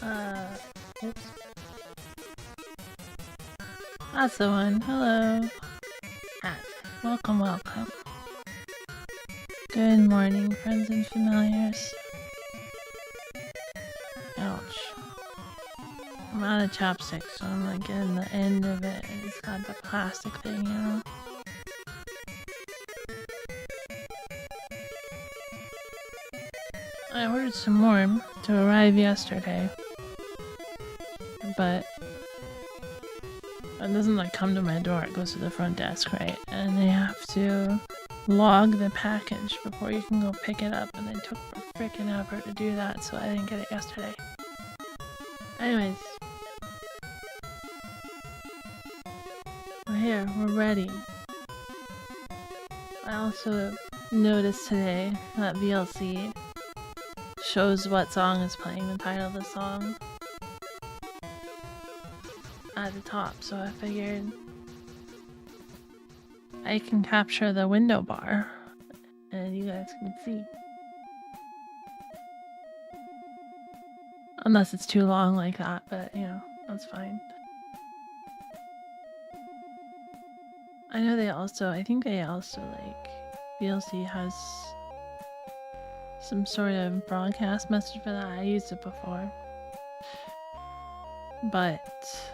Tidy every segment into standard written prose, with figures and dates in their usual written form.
Oops. That's the one. Hello. Welcome, welcome. Good morning, friends and familiars. Ouch. I'm out of chapstick, so I'm like getting the end of it. It's got the plastic thing, you know? I ordered some more to arrive yesterday. But it doesn't like come to my door, it goes to the front desk, right? And they have to log the package before you can go pick it up, and they took freaking effort to do that, so I didn't get it yesterday. Anyways. We're here, we're ready. I also noticed today that VLC shows what song is playing, the title of the song at the top, so I figured I can capture the window bar and you guys can see. Unless it's too long like that, but you know, that's fine. I know I think they also like, VLC has some sort of broadcast message for that. I used it before. But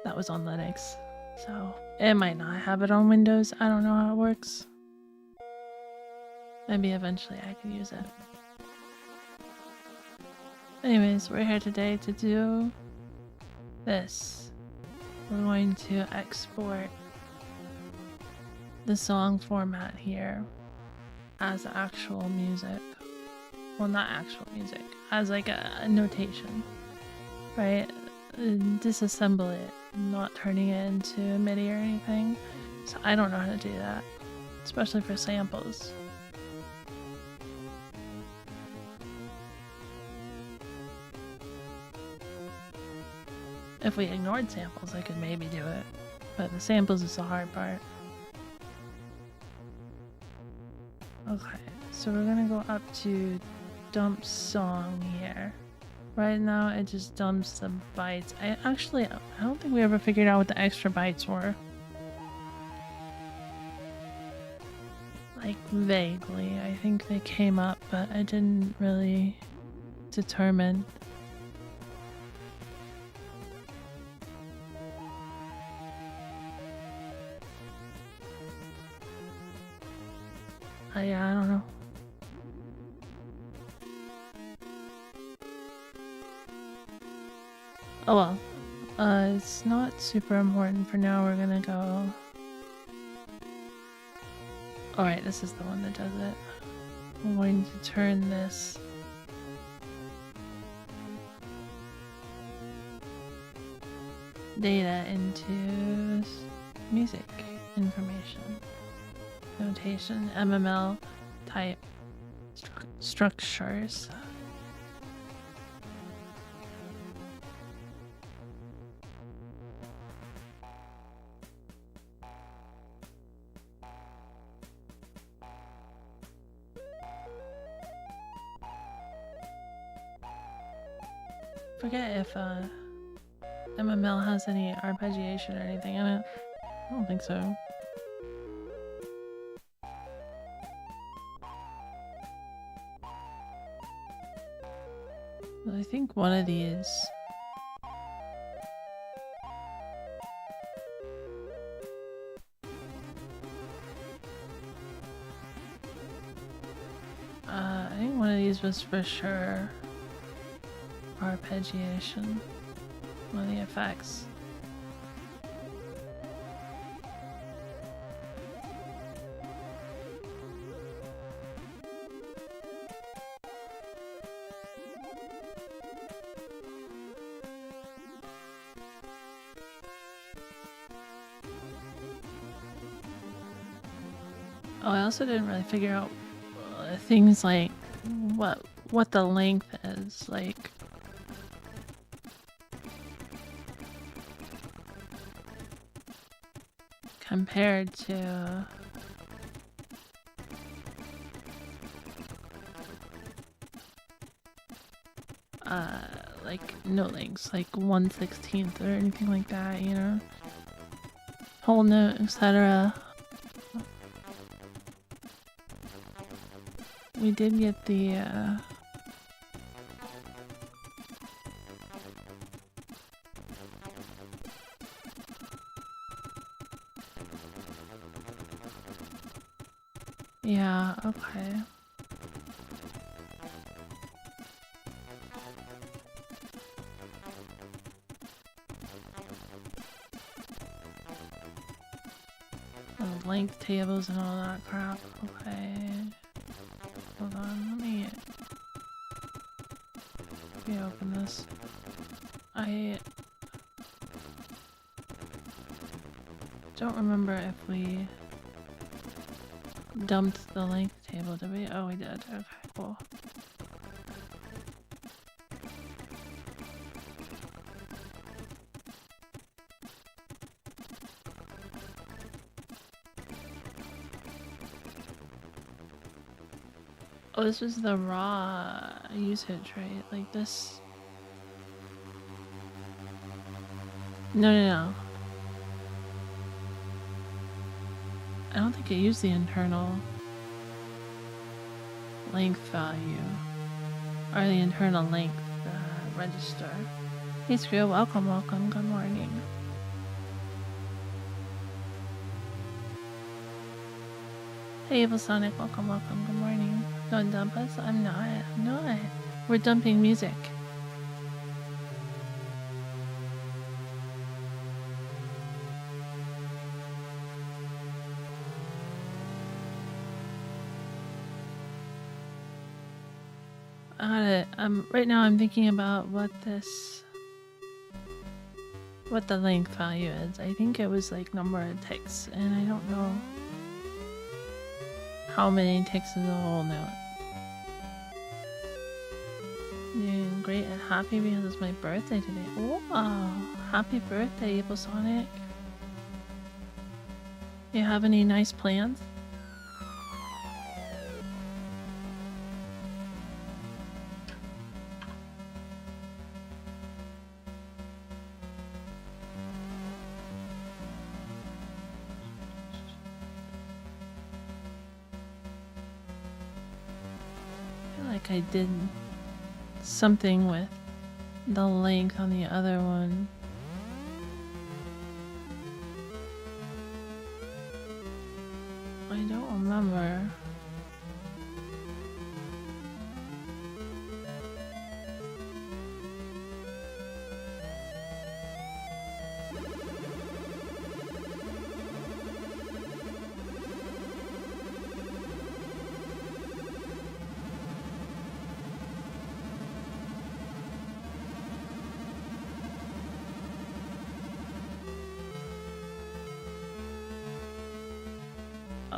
that was on Linux, so it might not have it on Windows. I don't know how it works. Maybe eventually I can use it. Anyways, we're here today to do this. We're going to export the song format here as actual music. Well, not actual music, as like a notation, right? Disassemble it, not turning it into MIDI or anything. So I don't know how to do that, especially for samples. If we ignored samples, I could maybe do it, but the samples is the hard part. Okay, so we're gonna go up to dump song here. Right now it just dumps the bytes. I don't think we ever figured out what the extra bytes were. Like vaguely, I think they came up, but I didn't really determine. Yeah, I don't know. Oh well. It's not super important for now. We're gonna go... Alright, this is the one that does it. I'm going to turn this data into music information. Notation, MML type structures. Forget if MML has any arpeggiation or anything in it. I don't think so. I think one of these was for sure arpeggiation. One of the effects. Oh, I also didn't really figure out things like what the length is, like compared to like note lengths, like 1/16 or anything like that, you know? Whole note, etc. We did get the yeah, okay. The length tables and all that crap. Okay. Hold on, let me open this. I don't remember if we dumped the length table, did we? Oh, we did. Okay, cool. Oh, this was the raw usage, right? Like this. No. I don't think it used the internal length value. Or the internal length register. Hey Screw, welcome, good morning. Hey Evil Sonic, welcome, good morning. Don't dump us? I'm not. We're dumping music. I got it. Right now I'm thinking about what the length value is. I think it was like number of ticks, and I don't know how many ticks is a whole note. Doing great and happy because it's my birthday today. Wow! Happy birthday, Evil Sonic. You have any nice plans? I did something with the length on the other one. I don't remember.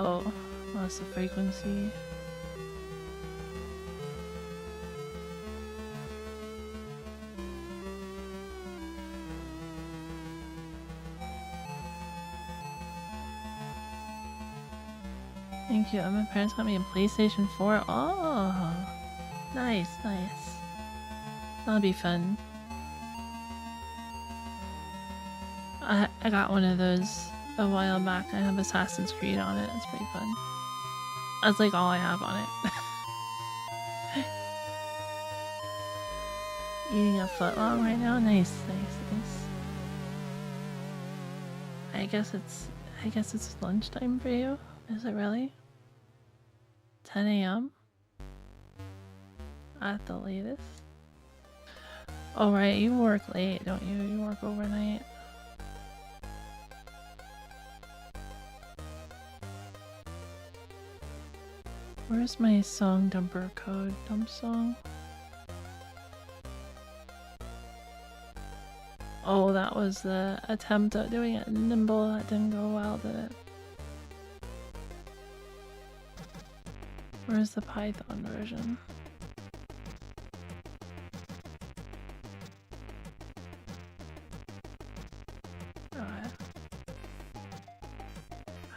Oh, what's the frequency? Thank you. My parents got me a PlayStation 4. Oh, nice. That'll be fun. I got one of those a while back. I have Assassin's Creed on it. It's pretty fun. That's like all I have on it. Eating a footlong right now? Nice. I guess it's lunchtime for you. Is it really? 10 a.m. at the latest? Oh right, you work late, don't you? You work overnight. Where's my song dumper code? Dump song? Oh, that was the attempt at doing it nimble. That didn't go well, did it? Where's the Python version? Alright.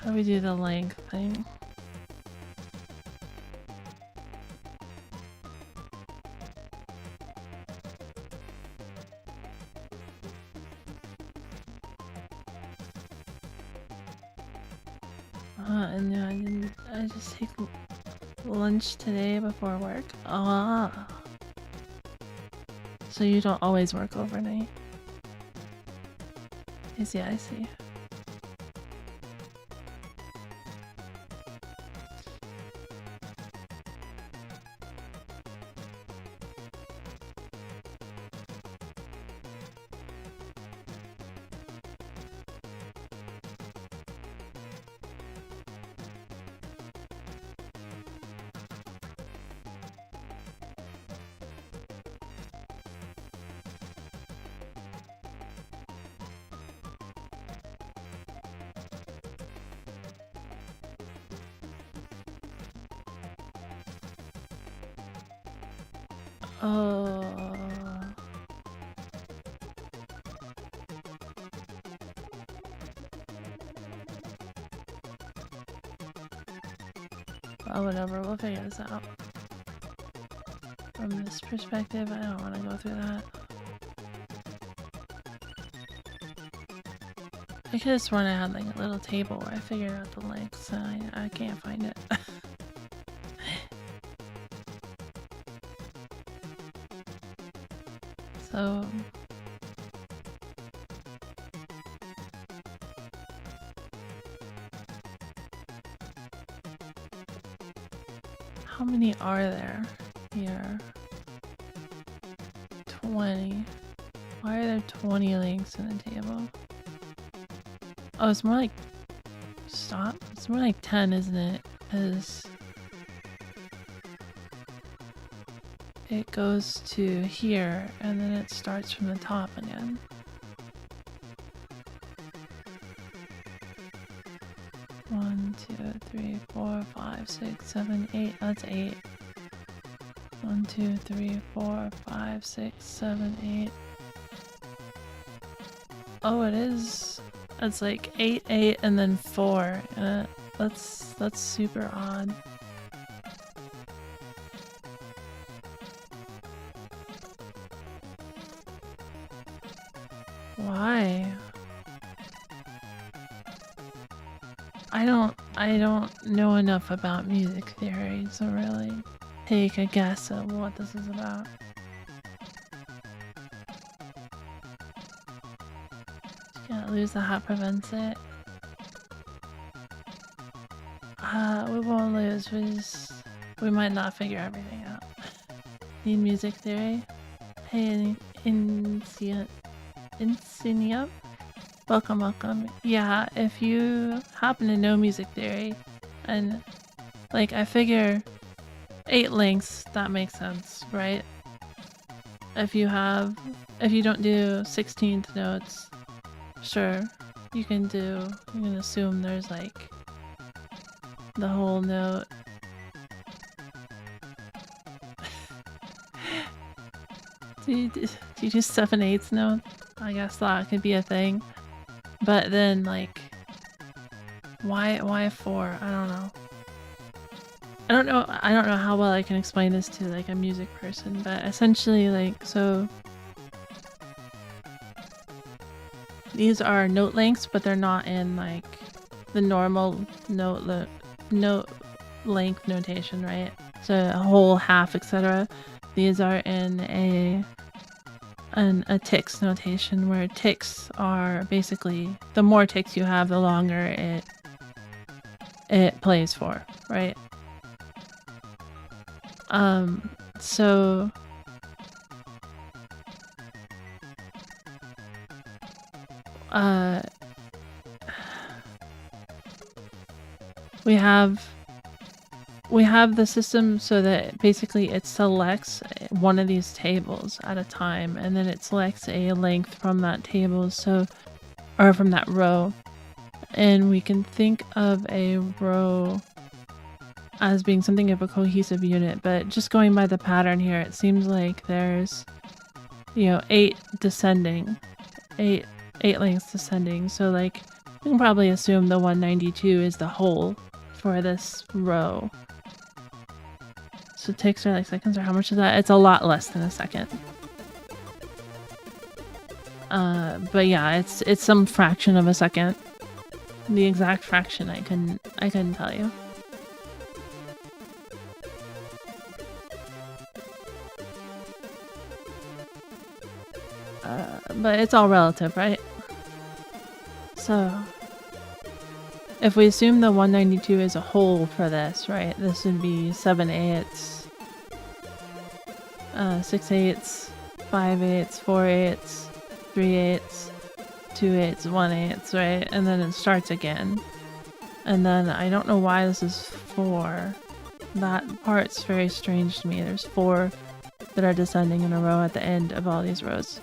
How do we do the length thing? And no, I just take lunch today before work. Ah. So you don't always work overnight. I see, I see. Oh. Well, whatever, we'll figure this out. From this perspective, I don't want to go through that. I could have sworn I had like a little table where I figured out the links, and I can't find it. So how many are there here? 20. Why are there 20 links in the table? Oh, it's more like... Stop. It's more like 10, isn't it? Because it goes to here, and then it starts from the top again. One, 2, 3, 4, 5, 6, 7, 8. That's 8. 1, 2, 3, 4, 5, 6, 7, 8. Oh, it is. It's like 8, 8, and then 4. That's super odd. Why? I don't know enough about music theory to really take a guess at what this is about. Can't lose the hat prevents it. We won't lose, we might not figure everything out. Need music theory? Hey, Insignia? Welcome. Yeah, if you happen to know music theory, and like I figure 8 links, that makes sense, right? If you don't do 16th notes, sure, you can assume there's like the whole note. do you do 7/8 notes? I guess that could be a thing. But then, like, why 4? I don't know. I don't know how well I can explain this to like a music person, but essentially, like, so these are note lengths, but they're not in like the normal note length notation, right? So a whole, half, etc. These are in a ticks notation, where ticks are basically the more ticks you have, the longer it plays for, right? So we have the system so that basically it selects one of these tables at a time, and then it selects a length from that table, or from that row. And we can think of a row as being something of a cohesive unit, but just going by the pattern here, it seems like there's, 8 descending, 8 lengths descending. So like, we can probably assume the 192 is the whole for this row. So ticks are like seconds, or how much is that? It's a lot less than a second. But yeah, it's some fraction of a second. The exact fraction I couldn't tell you. But it's all relative, right? So if we assume the 192 is a whole for this, right? This would be 7/8, 6/8, 5/8, 4/8, 3/8, 2/8, 1/8, right? And then it starts again. And then I don't know why this is 4. That part's very strange to me. There's 4 that are descending in a row at the end of all these rows.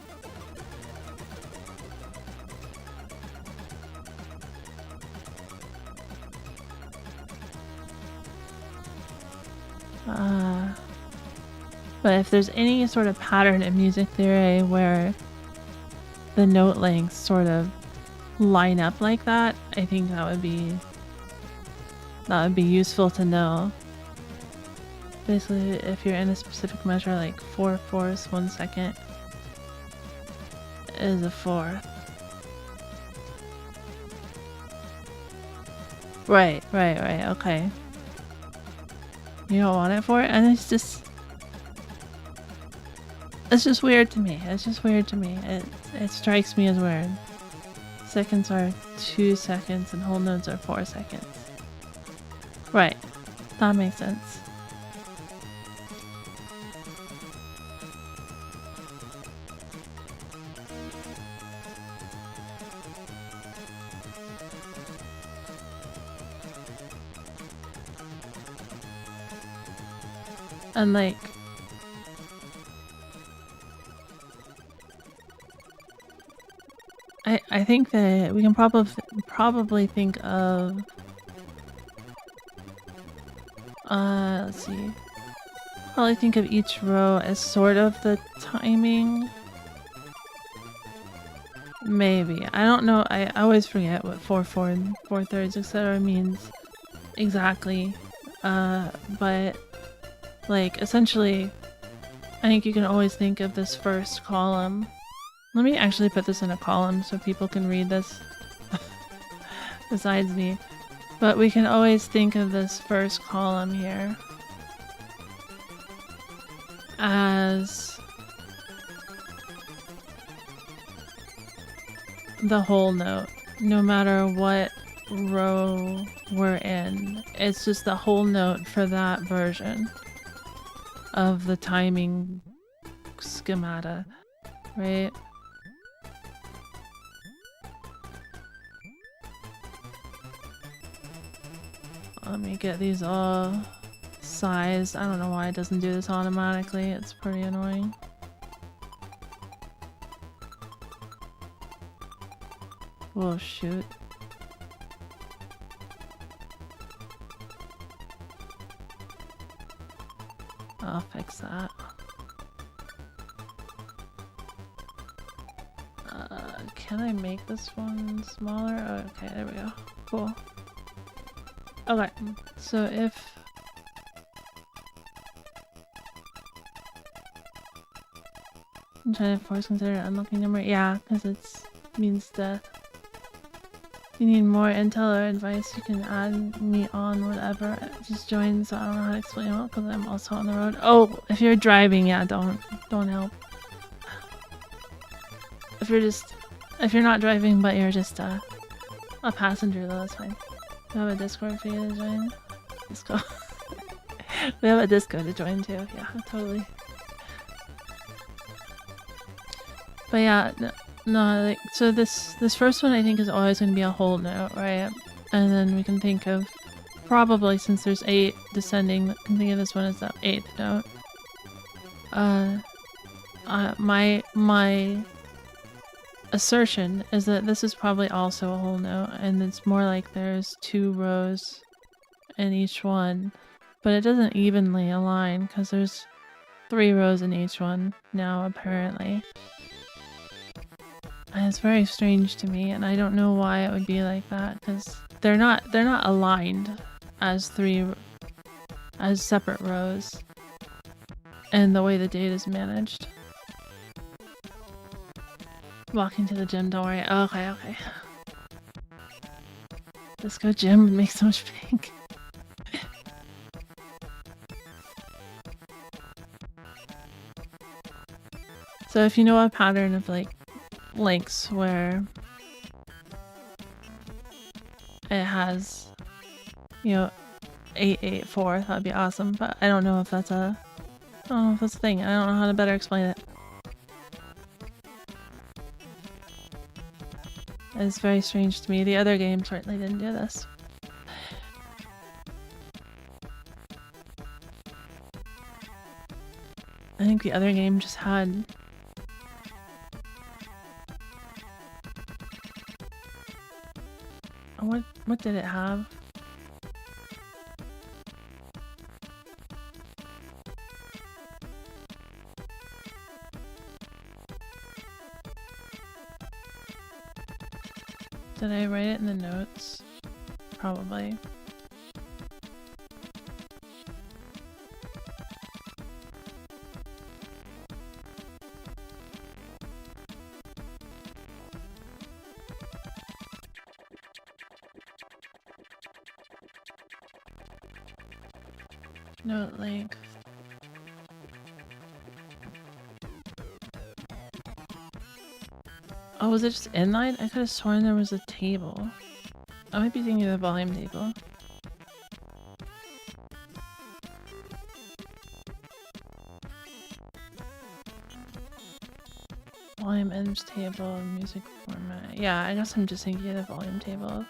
But if there's any sort of pattern in music theory where the note lengths sort of line up like that, I think that would be useful to know. Basically, if you're in a specific measure, like 4/4, 1 second is a 4th. Right, okay. You don't want it for it? And it's just weird to me. It strikes me as weird. Seconds are 2 seconds and whole notes are 4 seconds. Right. That makes sense. And like I think that we can probably think of let's see. Probably think of each row as sort of the timing. Maybe. I don't know. I always forget what 4/4 and 4/3 etc. means exactly. But like essentially I think you can always think of this first column. Let me actually put this in a column so people can read this besides me. But we can always think of this first column here as the whole note, no matter what row we're in. It's just the whole note for that version of the timing schemata, right? Let me get these all sized. I don't know why it doesn't do this automatically. It's pretty annoying. Oh shoot. I'll fix that. Can I make this one smaller? Oh, okay, there we go. Cool. Okay, so if I'm trying to force consider an unlucky number, yeah, because it means death. If you need more intel or advice, you can add me on whatever. Just join, so I don't know how to explain it because I'm also on the road. Oh, if you're driving, yeah, don't help. If you're not driving but you're just a passenger, though, that's fine. We have a Discord for you to join. Discord. We have a Discord to join too. Yeah, totally. But yeah, no, like, so this first one I think is always going to be a whole note, right? And then we can think of, probably since there's 8 descending, can think of this one as the 8th note. My assertion is that this is probably also a whole note, and it's more like there's 2 rows in each one, but it doesn't evenly align because there's 3 rows in each one now apparently. And it's very strange to me, and I don't know why it would be like that because they're not aligned as separate rows and the way the data is managed. Walking to the gym, don't worry. Okay. Disco gym would make so much bank. So if you know a pattern of like links where it has, you know, 884, that'd be awesome. But I don't know if that's a, I don't know if that's a thing. I don't know how to better explain it. It's very strange to me. The other game certainly didn't do this. I think the other game just had what did it have? Did I write it in the notes? Probably. Note length. Oh, was it just inline? I could have sworn there was a table. I might be thinking of the volume table. Volume ends table, music format. Yeah, I guess I'm just thinking of the volume table.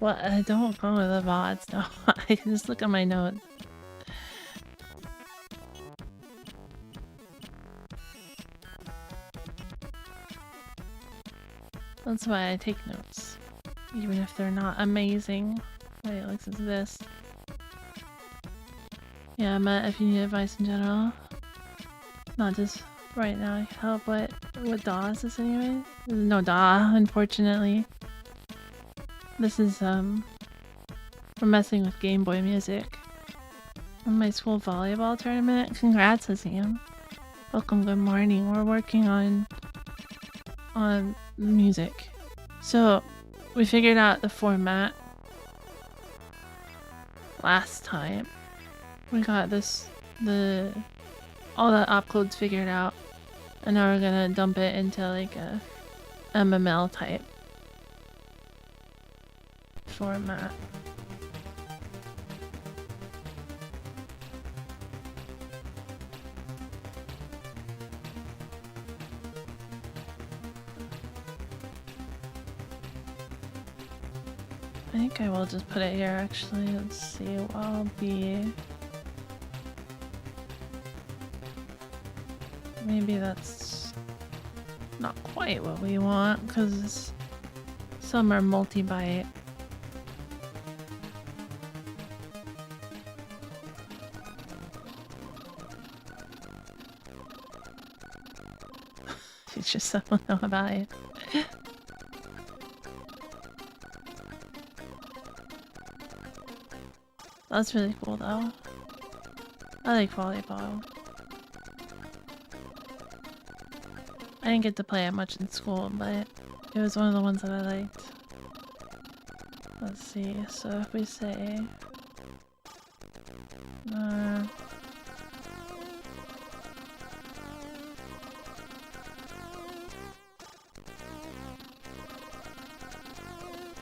Well, I don't go with the VODs, no. I can just look at my notes. That's why I take notes. Even if they're not amazing. Wait, listen to this. Yeah, Matt, if you need advice in general. Not just right now, I can help. What DAW is this anyway? There's no DAW, unfortunately. This is, we're messing with Game Boy music. On my school volleyball tournament. Congrats, Azim. Welcome, good morning. We're working on music. So, we figured out the format last time. We got all the opcodes figured out. And now we're gonna dump it into like a MML type format. I think I will just put it here actually. Let's see what I'll be. Maybe that's not quite what we want because some are multi-byte. You just don't know about it. That's really cool though. I like volleyball. I didn't get to play it much in school, but it was one of the ones that I liked. Let's see, so if we say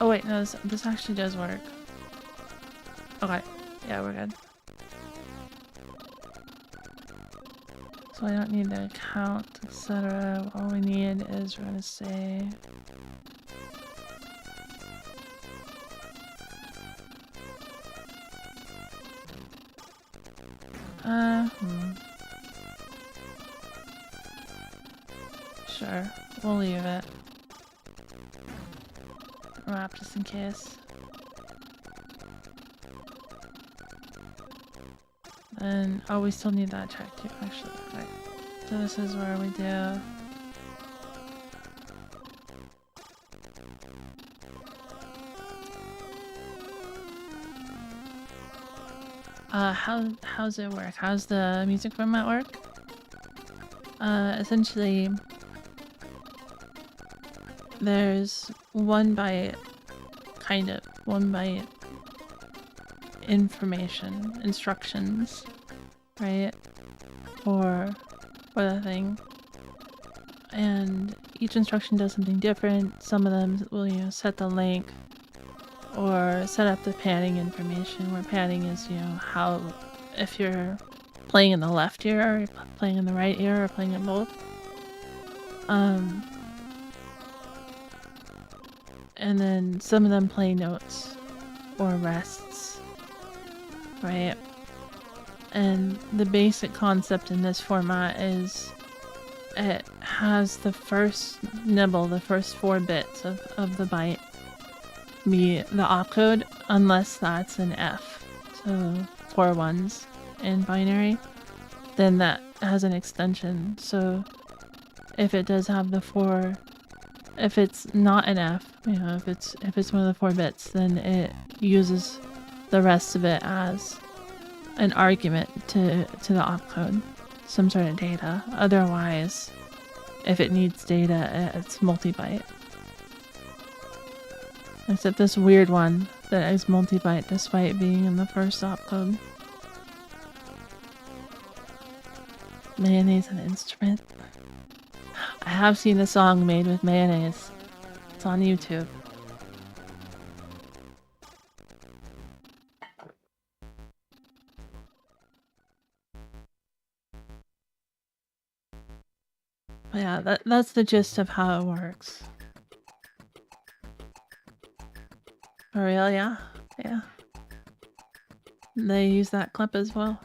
oh wait, no, this actually does work. Okay, yeah, we're good. So I don't need to count, etc. All we need is we're gonna say sure, we'll leave it. Wrap just in case. And oh, we still need that track too, actually. Right. So this is where we do. How's it work? How's the music format work? Essentially, there's 1 byte, kind of 1 byte information, instructions, right? For the thing. And each instruction does something different. Some of them will, you know, set the length or set up the padding information, where padding is, you know, how, if you're playing in the left ear, or you're playing in the right ear, or playing in both. And then some of them play notes or rests, right? And the basic concept in this format is it has the first nibble, the first 4 bits of the byte be the opcode, unless that's an F, so 4 ones in binary. Then that has an extension, so if it does have the 4, if it's not an F, you know, if it's one of the 4 bits, then it uses the rest of it as an argument to the opcode, some sort of data. Otherwise, if it needs data, it's multi-byte. Except this weird one that is multi-byte despite being in the first opcode. Mayonnaise an instrument? I have seen a song made with mayonnaise. It's on YouTube. But yeah, that's the gist of how it works. For real, yeah? Yeah. They use that clip as well.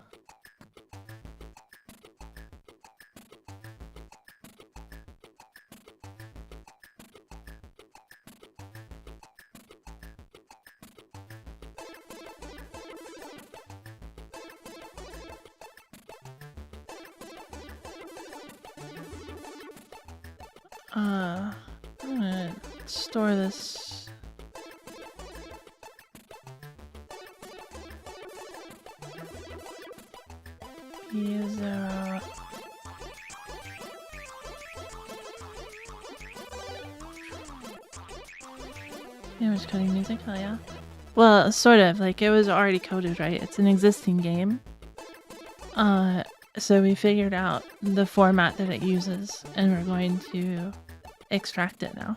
I'm gonna store this. User. Image coding music, hell yeah. Well, sort of, like it was already coded, right? It's an existing game. So we figured out the format that it uses, and we're going to extract it now.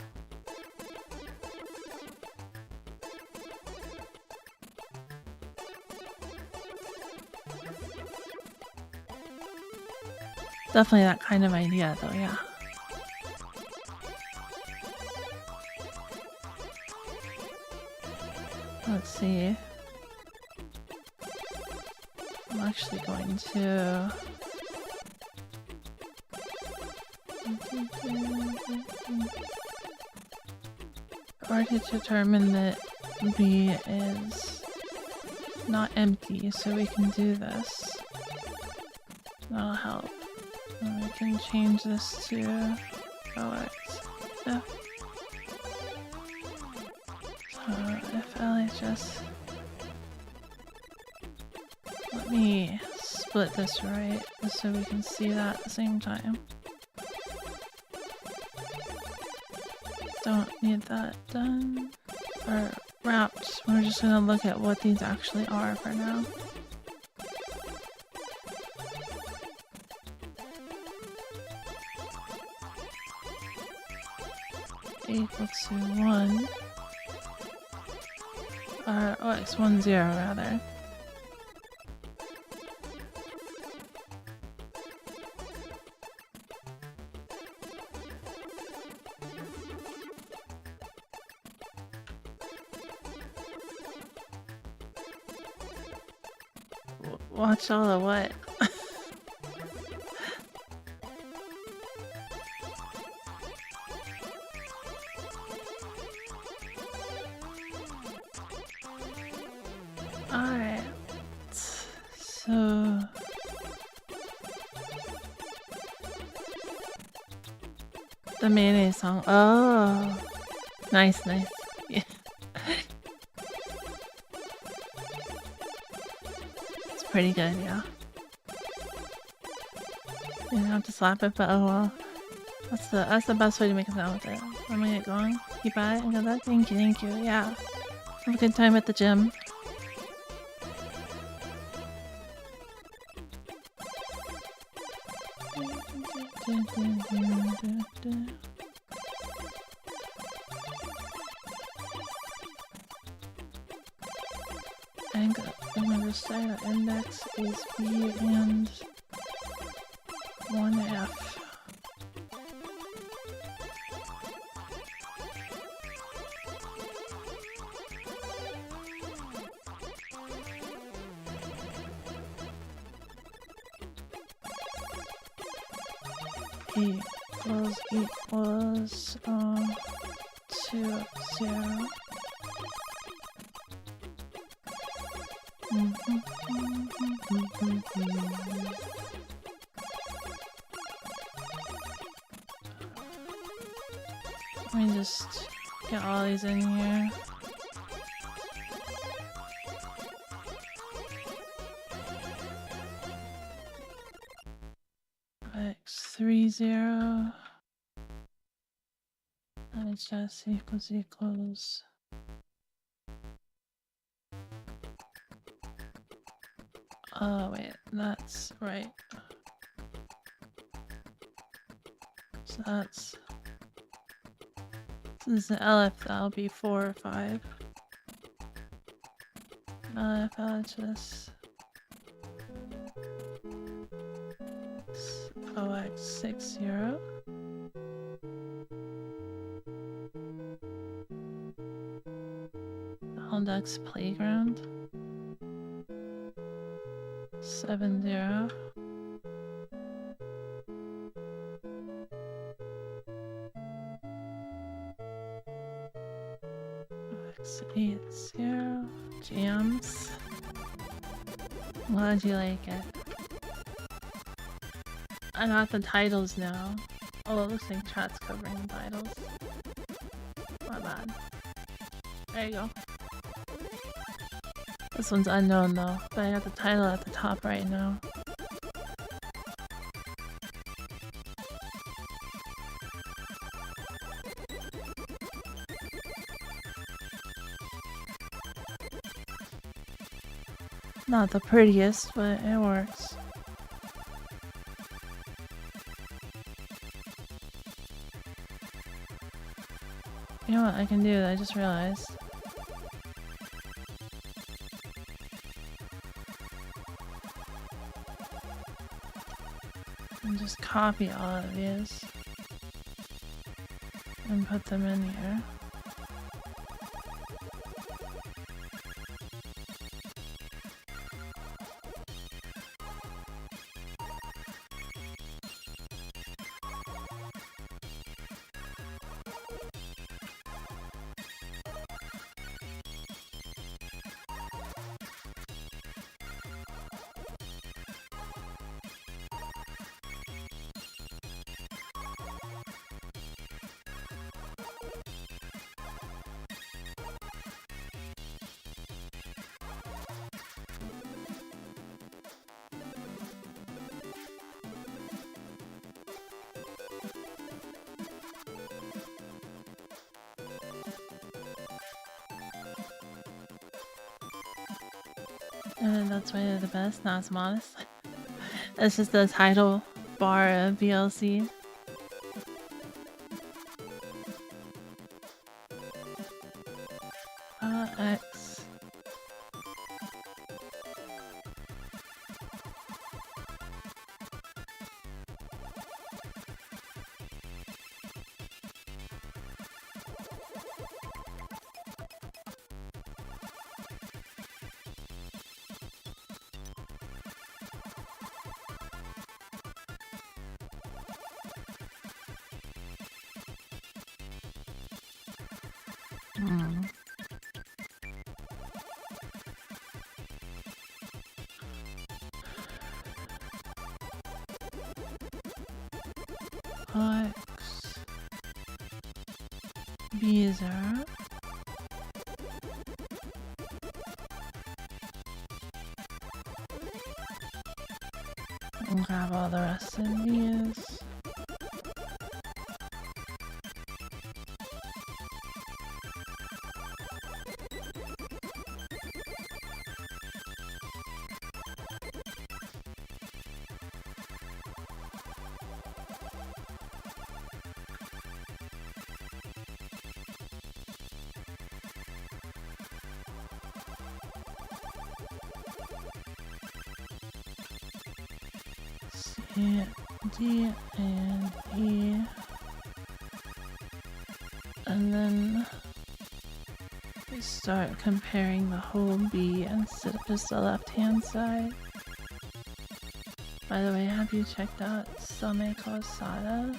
Definitely that kind of idea, though, yeah. Let's see. I'm actually going to... already determined that B is not empty, so we can do this. That'll help. And we can change this to OX. F. So if LHS... Let me split this right, so we can see that at the same time. Don't need that done or wrapped. We're just gonna look at what these actually are for now. Equal to 1 or OX10 rather. Watch all the what? Alright. So... the mayonnaise song. Oh! Nice, nice. Yeah. pretty good, yeah. You don't have to slap it, but oh well. That's the best way to make a sound with it. Let me get going. Keep at it and go that. Thank you, yeah. Have a good time at the gym. I'm gonna just say that index is B and 1F. Equals 2, 0. Let me just get all these in here. X30 LHS equals oh wait, that's right. So this is an LF, that'll be 4 or 5. LF LHS OX60. Aldex Playground 70. X80 Jams. Glad you like it. I got the titles now. Oh, it looks like chat's covering the titles. My bad. There you go. This one's unknown though, but I got the title at the top right now. Not the prettiest, but it works. You know what I can do? I just realized. And just copy all of these and put them in here. That's why they're the best. Not as modest. That's just the title bar of VLC. X. X. B0. E, D, and E. And then we start comparing the whole B instead of just the left-hand side. By the way, have you checked out Same Kosada?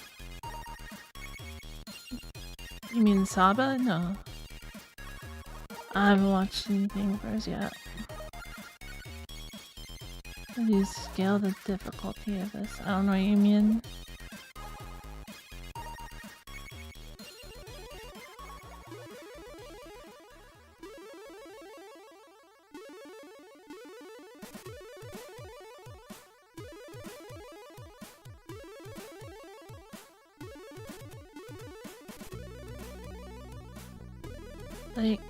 You mean Saba? No. I haven't watched anything of hers yet. How do you scale the difficulty of this? I don't know what you mean. Like,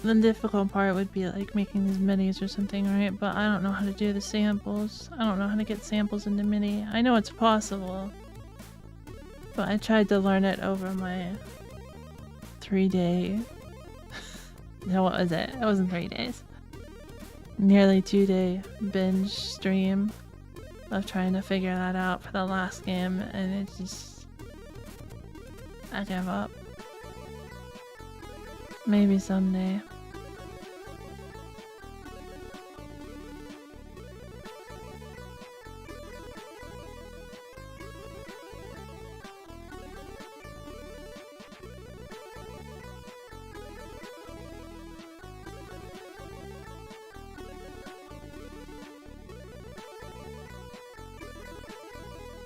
the difficult part would be like making these minis or something, right? But I don't know how to do the samples. I don't know how to get samples into MIDI. I know it's possible, but I tried to learn it over my 3-day... No, what was it? It wasn't 3 days. Nearly 2-day binge stream of trying to figure that out for the last game, and it just... I gave up. Maybe someday.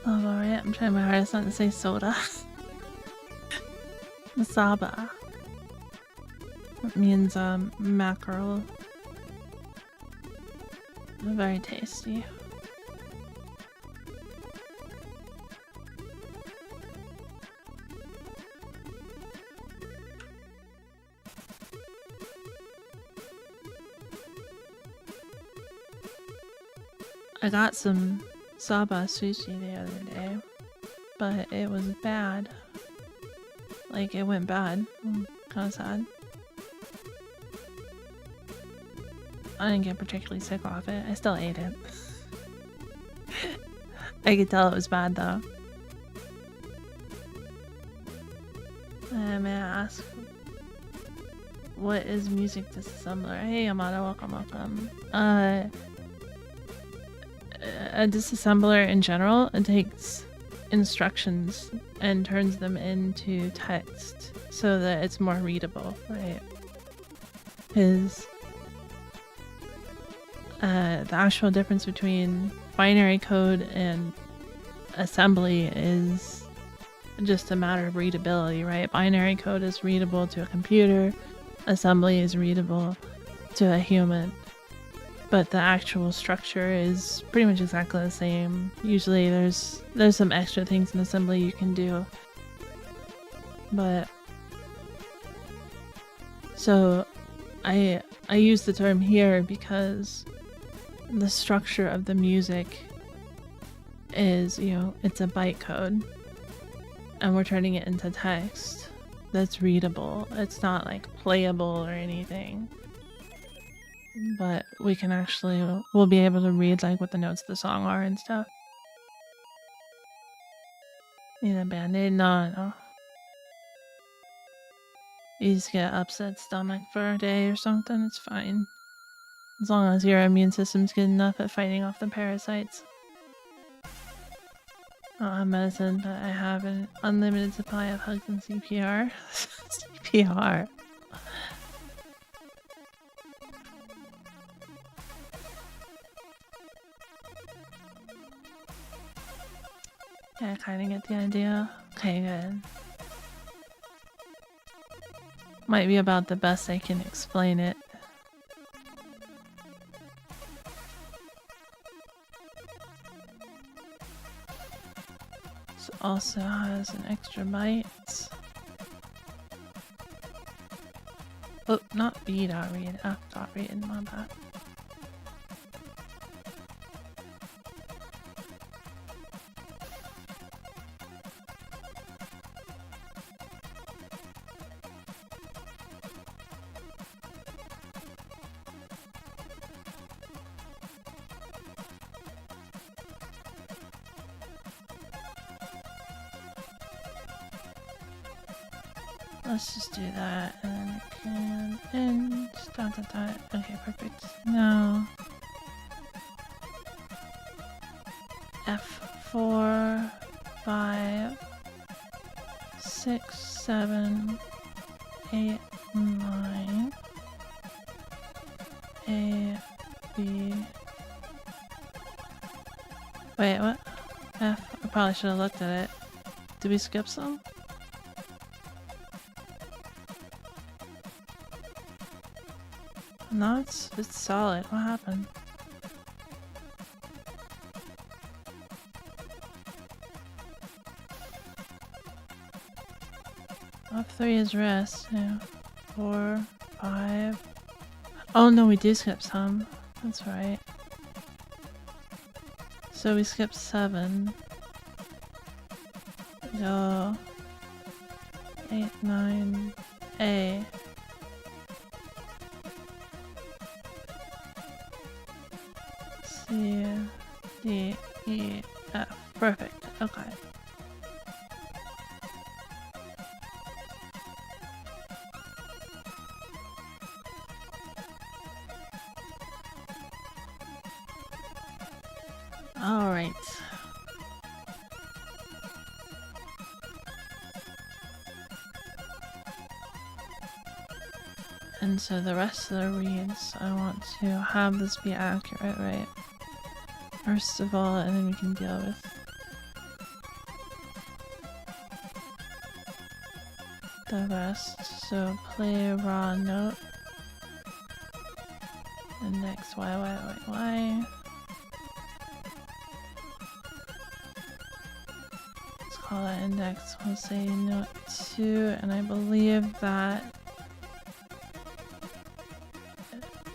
Oh, alright, I'm trying my hardest not to say soda. Masaba. It means mackerel. Very tasty. I got some Saba sushi the other day, but it was bad. Like, it went bad. Kinda sad. I didn't get particularly sick off it. I still ate it. I could tell it was bad though. May I ask, what is music disassembler? Hey Amada, welcome. A disassembler in general, it takes instructions and turns them into text so that it's more readable, right? Because the actual difference between binary code and assembly is just a matter of readability, right? Binary code is readable to a computer, assembly is readable to a human, but the actual structure is pretty much exactly the same. Usually there's some extra things in assembly you can do, but so I use the term here because the structure of the music is, you know, it's a bytecode and we're turning it into text that's readable. It's not like playable or anything, but we can actually, we'll be able to read like what the notes of the song are and stuff. Need a band-aid? No. You just get upset stomach for a day or something, it's fine. As long as your immune system's good enough at fighting off the parasites. I don't have medicine, but I have an unlimited supply of hugs and CPR. CPR. Yeah, I kinda get the idea. Okay, good. Might be about the best I can explain it. This also has an extra byte. Oh, not B.read, F.read, my bad. Let's just do that, and then it can end. Dot, dot, dot. Okay, perfect. Now F4, 5, 6, 7, 8, 9. A, B. Wait, what? F. I probably should have looked at it. Did we skip some? No, it's solid. What happened? F3 is rest. Yeah. 4, 5. Oh no, we do skip some. That's right. So we skipped 7. Go 8, 9, A. C, D, E, F. Perfect. Okay. All right. And so the rest of the reads, I want to have this be accurate, right? First of all, and then we can deal with the rest. So play raw note. Index Y, Y, Y, Y. Let's call that index. We'll say note 2, and I believe that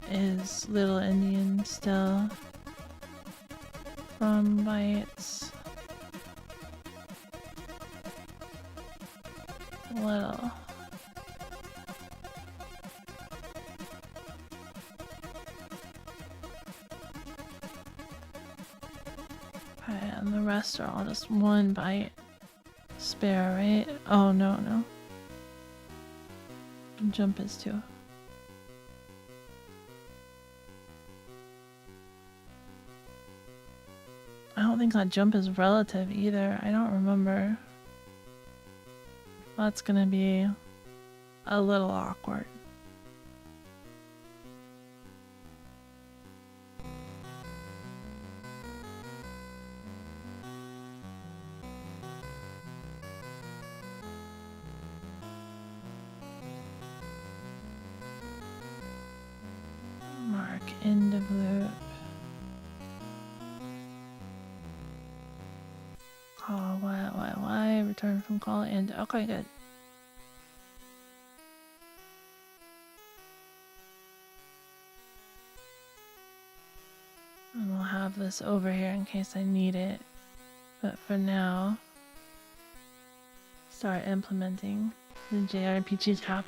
is Little Indian still from bytes. Little. Okay, and the rest are all just 1 byte spare, right? Oh no, no. Jump is 2. I don't think that jump is relative either. I don't remember. That's gonna be a little awkward. Mark end of loop. Call Y, return from call end. Okay, good. And we'll have this over here in case I need it. But for now, start implementing the JRPG tab.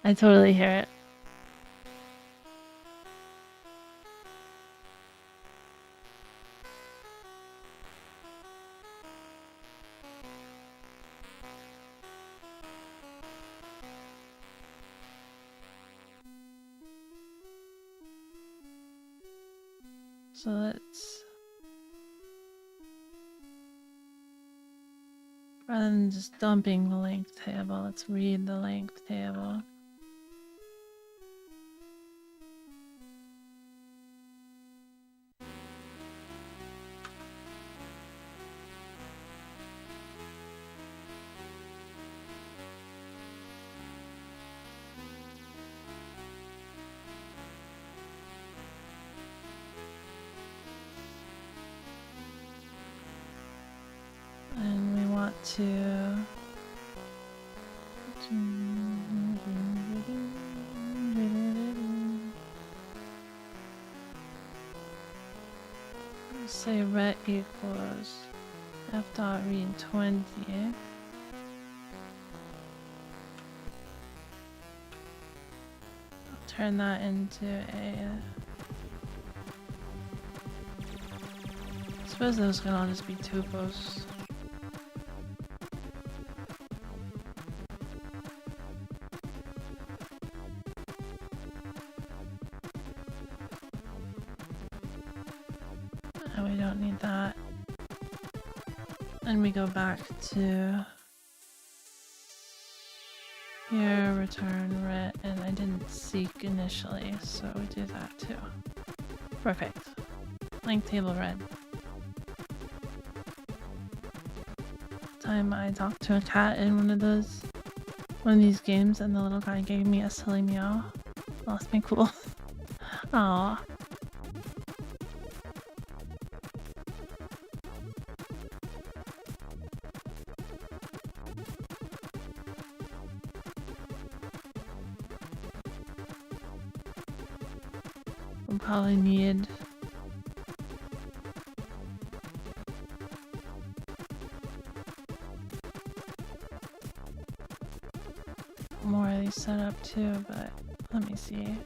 I totally hear it. So let's, rather than just dumping the length table, let's read the length table. And we want to say ret equals f dot read 20. I'll turn that into a, I suppose those can all just be tuples. And we go back to here, return ret, and I didn't seek initially, so we do that too. Perfect. Length table red. Time I talked to a cat in one of these games, and the little guy gave me a silly meow. Lost me cool. Aww. We'll probably need more of these set up too, but let me see.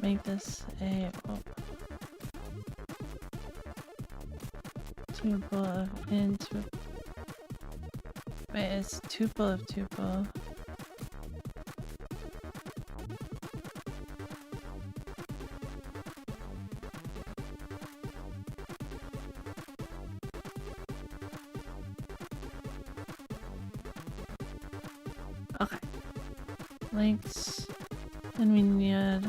Make this a tuple of into. Wait, it's tuple of tuple. Okay. Links. Then we need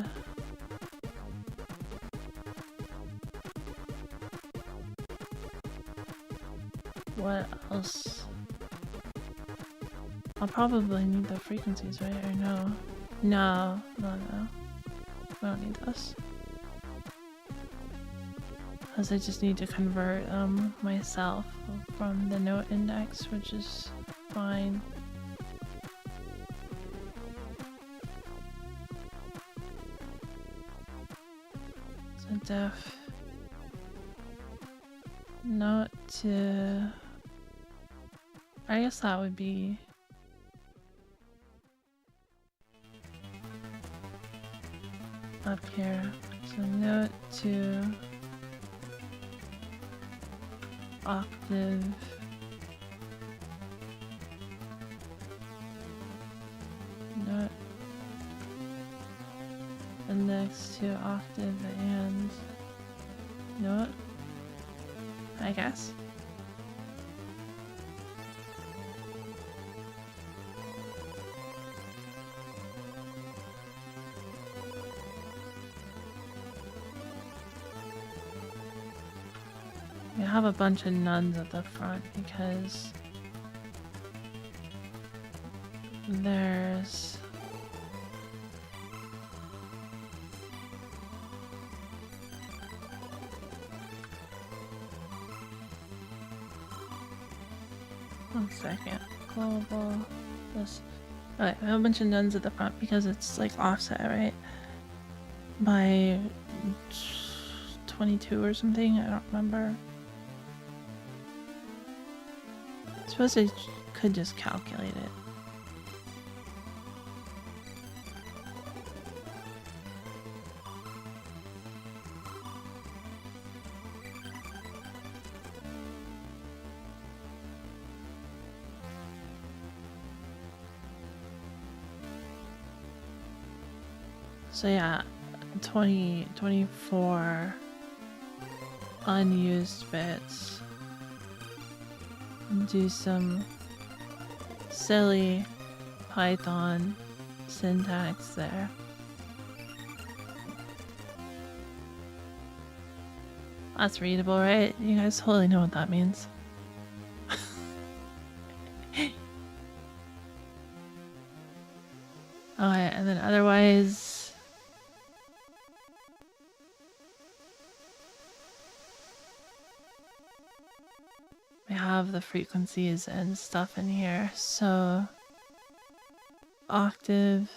what else? I'll probably need the frequencies, right? Or no? No. I don't need this. Because I just need to convert myself from the note index, which is fine. So def note to, I guess that would be up here. So note to octave note index to octave and note, I guess. We have a bunch of nuns at the front because there's one second. Global. This. Okay, I have a bunch of nuns at the front because it's like offset, right? By 22 or something. I don't remember. I suppose I could just calculate it. So yeah, 24 unused bits. Do some silly Python syntax there. That's readable, right? You guys totally know what that means. Okay, and then otherwise, we have the frequencies and stuff in here. So octave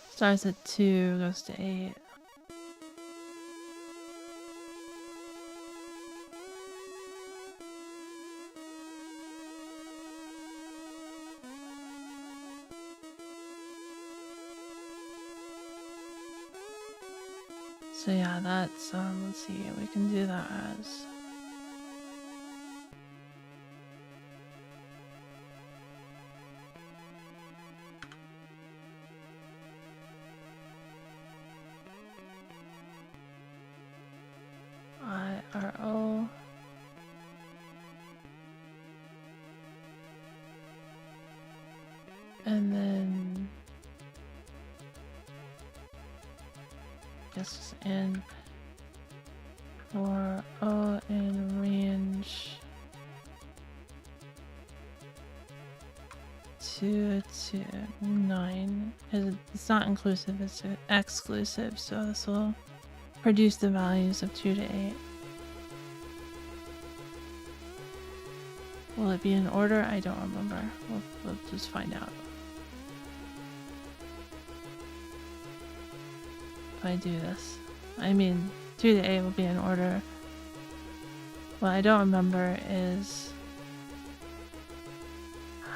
starts at 2, goes to 8. So yeah, that's let's see, we can do that as IRO. And then guess in for O in range 2 to 9. It's not inclusive, it's exclusive, so this will produce the values of 2 to 8. Will it be in order? I don't remember. We'll just find out. If I do this. I mean, 2 to 8 will be in order. What I don't remember is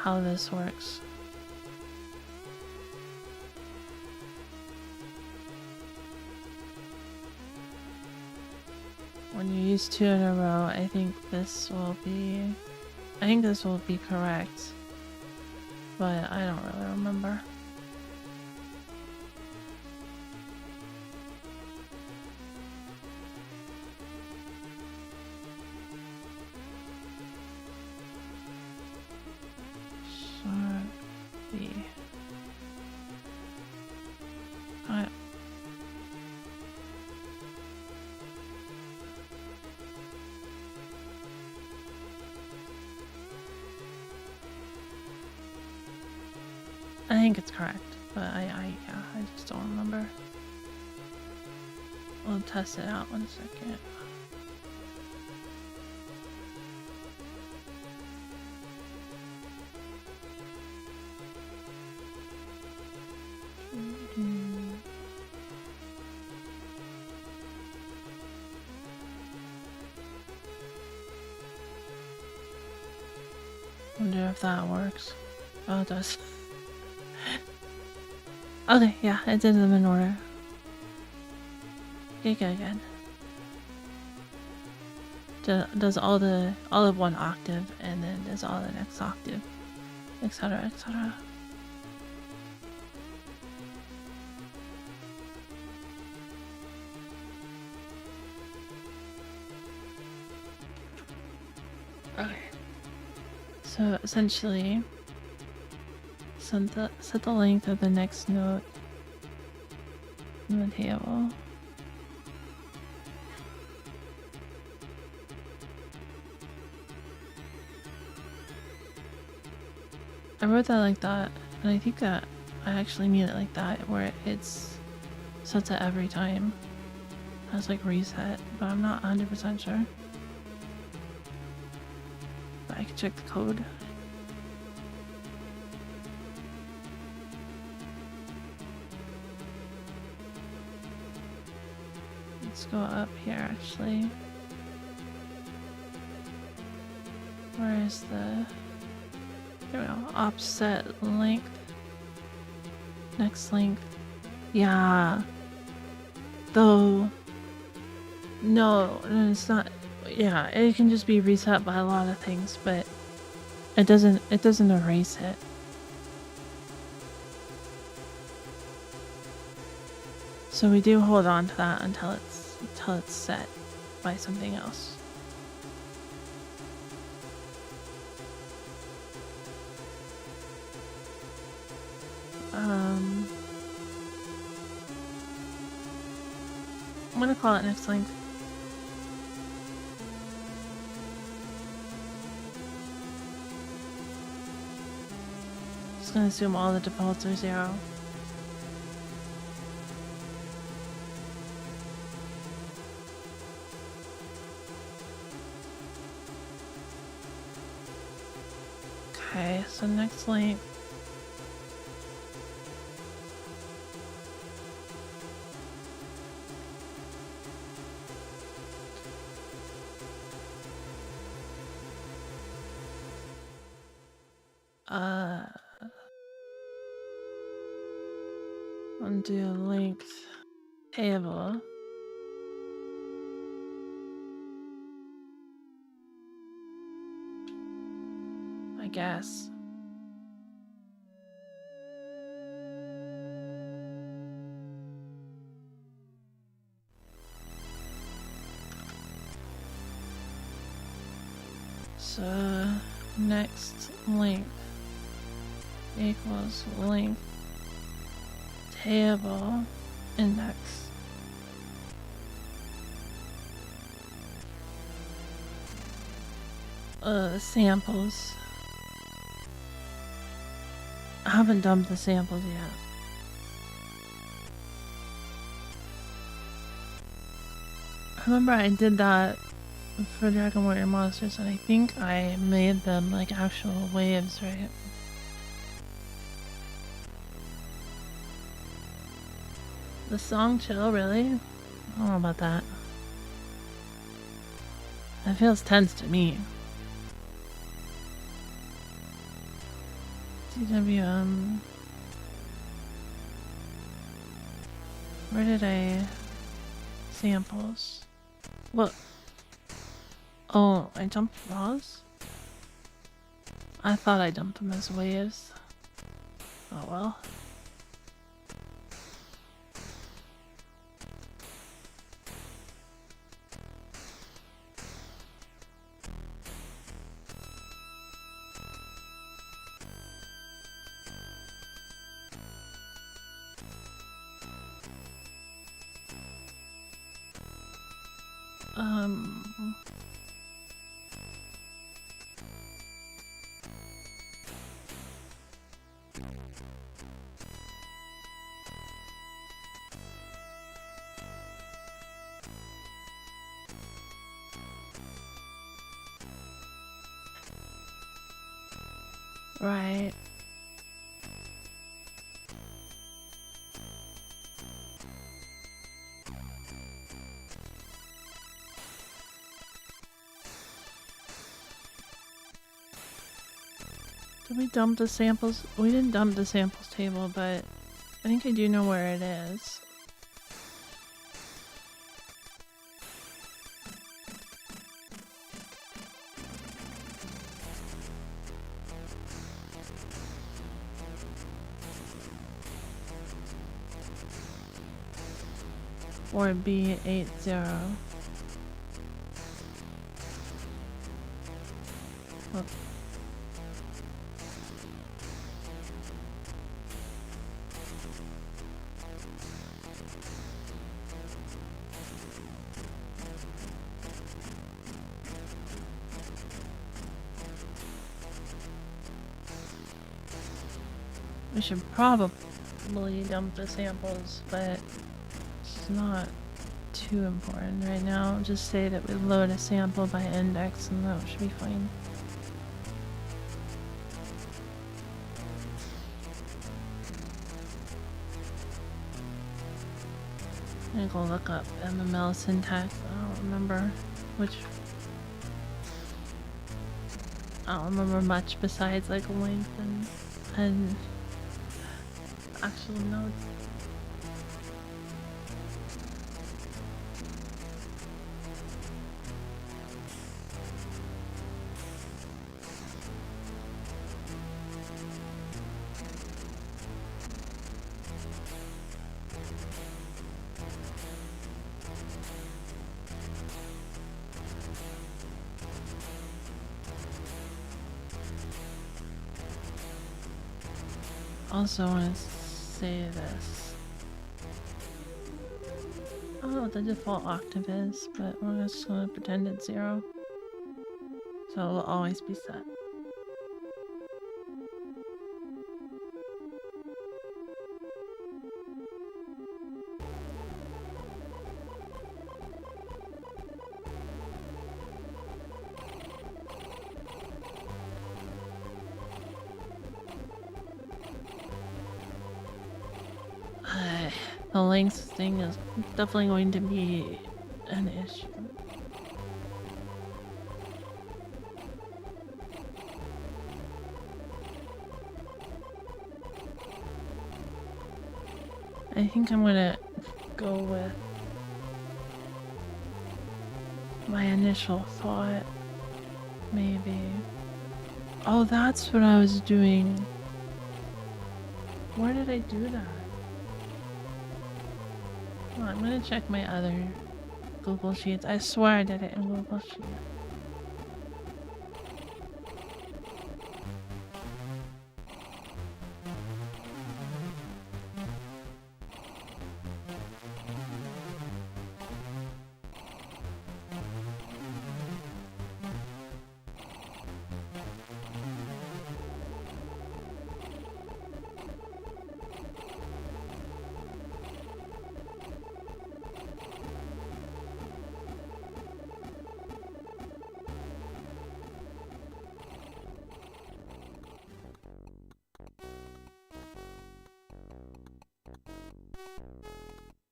how this works. When you use 2 in a row, I think this will be correct, but I don't really remember. Should be. I think it's correct, but I just don't remember. We'll test it out 1 second. Wonder if that works. Oh, it does. Okay, yeah, it did them in order. Okay, good. Does all of one octave, and then does all the next octave, etc., etc. Okay. So essentially, set the length of the next note in the table. I wrote that like that, and I think that I actually mean it like that, where it's set to every time. Has like reset, but I'm not 100% sure. But I can check the code. Let's go up here actually. Where is the... There we go. Offset length. Next length. Yeah. Though... No, it's not... Yeah, it can just be reset by a lot of things, but it doesn't erase it. So we do hold on to that until it's set by something else. I'm gonna call it next length. Just gonna assume all the defaults are 0. Okay, so next length. Undo length table. I guess. So next length equals length table index. Samples. I haven't dumped the samples yet. I remember I did that for Dragon Warrior Monsters, and I think I made them like actual waves, right? The song Chill, really? I don't know about that. That feels tense to me. TWM. Where did I... Samples. What? Oh, I dumped raws? I thought I dumped them as waves. Oh well. Right. Did we dump the samples? We didn't dump the samples table, but I think I do know where it is. Or B80. Oh. We should probably dump the samples, but it's not too important right now. Just say that we load a sample by index and that should be fine. I'm gonna go look up MML syntax. I don't remember which. I don't remember much besides like length and actual nodes. Also want to say this. I don't know what the default octave is, but we're just going to pretend it's 0. So it will always be set. The length thing is definitely going to be an issue. I think I'm gonna go with my initial thought, maybe. Oh, that's what I was doing. Where did I do that? Oh, I'm gonna check my other Google Sheets. I swear I did it in Google Sheets.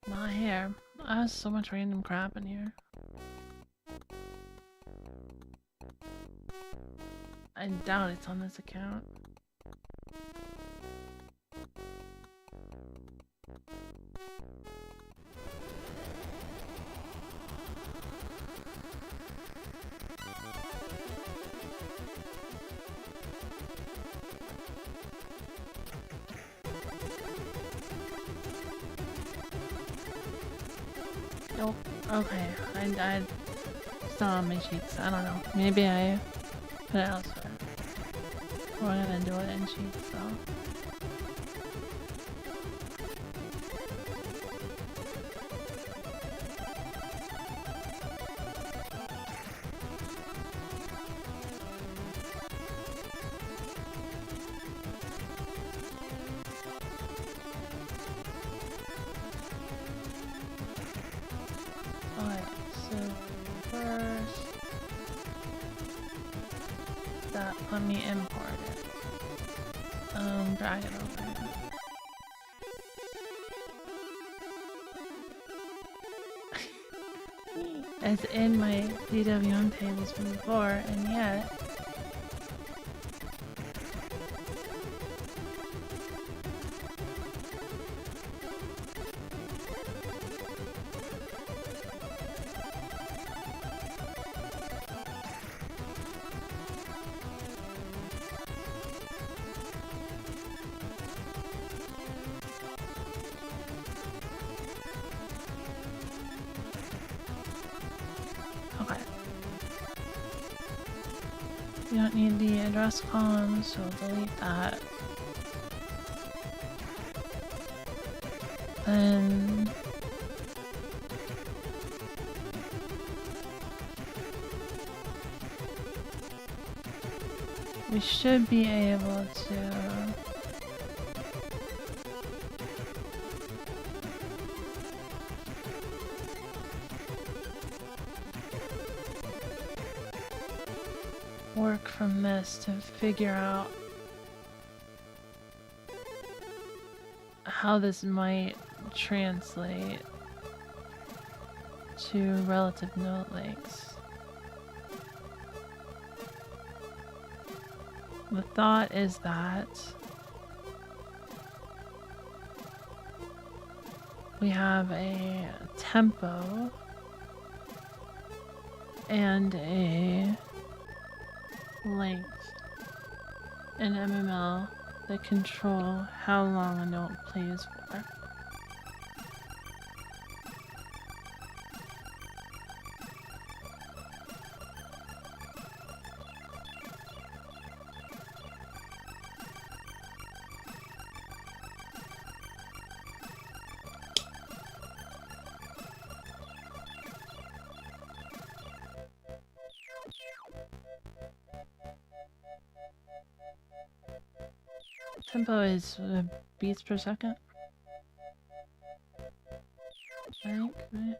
Not here. I have so much random crap in here. I doubt it's on this account. Nope. Okay. It's not on my sheets. I don't know. Maybe I put it elsewhere. We're gonna do it in sheets though. Let me import it. Drag it over. It's in my DWM tables from before, and yet you don't need the address column, so delete that. And we should be able to work from this to figure out how this might translate to relative note lengths. The thought is that we have a tempo and a length in MML that control how long a note plays for. Tempo is beats per second, I think, right?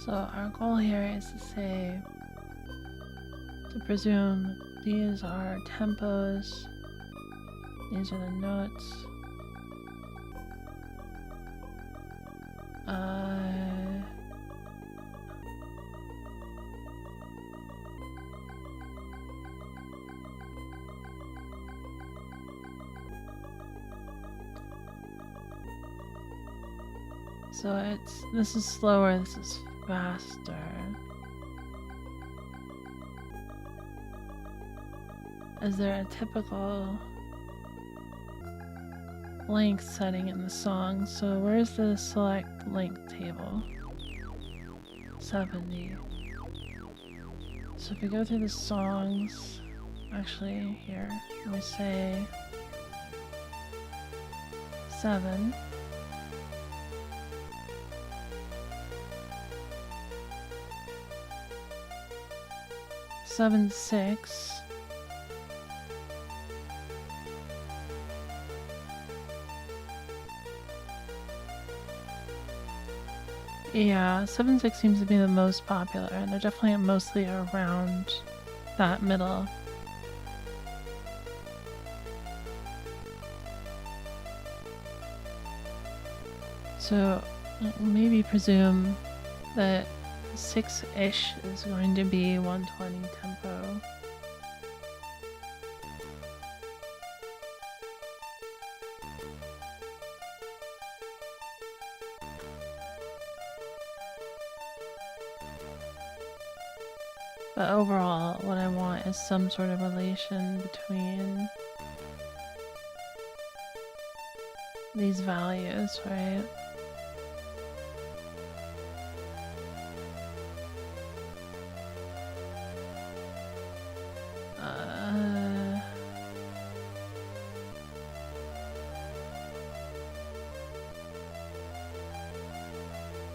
So our goal here is to say, to presume these are tempos, these are the notes. So this is slower, this is faster. Is there a typical length setting in the song? So where's the select length table? 70. So if we go through the songs, actually here, we say 7. Seven, 6. Yeah, 7/6 seems to be the most popular, and they're definitely mostly around that middle. So maybe presume that 6-ish is going to be 120 tempo. But overall, what I want is some sort of relation between these values, right?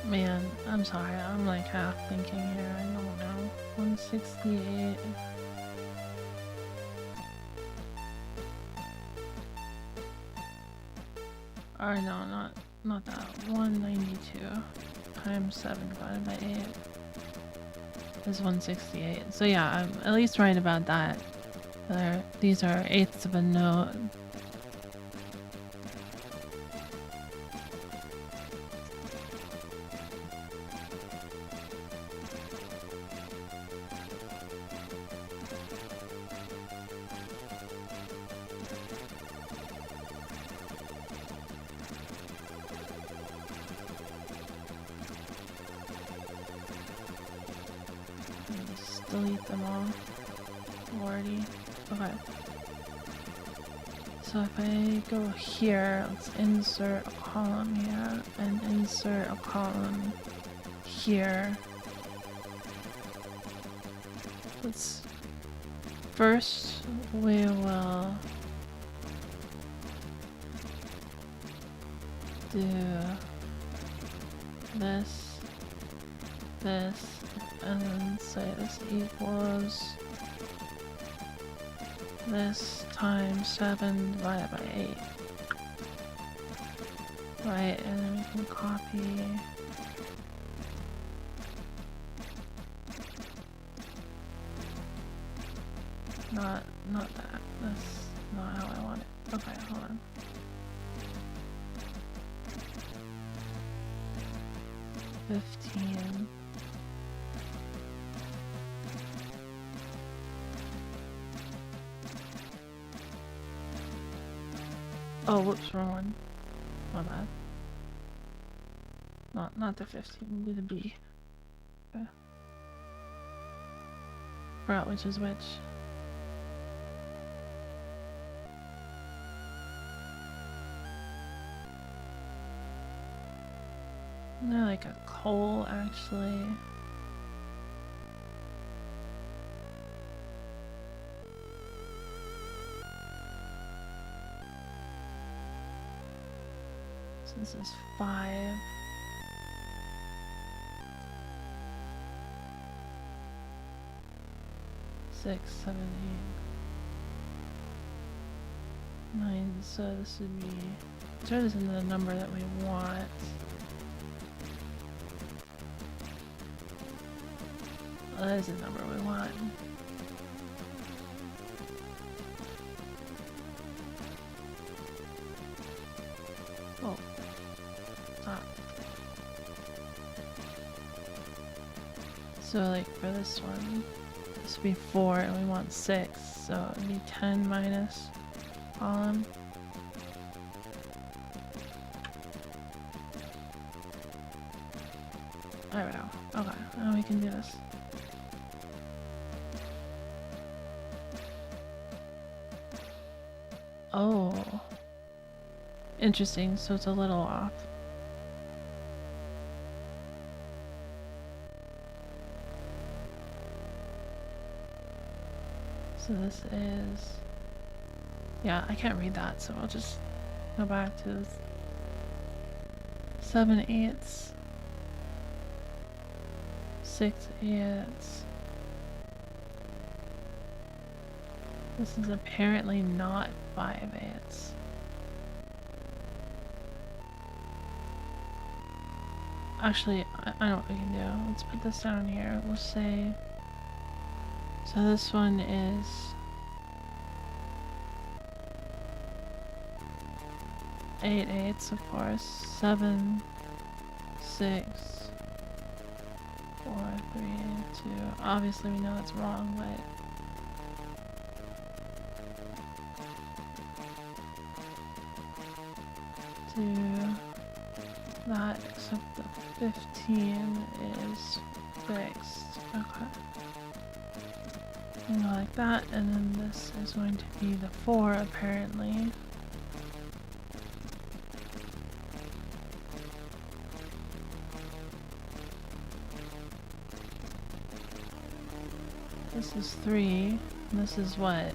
Man, I'm sorry, I'm like half thinking here, I don't know. 168. Or no, not that. 192 times 7 divided by 8 is 168. So yeah, I'm at least right about that. These are eighths of a note. Delete them all. Lordy. Okay. So if I go here, let's insert a column here and insert a column here. First we will do this, and then say this equals this times 7 divided by 8. Right, and then we can copy not that. That's not how I want it. Okay, hold on. $15. Oh, whoops, wrong one. My bad. Not the 15, do the B. Okay. Forgot which is which. They're like a coal, actually. So this is 5. Six, 7, 8, 9. So this would be, turn this into the number that we want. that is the number we want. Oh. Stop. So like for this one, this would be 4 and we want 6, so it'd be 10 minus column. There we go. Okay, now we can do this. Oh. Interesting, so it's a little off. So this is... Yeah, I can't read that, so I'll just go back to 7/8, 6/8. This is apparently not 5/8. Actually, I know what we can do. Let's put this down here. We'll say... So this one is... 8/8, of course. 7, 6, 4, 3, 2. Obviously we know that's wrong, but... Do that, except the 15 is fixed. Okay. And go like that, and then this is going to be the 4 apparently. This is 3, and this is what?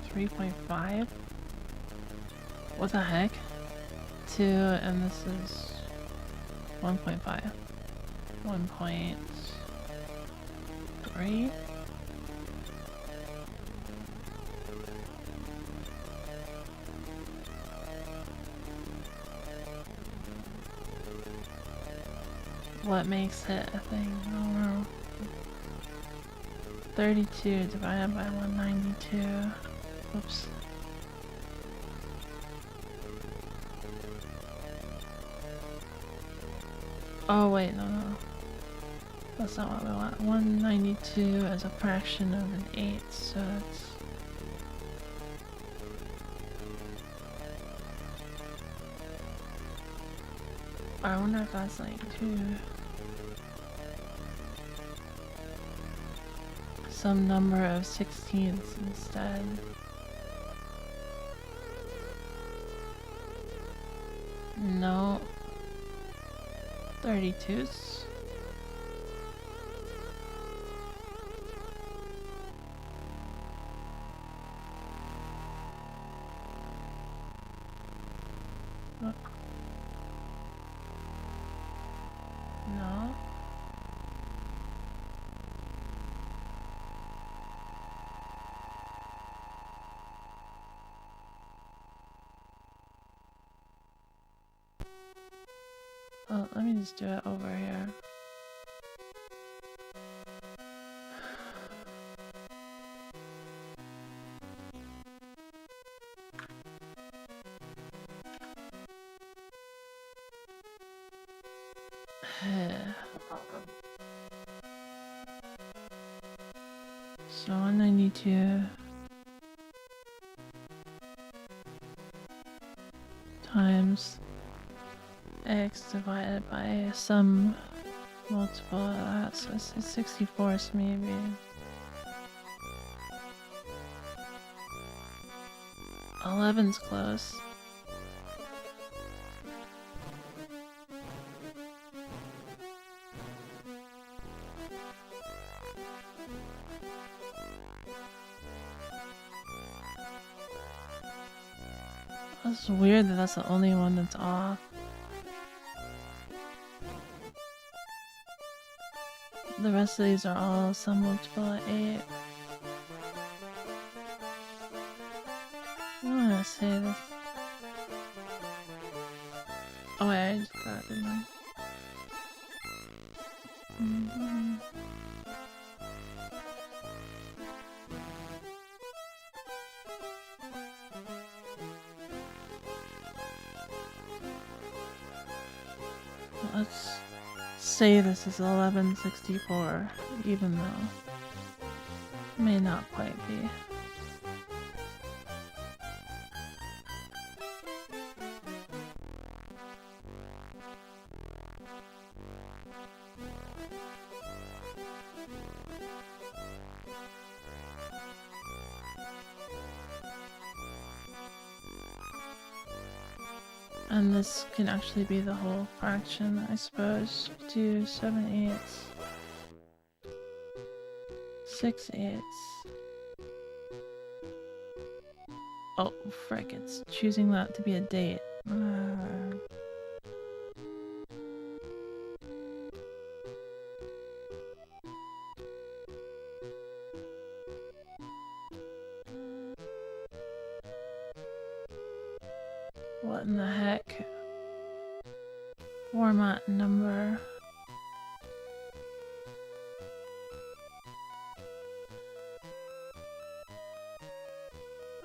3.5? What the heck? 2, and this is 1.5. 1.3? What makes it a thing? I don't know. 32 divided by 192. Oops. Oh wait, no. That's not what we want. 192 as a fraction of an 8, so it's... I wonder if that's like 2... some number of 16ths instead. No. 32s. No. Oh, let me just do it over here. So 192 times x divided by some multiple of that, so it's 64th maybe. Eleven's close. It's weird that that's the only one that's off. The rest of these are all some multiple of 8. I want to say this. Oh wait, I just got it, didn't I? let's say this is 1164, even though it may not quite be. And this can actually be the whole fraction, I suppose. 2 7/8, 6/8. Oh, frick, it's choosing that to be a date. What in the heck? Format number.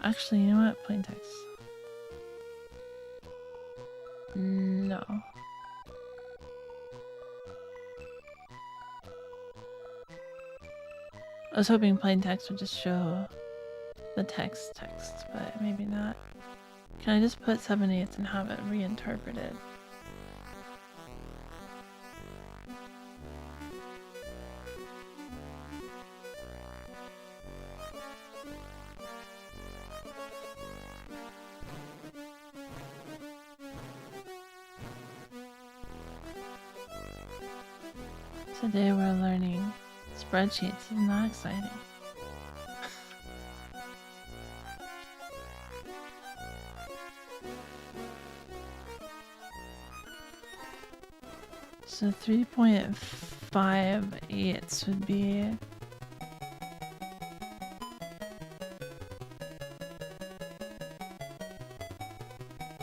Actually, you know what? Plain text. No. I was hoping plain text would just show the text, but maybe not. Can I just put 7/8 and have it reinterpreted? Today we're learning spreadsheets. Isn't that exciting? So 3.58 would be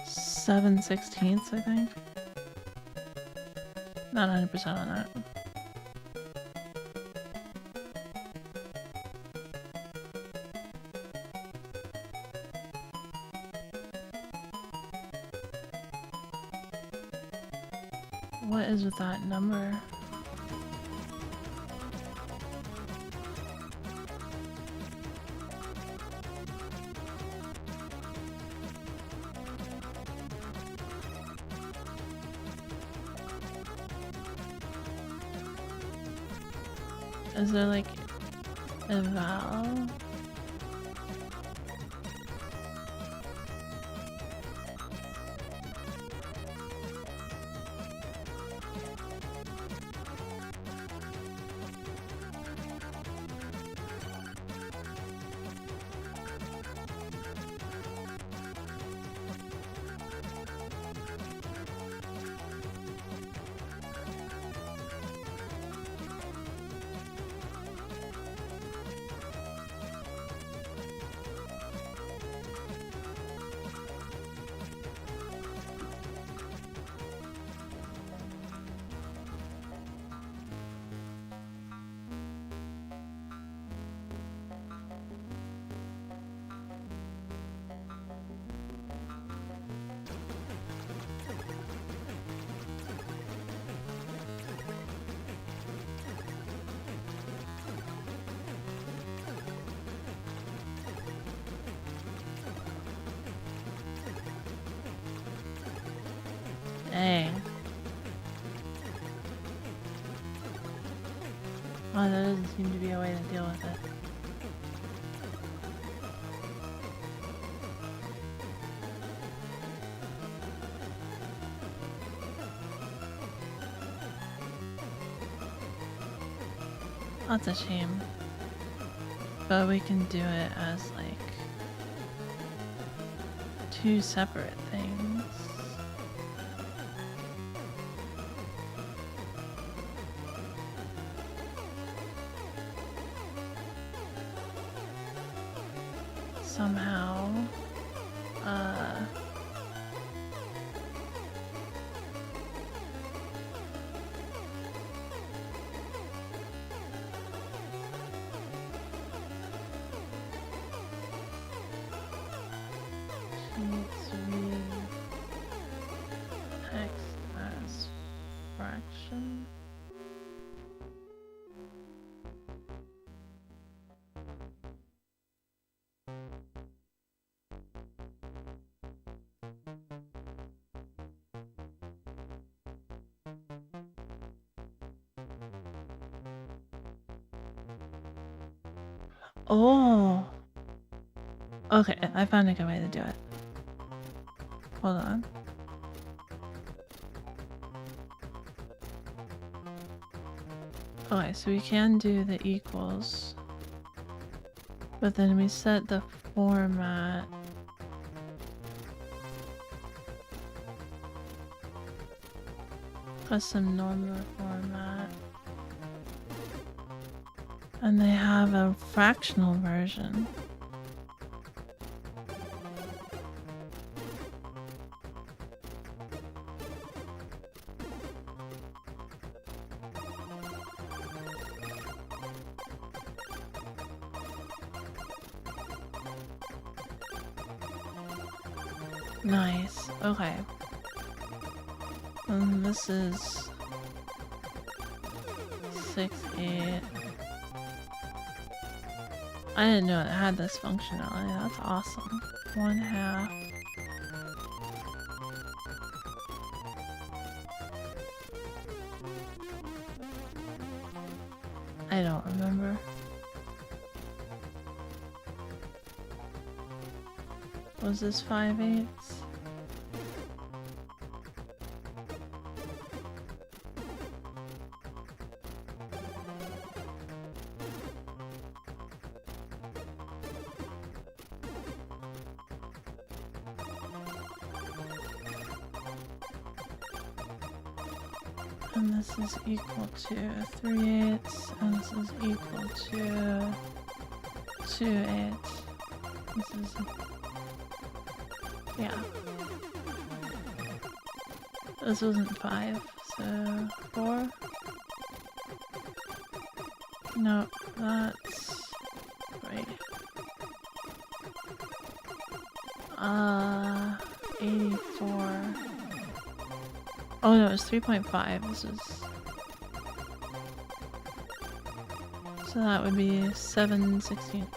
7/16, I think. Not 100% on that. What is with that number? Is there like a vowel? Dang. Oh, there doesn't seem to be a way to deal with it. That's a shame. But we can do it as like two separate things. Somehow, let's read text as Oh. Okay, I found a good way to do it. Hold on. Okay, so we can do the equals. But then we set the format. Custom number format. And they have a fractional version. Nice. Okay. And this is 6/8. I didn't know it had this functionality. That's awesome. 1/2. I don't remember. Was this 5/8? And this is equal to 3/8, and this is equal to 2/8. This is, yeah. This wasn't 5, so 4. No, that's 3. 84. Oh no, it's 3.5. This is... So that would be 7/16.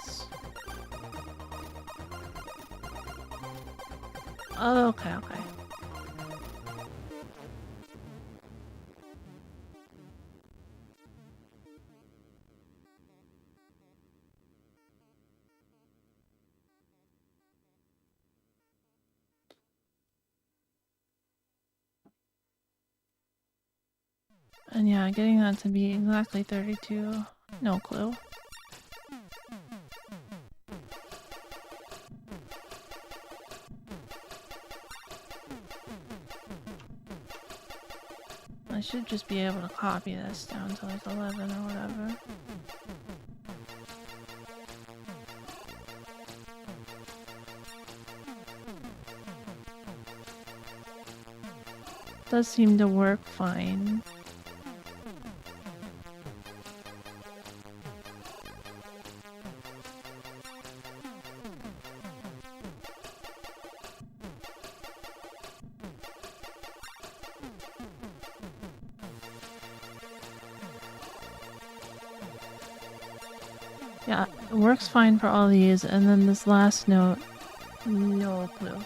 Oh, okay, okay. And yeah, getting that to be exactly 32, no clue. I should just be able to copy this down to like 11 or whatever. Does seem to work fine. Yeah, it works fine for all these, and then this last note, no clue.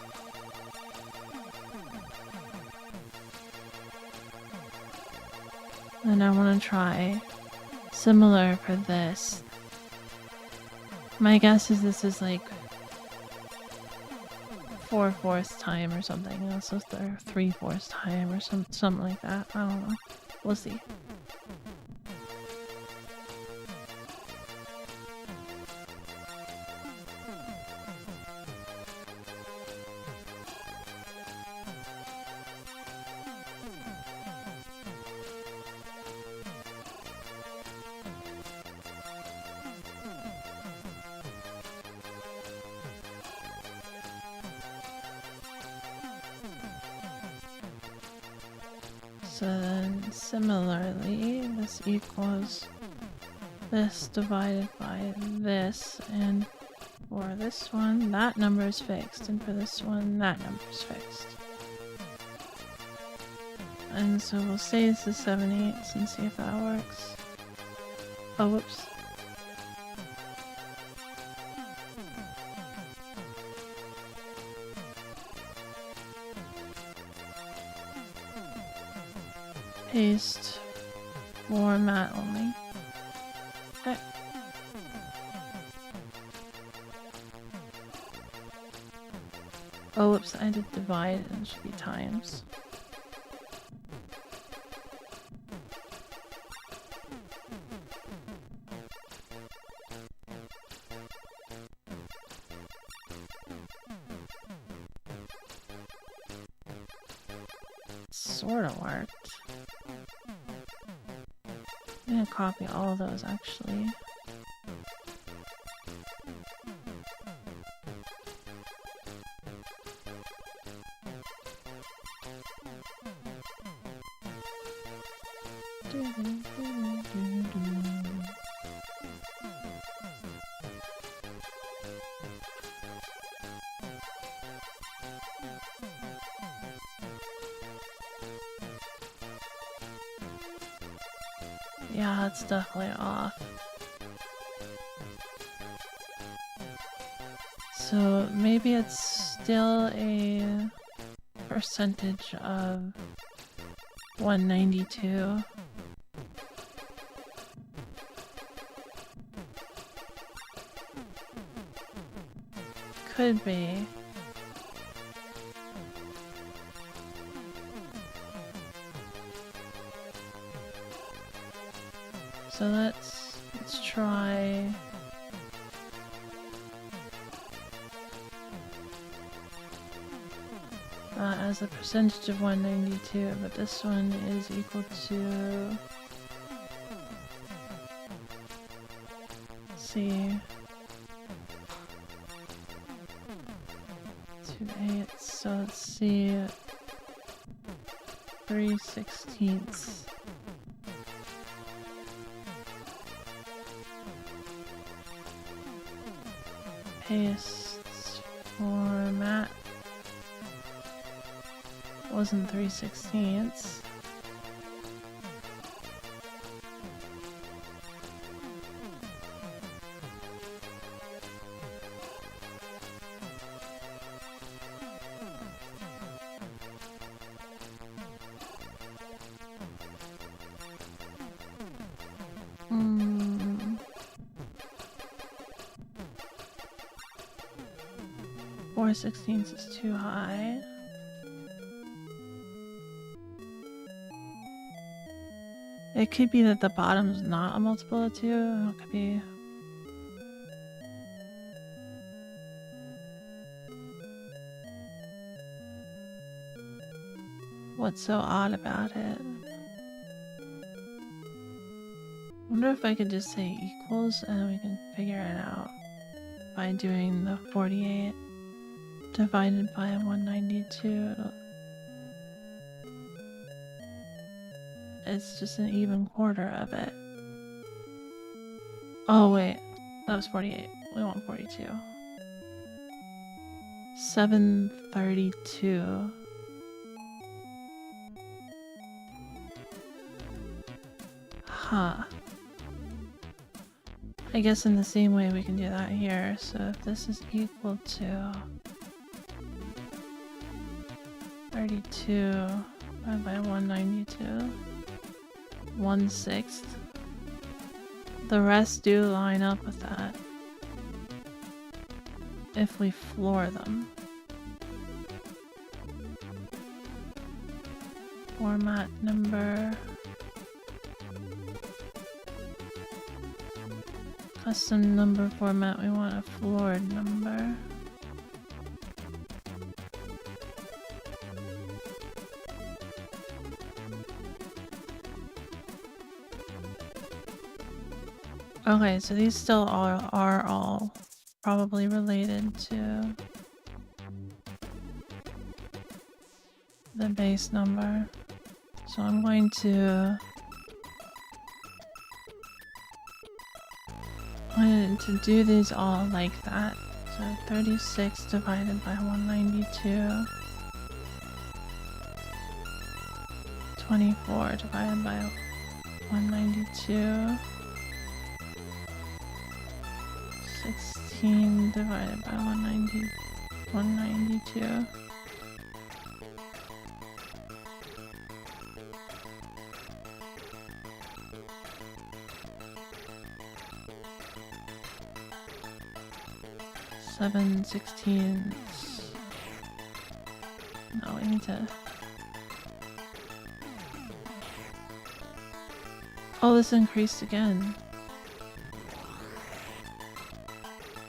And I want to try similar for this. My guess is this is like 4/4 time or something. This is their 3/4 time or something like that. I don't know. We'll see. So then similarly, this equals this divided by this, and for this one, that number is fixed, and for this one, that number is fixed. And so we'll say this is 7/8 and see if that works. Oh, whoops. Paste format only. Okay. Oh, whoops, I did divide and it should be times. Sorta worked. I'm gonna copy all of those actually. Yeah, it's definitely off. So maybe it's still a percentage of 192. Could be. So let's try as a percentage of 192, but this one is equal to, let's see, 2/8, so let's see, 3/16. Paste format wasn't 3/16. Four 16ths is too high. It could be that the bottom's not a multiple of 2. It could be. What's so odd about it? I wonder if I could just say equals and we can figure it out by doing the 48 divided by 192. It's just an even quarter of it. Oh wait, that was 48. We want 42. 732. Huh. I guess in the same way we can do that here. So if this is equal to 32 divided by 192, 1/6. The rest do line up with that if we floor them. Format number. Custom number format, we want a floored number. Okay, so these still are all probably related to the base number. So I'm going to do these all like that. So 36 divided by 192. 24 divided by 192. 16 divided by 192. Seven 16s. I need to... Oh, this increased again.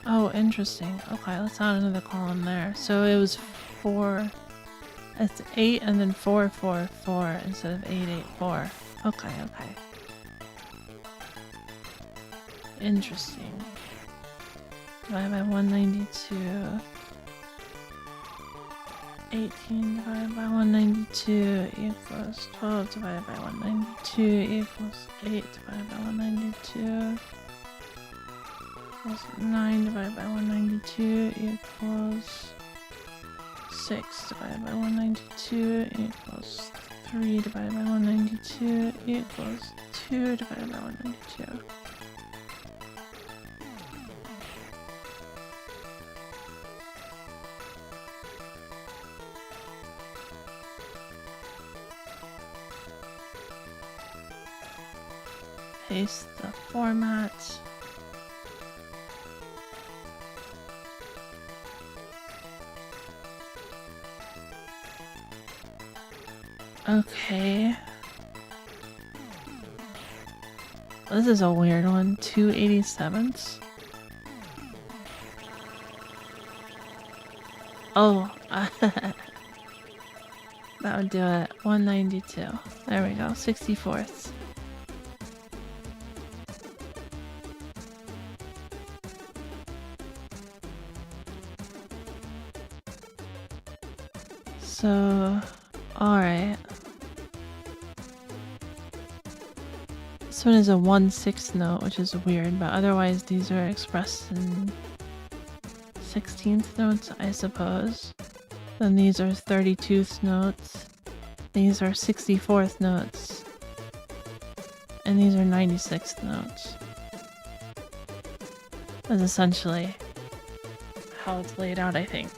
Oh, interesting. Okay, let's add another column there. So it was 4... It's 8 and then 4, 4, 4 instead of 8, 8, 4. Okay, okay. Interesting. Divided by 192. 18 divided by 192 equals 12 divided by 192 equals 8 divided by 192 equals 9 divided by 192 equals 6 divided by 192 equals 3 divided by 192 equals 2 divided by 192. Paste the format. Okay. This is a weird one. 287ths. Oh, that would do it. 192. There we go. 64ths. So, alright. This one is a 1/6 note, which is weird, but otherwise these are expressed in 16th notes, I suppose. Then these are 32th notes. These are 64th notes. And these are 96th notes. That's essentially how it's laid out, I think.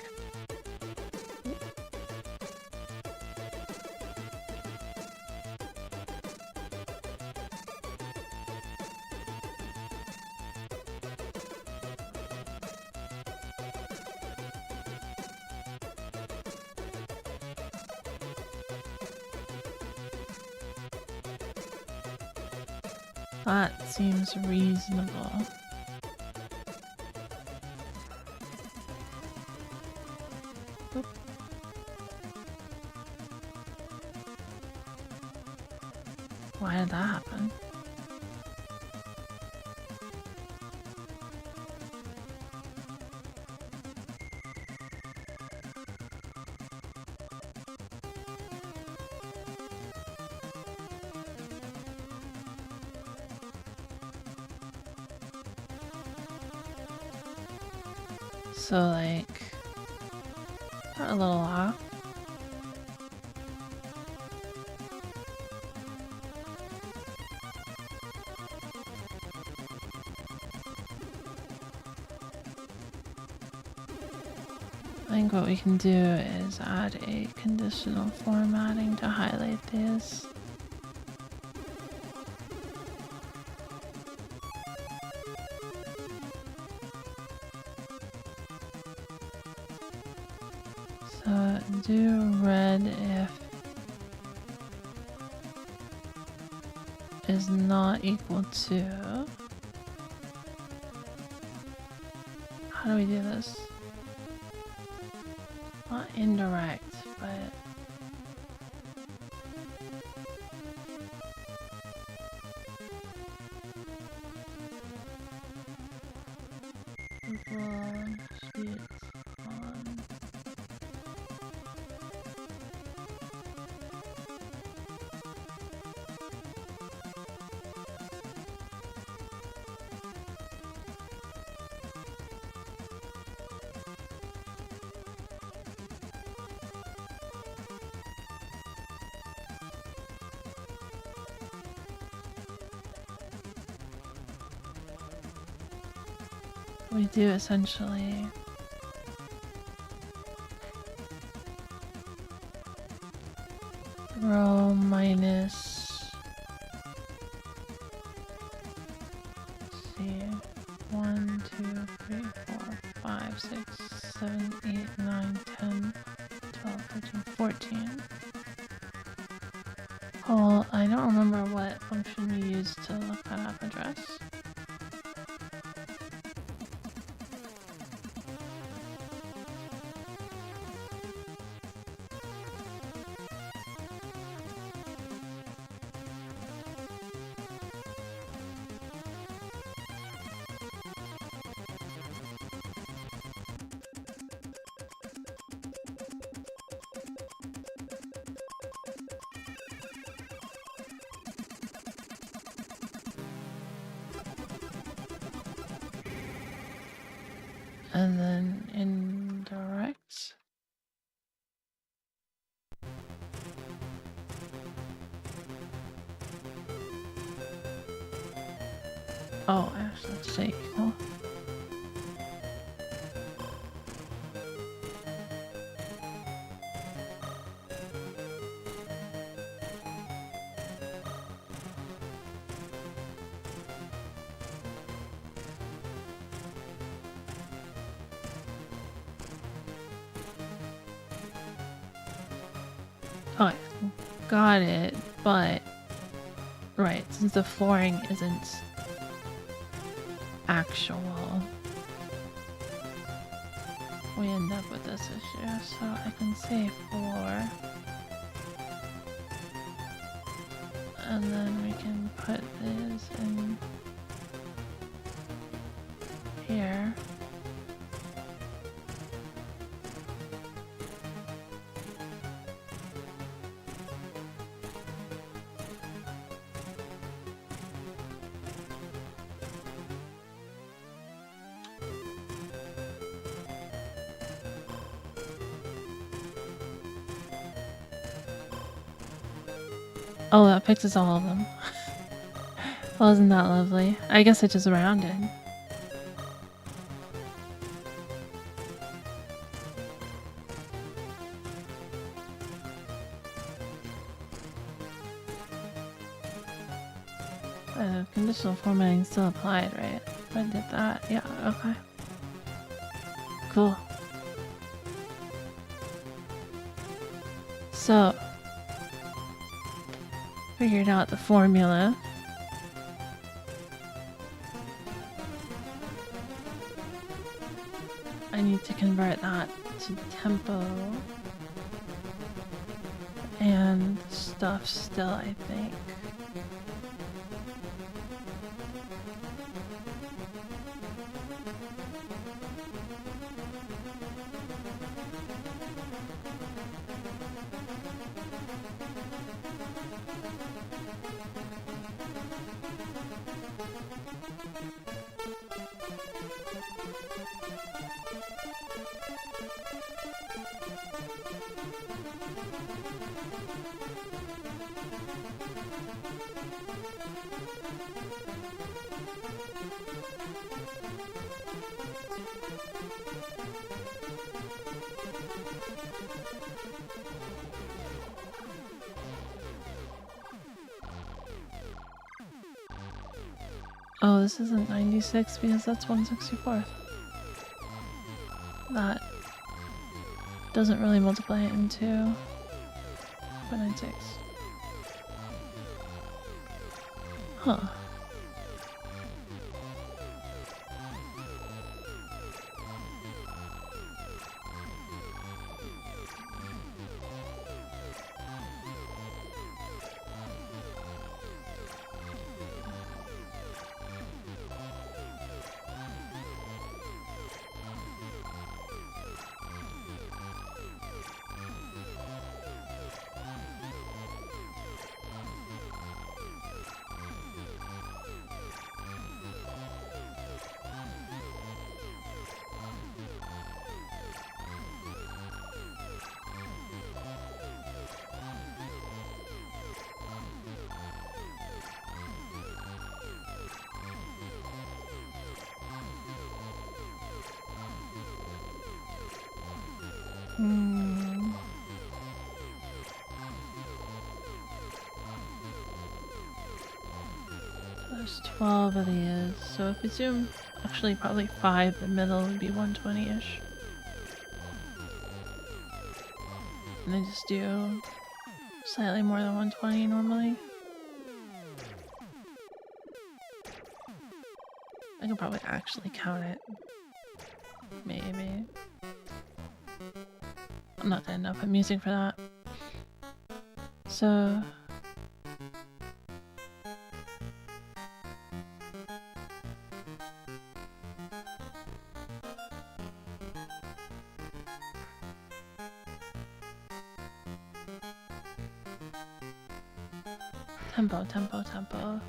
That seems reasonable. Oop. Why did that happen? So like, a little off. I think what we can do is add a conditional formatting to highlight these. So do red if is not equal to. How do we do this? Not indirect, but sheets on. We do essentially row minus, let's see, 1, 2, 3, 4, 5, 6, 7, 8, 9, 10, 12, 13, 14. machine. Oh, I don't remember what function we used to look that up address. And then indirect. Oh, actually, let's say equal. Oh, got it, but right, since the flooring isn't actual, we end up with this issue. So I can say floor, and then we can put this in here. Oh, that fixes all of them. Well, isn't that lovely? I guess it just rounded. Conditional formatting still applied, right? I did that. Yeah, okay. Cool. So, figured out the formula. I need to convert that to tempo and stuff still, I think. Oh, this isn't 96 because that's 1/64. That doesn't really multiply it into 0.96. Huh. There's 12 of these, so if we zoom, actually probably 5, the middle would be 120-ish. And I just do slightly more than 120 normally. I could probably actually count it. Maybe. I'm not good enough at music for that. So... tempo, tempo, tempo.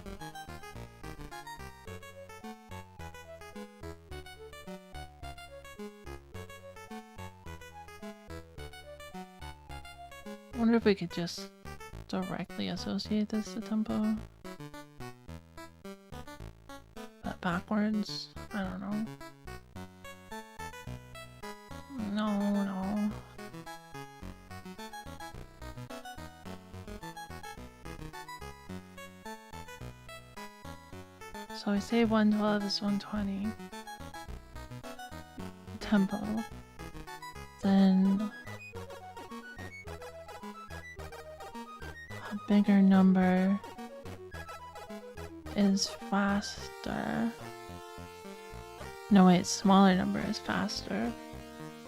I wonder if we could just directly associate this to tempo. But backwards? I don't know. No. So we say 112 is 120. Tempo. Then a bigger number is faster. No wait, smaller number is faster.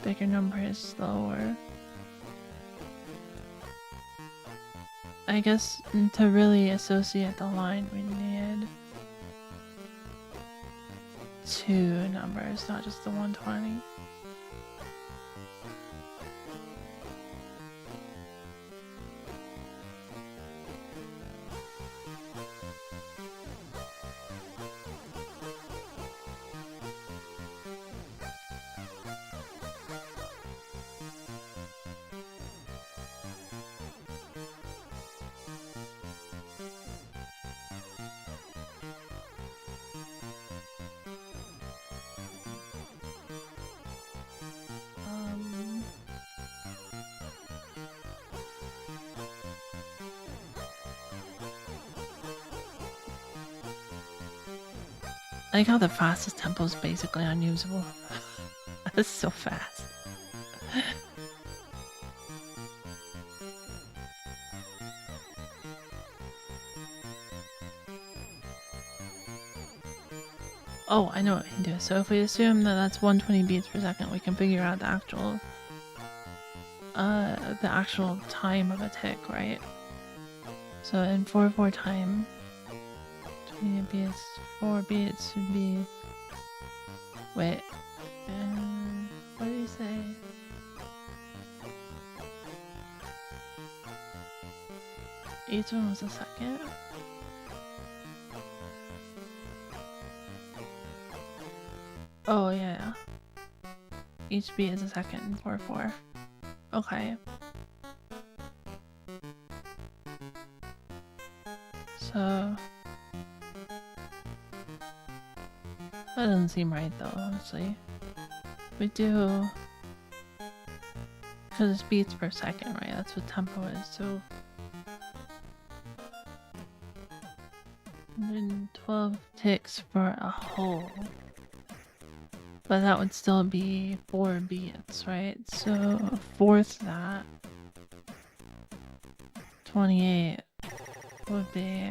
Bigger number is slower. I guess to really associate the line we need two numbers, not just the 120. I like how the fastest tempo is basically unusable. That's so fast. Oh, I know what we can do. So if we assume that that's 120 beats per second, we can figure out the actual time of a tick, right? So in 4/4 time, 20 beats, 4 beats would be... Wait. What did you say? Each one was a second? Oh, yeah. Each beat is a second in 4/4. Okay. So... that doesn't seem right though, honestly. We do... because it's beats per second, right? That's what tempo is, so... 112 ticks for a whole. But that would still be 4 beats, right? So fourth that. 28 would be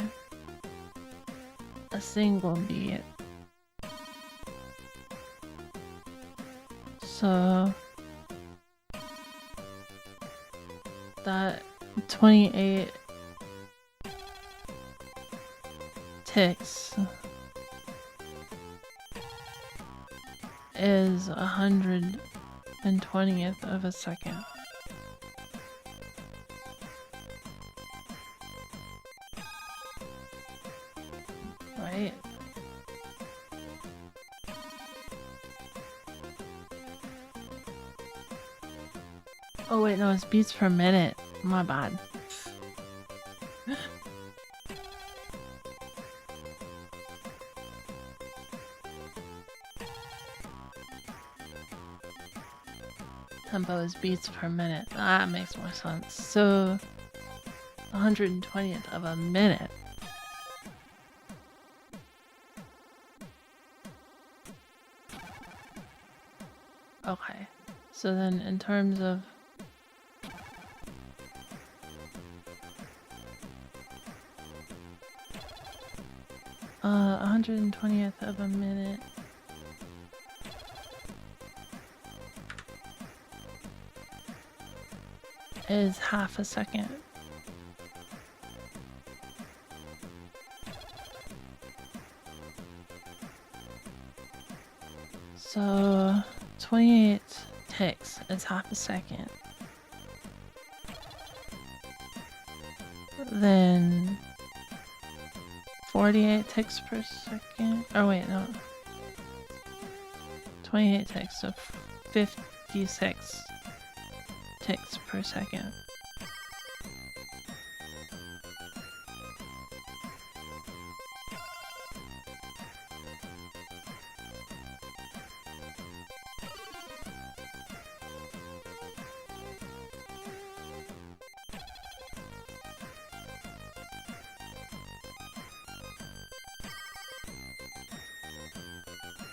a single beat. So that 28 ticks is 120th of a second. Right? Oh wait, no, it's beats per minute. My bad. Tempo is beats per minute. That makes more sense. So 120th of a minute. Okay. So then in terms of 120th of a minute is half a second. So 28 ticks is half a second. Then 48 ticks per second. Oh wait, no. 28 ticks, so 56 ticks per second.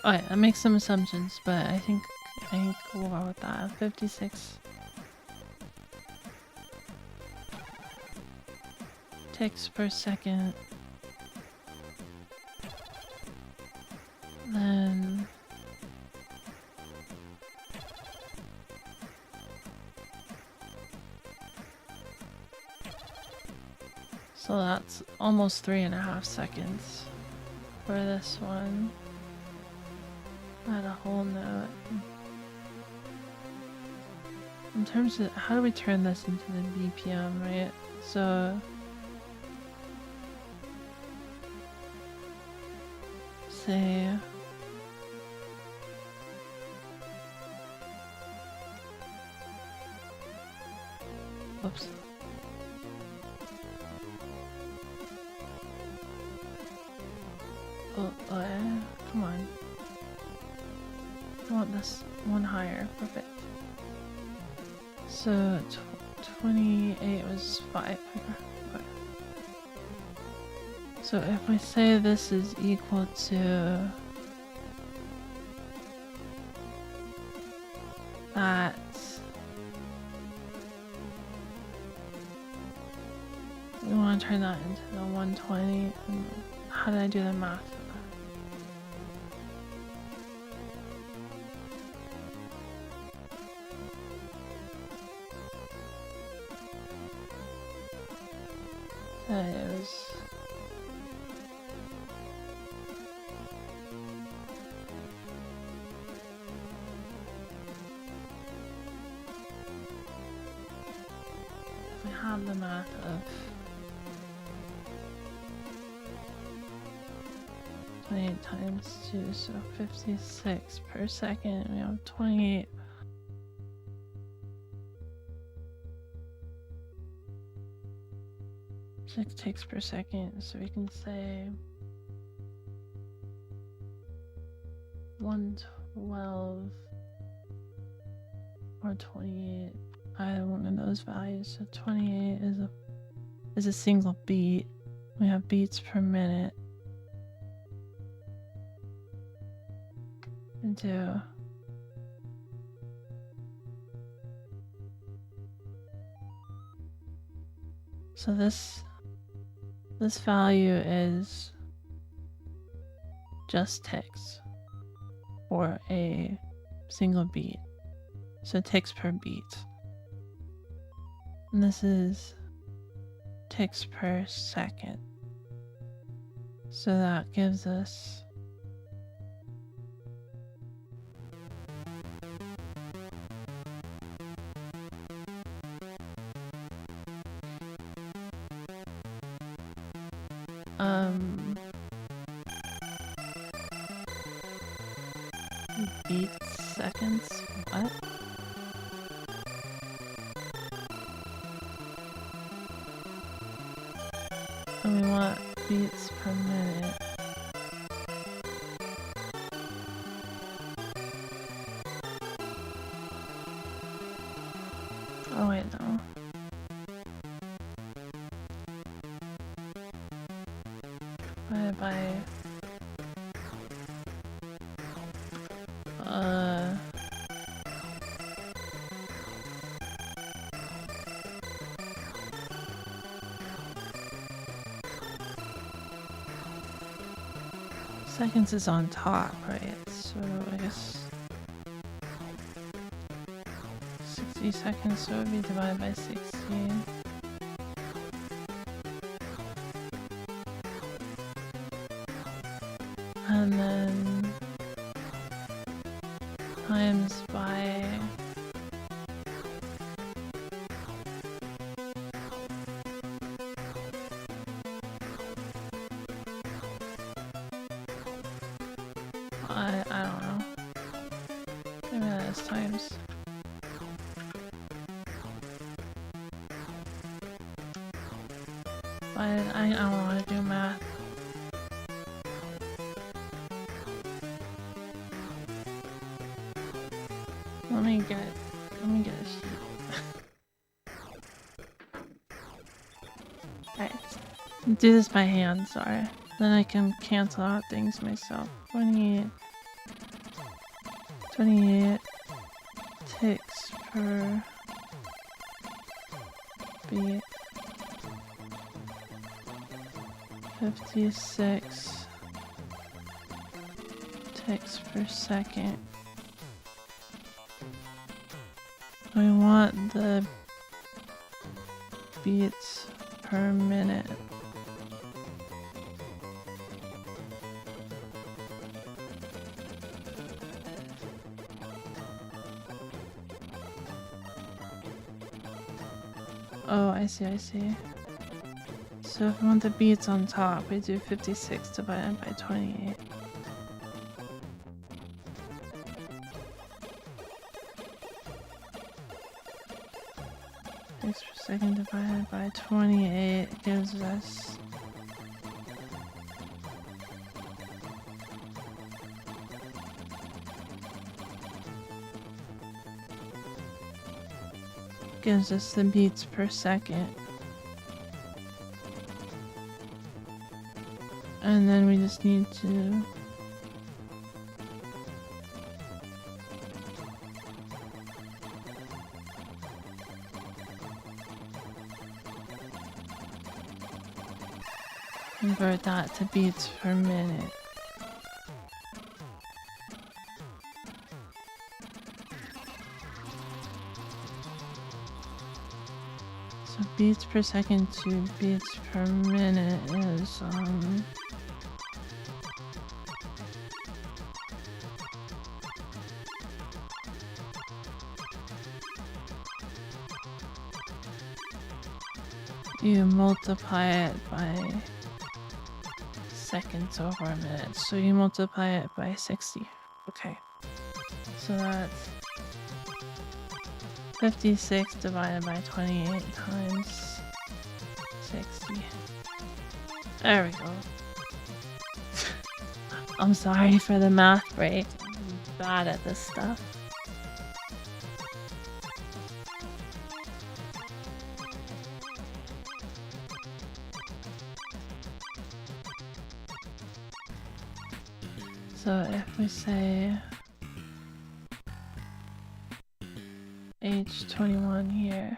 Alright, that makes some assumptions, but I think we'll go with that. 56 ticks per second. Then so that's almost 3.5 seconds for this one. Add a whole note. In terms of how do we turn this into the BPM, right? So say oops. Oh, come on. I want this one higher. Perfect. So 28 was 5. Okay. So if we say this is equal to that, we want to turn that into the 120. And how did I do the math? It was if we have the math of 28 times 2, so 56 per second, we have 28. Six ticks per second, so we can say 112 or 28. Either one of those values. So 28 is a single beat. We have beats per minute. Into so this value is just ticks for a single beat. So ticks per beat. And this is ticks per second. So that gives us beats seconds. What? And we want beats per minute. Oh wait, no. Divided by Seconds is on top, right? So I guess 60 seconds, so it would be divided by 60. And then times by I don't know. Maybe that is times. But I don't want to do math. Let me get a sheet. Alright. Do this by hand, sorry. Then I can cancel out things myself. 28 ticks per beat. 56 ticks per second. We want the beats per minute. Oh, I see. So if we want the beats on top, we do 56 divided by 28. Ticks per second divided by 28 gives us the beats per second. And then we just need to convert that to beats per minute. So beats per second to beats per minute is you multiply it by seconds over minutes, so you multiply it by 60. Okay, so that's 56 divided by 28 times 60. There we go. I'm sorry for the math break. I'm bad at this stuff. So if we say H21 here,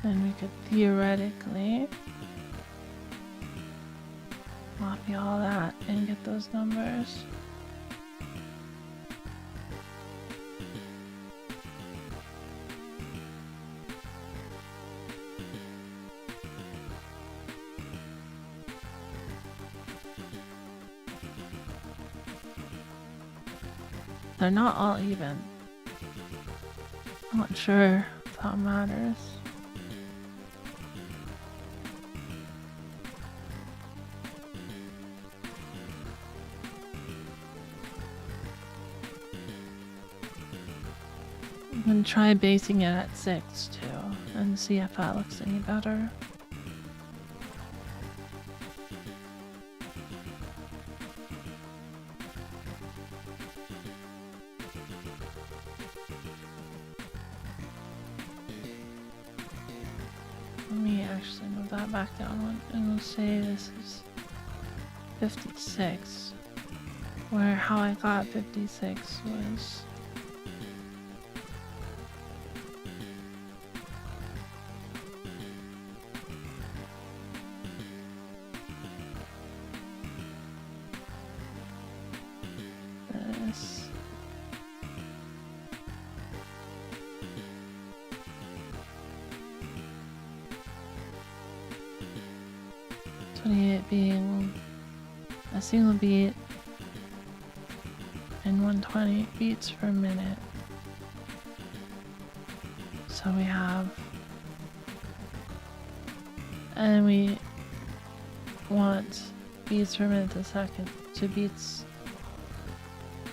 then we could theoretically copy all that and get those numbers. They're not all even. I'm not sure if that matters. I'm gonna try basing it at 6 too, and see if that looks any better. Let me actually move that back down one, and we'll say this is 56, where how I got 56 was 28 being a single beat and 120 beats per minute. So we have, and we want beats per minute to second to beats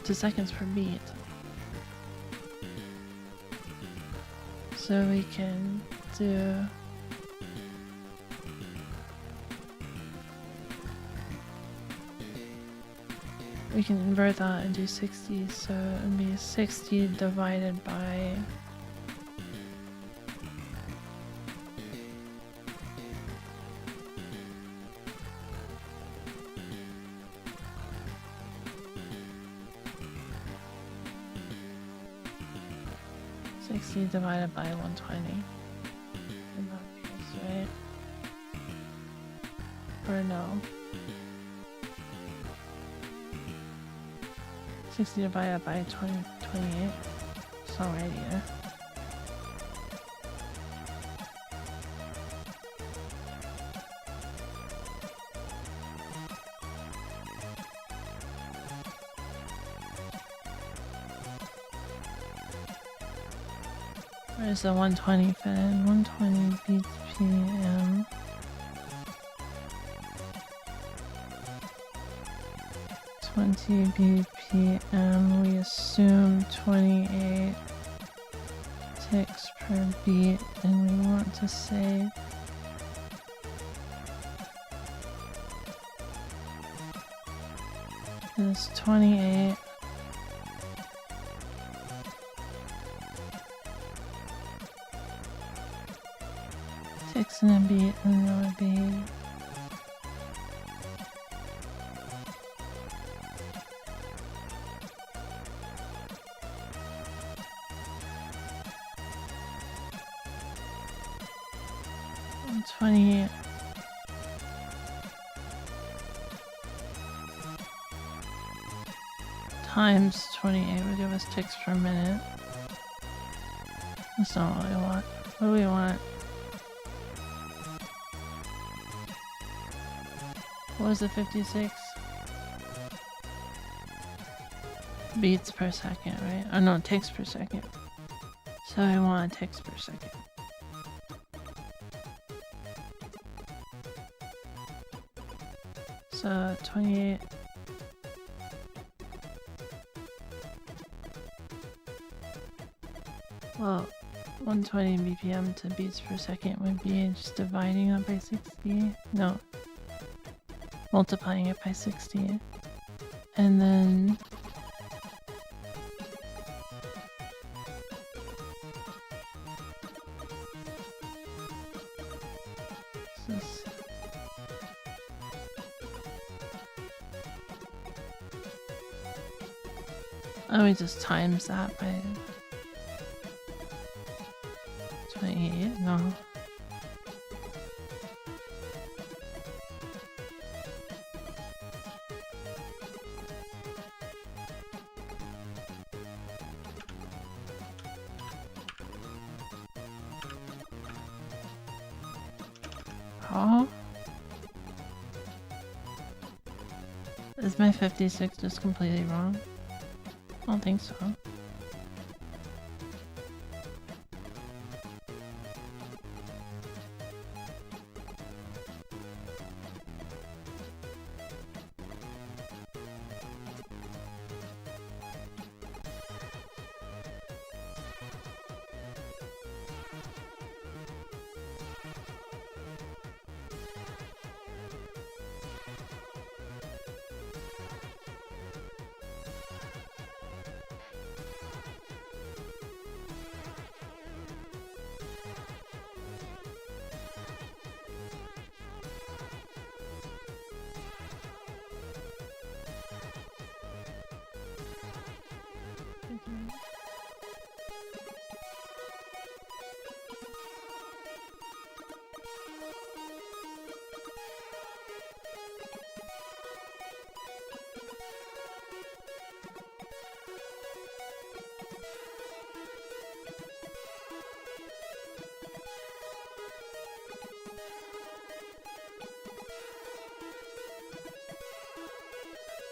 to seconds per beat. So we can do we can invert that and do 60, so it would be 60 divided by 60 divided by 120 in that case, right? Or no. 60 divided by 28. It's not right either. Where's the 120 fit in? 120 beats PM. BPM, we assume 28 ticks per beat, and we want to say this 28 ticks in a beat, and that would be times 28 would give us ticks per minute. That's not what we want. What do we want? What was the 56? Beats per second, right? Oh no, ticks per second. So we want ticks per second. So 28 well, 120 BPM to beats per second would be just dividing that by 60. No, multiplying it by 60. And then we just times that by 28? No. Oh? Is my 56 just completely wrong? I don't think so.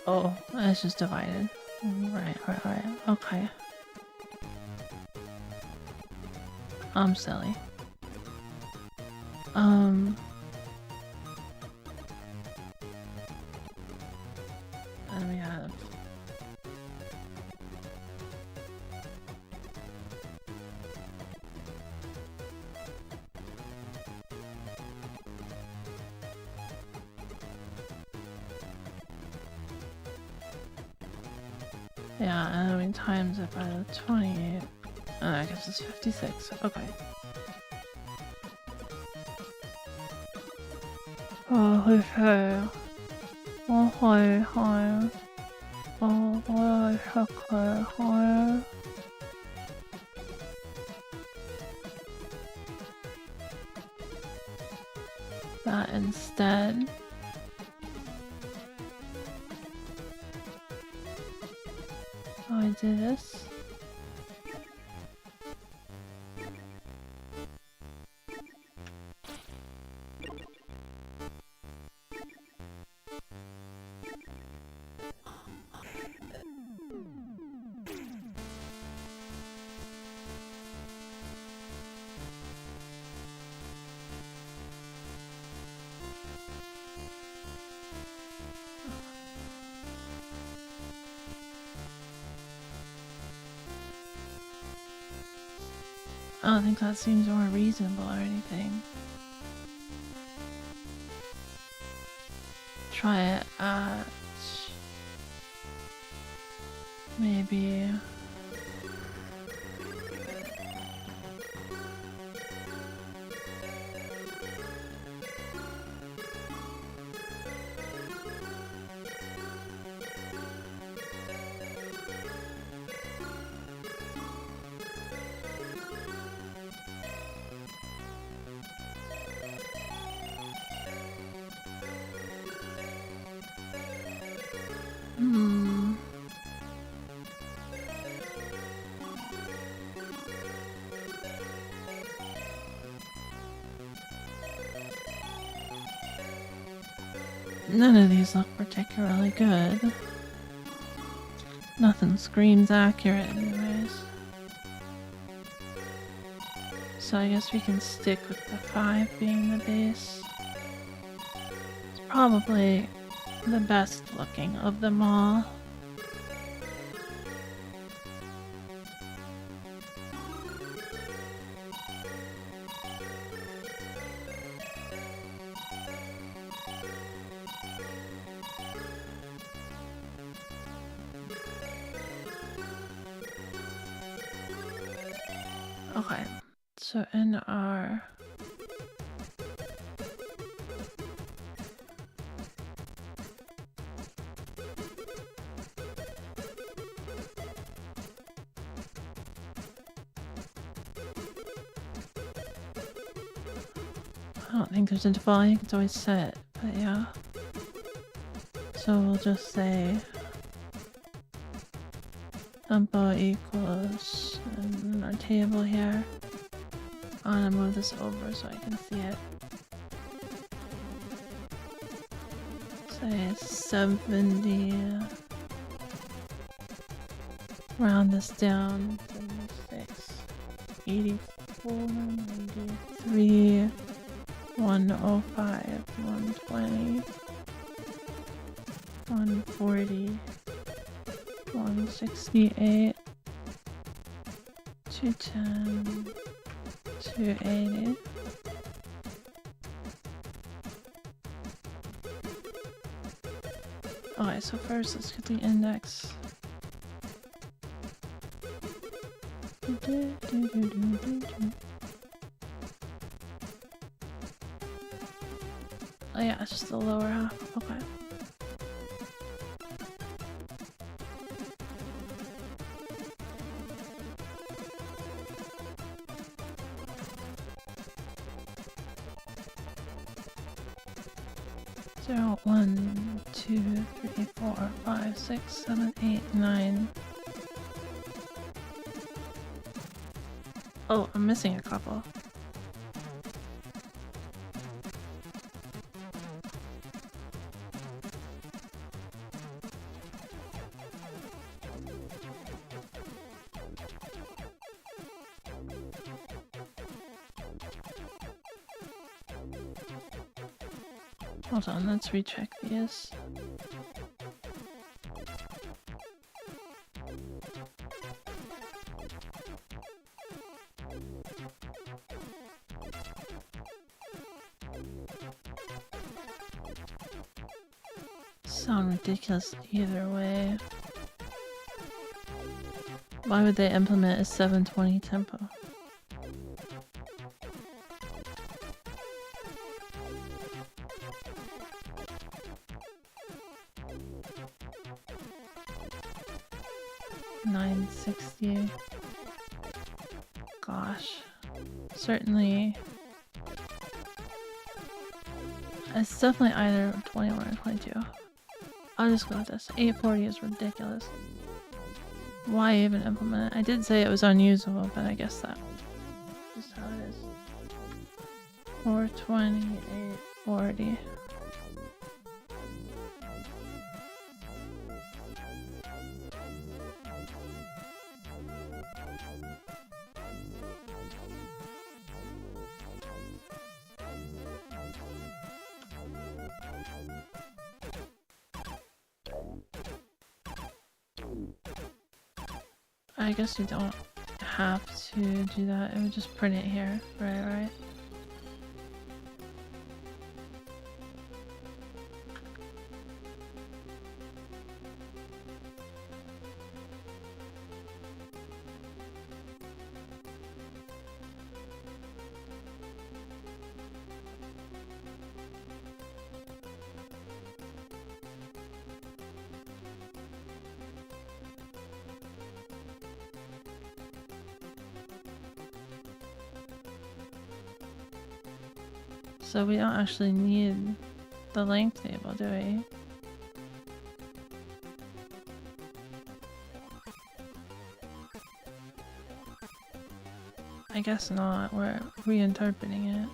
Oh, it's just divided. Right. Okay. I'm silly. And we have yeah, and then we times it by the 28. And that gives us 56. Okay. Okay. That instead. Oh, I do this. I don't think that seems more reasonable or anything. Try it at maybe none of these look particularly good. Nothing screams accurate anyways. So I guess we can stick with the 5 being the base. It's probably the best looking of them all. Okay, so in our I don't think there's a default, you can always set, but yeah. So we'll just say tempo equals and our table here. I'm gonna move this over so I can see it. Say 70. Round this down. 76, 84, 93, 105, 120, 140, 168, 210, 280. Okay, so first let's get the index. Oh yeah, it's just the lower half. Okay. Zero, 1, 2, 3, 4, 5, 6, 7, 8, 9. Oh, I'm missing a couple. Hold on, let's recheck these. Sound ridiculous either way. Why would they implement a 720 tempo? $9.60. Gosh. Certainly. It's definitely either 21 or 22. I'll just go with this. 840 is ridiculous. Why even implement it? I did say it was unusable, but I guess that is how it is. 420, 840. I guess you don't have to do that. It would just print it here. Right. So we don't actually need the length table, do we? I guess not. We're reinterpreting it.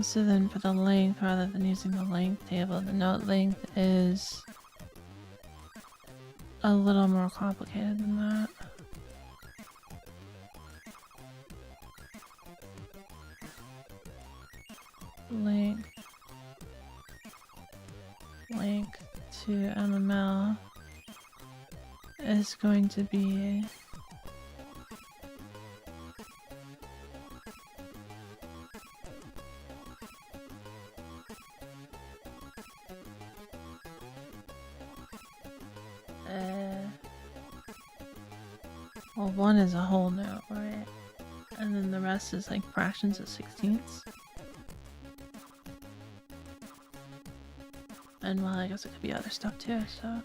So then for the length, rather than using the length table, the note length is a little more complicated than that. Length to MML is going to be well, one is a whole note, right? And then the rest is like fractions of sixteenths. And well, I guess it could be other stuff too, so.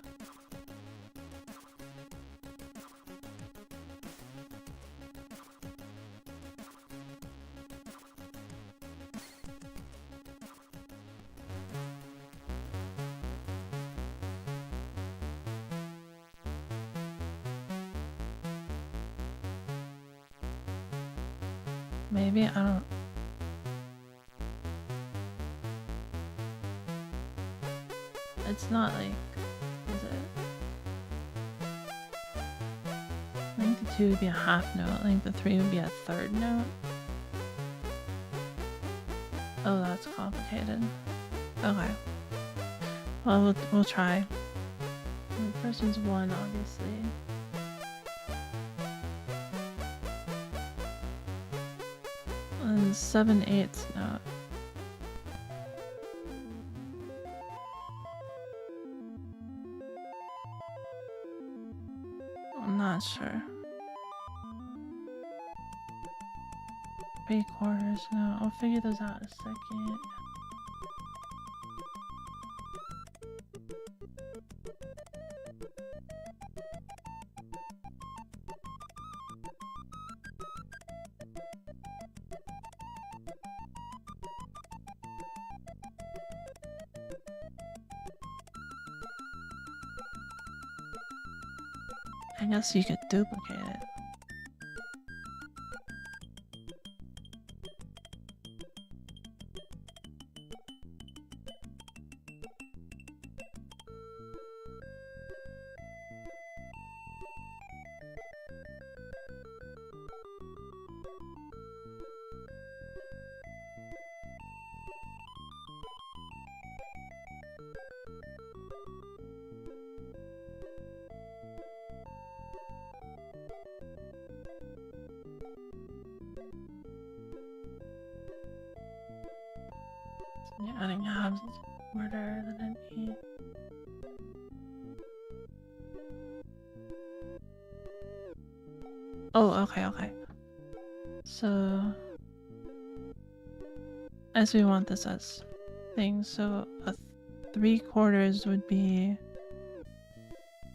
Maybe, I don't. It's not like, is it? Length of 2 would be a half note, length of 3 would be a third note. Oh, that's complicated. Okay. Well, we'll try. The first one's 1, obviously. And 7/8 note. I'm not sure. 3/4 note. I'll figure those out in a second. I guess you could duplicate it. Yeah, adding halves is harder than an 8. Oh, okay. So, as we want this as things, so a 3/4 would be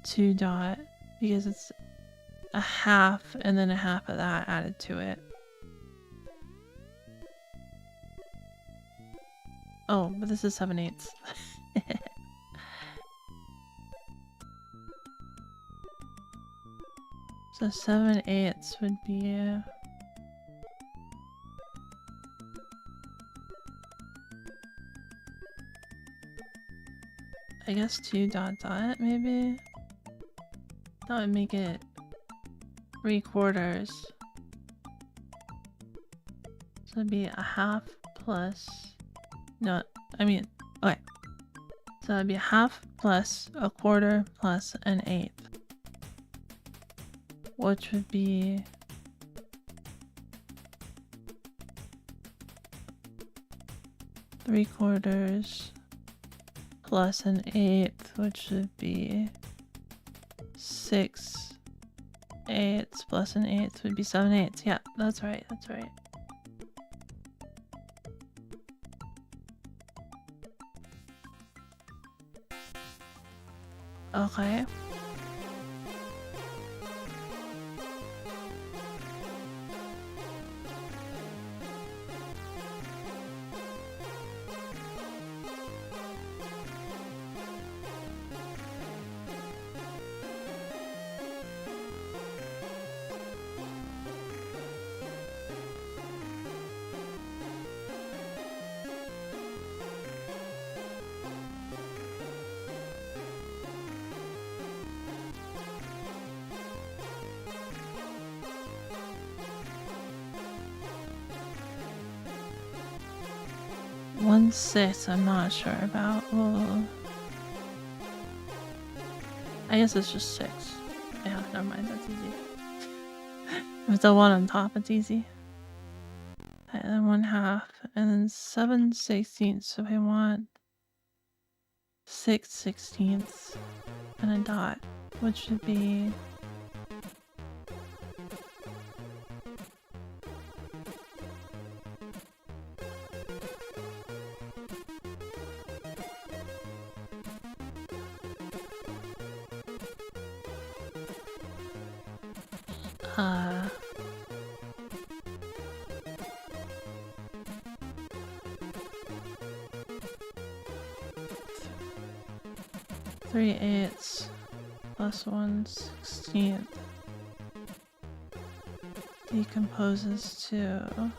2 dot, because it's a half and then a half of that added to it. Oh, but this is 7/8. So 7/8 would be I guess 2 dot dot maybe? That would make it 3/4. So it'd be a half plus, no, I mean, okay. So it'd be a half plus a quarter plus an eighth, which would be three-quarters plus an eighth, which would be 6/8 plus an eighth would be 7/8. Yeah, that's right. Okay. One six, I'm not sure about. Oh. I guess it's just 6. Yeah, never mind, that's easy. If it's a 1 on top, it's easy. And then 1/2, and then 7/16. So I want 6/16 and a dot, which should be uh 3/8 plus 1/16 decomposes to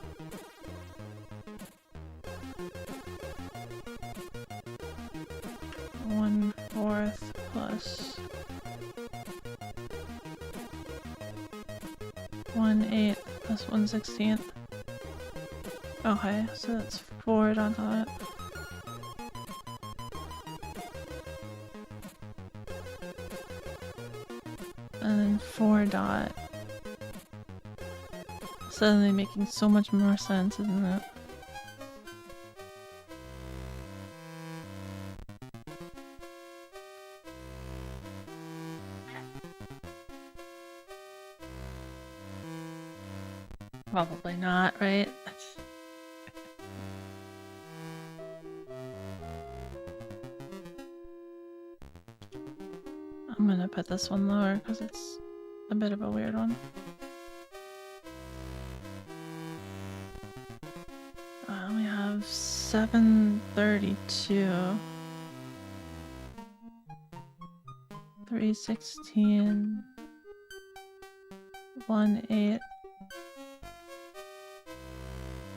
1/4 plus 1/8 plus 1/16. Okay, so that's 4 dot dot. And then 4 dot. Suddenly making so much more sense, isn't it? Probably not, right? I'm gonna put this one lower because it's a bit of a weird one. We have 7/32, 3/16, 1/8,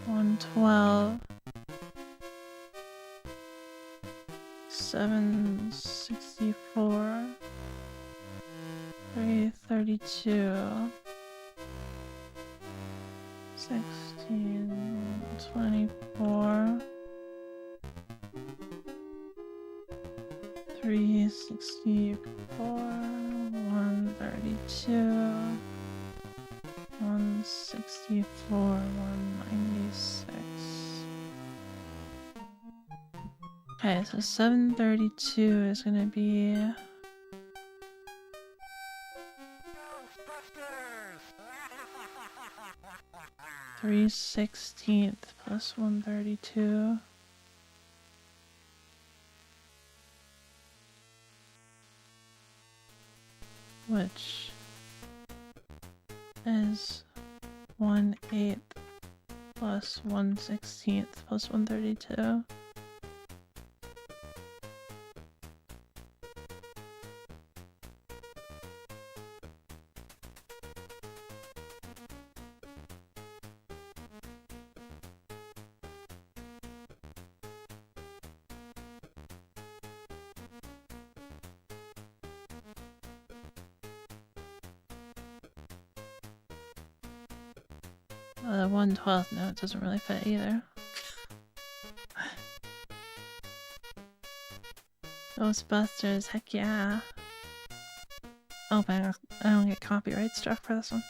1/12, 7/64, 3/32, 16, 24, 3/64, 1/32, 1/64, 1/96. Okay, so 732 is gonna be 3/16 plus 132. Which is 1/8 plus 1/16 plus 132. The 1/12 note doesn't really fit either. Ghostbusters, heck yeah. Oh, but I don't get copyright struck for this one.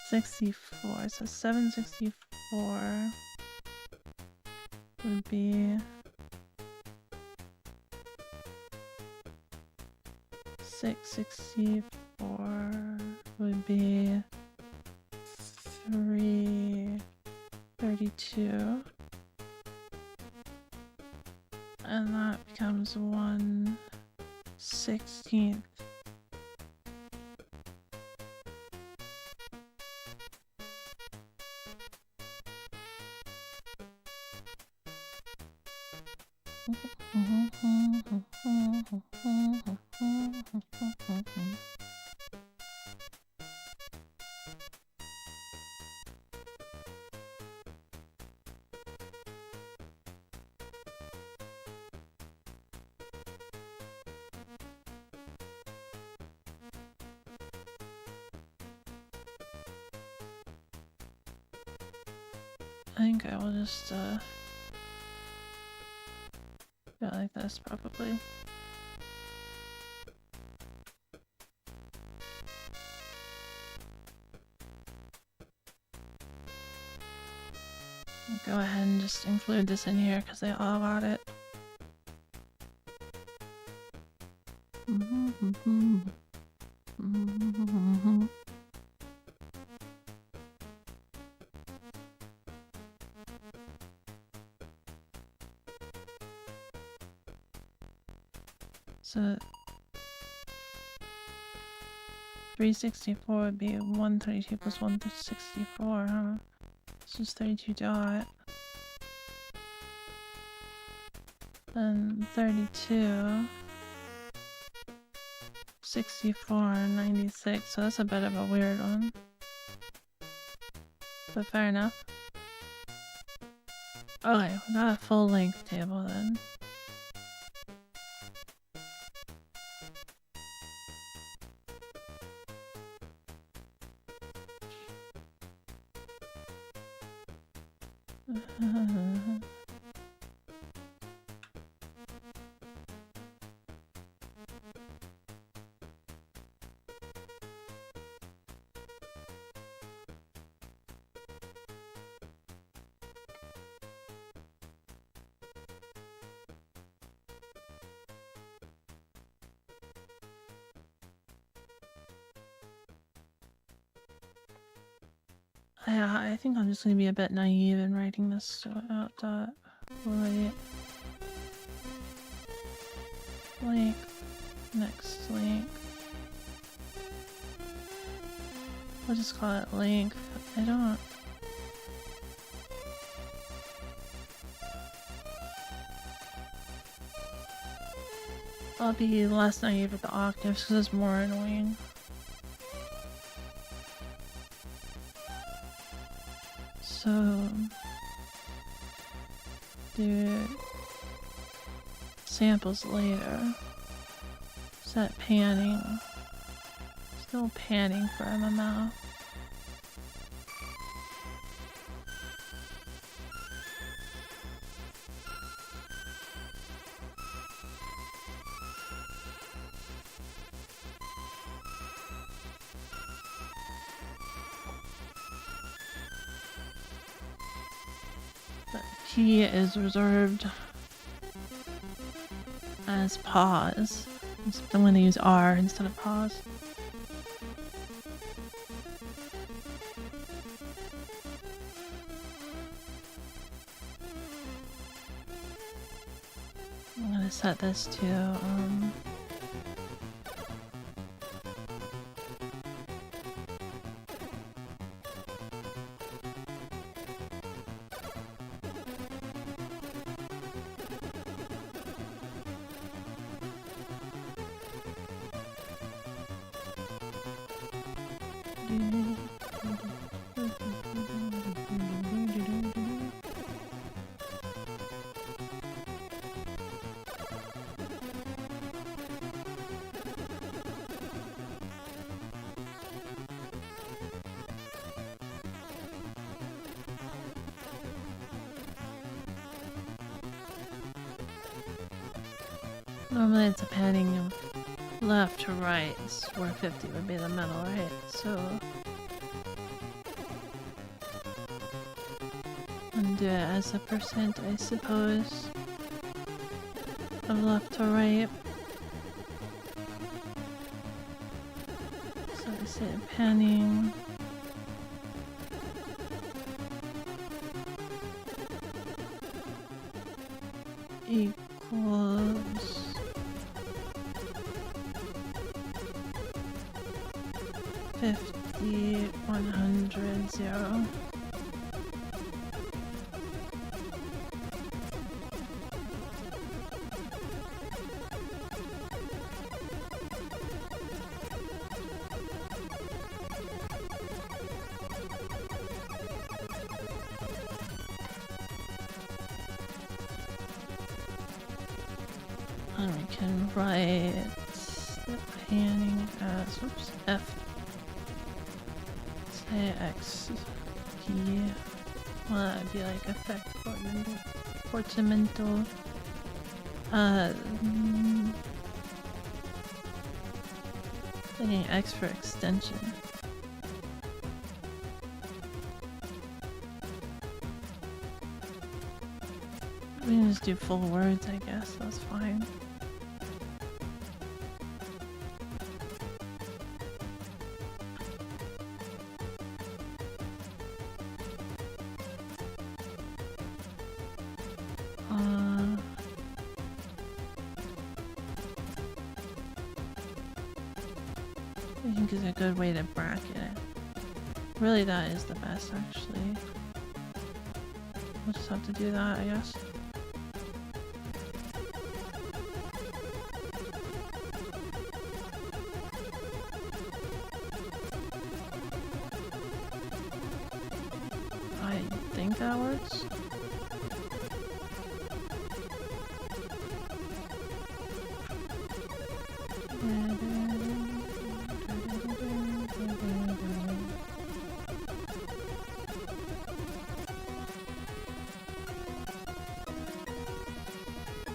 64, so 764 would be 664 would be 332, and that becomes 1/16. I think I will just go like this probably. I'll go ahead and just include this in here because they all got it. So 364 would be 132 plus 164, huh? It's just 32 dot. Then 32, 64, 96, so that's a bit of a weird one. But fair enough. Okay, we got a full length table then. Yeah, I think I'm just gonna be a bit naive in writing this out. Right. Length. Next length. We'll just call it length. I don't. I'll be less naive with the octaves because it's more annoying. So, do samples later. Set panning. Still panning for my mouth. P is reserved as pause. I'm going to use R instead of pause. I'm going to set this to normally it's a panning of left to right, where 50 would be the middle, right? So and do it as a percent, I suppose, of left to right. So I say panning equals 50, 100, 0. And we can write the panning as, whoops, F. Say X key. Well, that'd be like effect portamento. Thinking X for extension. We can just do full words, I guess. That's fine. I think is a good way to bracket it. Really, that is the best, actually. We'll just have to do that, I guess. I think that works.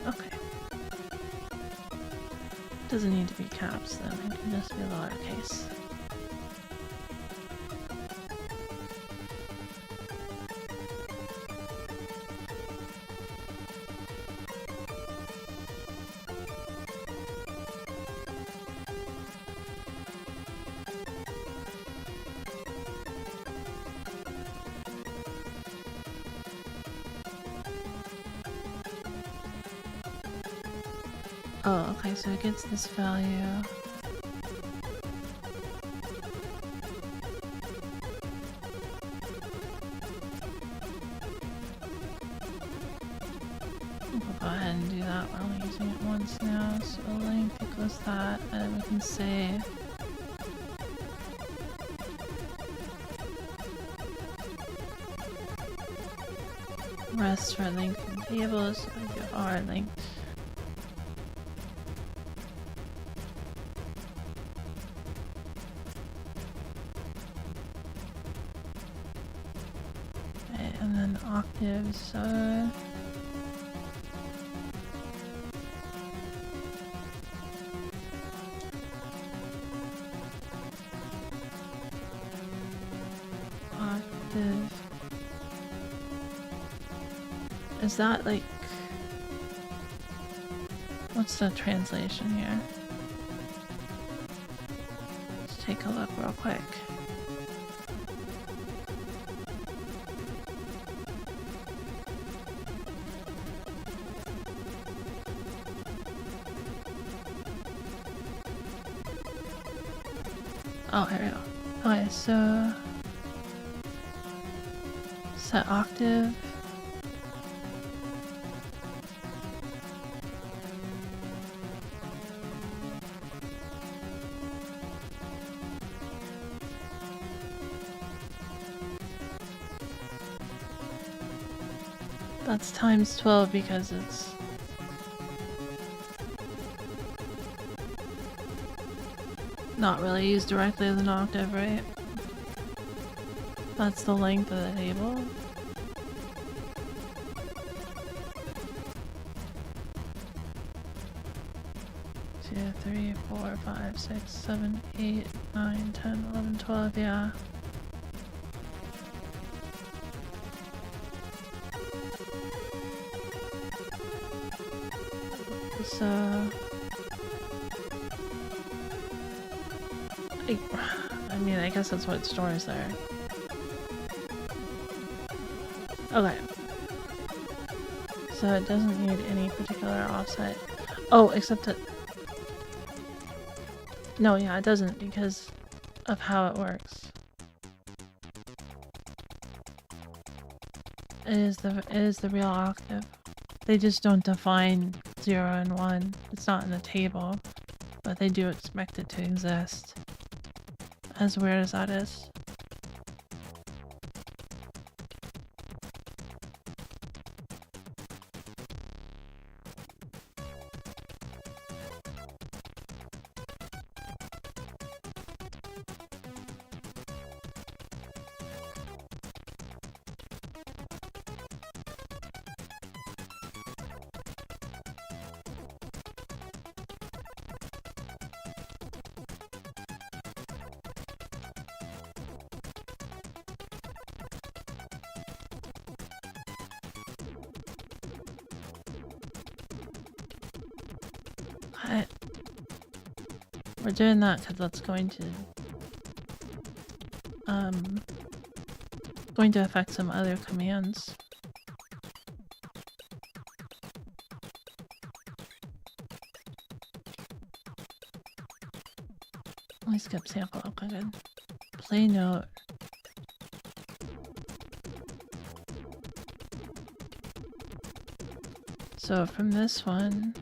Okay. Doesn't need to be caps then, it can just be lowercase. Oh, okay, so it gets this value. We'll go ahead and do that. We're only using it once now, so length equals that, and we can say rest for length in tables, so we do R length. And then octaves, so octave. Is that like, What's the translation here? Let's take a look real quick. Oh, here we go. Okay, so set octave. That's times 12 because it's not really used directly as an octave, right? That's the length of the table. Two, 3, 4, 5, 6, 7, 8, 9, 10, 11, 12, yeah. So I mean, I guess that's what it stores there. Okay. So it doesn't need any particular offset. Oh, except that... No, yeah, it doesn't because of how it works. It is the real octave. They just don't define 0 and 1. It's not in the table, but they do expect it to exist. As weird as that is. We're doing that because that's going to affect some other commands. Let me skip sample. Okay, good. Play note. So from this one,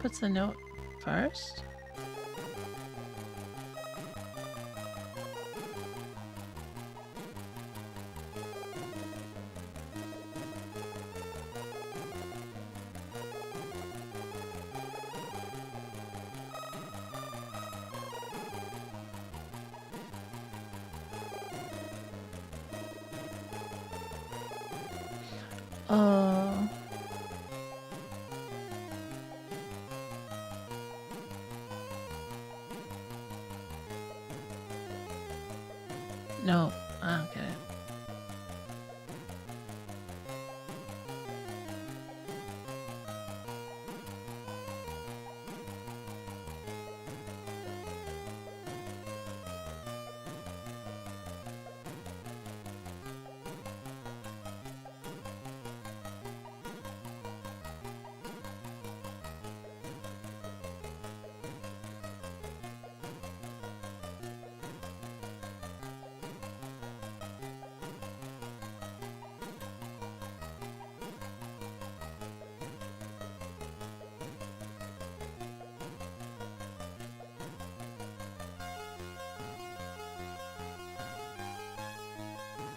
puts the note first. Oh. No, I don't get it.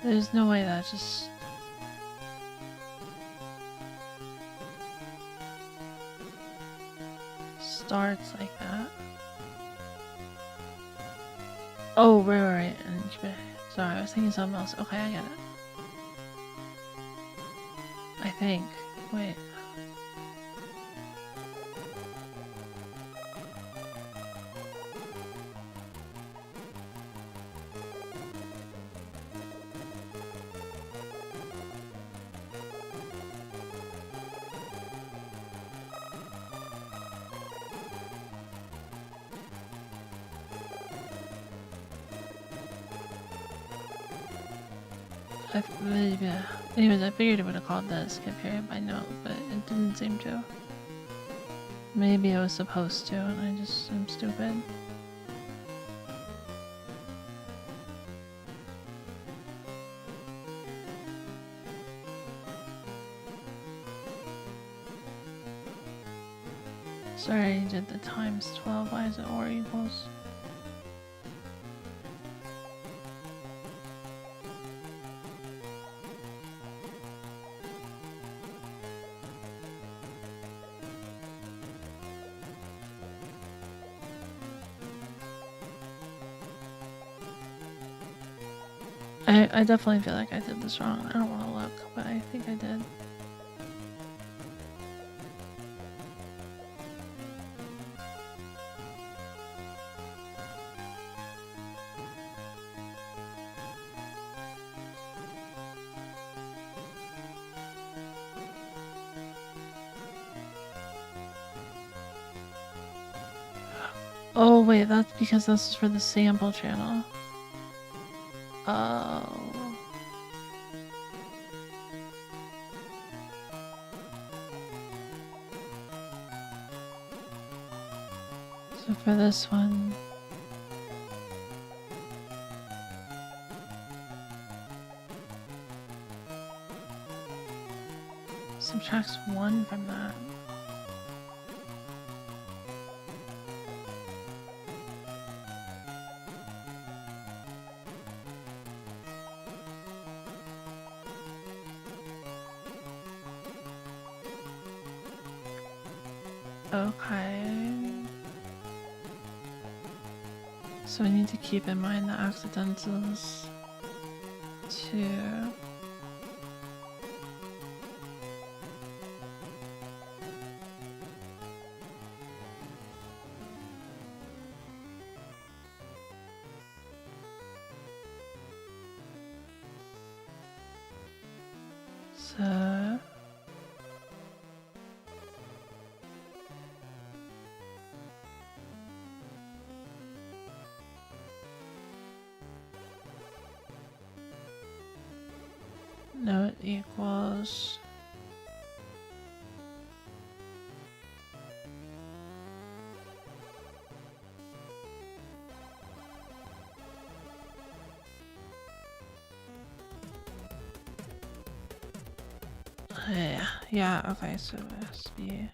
There's no way that just... starts like that. Oh, right. And Sorry, I was thinking something else. Okay, I get it. I think. Wait. Anyways, I figured it would have called the skip period by note, but it didn't seem to. Maybe I was supposed to, and I just am stupid. Sorry, I did the times 12. Why is it or equals? I definitely feel like I did this wrong. I don't want to look, but I think I did. Oh wait, that's because this is for the sample channel. Oh. So for this one, subtracts 1 from that. Okay. So I need to keep in mind the accidentals too. So note equals yeah, okay, so it has to be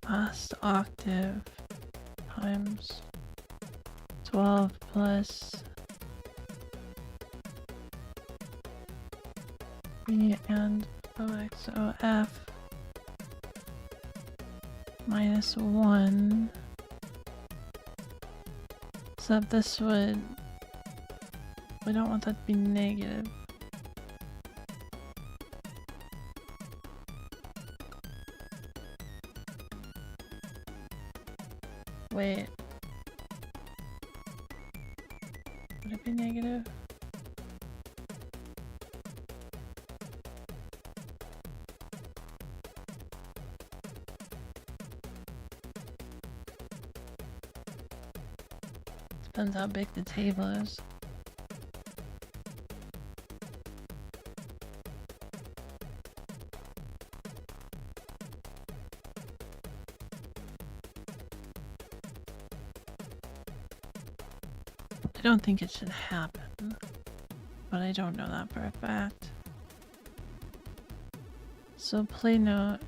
last octave times 12 plus B and OXOF minus 1. So this would, we don't want that to be negative. Wait. Would it be negative? Depends how big the table is. I don't think it should happen, but I don't know that for a fact. So play note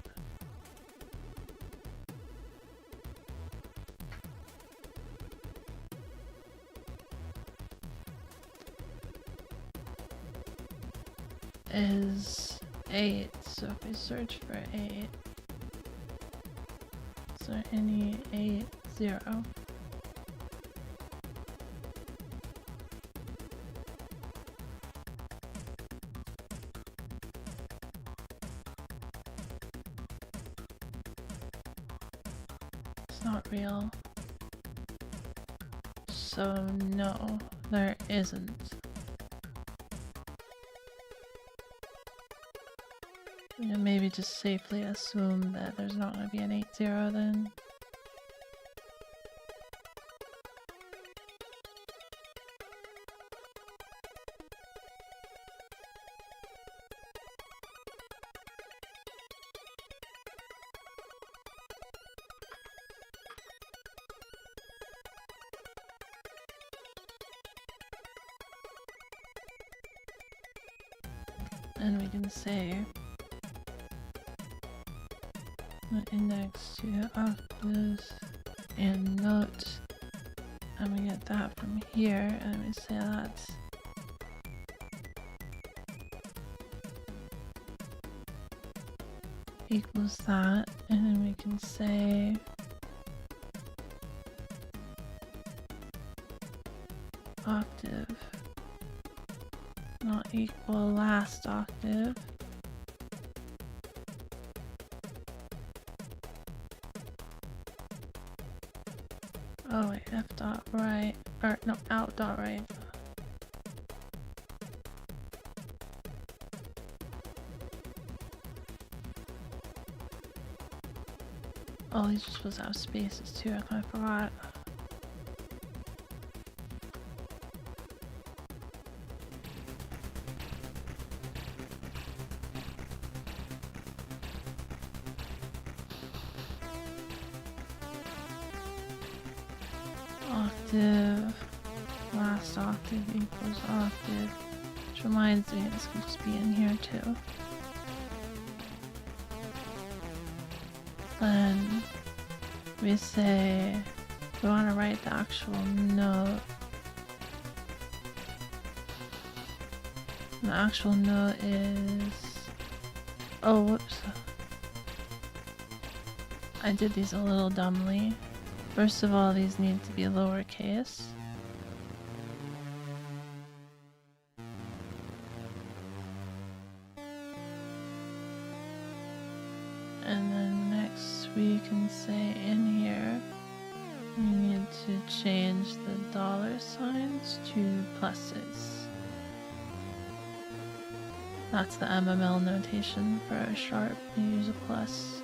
is 8, so if we search for 8, so any 8, 0. not real. So no, there isn't. Maybe just safely assume that there's not going to be an 8-0 then. And we can say the index to octaves and notes, and we get that from here, and we say that's equals that, and then we can say octave not equal last octave. Oh wait, f dot right, or no, out dot right. Oh, these are supposed to have spaces too, I kind of forgot. Octave, last octave equals octave, which reminds me this can just be in here too. Then we say we want to write the actual note. The actual note is, oh whoops, I did these a little dumbly. First of all, these need to be lowercase. And then next we can say in here, we need to change the dollar signs to pluses. That's the MML notation for a sharp. You use a plus.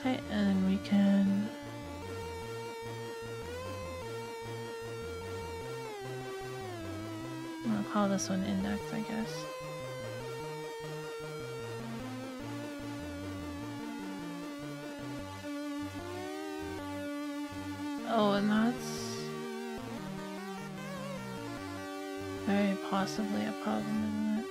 Okay, and we can I'll call this one index, I guess. Oh, and that's very possibly a problem, isn't it?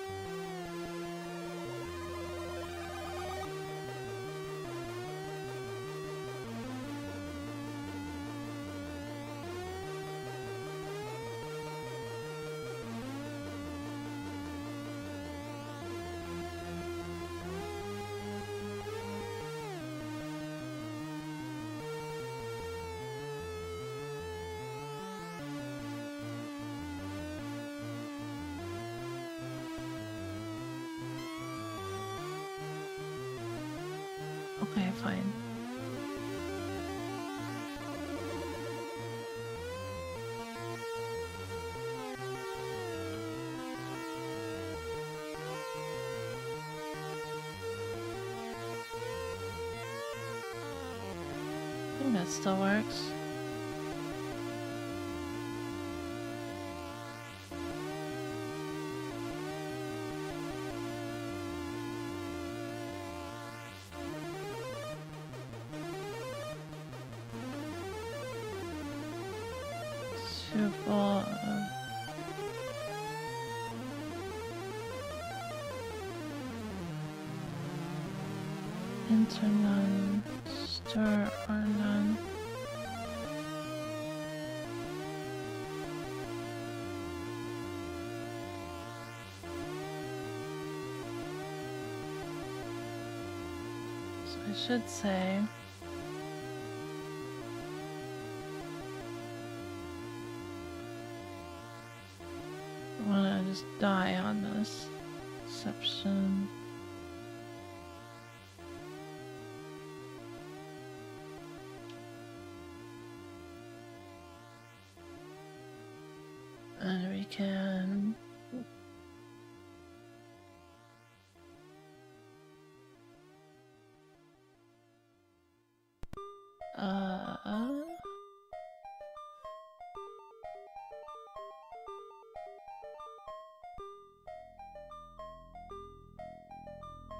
Okay, fine. I think that still works. Super. Enter none, stir or none. So I should say I want to just die on this exception. And we can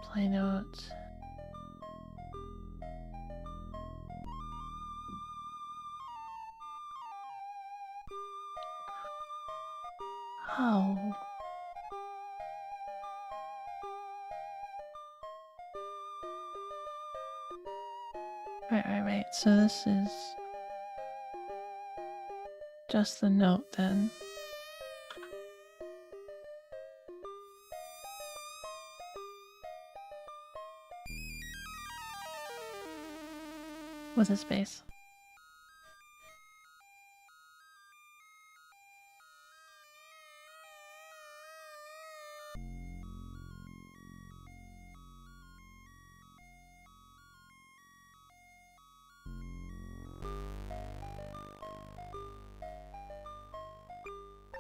play notes. How? Right. So this is just the note then. With a space.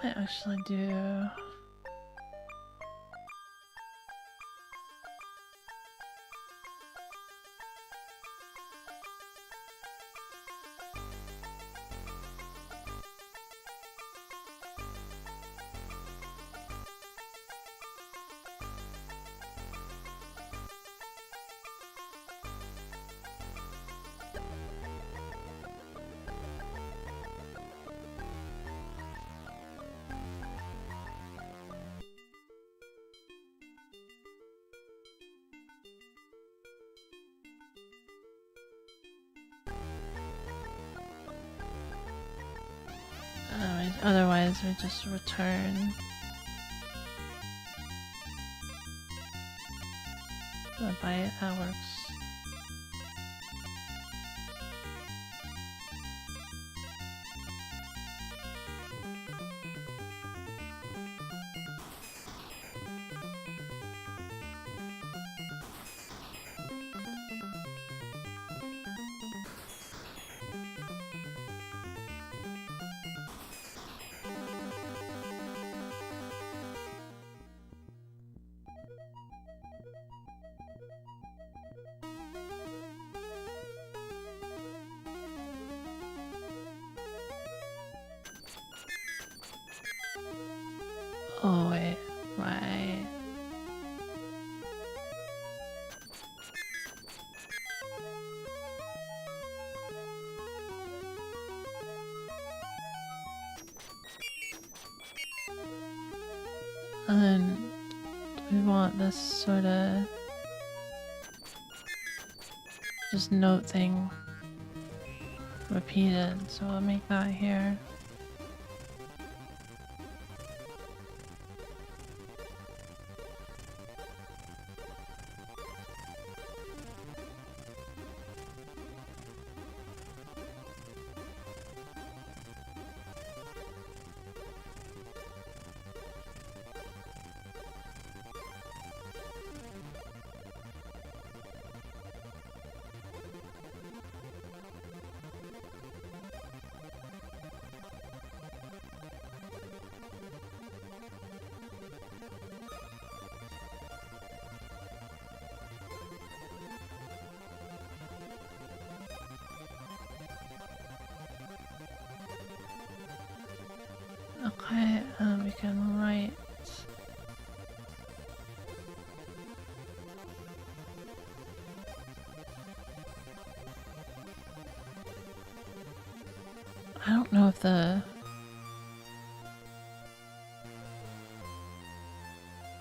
I actually do. Otherwise, we just return the byte. That works. Oh wait, right. And then we want this sort of just note thing repeated, so I'll make that here. Okay, we can write. I don't know if the...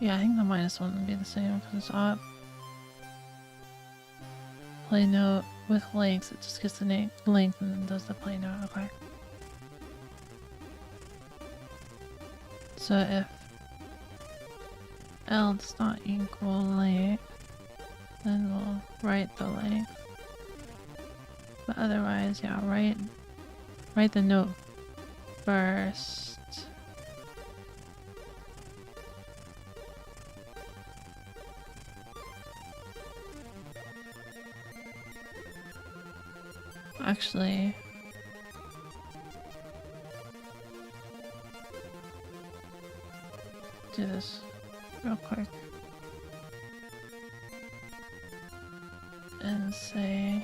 Yeah, I think the -1 would be the same because it's up. Play note with length, it just gets the length and then does the play note. Okay. So if L does not equal length, then we'll write the length. But otherwise, yeah, write the note first. Actually, do this real quick. And say...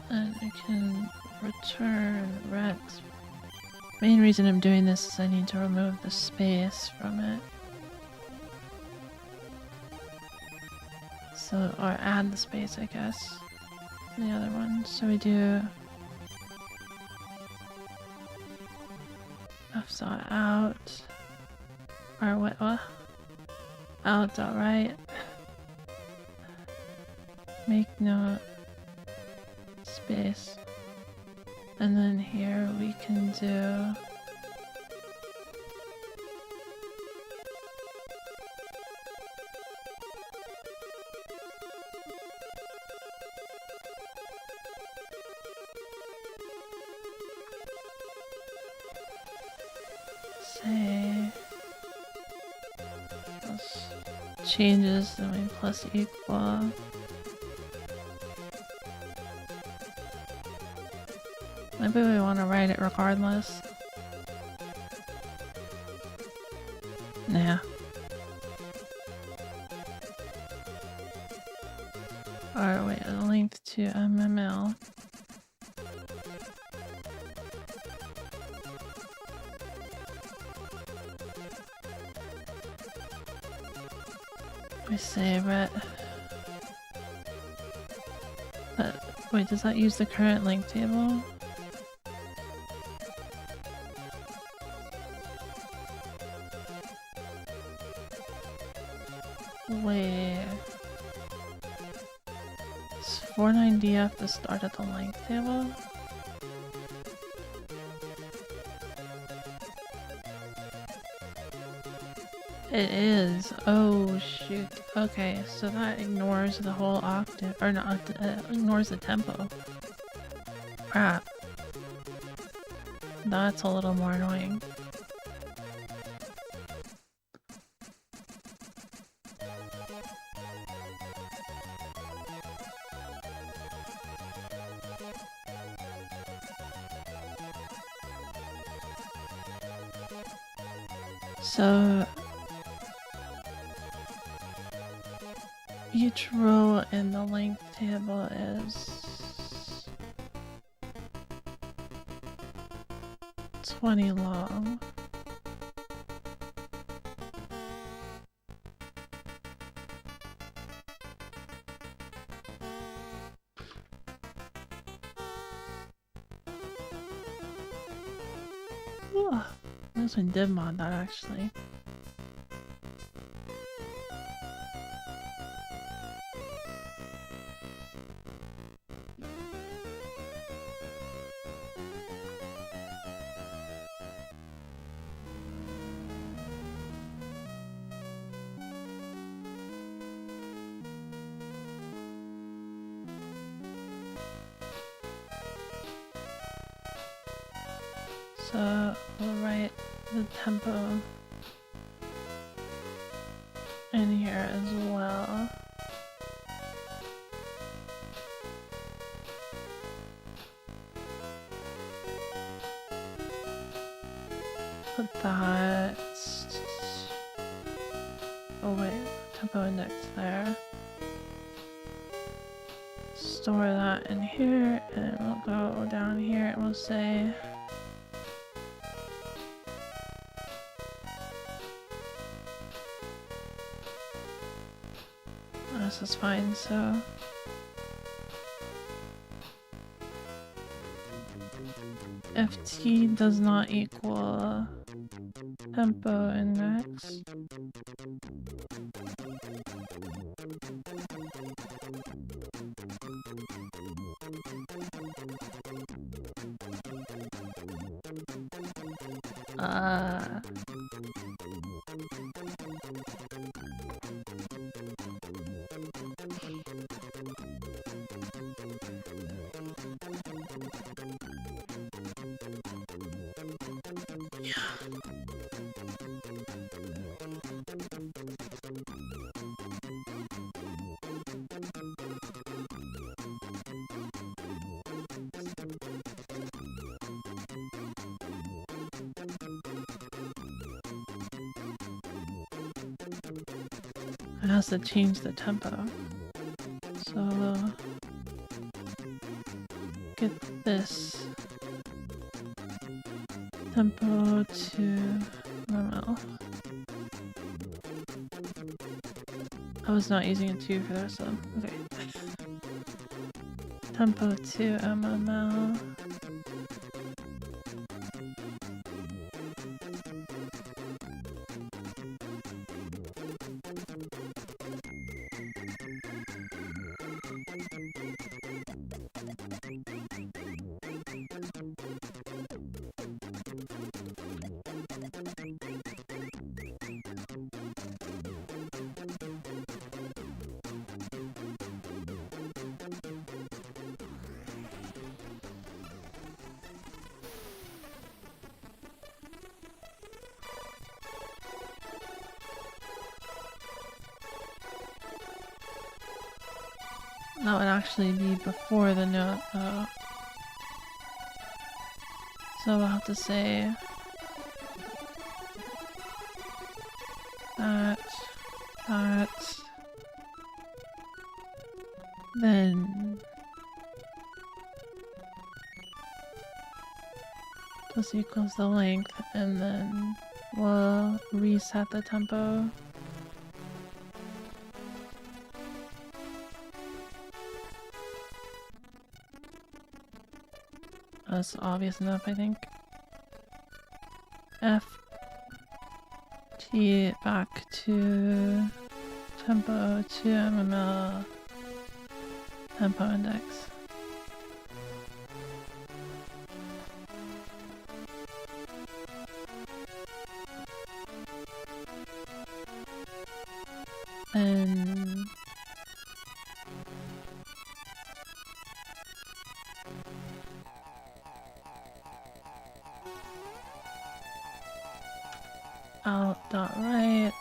And I can return ret. Main reason I'm doing this is I need to remove the space from it. So, or add the space, I guess. The other one. So we do F dot out. Or what? Out dot right. Make note. Space. And then here we can do say plus changes, then we plus equal. Maybe we want to write it regardless. Nah. Or wait, a length to MML. We say ret. But wait, does that use the current length table? Wait. Is 49DF the start at the length table? It is. Oh shoot. Okay, so that ignores the whole octave, or not, ignores the tempo. Crap. That's a little more annoying. So each row in the length table is 20 long. Ooh, this one did mod that actually. So we'll write the tempo in here as well. Put that. Oh wait, tempo index there. Store that in here, and we'll go down here and we'll say this is fine, so FT does not equal tempo index. It has to change the tempo. So get this tempo to normal. I was not using a 2 for the rest of them. Okay. Tempo to MML. That would actually be before the note, though. So we'll have to say that, then plus equals the length, and then we'll reset the tempo. That's obvious enough, I think. F T back to tempo to MML tempo index. And out.write,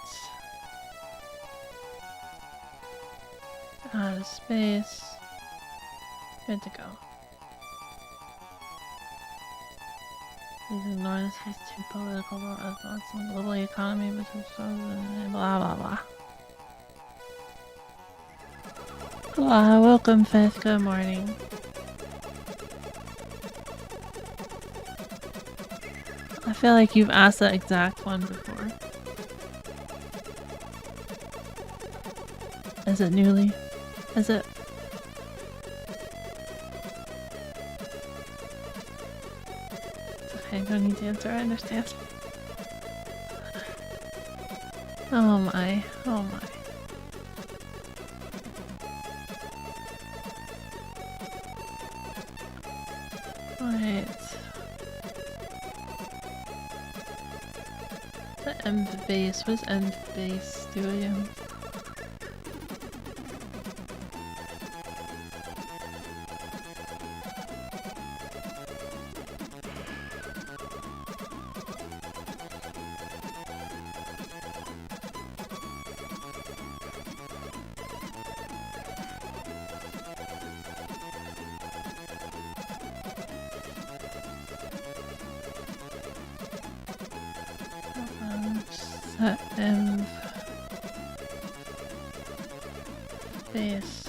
add a space, good to go. These enormous is too political advance in the global economy, but blah blah blah. Welcome Faith, good morning. I feel like you've asked that exact one before. Is it newly? Is it? It's okay, I don't need to answer, I understand. Oh my, oh my. Right. The env base, what does env base do again? Set env base.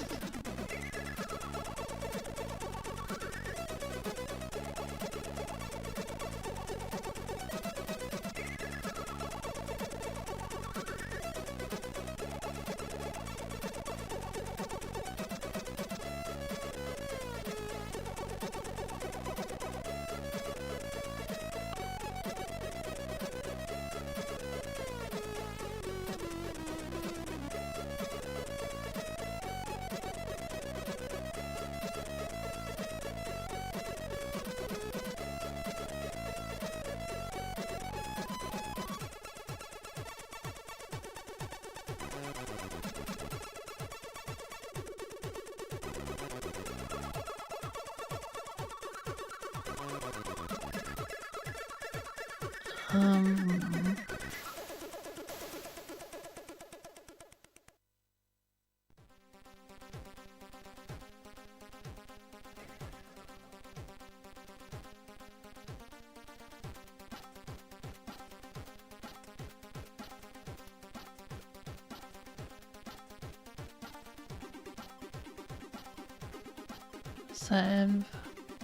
env.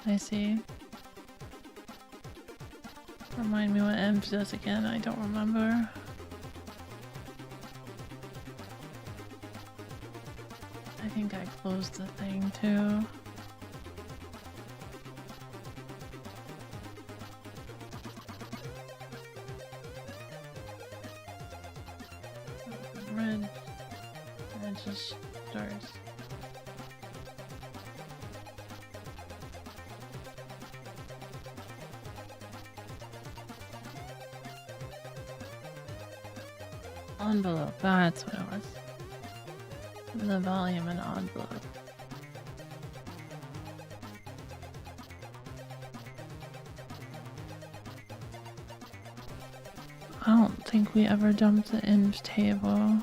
I see. Remind me what env does again, I don't remember. I think I closed the thing too. Red just starts. Envelope, that's what it was. The volume and envelope. I don't think we ever dumped the env table.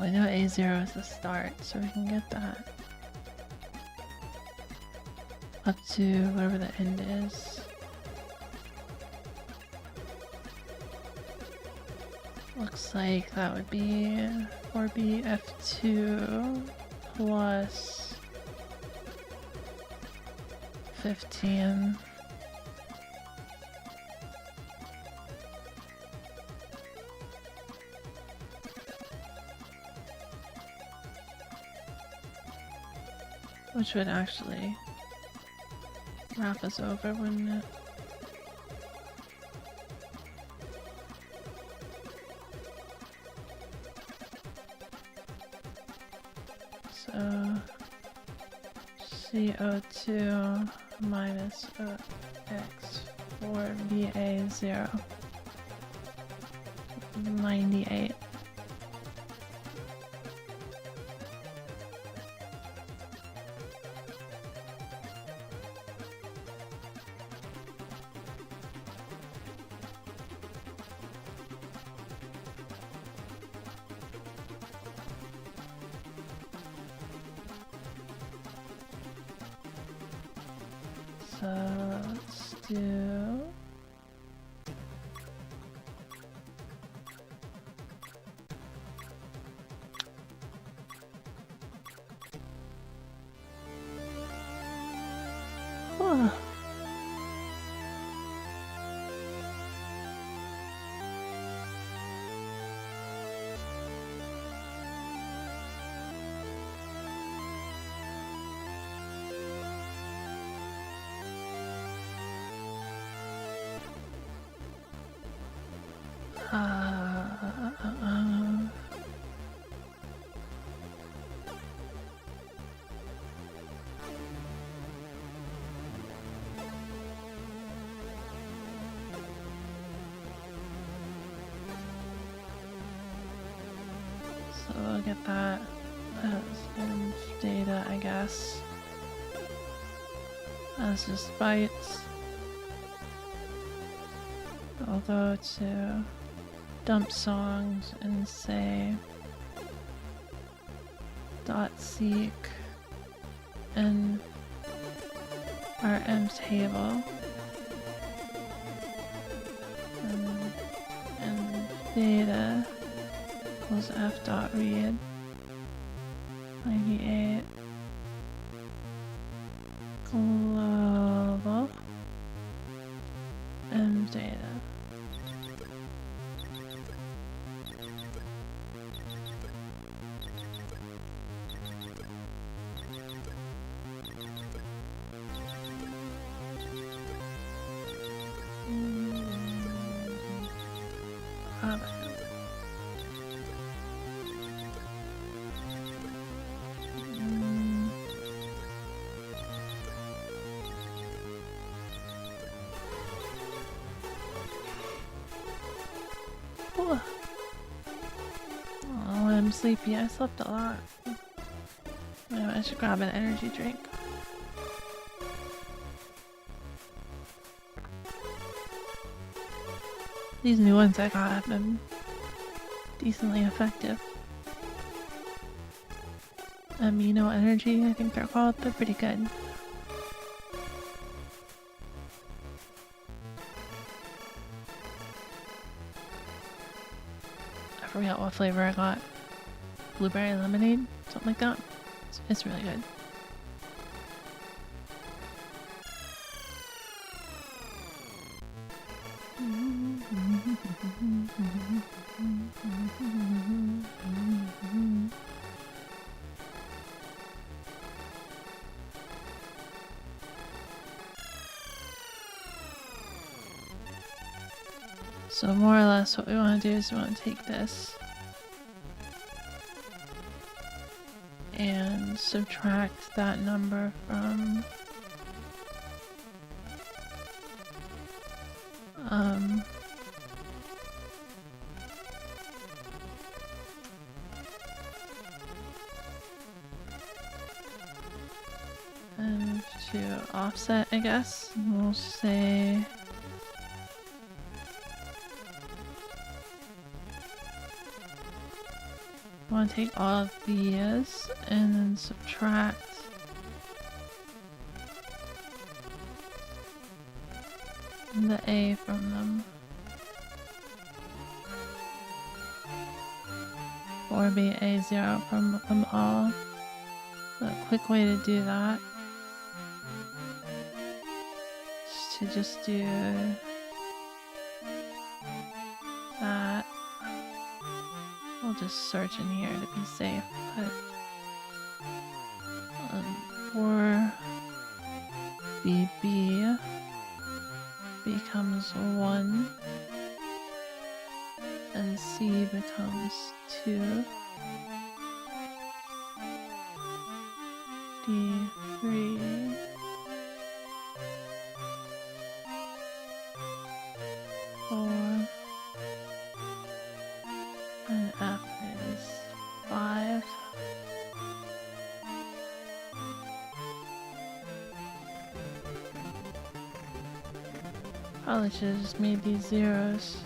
I know A0 is the start, so we can get that. Up to whatever the end is. Looks like that would be 4BF2 plus 15. Which would actually wrap us over, wouldn't it? So CO2 minus OX for BA0. 98. So let's do so we'll get that as in data, I guess, as just bytes. Although to dump songs and say .seek and our env table and data equals f.read 98 global env data. sleepy. I slept a lot. I should grab an energy drink. These new ones I got have been decently effective. Amino energy, I think they're called. They're pretty good. I forget what flavor I got. Blueberry lemonade? Something like that. It's really good. So more or less what we want to do is we want to take this and subtract that number from and to offset, I guess, we'll say I want to take all of these and then subtract the A from them. Or be A0 from them all. So a quick way to do that is to just do that. We'll just search in here to be safe, but for BB becomes 1 and C becomes 2, D3, 4, and F is 5. Probably should have just made these zeros.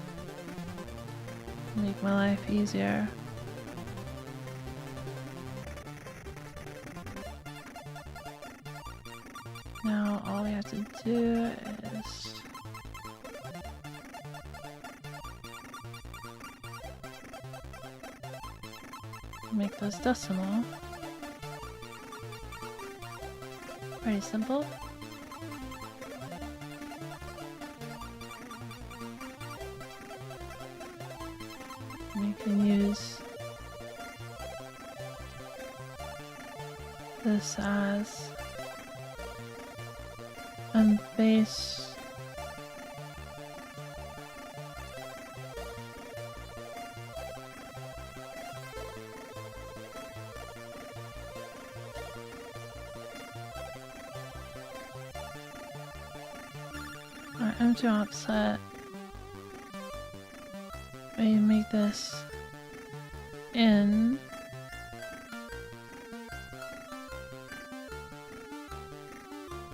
Make my life easier. Now all we have to do is make those decimal. Pretty simple. You can use this as a base. Alright, I'm to offset. We make this in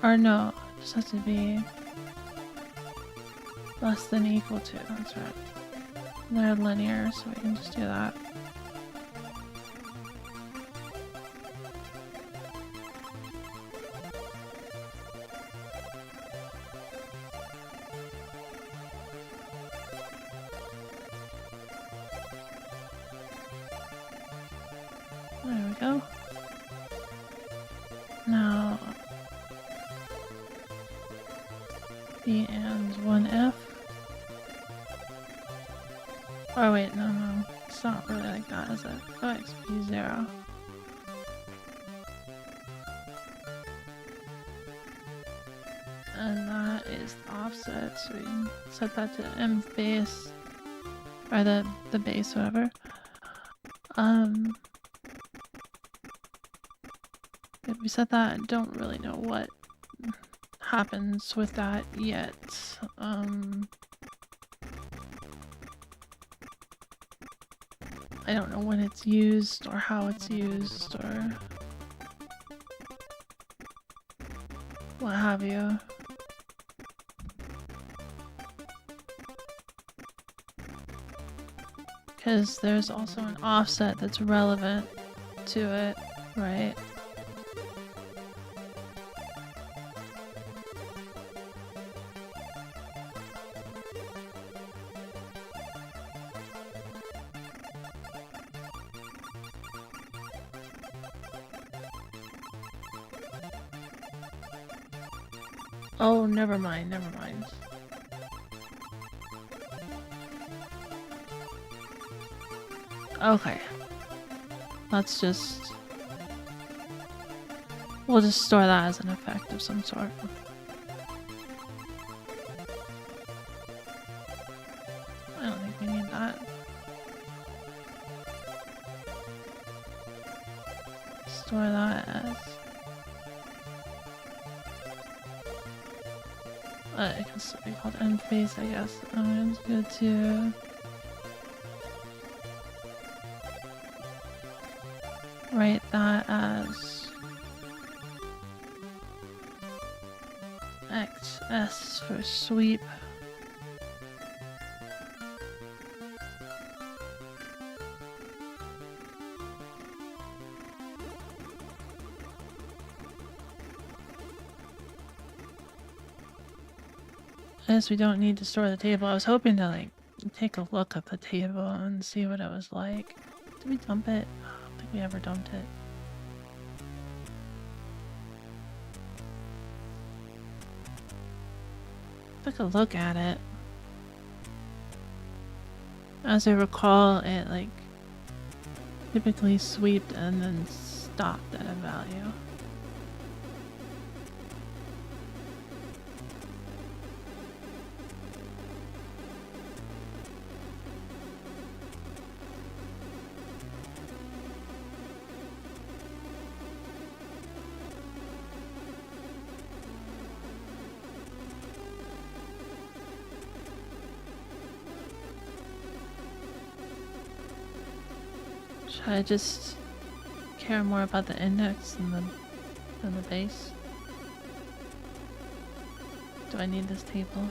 or no, it just has to be less than equal to, that's right. They're linear, so we can just do that. There we go. Now, B and 1F. Oh wait, no, it's not really like that, is it? Oh, X, B, 0. And that is the offset, so we can set that to M base, or the base, whatever. If we set that, I don't really know what happens with that yet. I don't know when it's used or how it's used or what have you. Because there's also an offset that's relevant to it, right? Oh, never mind, never mind. Okay. Let's just... We'll just store that as an effect of some sort. I don't think we need that. Store that as... it can still be called end face, I guess. It's good to... write that as... XS for sweep. I guess we don't need to store the table. I was hoping to like take a look at the table and see what it was like. Did we dump it? I don't think we ever dumped it. Took a look at it. As I recall, it like typically sweeped and then stopped at a value. Should I just care more about the index than the base? Do I need this table?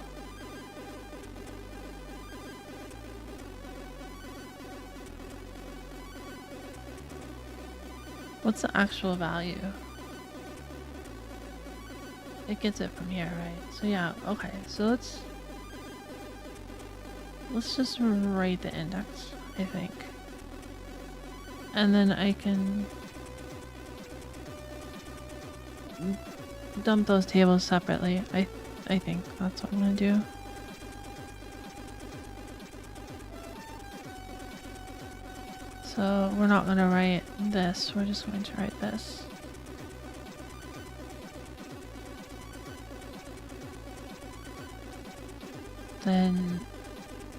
What's the actual value? It gets it from here, right? So yeah, okay. So let's just write the index, I think. And then I can dump those tables separately. I think that's what I'm gonna do. So we're not gonna write this, we're just going to write this. Then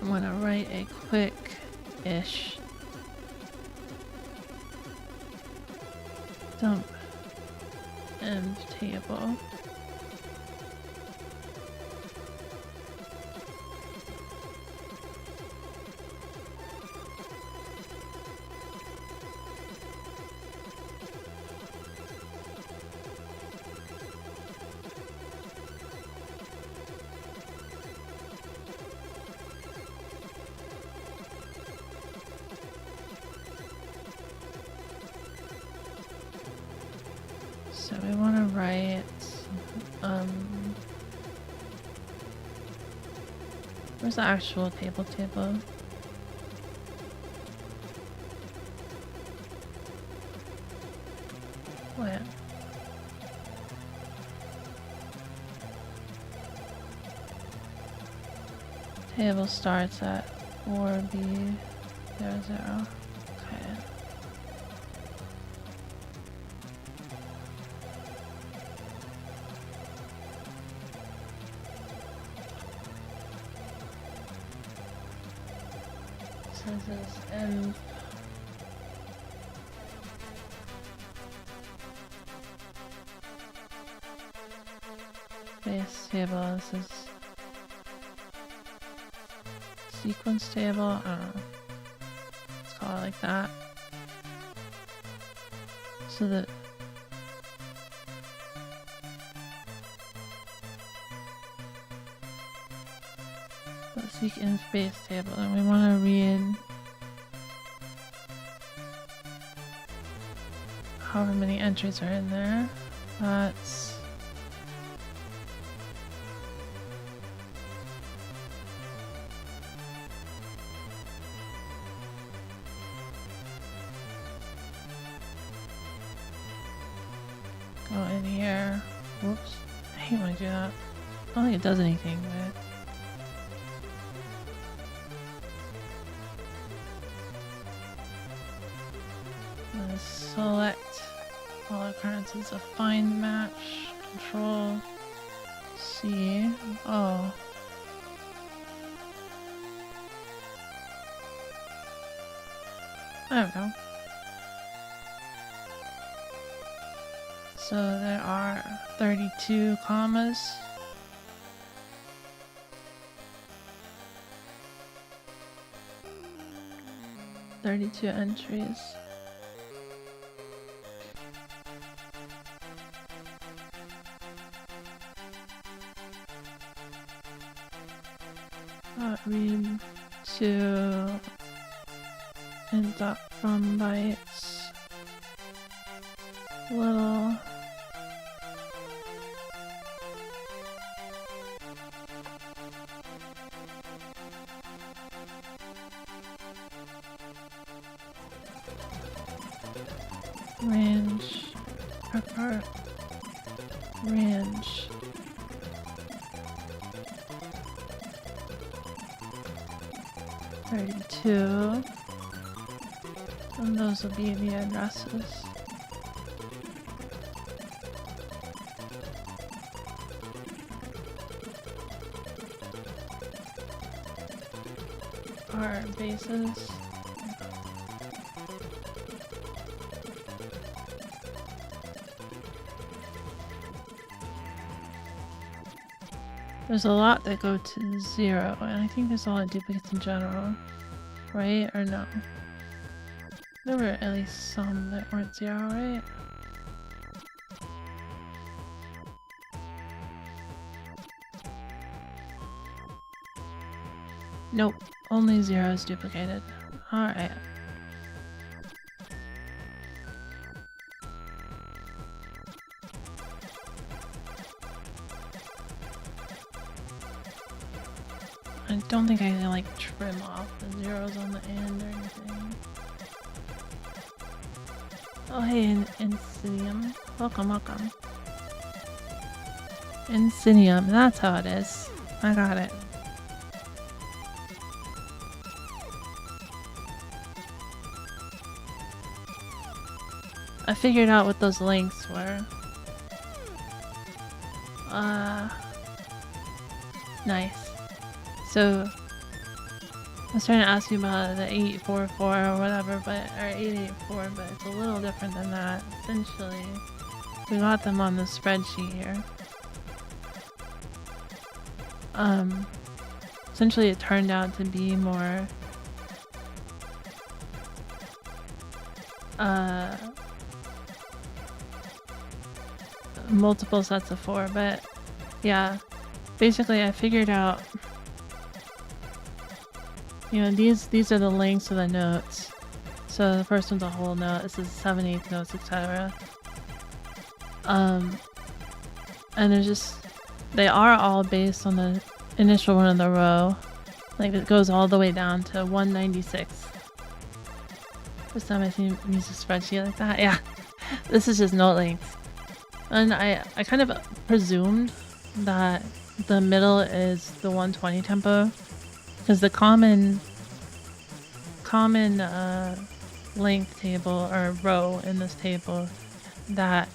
I'm gonna write a quick-ish dump end table. So we want to write, where's the actual table? Where? Table starts at 4B00. Okay. So this is M. Base table. This is sequence table. I don't know. Let's call draw like that. So that let's seek in space table, and we want to read however many entries are in there. That's go in here. Whoops. I hate when I do that. I don't think it does anything, but let's select all occurrences of find match. Control C. Oh. There we go. So there are 32 commas. "32 entries. Read to int dot from bytes little range range 32, and those will be the addresses. Our bases. There's a lot that go to 0, and I think there's a lot of duplicates in general, right? Or no? There were at least some that weren't 0, right? Nope, only 0 is duplicated. Alright. I don't think I can like trim off the zeros on the end or anything. Oh hey, Insidium. Welcome, welcome. Insidium, that's how it is. I got it. I figured out what those links were. Nice. So, I was trying to ask you about the 844 or whatever, or 884, but it's a little different than that. Essentially, we got them on the spreadsheet here. Essentially it turned out to be more multiple sets of 4, but yeah, basically I figured out, you know, these are the links to the notes. So the first one's a whole note, this is 7/8 notes, etc. And there's just, they are all based on the initial one in the row. Like it goes all the way down to 196. First time I've used a spreadsheet like that. Yeah, this is just note length. And I kind of presumed that the middle is the 120 tempo, because the common length table or row in this table that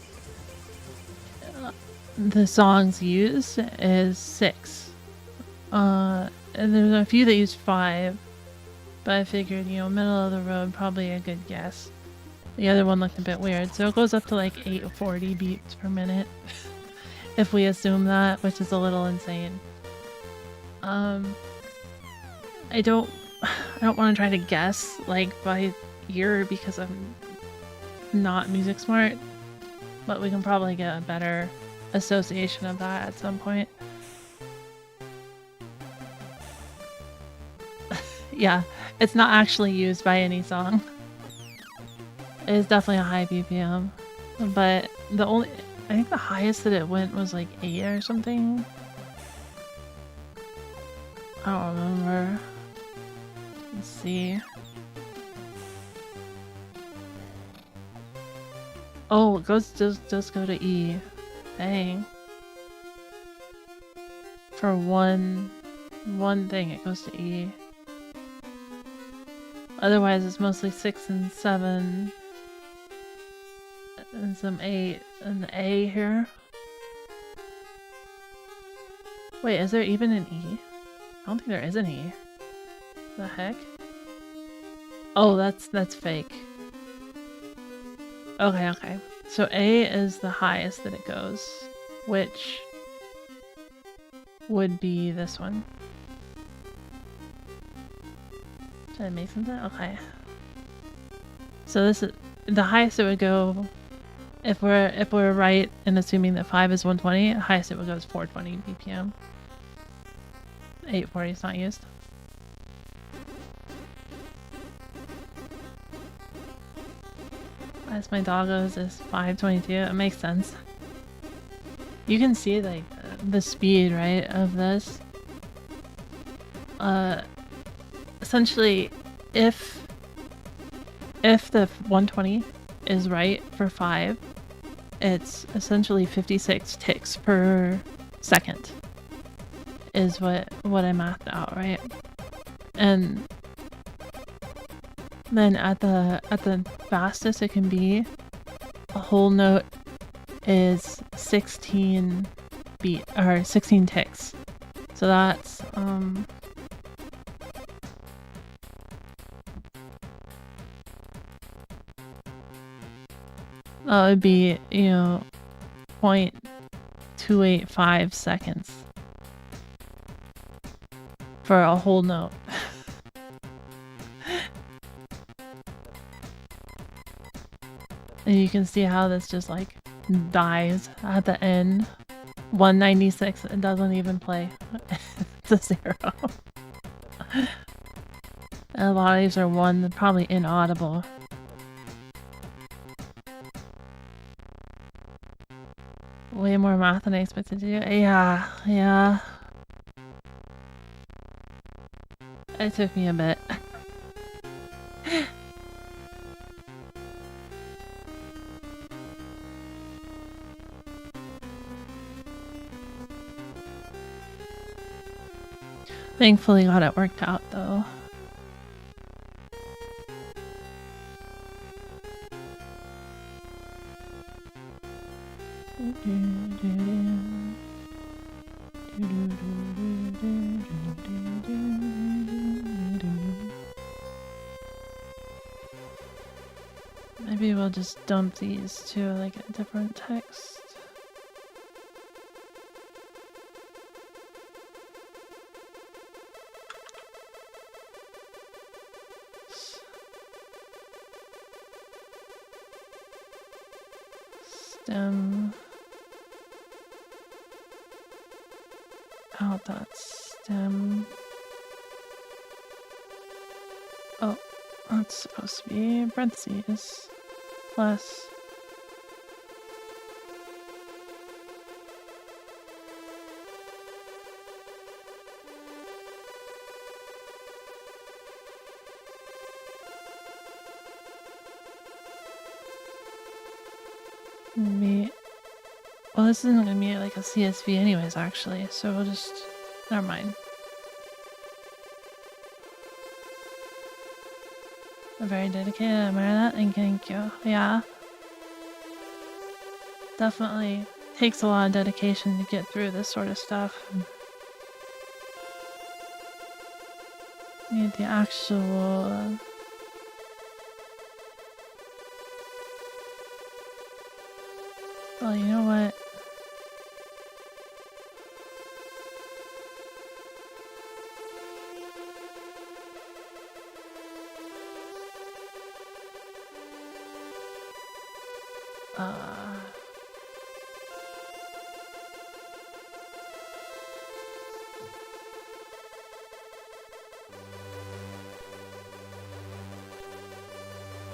the songs use is 6. And there's a few that use 5, but I figured, you know, middle of the road, probably a good guess. The other one looked a bit weird, so it goes up to like 840 beats per minute if we assume that, which is a little insane. I don't want to try to guess like by ear because I'm not music smart, but we can probably get a better association of that at some point. Yeah, it's not actually used by any song. It is definitely a high BPM, but I think the highest that it went was like 8 or something. I don't remember. Let's see. Oh, it does go to E. Dang. For one thing, it goes to E. Otherwise, it's mostly 6 and 7. And some 8 and the A here. Wait, is there even an E? I don't think there is an E. The heck? Oh, that's fake. Okay. So A is the highest that it goes, which would be this one. Did I make something? Okay. So this is the highest it would go if we're right in assuming that 5 is 120, the highest it would go is 420 BPM. 840 is not used. As my doggos is 522. It makes sense. You can see like the speed, right, of this. Essentially, if the 120 is right for 5, it's essentially 56 ticks per second is what I mathed out, right? And then at the fastest it can be, a whole note is 16 ticks. So that's that would be, 0.285 seconds for a whole note. And you can see how this just like dies at the end. 196, it doesn't even play. It's a 0. And a lot of these are probably inaudible. Way more math than I expected to do. Yeah. It took me a bit. Thankfully got it worked out though. Maybe we'll just dump these to like a different text. Stem out that stem. Oh, that's supposed to be parentheses plus maybe. Well, this isn't gonna be like a CSV anyways, actually, so we'll just never mind. Very dedicated, I admire that, and thank you. Yeah. Definitely takes a lot of dedication to get through this sort of stuff. Need the actual... Well, you know what?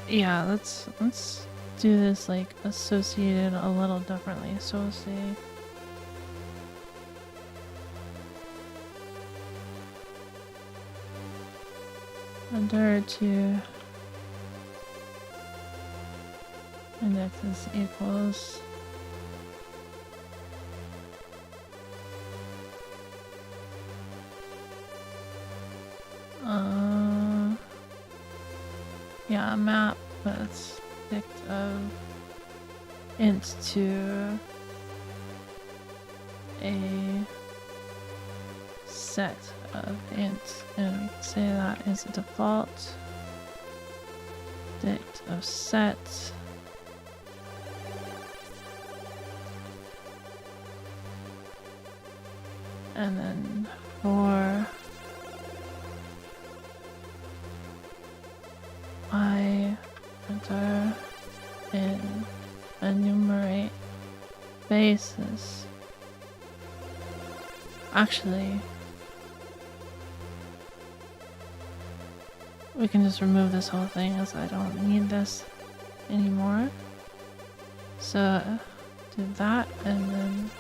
Yeah, let's do this like associated a little differently. So we'll say under to indexes equals yeah, map, but it's dict of int to a set of int, and we can say that is a default dict of set. And then for I enter in enumerate basis. Actually, we can just remove this whole thing as I don't need this anymore. So do that, and then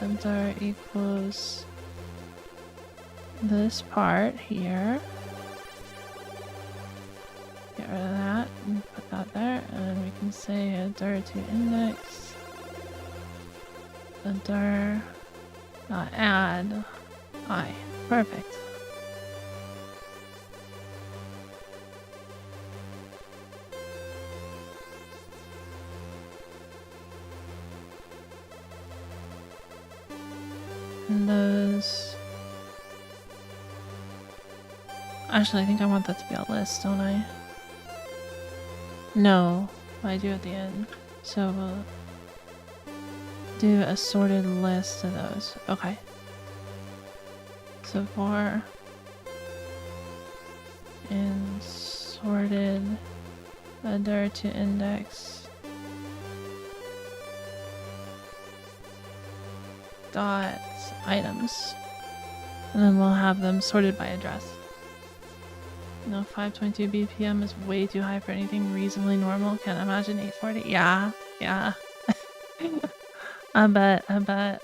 enter equals this part here. Get rid of that and put that there, and we can say a dir to index, a dir dot add I. Perfect. And those. Actually, I think I want that to be a list, don't I? No, I do at the end. So we'll do a sorted list of those. Okay. So for in sorted dir to index dot items, and then we'll have them sorted by address. No, 522 BPM is way too high for anything reasonably normal. Can't imagine 840. Yeah. I bet.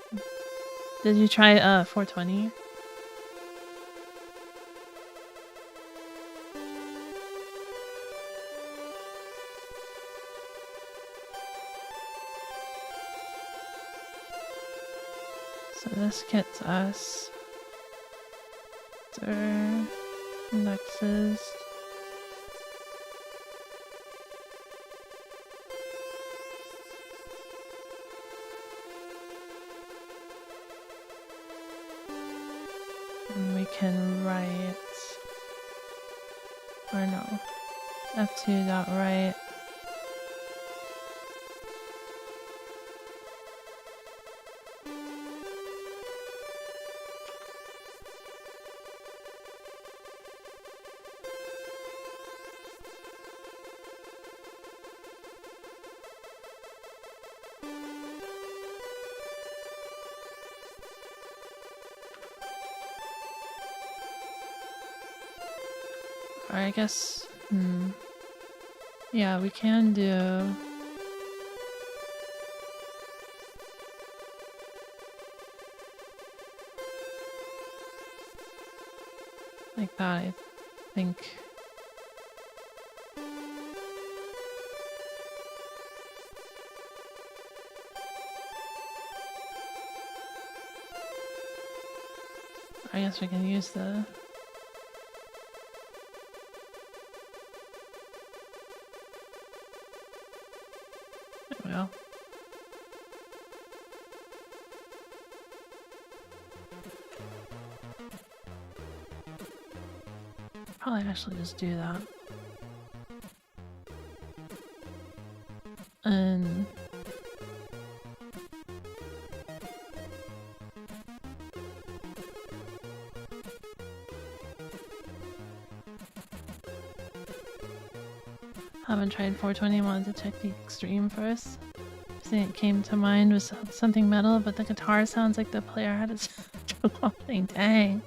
Did you try 420? So this gets us dir indexes. And we can write, or no, f2.write or I guess, yeah, we can do like that, I think. I guess we can use the well. Probably actually just do that. And haven't tried 420, wanted to check the extreme first. Thing that came to mind was something metal, but the guitar sounds like the player had his stroke while playing. Dang.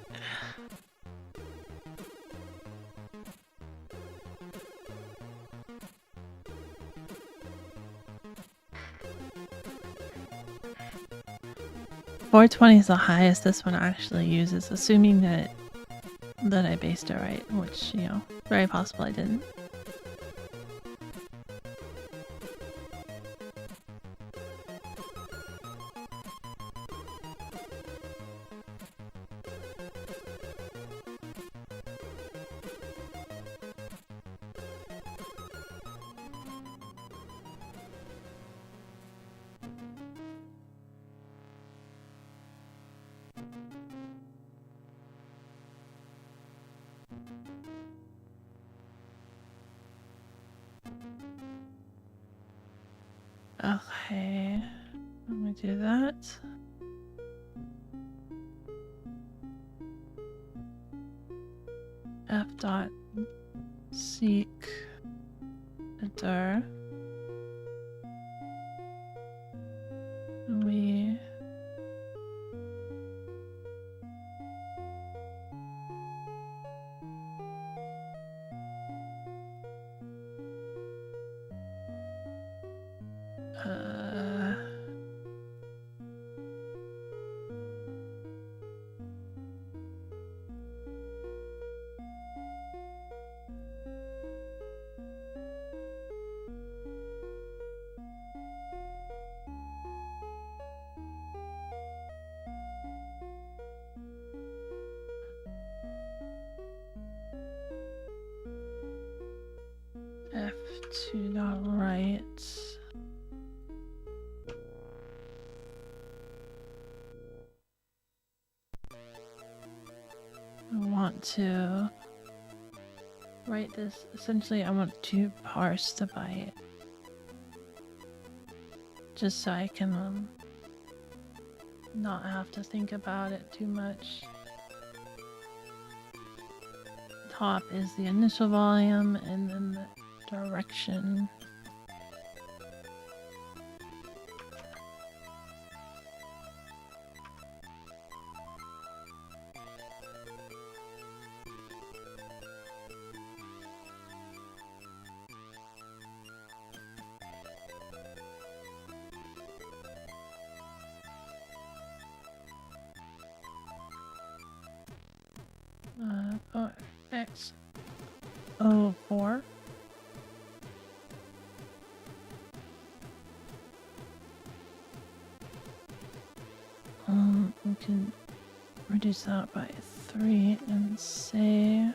420 is the highest this one actually uses, assuming that I based it right, which, you know, very possible I didn't. Okay, let me do that. F dot seek editor. We F2 dot right. I want to write this. Essentially, I want to parse the byte just so I can not have to think about it too much. Top is the initial volume, and then the direction. X04. We can reduce that by 3 and say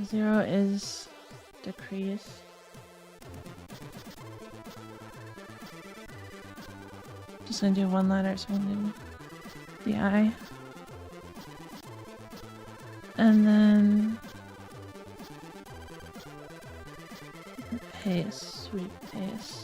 zero is decrease. Just gonna do one letter, so I'm gonna do the I. And then paste, sweep paste.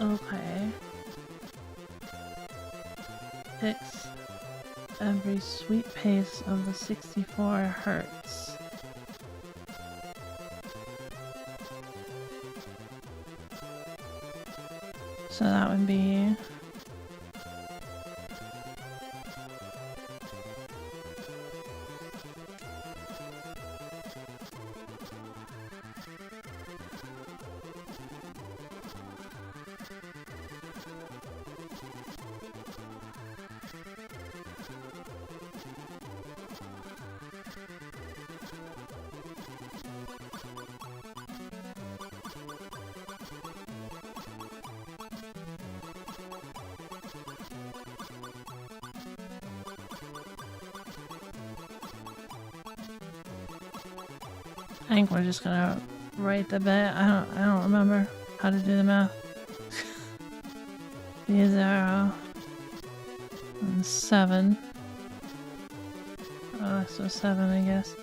Okay. Fix every sweep pace of the 64 hertz. So that would be I think we're just gonna write the bit. I don't remember how to do the math. be 0 and 7. So 7, I guess.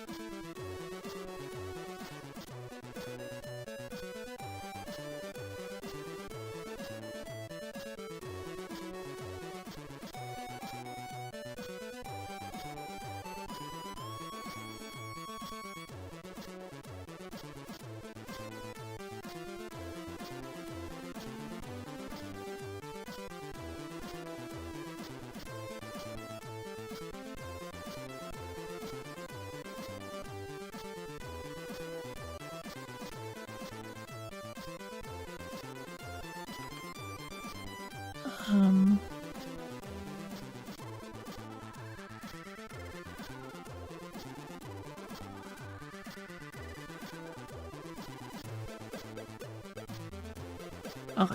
Okay.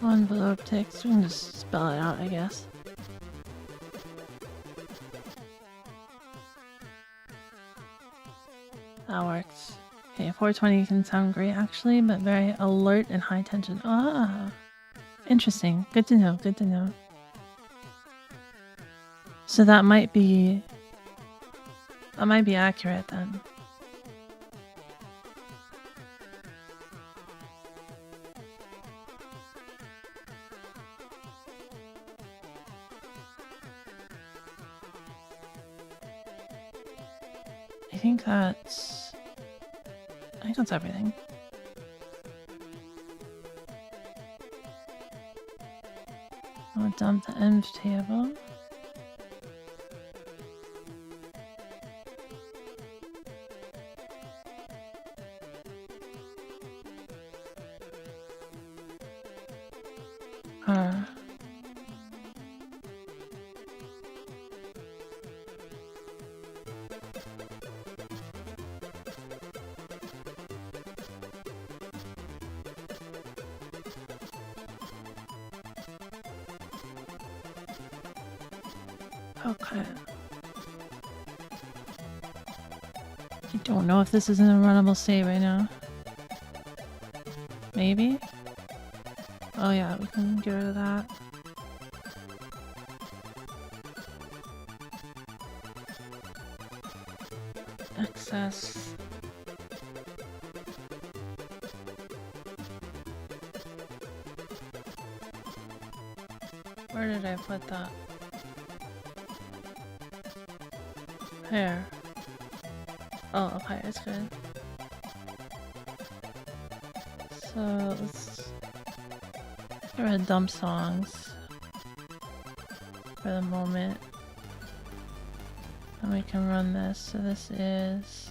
Envelope text, we can just spell it out, I guess. That works. Okay, 420 can sound great actually, but very alert and high tension. Ah, interesting. Good to know, good to know. So that might be accurate then. I think that's everything. I'll dump the env table. Okay. I don't know if this is in a runnable state right now. Maybe? Oh yeah, we can get rid of that. Access. Where did I put that? Here. Oh, okay, it's good. So let's get rid of dump songs for the moment. And we can run this. So this is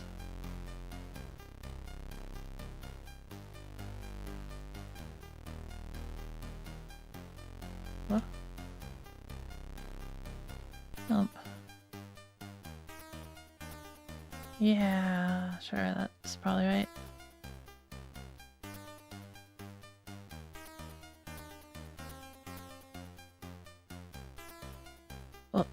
what? Dump. Yeah, sure, that's probably right. Oh.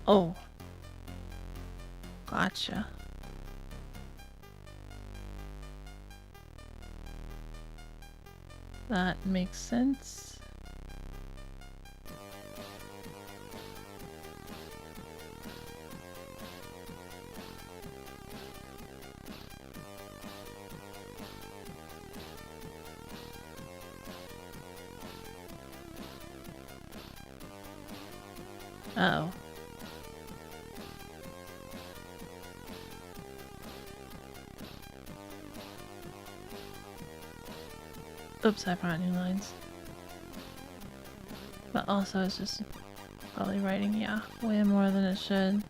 Oh. Gotcha. That makes sense. Uh-oh. Oops, I brought new lines. But also it's just probably writing, yeah, way more than it should.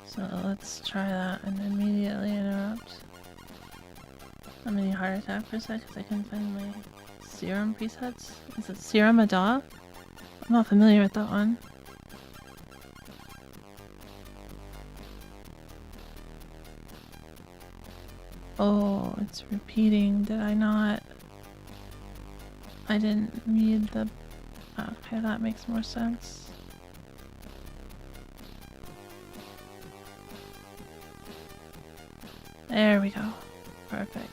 So let's try that and immediately interrupt. I'm gonna heart attack for a sec because I couldn't find my serum presets. Is it serum Ada? I'm not familiar with that one. Oh, it's repeating. Did I not? I didn't read the... Okay, that makes more sense. There we go. Perfect.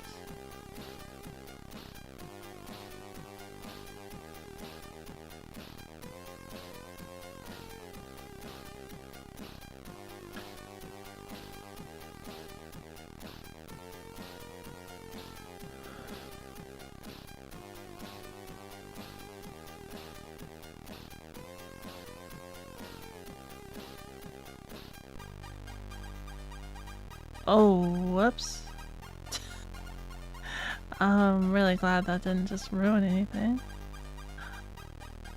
Oh, whoops. I'm really glad that didn't just ruin anything.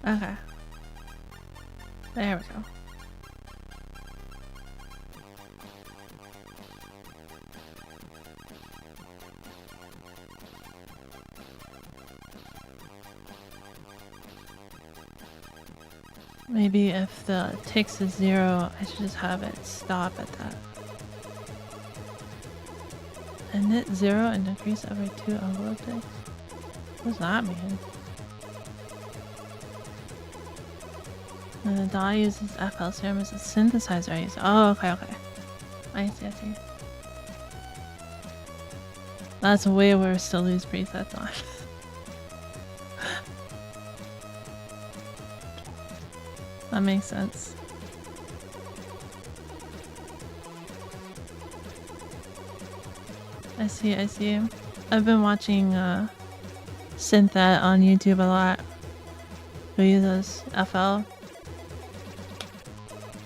Okay. There we go. Maybe if the ticks is 0, I should just have it stop at that. Init 0 and decrease every 2 envelope ticks? What does that mean? And the DAW uses FL serum as a synthesizer I use. Oh, okay, okay. I see, I see. That's way worse to lose presets on. That makes sense. I see, I see. I've been watching Synthet on YouTube a lot. Who uses FL.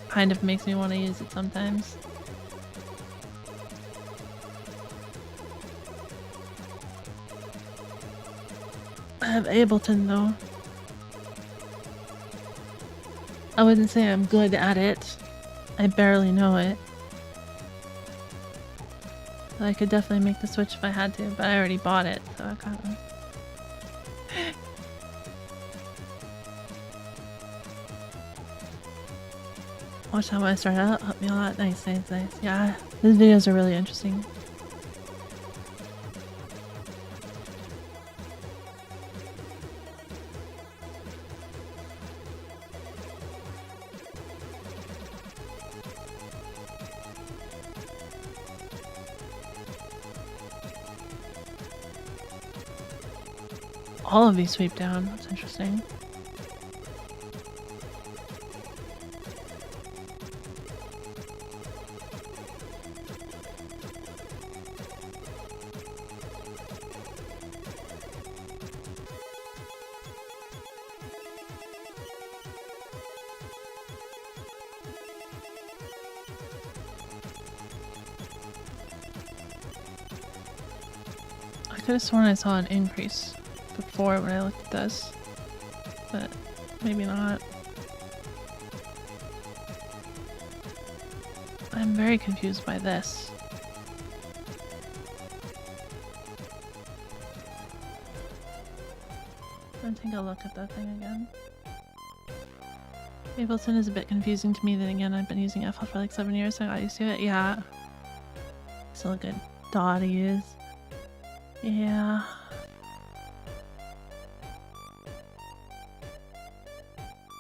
Kind of makes me want to use it sometimes. I have Ableton though. I wouldn't say I'm good at it. I barely know it. So I could definitely make the switch if I had to, but I already bought it, so I kind of... Watch how I start out, help me a lot. Nice, nice, nice. Yeah, these videos are really interesting. All of these sweep down. That's interesting. I could have sworn I saw an increase before when I looked at this, but maybe not. I'm very confused by this. I'm gonna take a look at that thing again. Ableton is a bit confusing to me, then again I've been using FL for like 7 years, so I got used to it. Yeah. Still a good DAW to use. Yeah.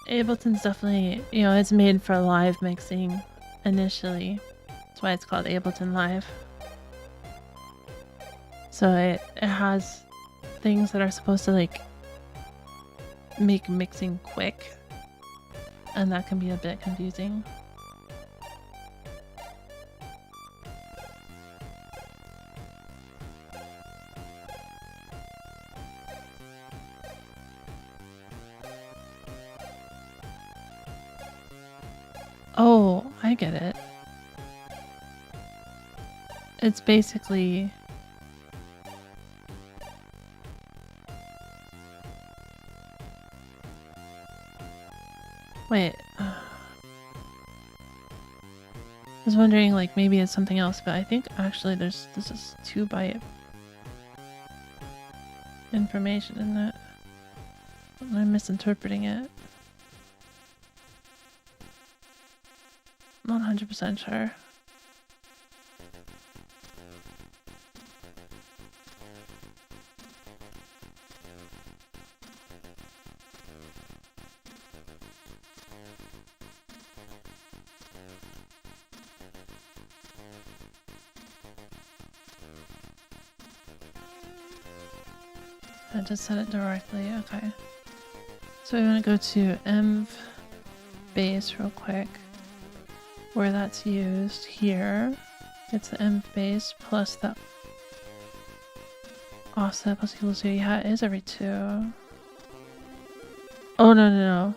Ableton's definitely, you know, it's made for live mixing initially. That's why it's called Ableton Live. So it has things that are supposed to like make mixing quick, and that can be a bit confusing. I get it. It's basically... Wait. I was wondering, like, maybe it's something else, but I think actually this is 2 byte information, isn't it? I'm misinterpreting it. Not 100% sure. I just said it directly, okay. So we want to go to env base real quick, where that's used here. It's the env base plus the offset plus equals 2. Yeah, it is every 2. Oh, no.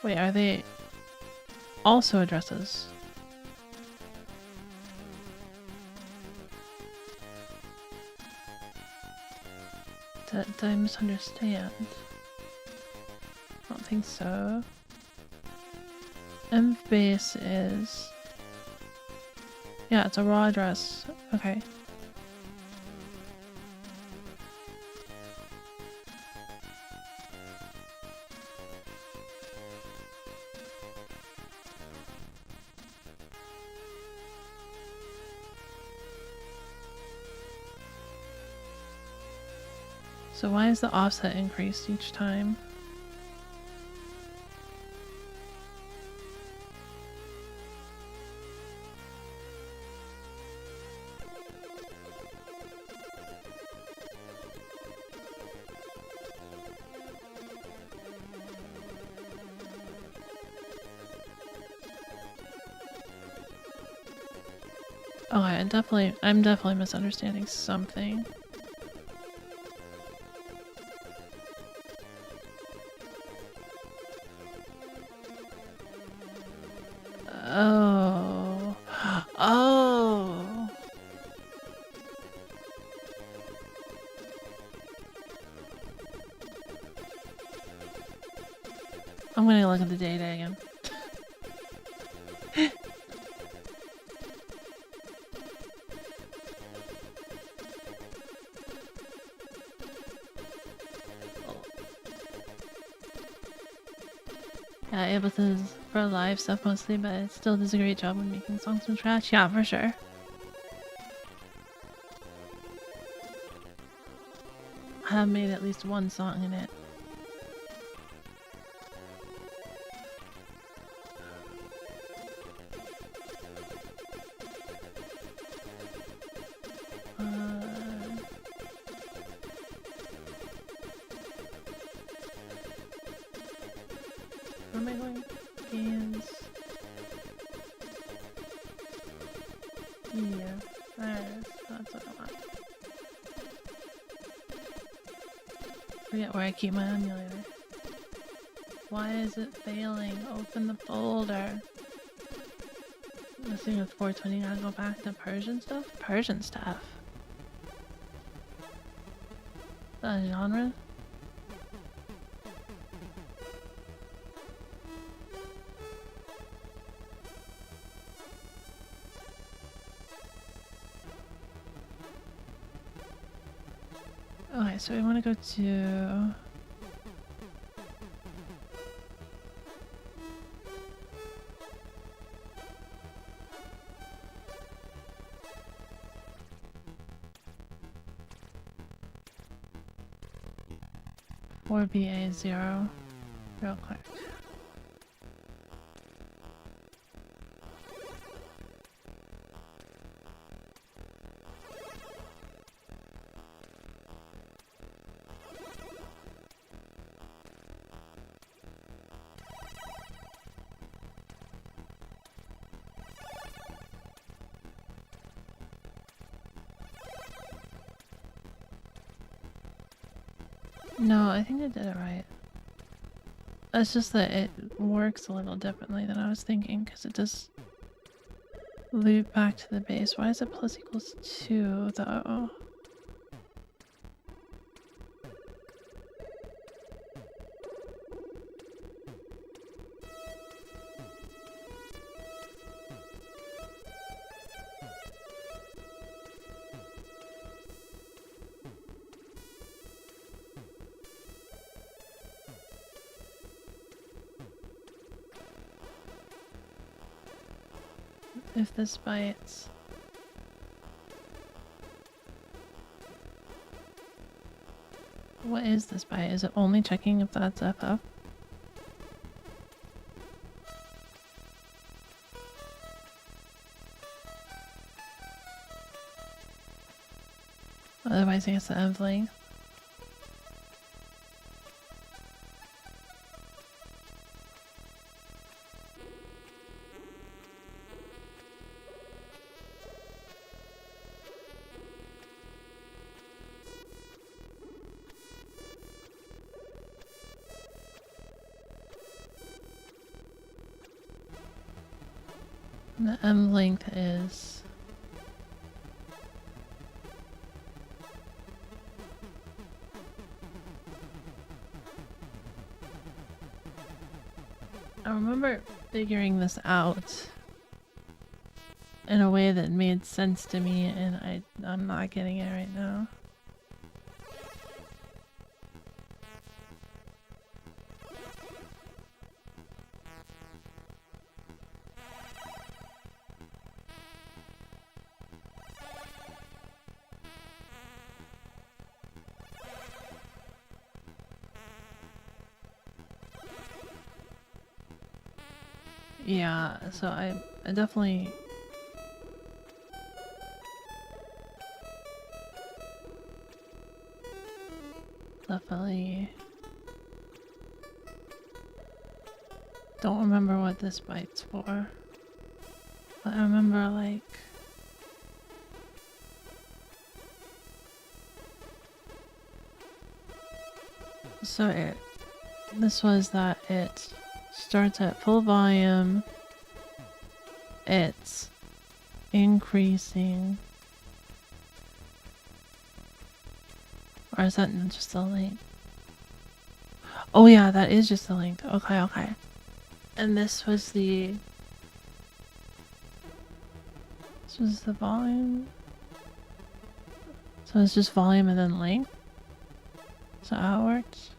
Wait, are they also addresses? Did I misunderstand? I don't think so. Env base is... Yeah, it's a raw address. Okay. So why is the offset increased each time? Okay, I'm definitely misunderstanding something. Oh. Oh. I'm gonna look at the data again. Yeah, Ableton is for live stuff mostly, but it still does a great job of making songs from scratch. Yeah, for sure. I have made at least one song in it. Where am I going? Games. Yeah, there it is. That's what I want. Forget where I keep my emulator. Why is it failing? Open the folder. This thing with 420, gotta go back to Persian stuff? Persian stuff. That genre? Okay, so we want to go to... or BA0 real quick. No, I think I did it right. It's just that it works a little differently than I was thinking, because it does loop back to the base. Why is it plus equals 2 though? If this bites. What is this bite? Is it only checking if that's FF? Otherwise I guess the end length. The M length is I remember figuring this out in a way that made sense to me, and I'm not getting it right now. Yeah, so I definitely don't remember what this bite's for, but I remember like this was that it starts at full volume, it's increasing, or is that just the length? Oh yeah, that is just the length. Okay. And this was the volume. So it's just volume and then length. So how it works?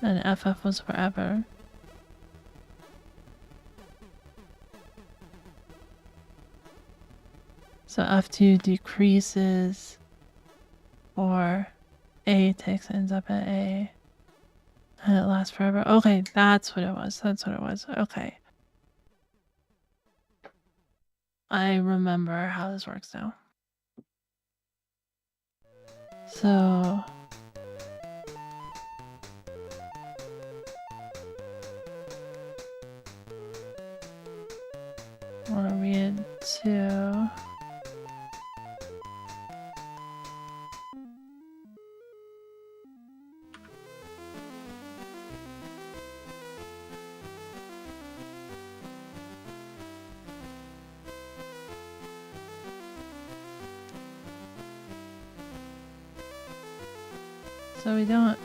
And FF was forever. So F2 decreases, or A ends up at A, and it lasts forever. Okay, that's what it was. Okay. I remember how this works now. So I want to read to so we don't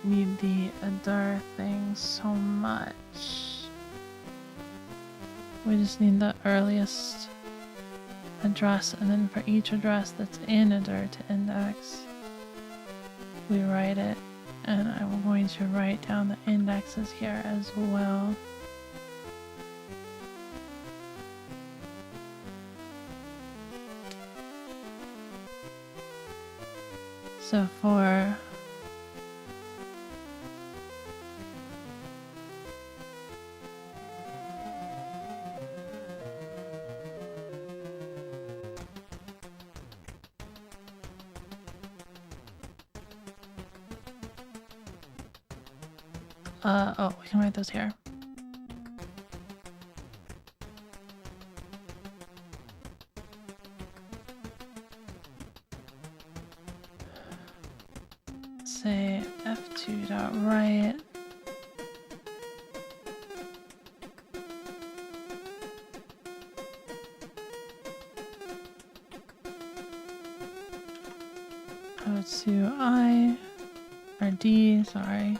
need the adar thing so much. We just need the earliest address, and then for each address that's in adar to index, we write it, and I'm going to write down the indexes here as well. So for oh, we can write those here. say f2.write. O2 I or D, sorry.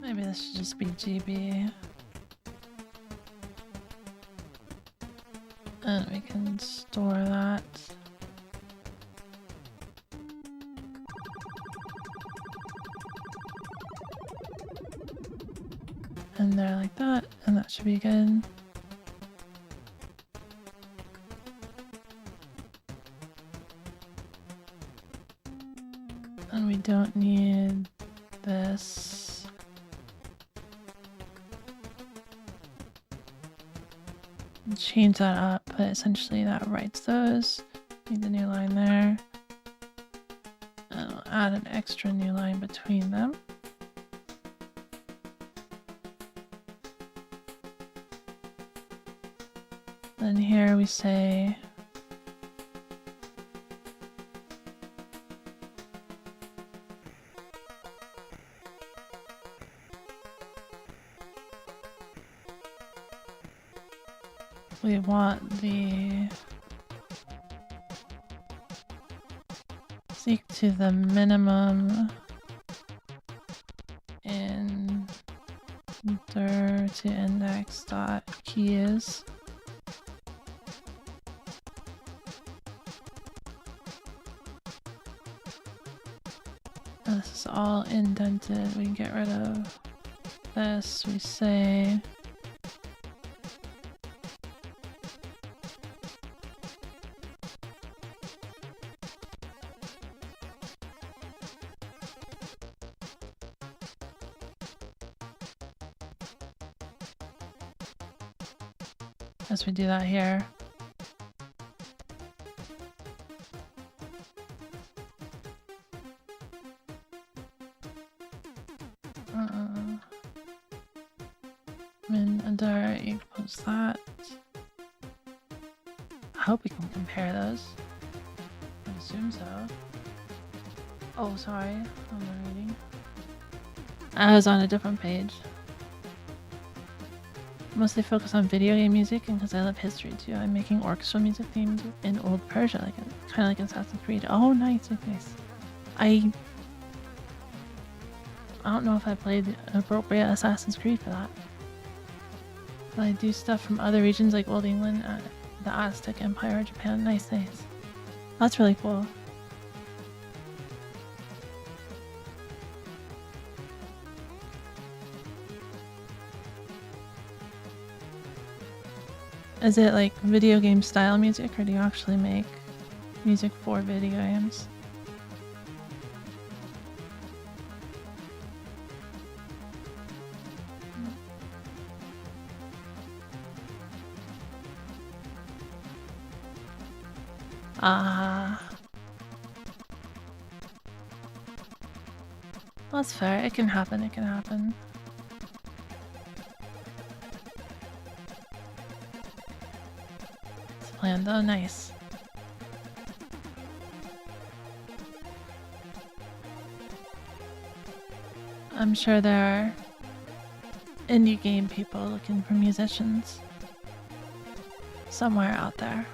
Maybe this should just be GB. And we can store that. And there like that, and that should be good. And we don't need this. Change that up, but essentially that writes those. Need the new line there. And I'll add an extra new line between them. Then here we say we want the seek to the minimum in dir to index dot keys. And this is all indented. We can get rid of this. We say as we do that here. Min dir equals that. I hope we can compare those. I assume so. Oh, sorry. I'm reading. I was on a different page. Mostly focus on video game music, and because I love history too, I'm making orchestral music themed in old Persia, like kind of like Assassin's Creed. Oh, nice, nice. I don't know if I played the appropriate Assassin's Creed for that. But I do stuff from other regions like Old England, the Aztec Empire, Japan. Nice, nice. That's really cool. Is it like video game style music, or do you actually make music for video games? That's fair. It can happen. It can happen. It's planned though. Nice. I'm sure there are indie game people looking for musicians somewhere out there.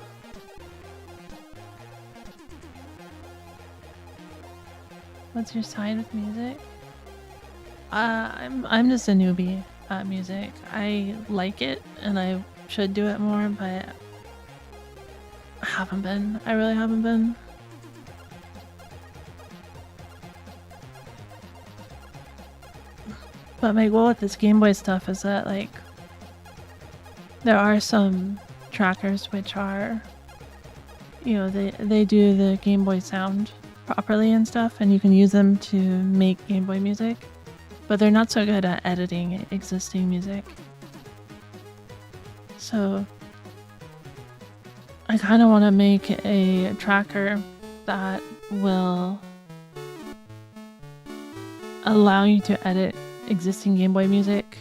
What's your side with music? I'm just a newbie at music. I like it and I should do it more, but I haven't been. I really haven't been. But my goal with this Game Boy stuff is that, like, there are some trackers which are, you know, they do the Game Boy sound properly and stuff, and you can use them to make Game Boy music, but they're not so good at editing existing music. So I kind of want to make a tracker that will allow you to edit existing Game Boy music.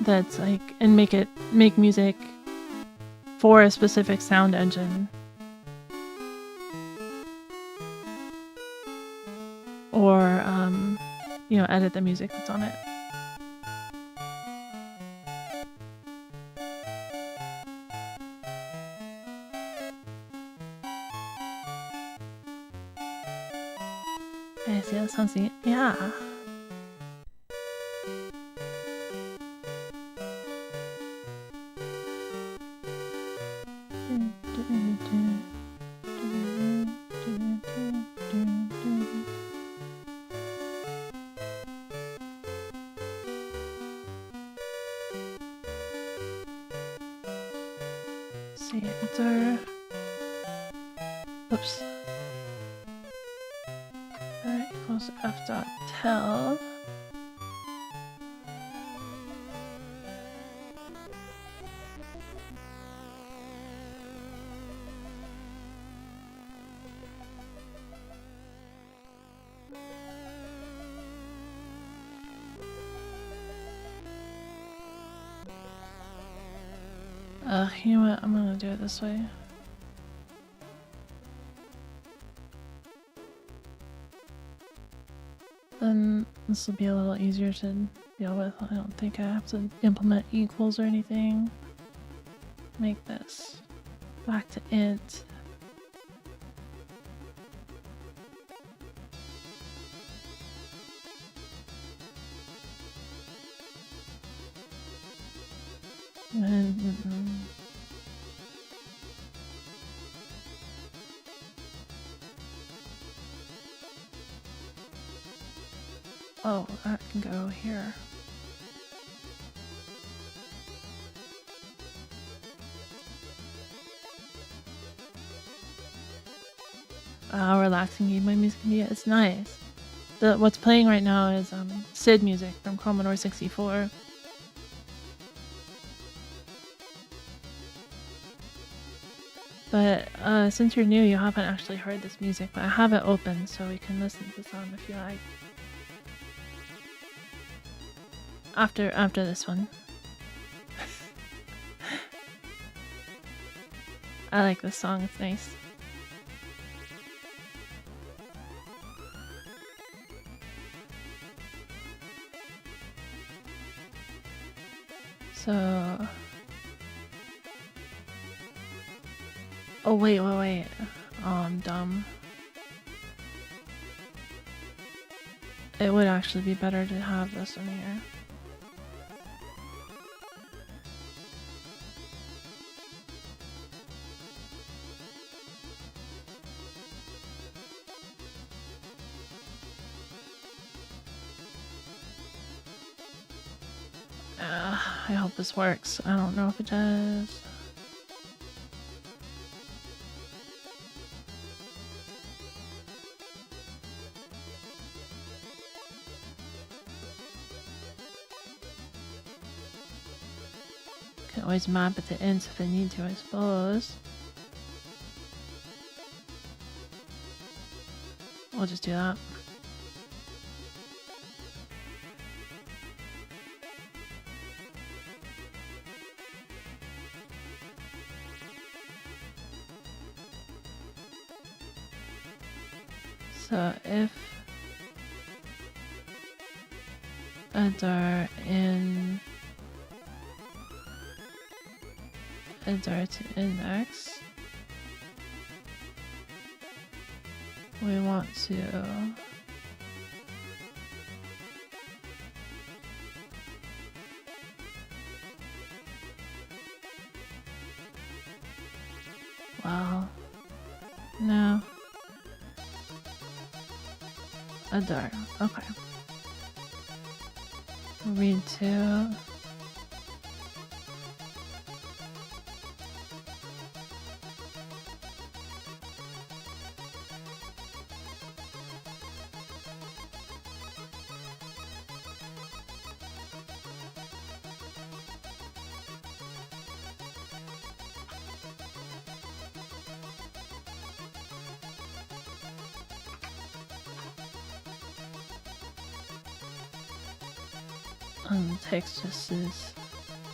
That's like, and make music for a specific sound engine. Or, you know, edit the music that's on it. I see that sounds neat. Yeah. See, enter. Oops. That equals f.tell. You know what? I'm gonna do it this way. Then this will be a little easier to deal with. I don't think I have to implement equals or anything. Make this back to int. And oh, that can go here. Relaxing Game Boy music. Yeah, it's nice. What's playing right now is Sid music from Commodore 64. But since you're new, you haven't actually heard this music, but I have it open so we can listen to some if you like. After this one. I like this song, it's nice. So... Oh wait. Oh, I'm dumb. It would actually be better to have this in here. I hope this works. I don't know if it does. Can always map it to int if I need to, I suppose. We'll just do that. So if adar in adar to index, we want to well, no. Adar, okay. Read to Text just is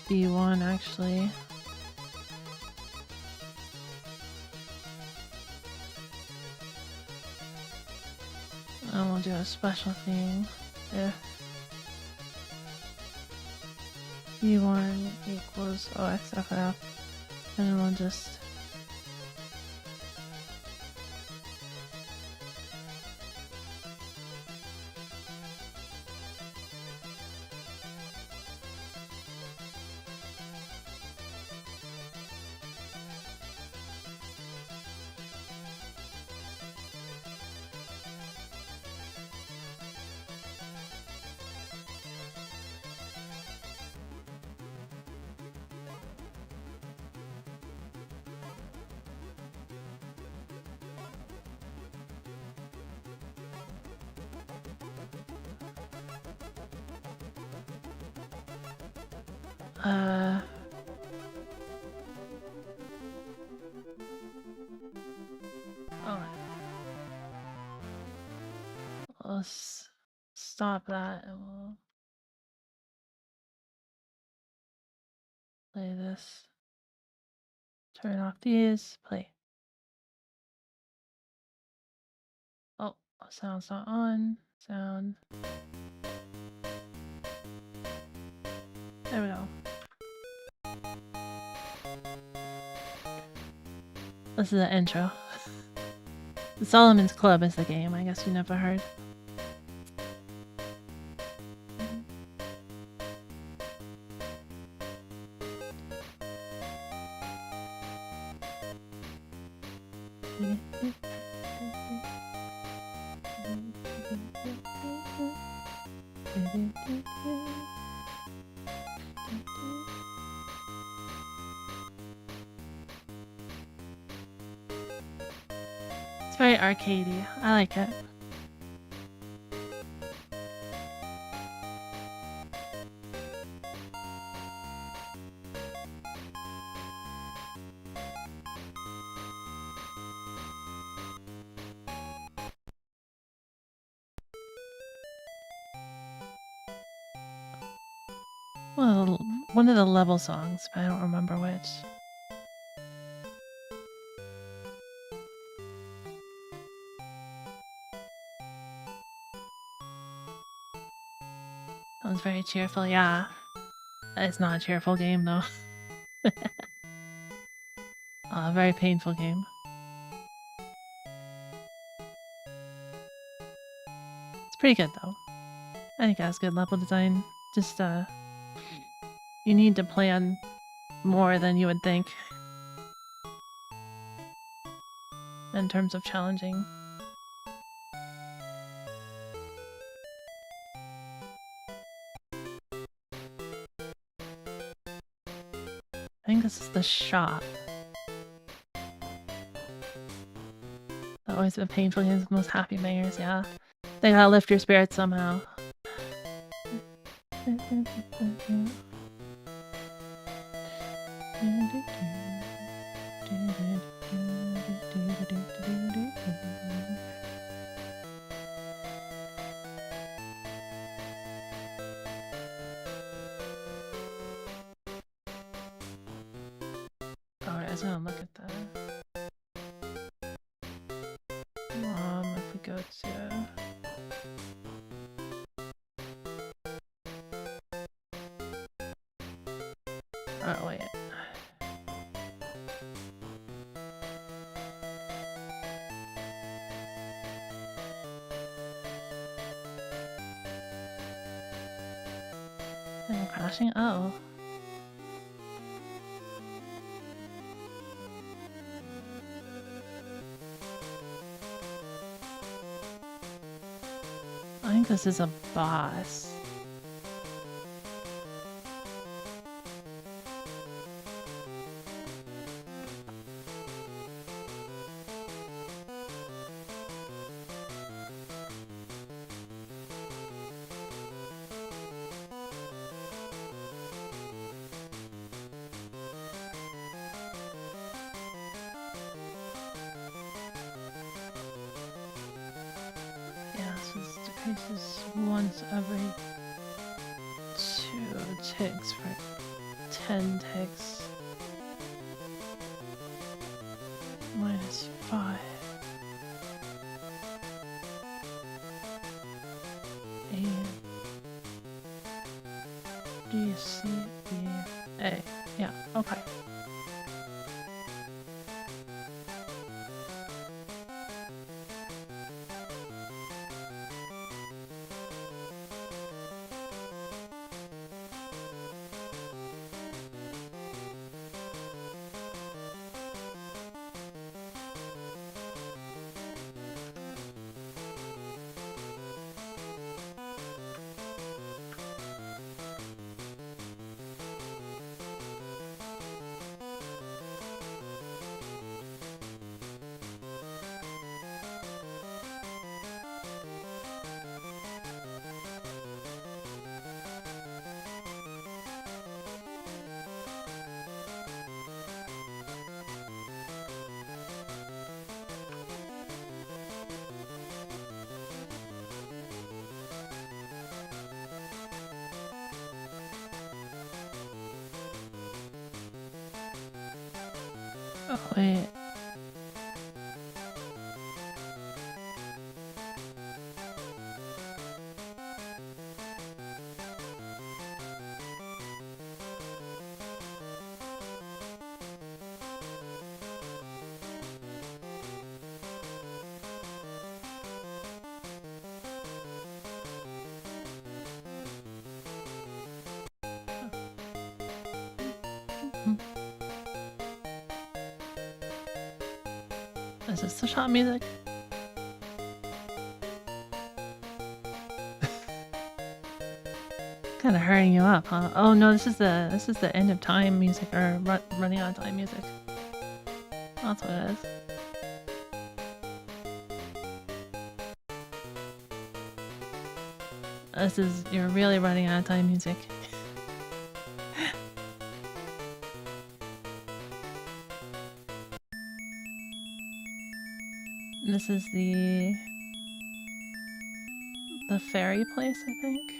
B1 actually. And we'll do a special thing if B1 equals OXFF, and we'll just let's stop that and we'll play this. Turn off these, play. Oh, sound's not on. Sound. There we go. This is the intro. The Solomon's Club is the game, I guess you never heard. It's very arcadey. I like it. Well, one of the level songs, but I don't remember which. Sounds very cheerful, yeah. It's not a cheerful game though. Very painful game. It's pretty good though. I think it has good level design. Just you need to plan more than you would think in terms of challenging. I think this is the shop. Always been painful games, most happy bangers, yeah. They gotta lift your spirits somehow. Alright, I was gonna look at that. If we go to... Oh, wait. I'm crashing? Oh. I think this is a boss. Once every ticks for 10 ticks. -5. And DCBA. Yeah, okay. Oh, wait. Is this the shop music? Kind of hurrying you up, huh? Oh no, this is the end of time music, or running out of time music. That's what it is. This is, you're really running out of time music. This is the ferry place, I think.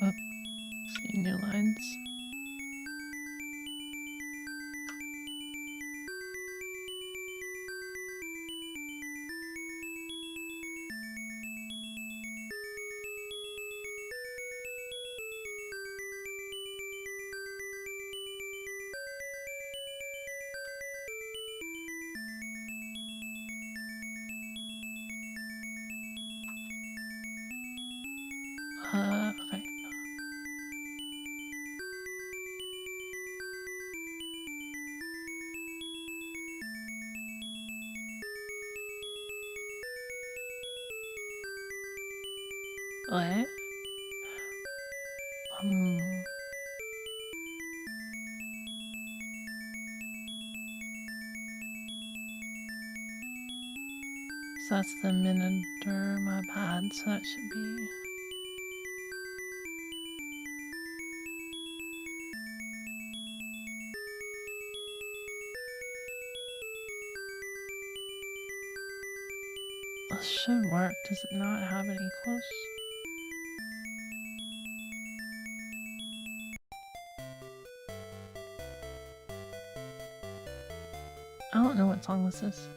Oh, see new lines. Okay. What? So that's the Minotaur, my bad, so that should be... This should work. Does it not have it equals? I don't know what song this is.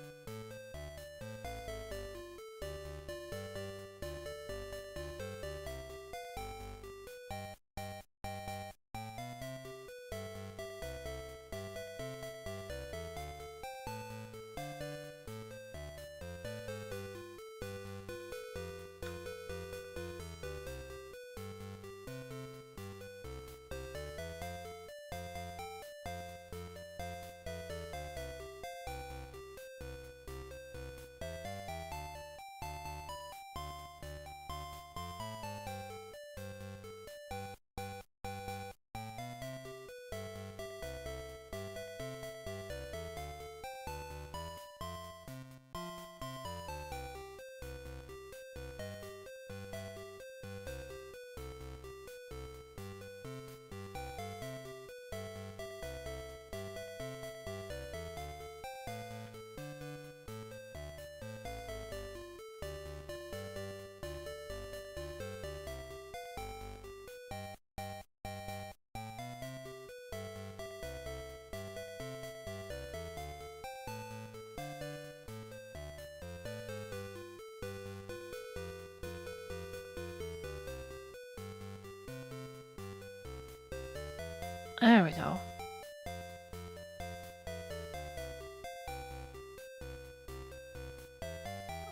There we go.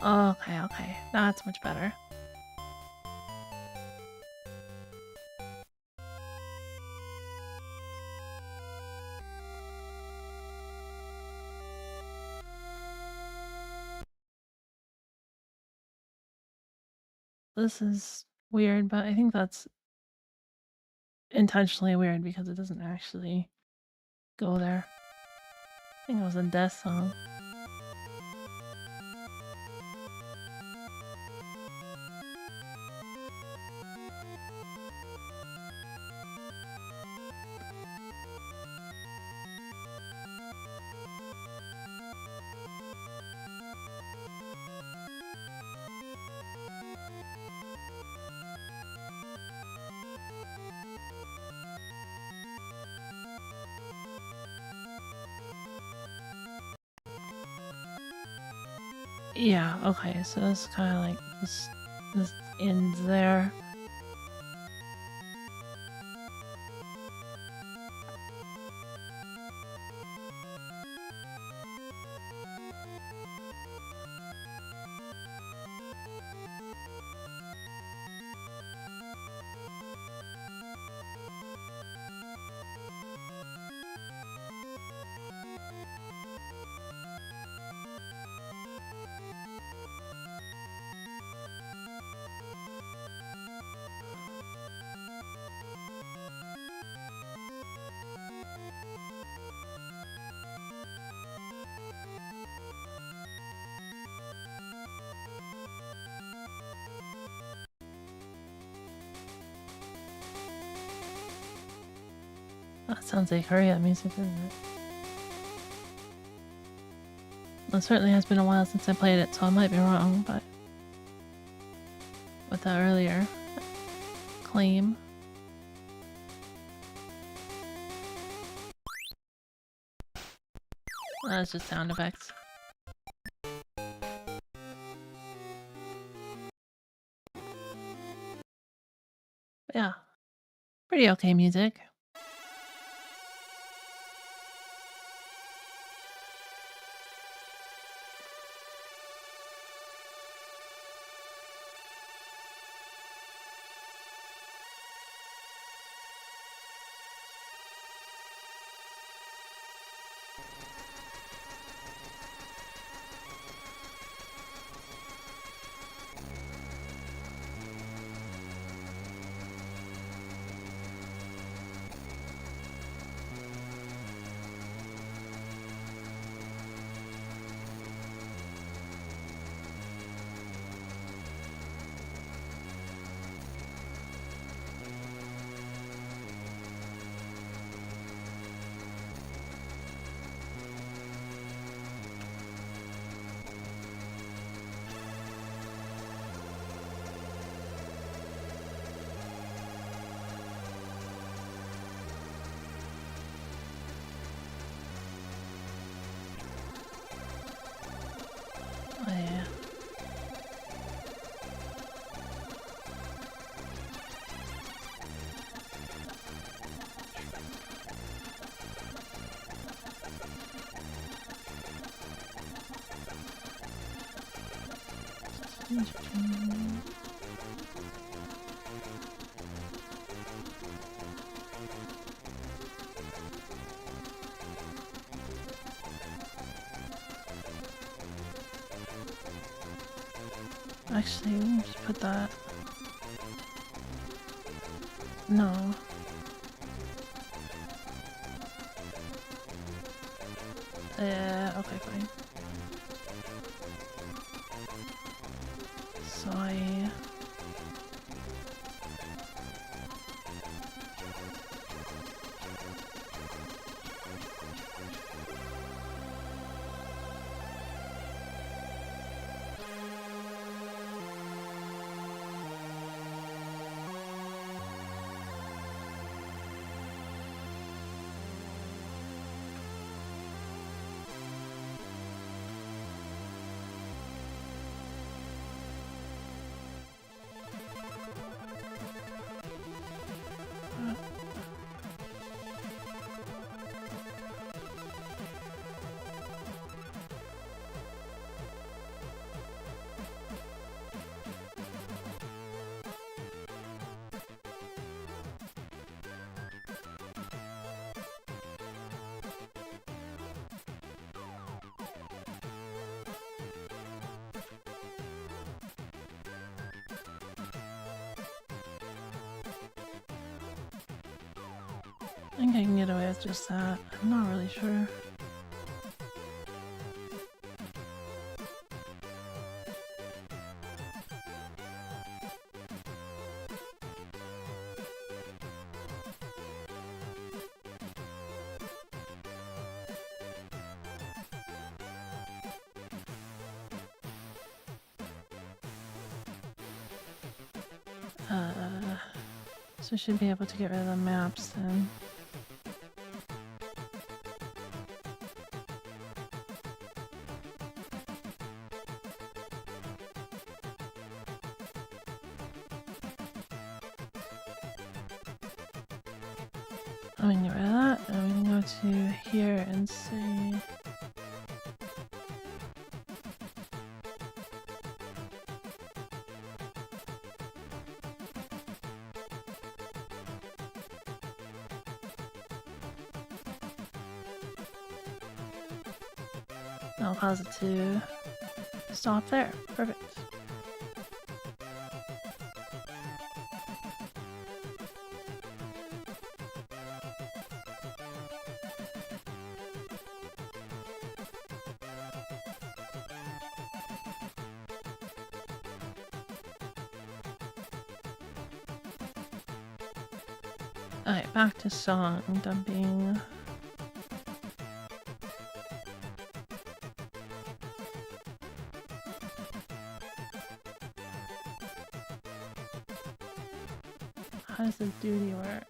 Okay, okay. That's much better. This is weird, but I think that's intentionally weird because it doesn't actually go there. I think it was a death song. Yeah, okay, so it's kind of like this ends there. That sounds like Korean music, doesn't it? It certainly has been a while since I played it, so I might be wrong, but with that earlier claim. That's just sound effects. But yeah, pretty okay music. Oh yeah. Actually, let me just put that. No. Okay, fine. So I think I can get away with just that. I'm not really sure. So we should be able to get rid of the maps then. We can get rid of that, and we can go to here and see. That'll cause it to stop there. Perfect. Alright, back to song dumping. How does this duty work?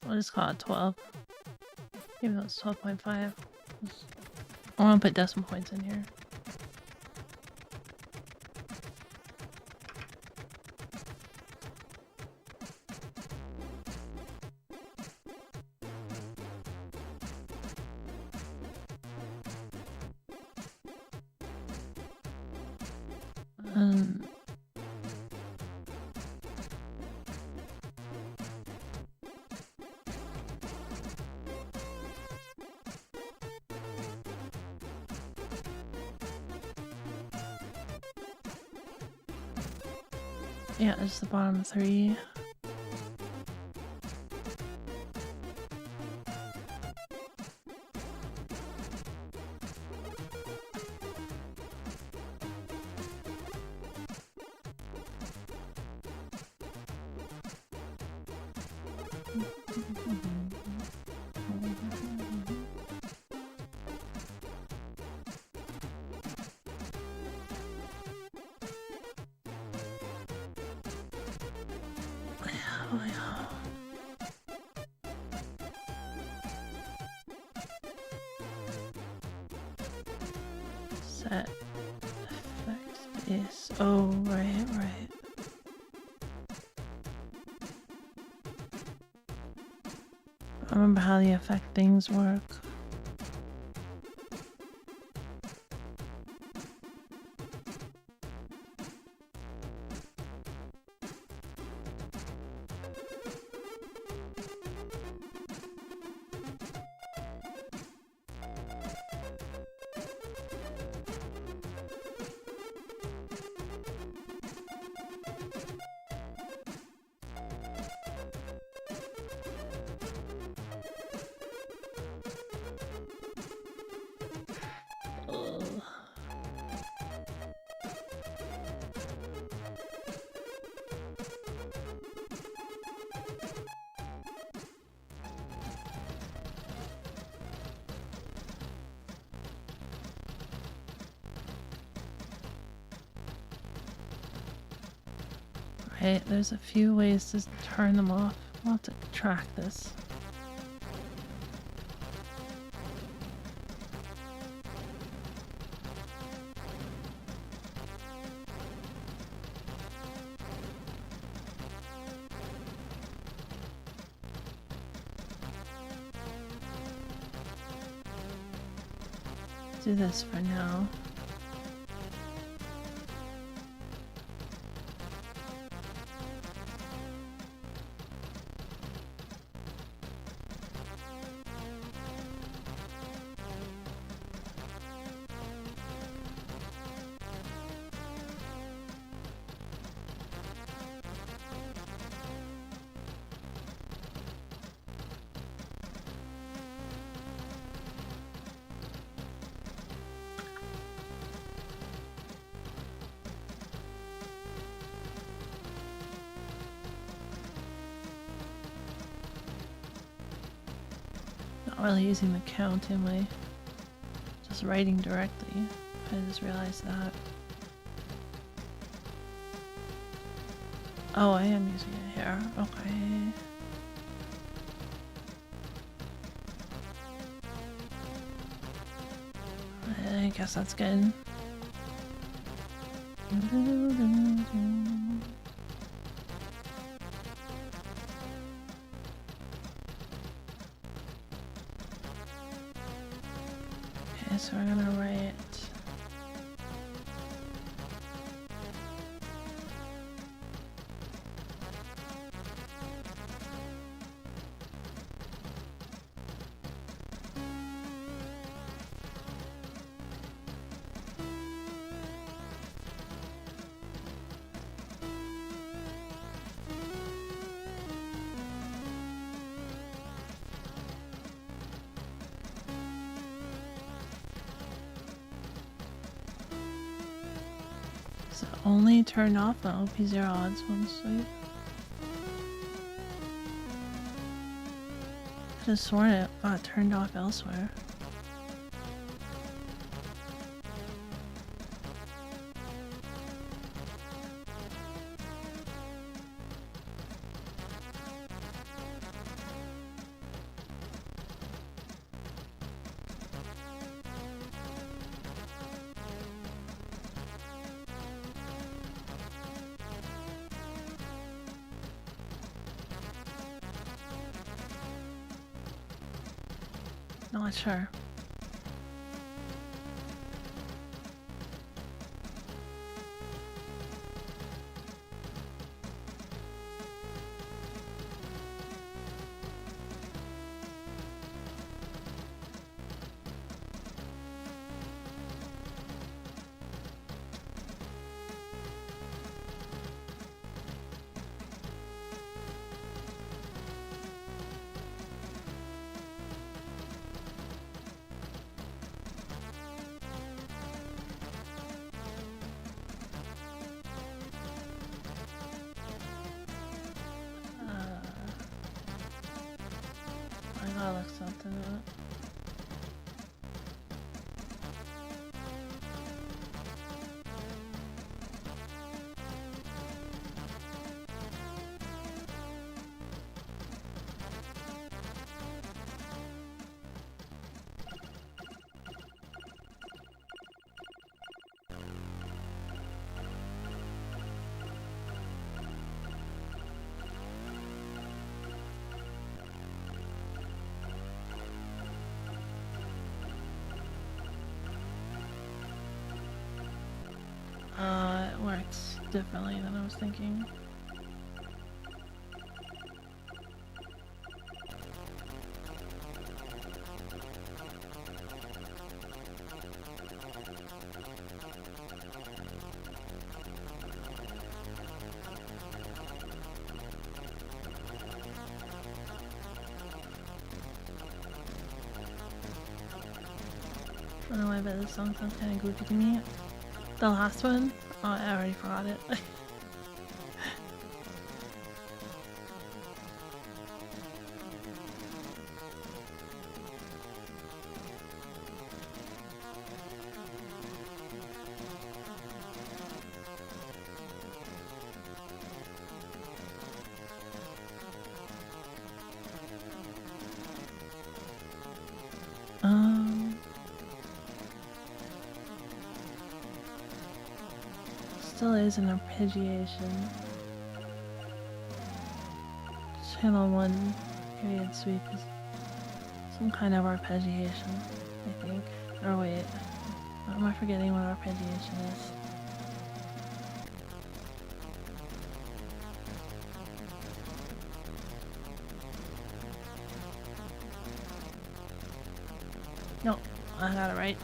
We'll just call it 12. Even though it's 12.5. I want to put decimal points in here. Yeah, it's the bottom 3. Set effect is right. I remember how the effect things work. Right, there's a few ways to turn them off. I'll have to track this. do this for now. Not really using the count, am I? Just writing directly. I just realized that. Oh, I am using it here. Okay. I guess that's good. Okay, so we're gonna write so only turn off the OP0 odds one sweep. I just sworn it got turned off elsewhere. Not sure. I gotta look something up. It works differently than I was thinking. I don't know why, but this song sounds kind of goofy to me. The last one? Oh, I already forgot it. Still is an arpeggiation. Channel 1 period sweep is some kind of arpeggiation, I think. Or wait. Am I forgetting what arpeggiation is? No, I got it right.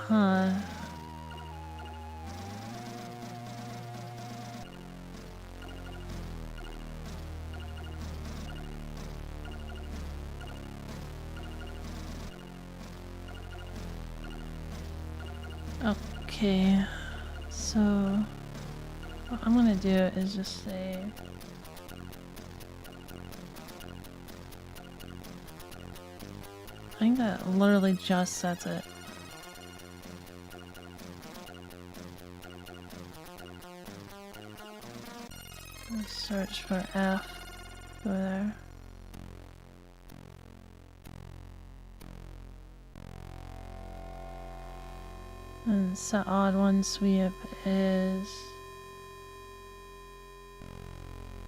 Huh. Okay, so what I'm gonna do is just say I think that literally just sets it. Let's search for F over there. And set odd one sweep is,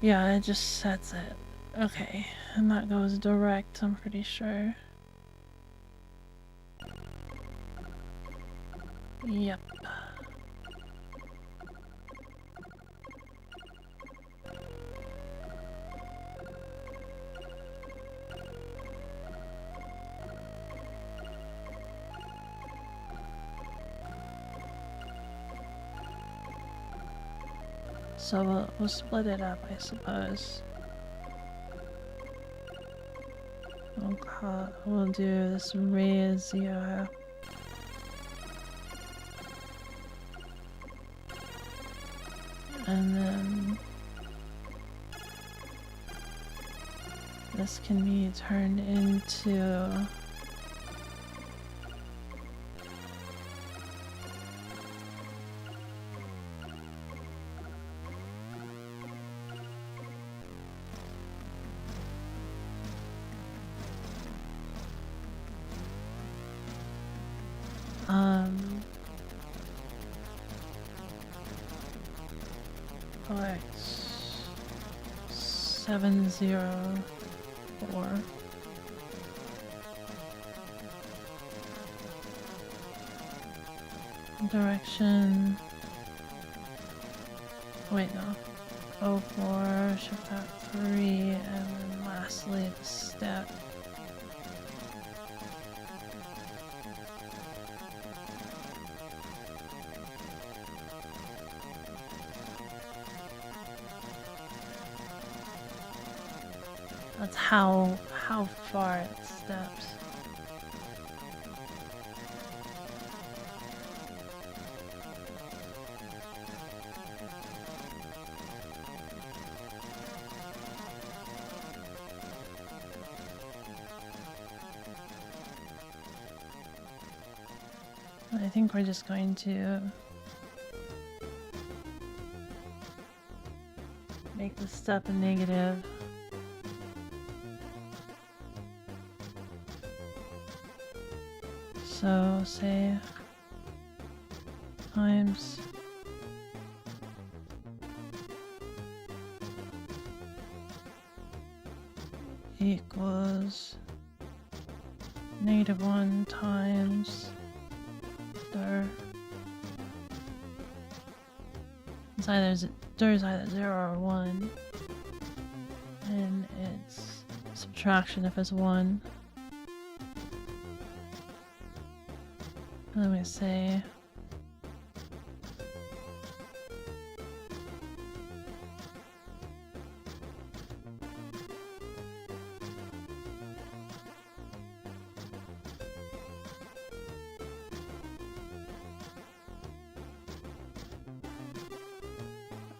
yeah, it just sets it. Okay, and that goes direct, I'm pretty sure. Yep. So we'll split it up, I suppose. We'll do this raise 0. And then this can be turned into like 704. Direction. Wait, no. 04, shift out 3, and then lastly the step. That's how far it steps. I think we're just going to make the step a negative. So say times equals -1 times dir. Dir is either 0 or 1, and it's subtraction if it's 1. Let me say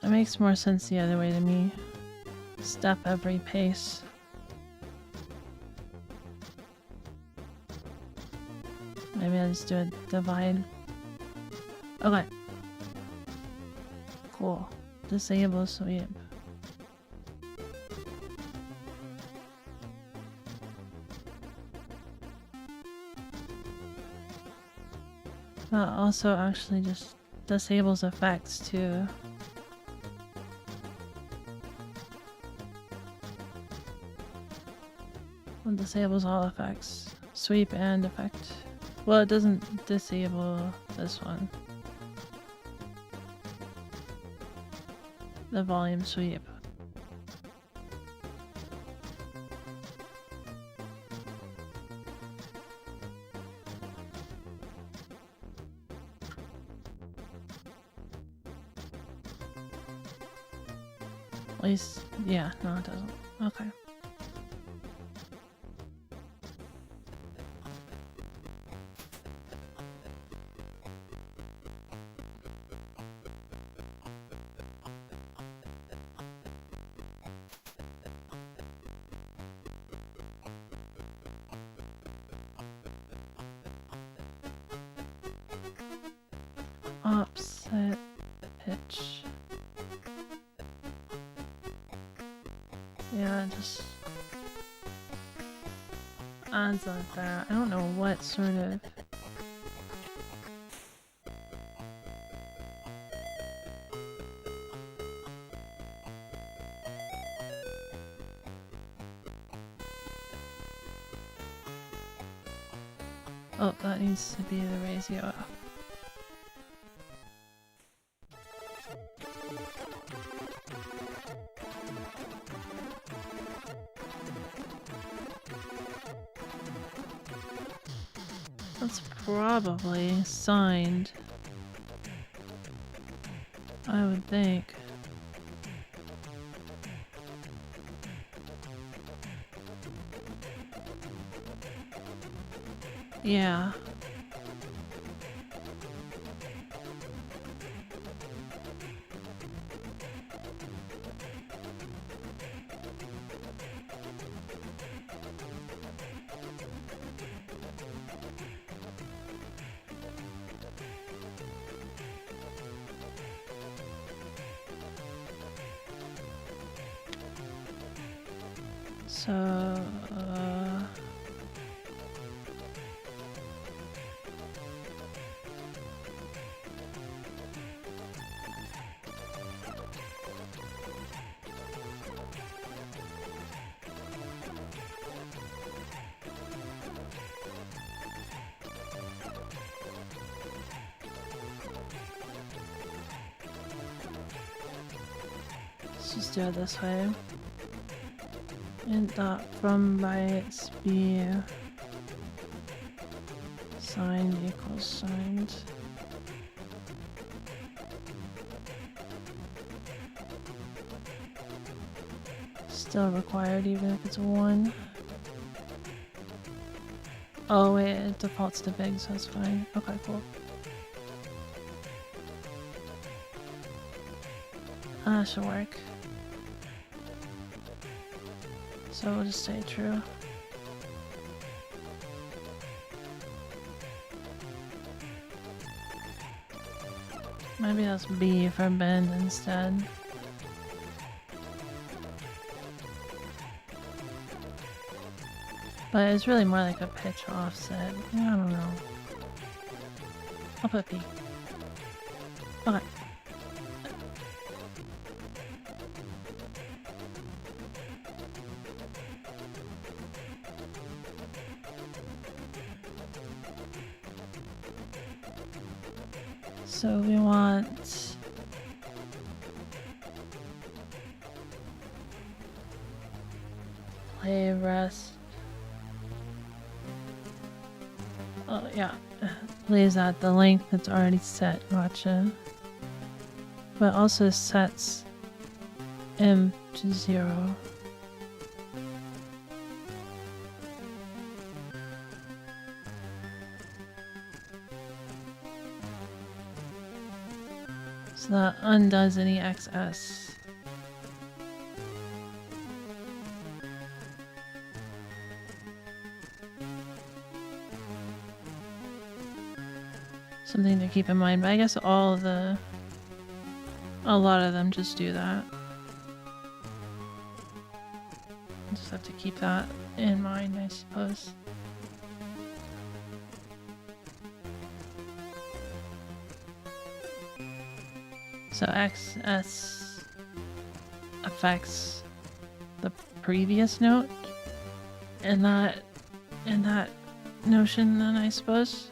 It makes more sense the other way to me. Step every pace. Maybe I'll just do a divide. Okay. Cool. Disable sweep. That also actually just disables effects too. It disables all effects. Sweep and effect. Well, it doesn't disable this one. The volume sweep. At least, yeah, no, it doesn't. Okay. Offset pitch. Yeah, just adds like that. I don't know what sort of oh, that needs to be the ratio. That's probably signed. I would think. Yeah. So, let's just do it this way. Int dot from bytes be signed equals signed. Still required even if it's 1. Oh wait, it defaults to big, so that's fine. Okay, cool. That should work. So we'll just say true. Maybe that's B for bend instead. But it's really more like a pitch offset. I don't know. I'll put B. Okay. So we want play rest. Oh yeah, plays at the length that's already set. Gotcha. But also sets M to 0. So that undoes any excess. Something to keep in mind, but I guess a lot of them just do that. Just have to keep that in mind, I suppose. So XS affects the previous note in that notion, then I suppose.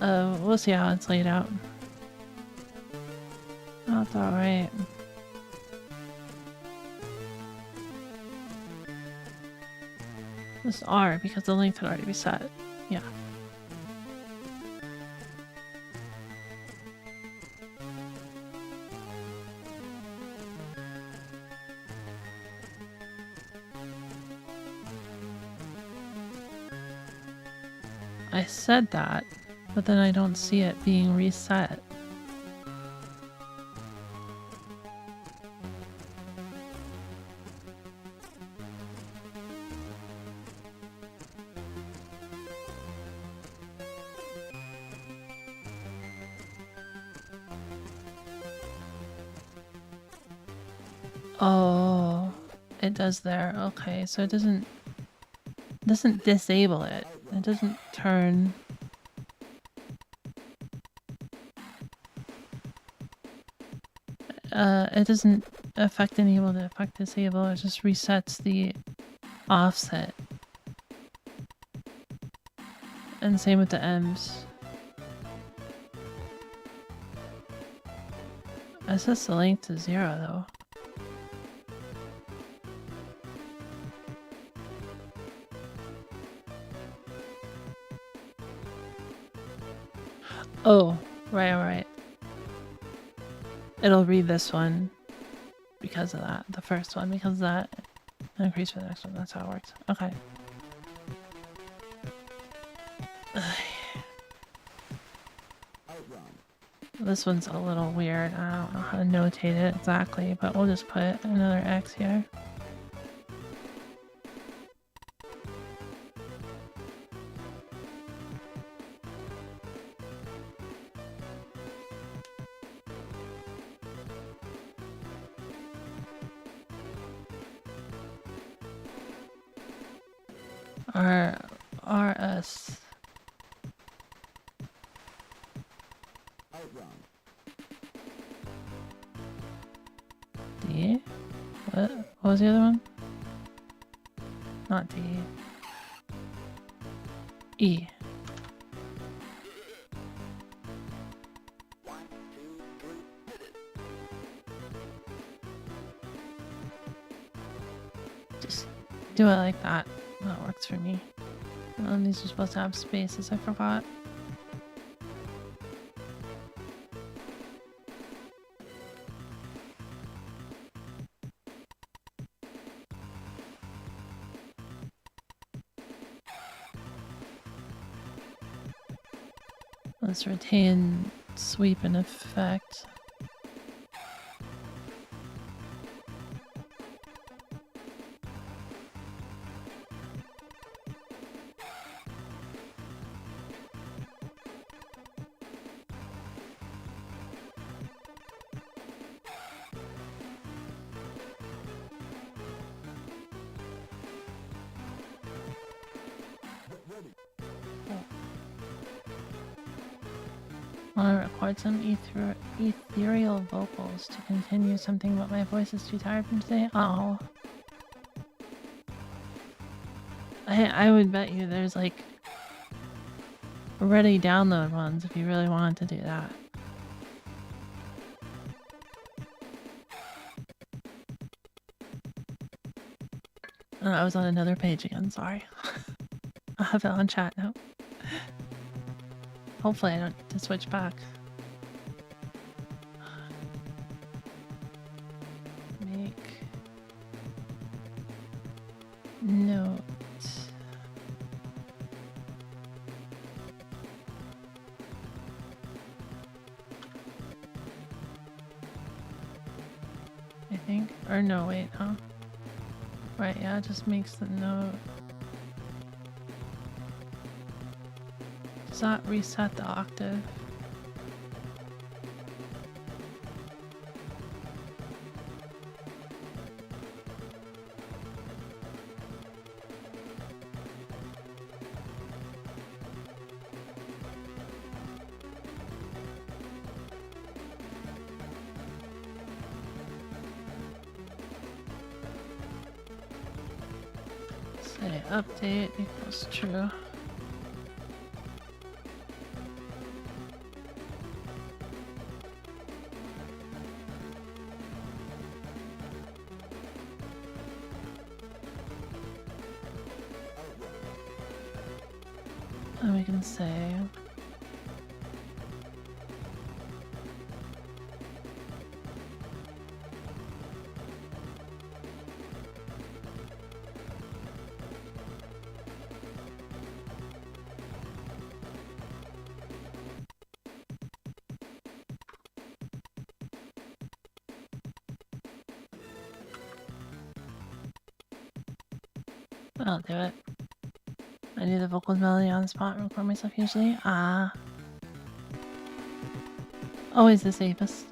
We'll see how it's laid out. That's alright. This R because the length had already been set. Yeah. I said that, but then I don't see it being reset. Oh, it does there. Okay, so it doesn't disable it. It doesn't turn. It doesn't affect enable to affect disable. It just resets the offset. And same with the M's. It sets the length to 0 though. Oh, right. It'll read this one because of that. The first one because of that. And increase for the next one. That's how it works. Okay. This one's a little weird. I don't know how to notate it exactly, but we'll just put another X here. RS. D? What was the other one? Not D. E. Just do it like that. That works for me. These are supposed to have spaces, I forgot. Let's retain sweep and effect. I want to record some ethereal vocals to continue something, but my voice is too tired from today. Oh. I would bet you there's like ready download ones if you really wanted to do that. Oh, I was on another page again, sorry. I'll have it on chat now. Hopefully I don't need to switch back. Make note. I think. Or no, wait, huh? Right, yeah, it just makes the note. Does that reset the octave? Say update equals true. And we can say I'll do it. I do the vocals melody on the spot and record myself usually. Always the safest.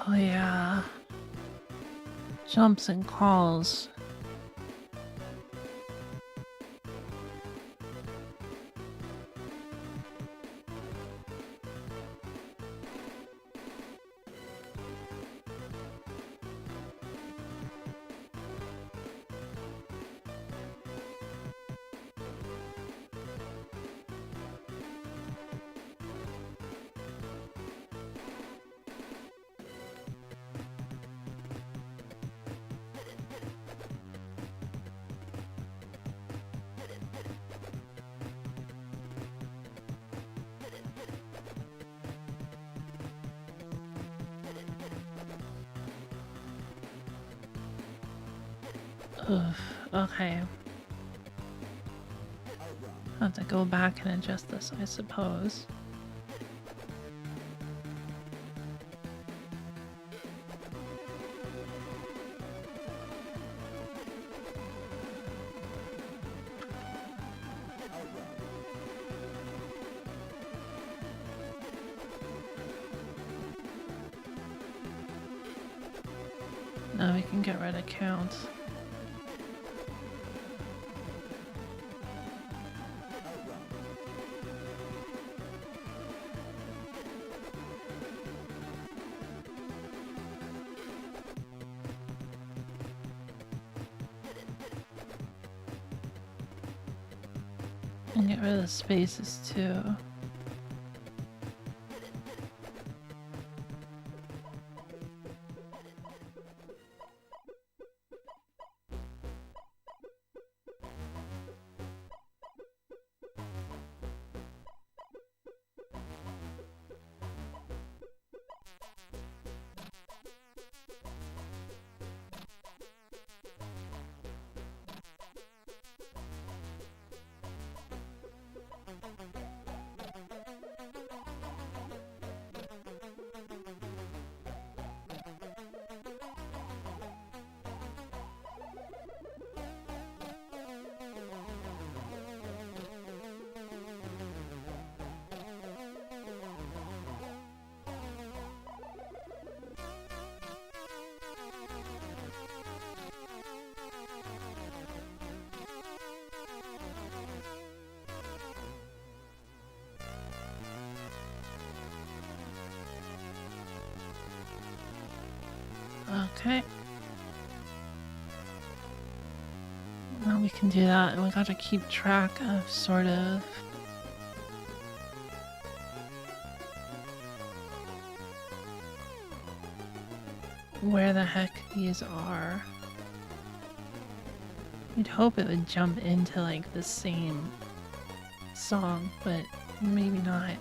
Oh yeah. Jumps and calls. Oof, okay. I'll have to go back and adjust this, I suppose. Now we can get rid of count. And get rid of the spaces too. Okay. Now we can do that, and we gotta keep track of sort of where the heck these are. You'd hope it would jump into like the same song, but maybe not.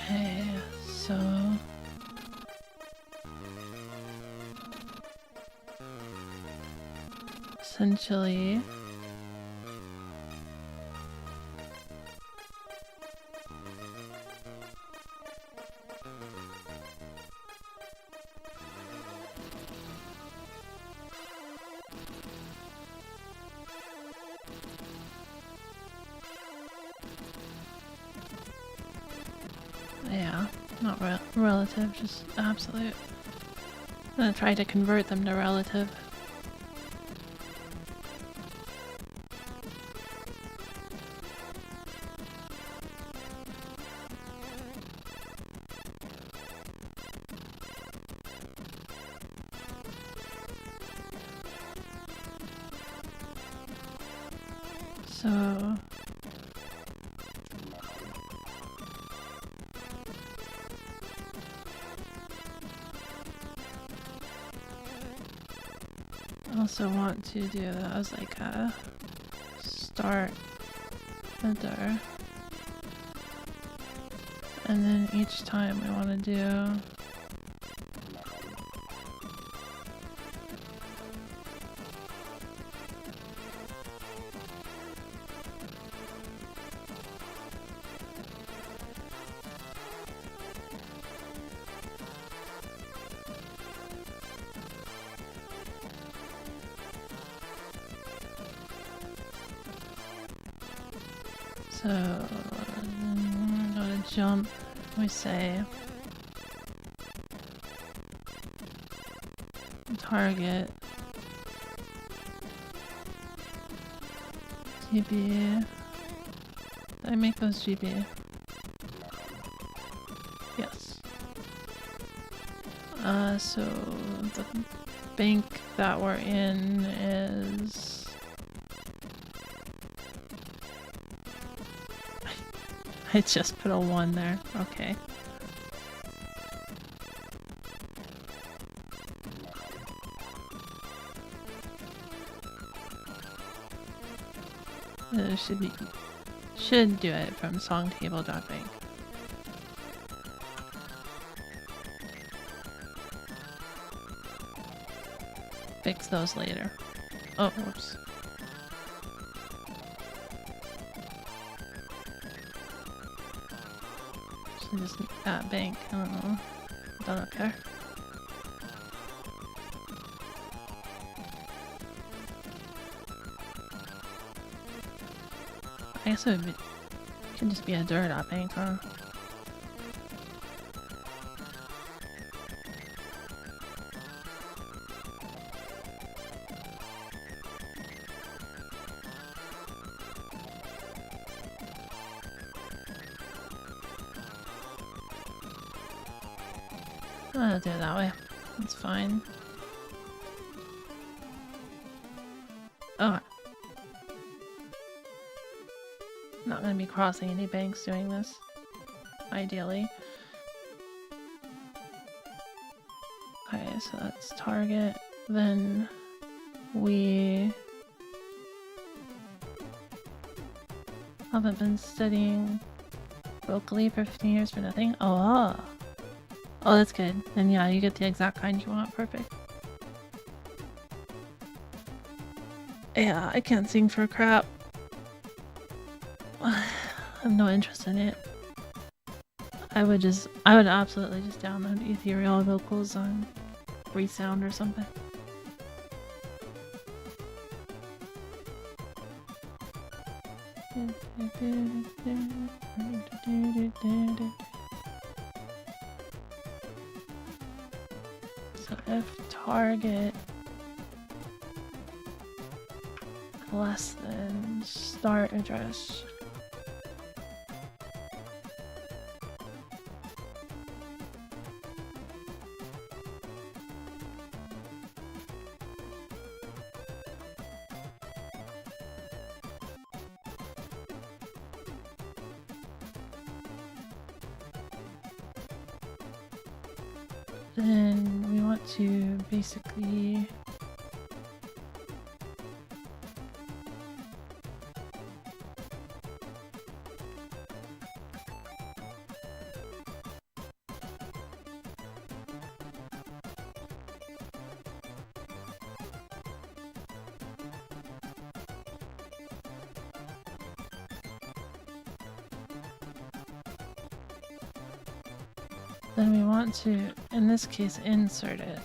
Okay, so essentially yeah, not relative, just absolute. I'm gonna try to convert them to relative. So I also want to do that as like a start enter, and then each time we want to do so gotta jump, we say target GB. Did I make those GB? Yes. So the bank that we're in is I just put a 1 there. Okay. Should do it from songtable.bank. Fix those later. Oh, whoops. Should just bank. I don't know. Don't care. I guess it could just be a dir.bank, huh? I'll do it that way. That's fine. Oh. Not gonna be crossing any banks doing this. Ideally. Okay, so that's target. Then we haven't been studying vocally for 15 years for nothing. Oh. Oh, that's good. Then yeah, you get the exact kind you want. Perfect. Yeah, I can't sing for crap. I have no interest in it. I would absolutely just download ethereal vocals on Free Sound or something. So if target less than start address, then we want to basically in this case, insert it.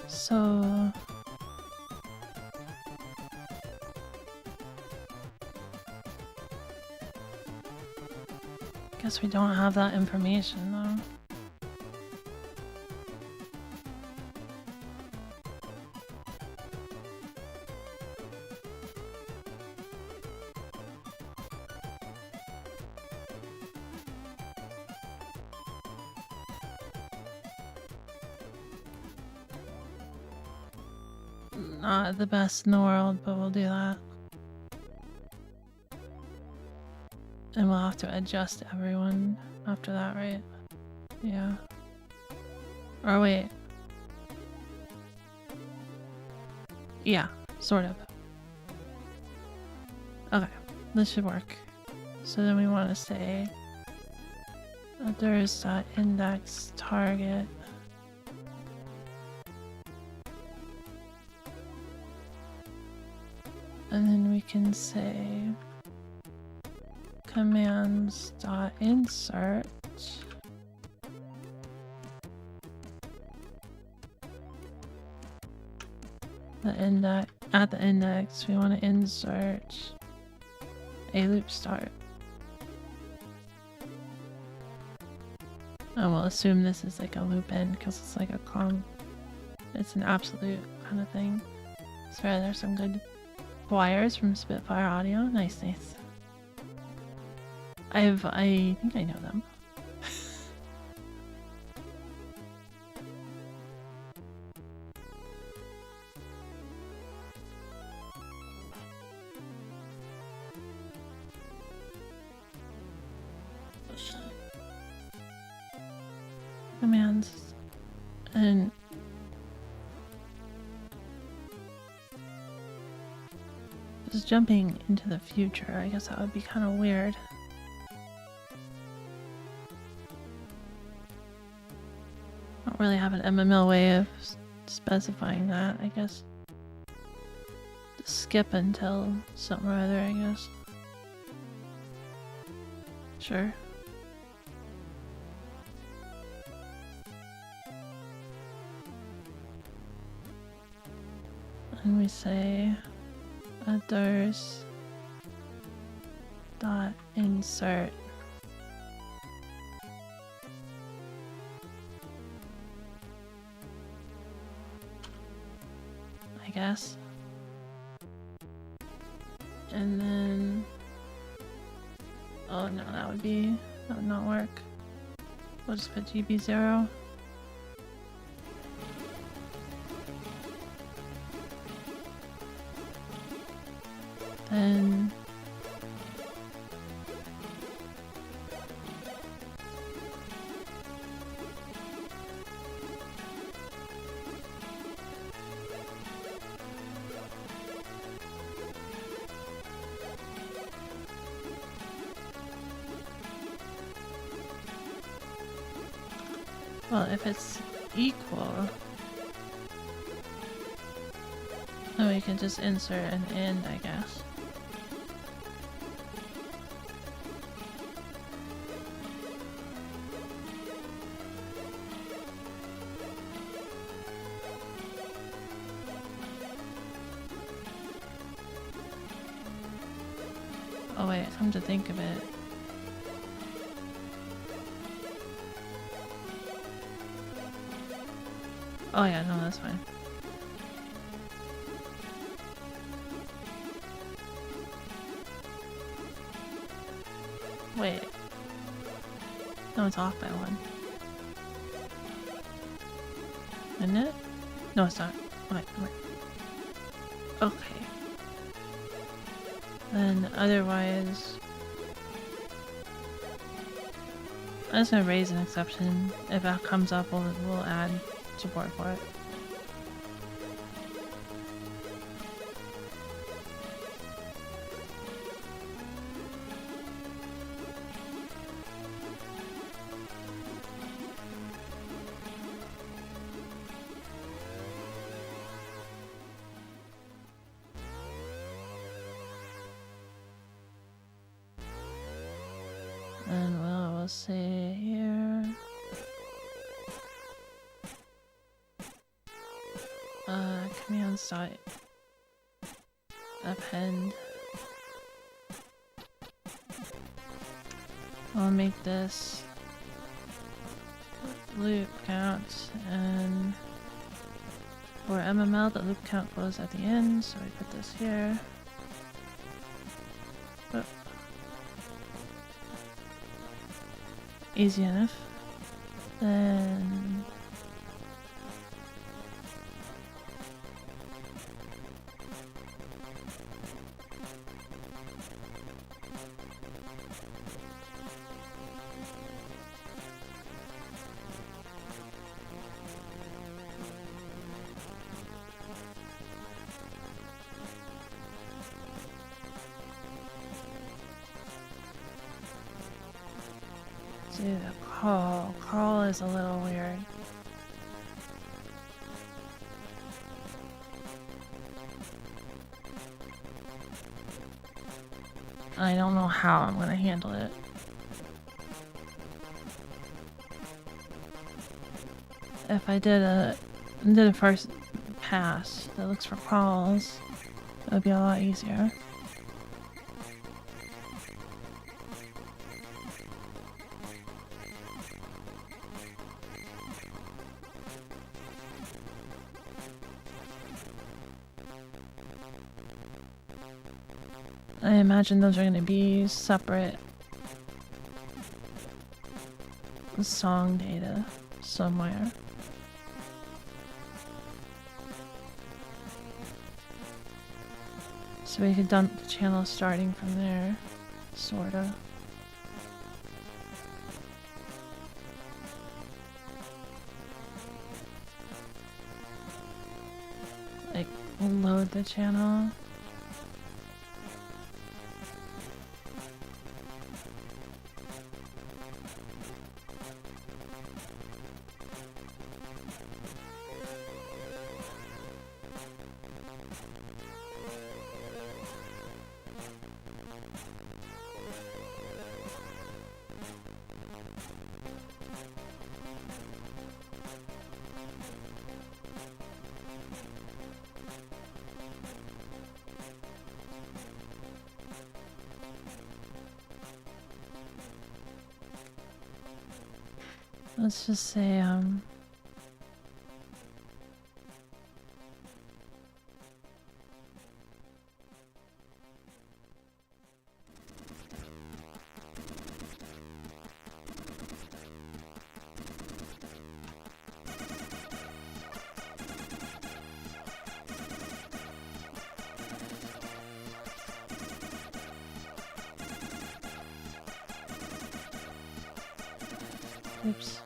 So guess we don't have that information though. Not the best in the world, but we'll do that. And we'll have to adjust everyone after that, right? Yeah. Or wait. Yeah, sort of. Okay, this should work. So then we want to say there's index target. And then we can say commands.insert the index. At the index, we want to insert a loop start. And we'll assume this is like a loop end because it's like it's an absolute kind of thing. Sorry, there's some good wires from Spitfire Audio. Nice, nice. I think I know them. Commands and just jumping into the future. I guess that would be kind of weird. I don't really have an MML way of specifying that, I guess. Just skip until something or other, I guess. Sure. And we say others dot insert I guess, and then oh no, that would not work. We'll just put GB0. Then Well, if it's equal, then we can just insert an end, I guess. Oh wait, come to think of it. Oh yeah, no, that's fine. Wait. No, it's off by one. Isn't it? No, it's not. Wait. Okay. Then otherwise, I'm just gonna raise an exception. If that comes up, we'll add support for it. And we'll say here, command site append. I'll make this loop count, and for MML the loop count goes at the end, so we put this here. Oh. Easy enough. Then do the call. Call is a little weird. I don't know how I'm gonna handle it. If I did a first pass that looks for calls, it would be a lot easier. I imagine those are going to be separate song data somewhere. So we could dump the channel starting from there, sorta. Like, load the channel. Let's just say, oops.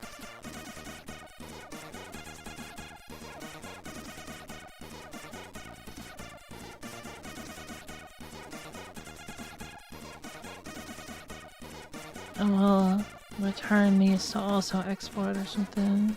And return these to also export or something.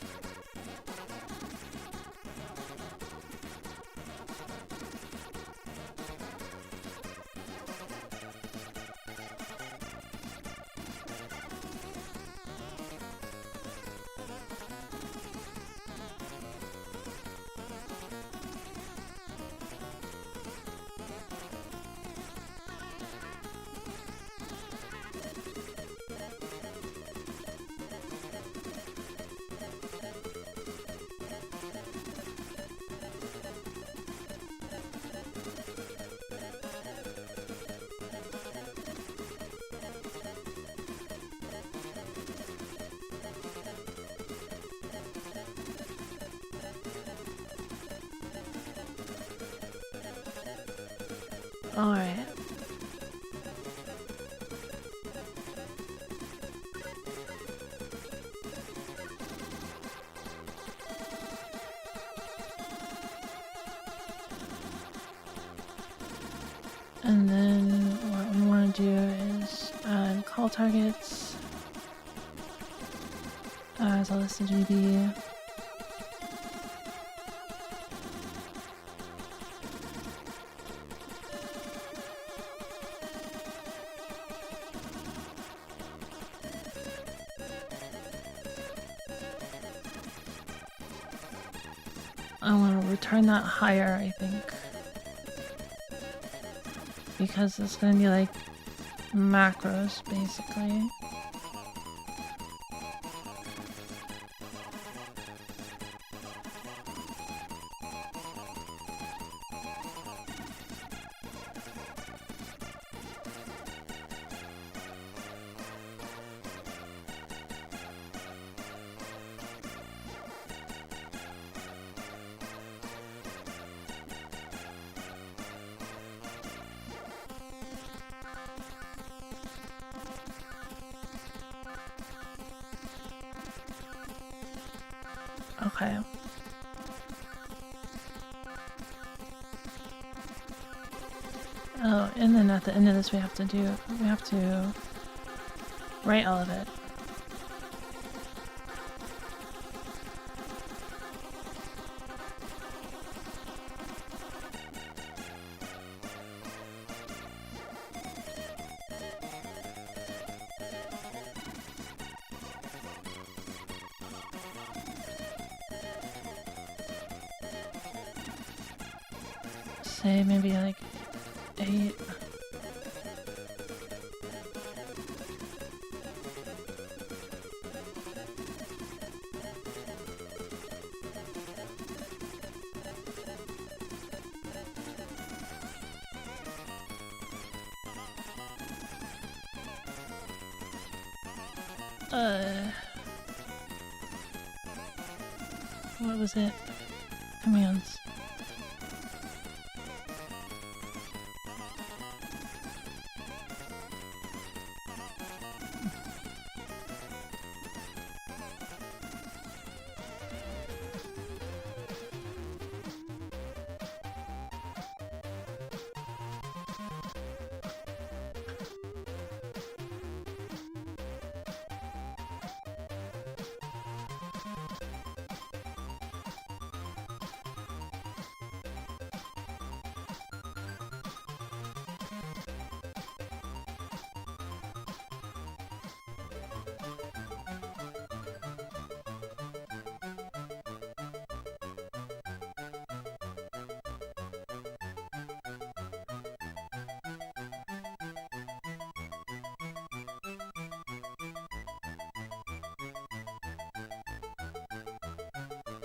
Alright. And then what we want to do is add call targets as a list of GB. I want to return that higher, I think. Because it's going to be like macros, basically. Okay. Oh, and then at the end of this we have to write all of it. Say maybe like 8. What was it? Commands.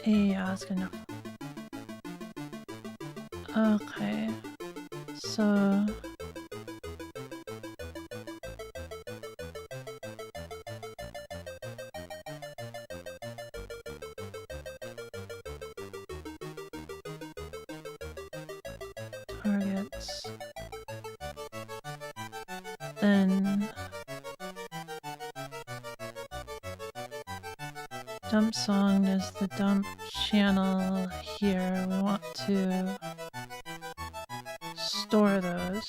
Yeah, that's good enough. Okay, so targets, then dump song is the dump channel here. We want to store those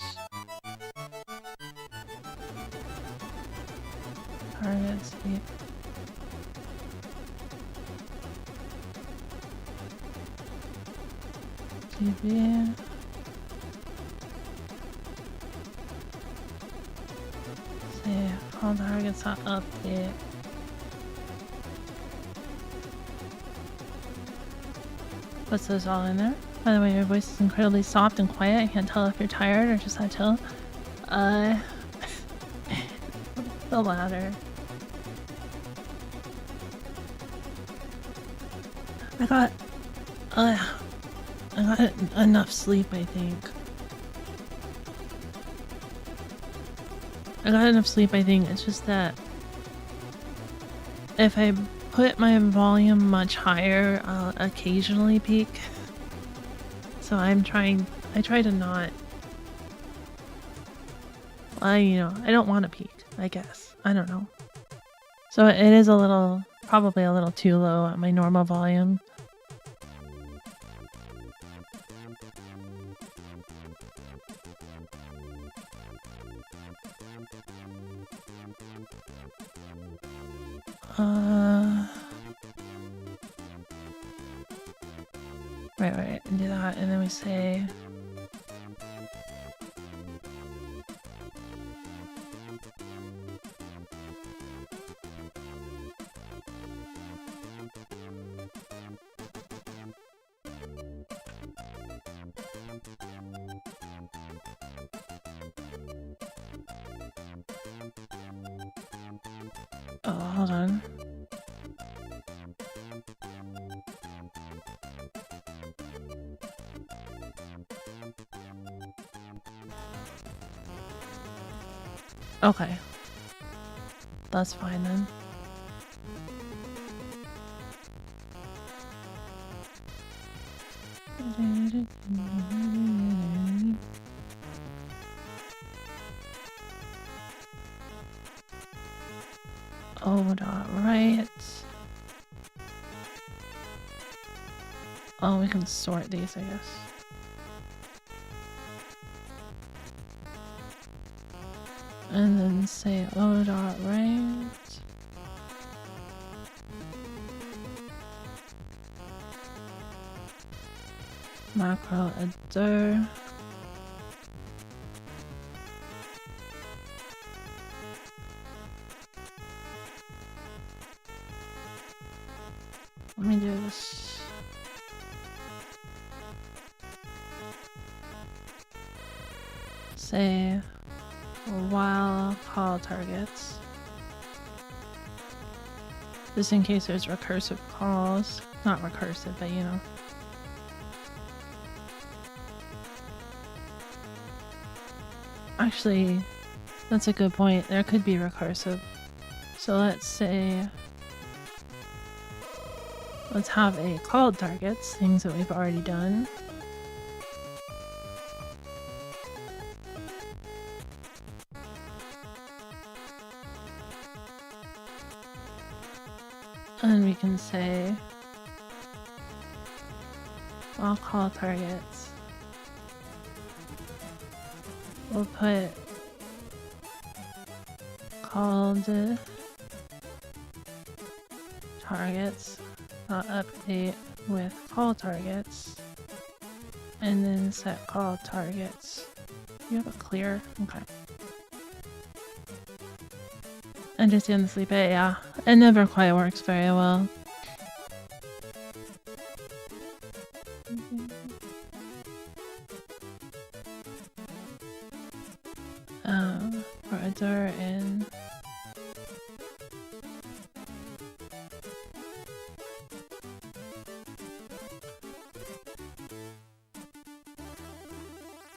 targets sleep. TV. See, all targets on update. What's this all in there? By the way, your voice is incredibly soft and quiet. I can't tell if you're tired or just had chill. The latter. I got enough sleep, I think. It's just that if I put my volume much higher, I'll occasionally peak. So I try to not, I don't want to peak, I guess. I don't know. So it is probably a little too low at my normal volume. Right, and do that, and then we say oh, hold on. Okay. That's fine then. Oh, right. Oh, we can sort these, I guess. And then say O.right. Macro editor. Let me do this. Say while call targets. Just in case there's recursive calls. Not recursive, but you know. Actually, that's a good point. There could be recursive. So let's say, let's have a called targets, things that we've already done. And we can say, I'll call targets. We'll put called targets, update with call targets, and then set call targets. You have a clear? Okay. And just in the sleep it, yeah. It never quite works very well. Editor in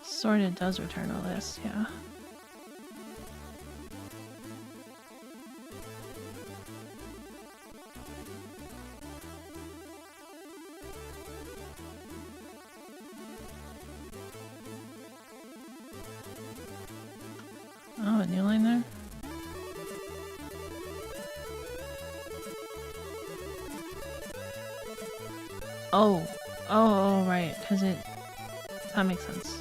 sorted does return a list, yeah. Oh, a new line there? Oh, right, because that makes sense.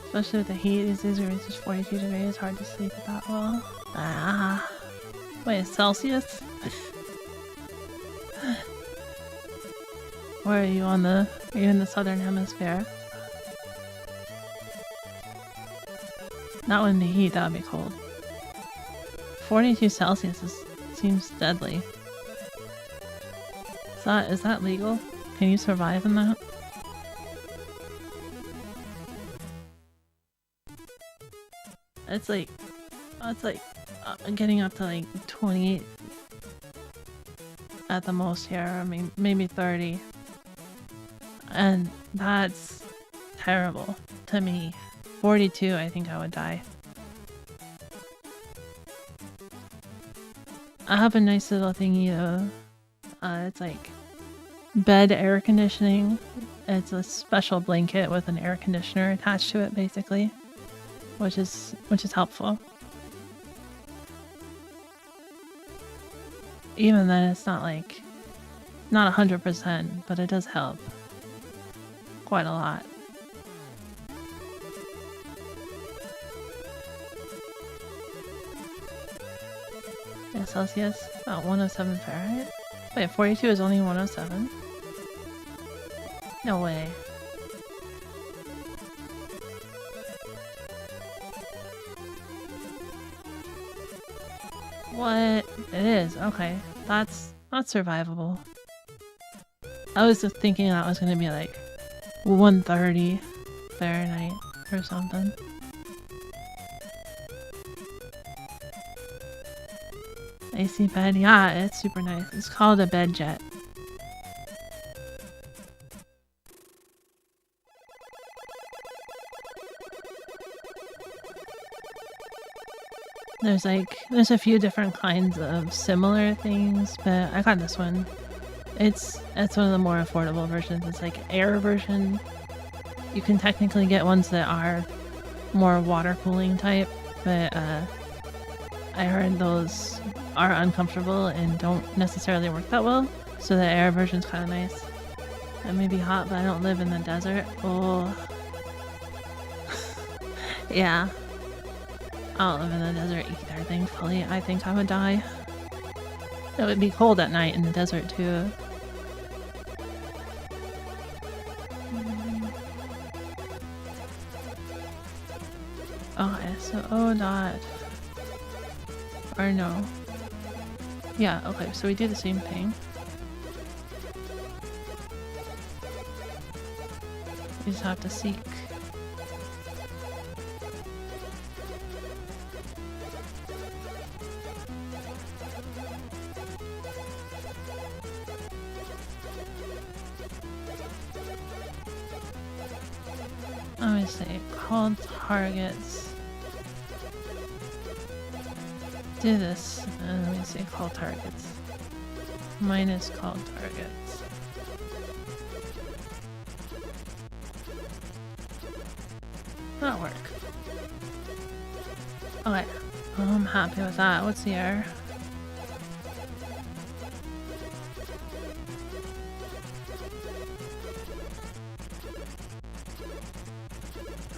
Especially with the heat these days where it's just 42 degrees, hard to sleep at that well. Ah. Wait, Celsius? Where are you on the... Are you in the southern hemisphere? Not when the heat, that would be cold. 42 Celsius seems deadly. Is that legal? Can you survive in that? It's like getting up to like 28 at the most here. I mean, maybe 30. And that's terrible to me. 42, I think I would die. I have a nice little thingy though. It's like bed air conditioning. It's a special blanket with an air conditioner attached to it, basically, which is helpful. Even then, it's not like not 100%, but it does help quite a lot. Yeah, Celsius, about 107 Fahrenheit. Wait, 42 is only 107? No way. What? It is, okay. That's survivable. I was just thinking that was gonna be like 130 Fahrenheit or something. AC bed, yeah, it's super nice. It's called a bed jet. There's a few different kinds of similar things, but I got this one. It's one of the more affordable versions. It's like air version. You can technically get ones that are more water cooling type, but I heard those are uncomfortable and don't necessarily work that well. So the air version's kind of nice. It may be hot, but I don't live in the desert. Oh, yeah. I don't live in the desert either, thankfully. I think I would die. It would be cold at night in the desert too. Okay, so O dot... Or no. Yeah, okay, so we do the same thing. We just have to seek. Let me see, call targets. Do this, and let me see, call targets. Minus call targets. That'll work. Okay, I'm happy with that. What's the error?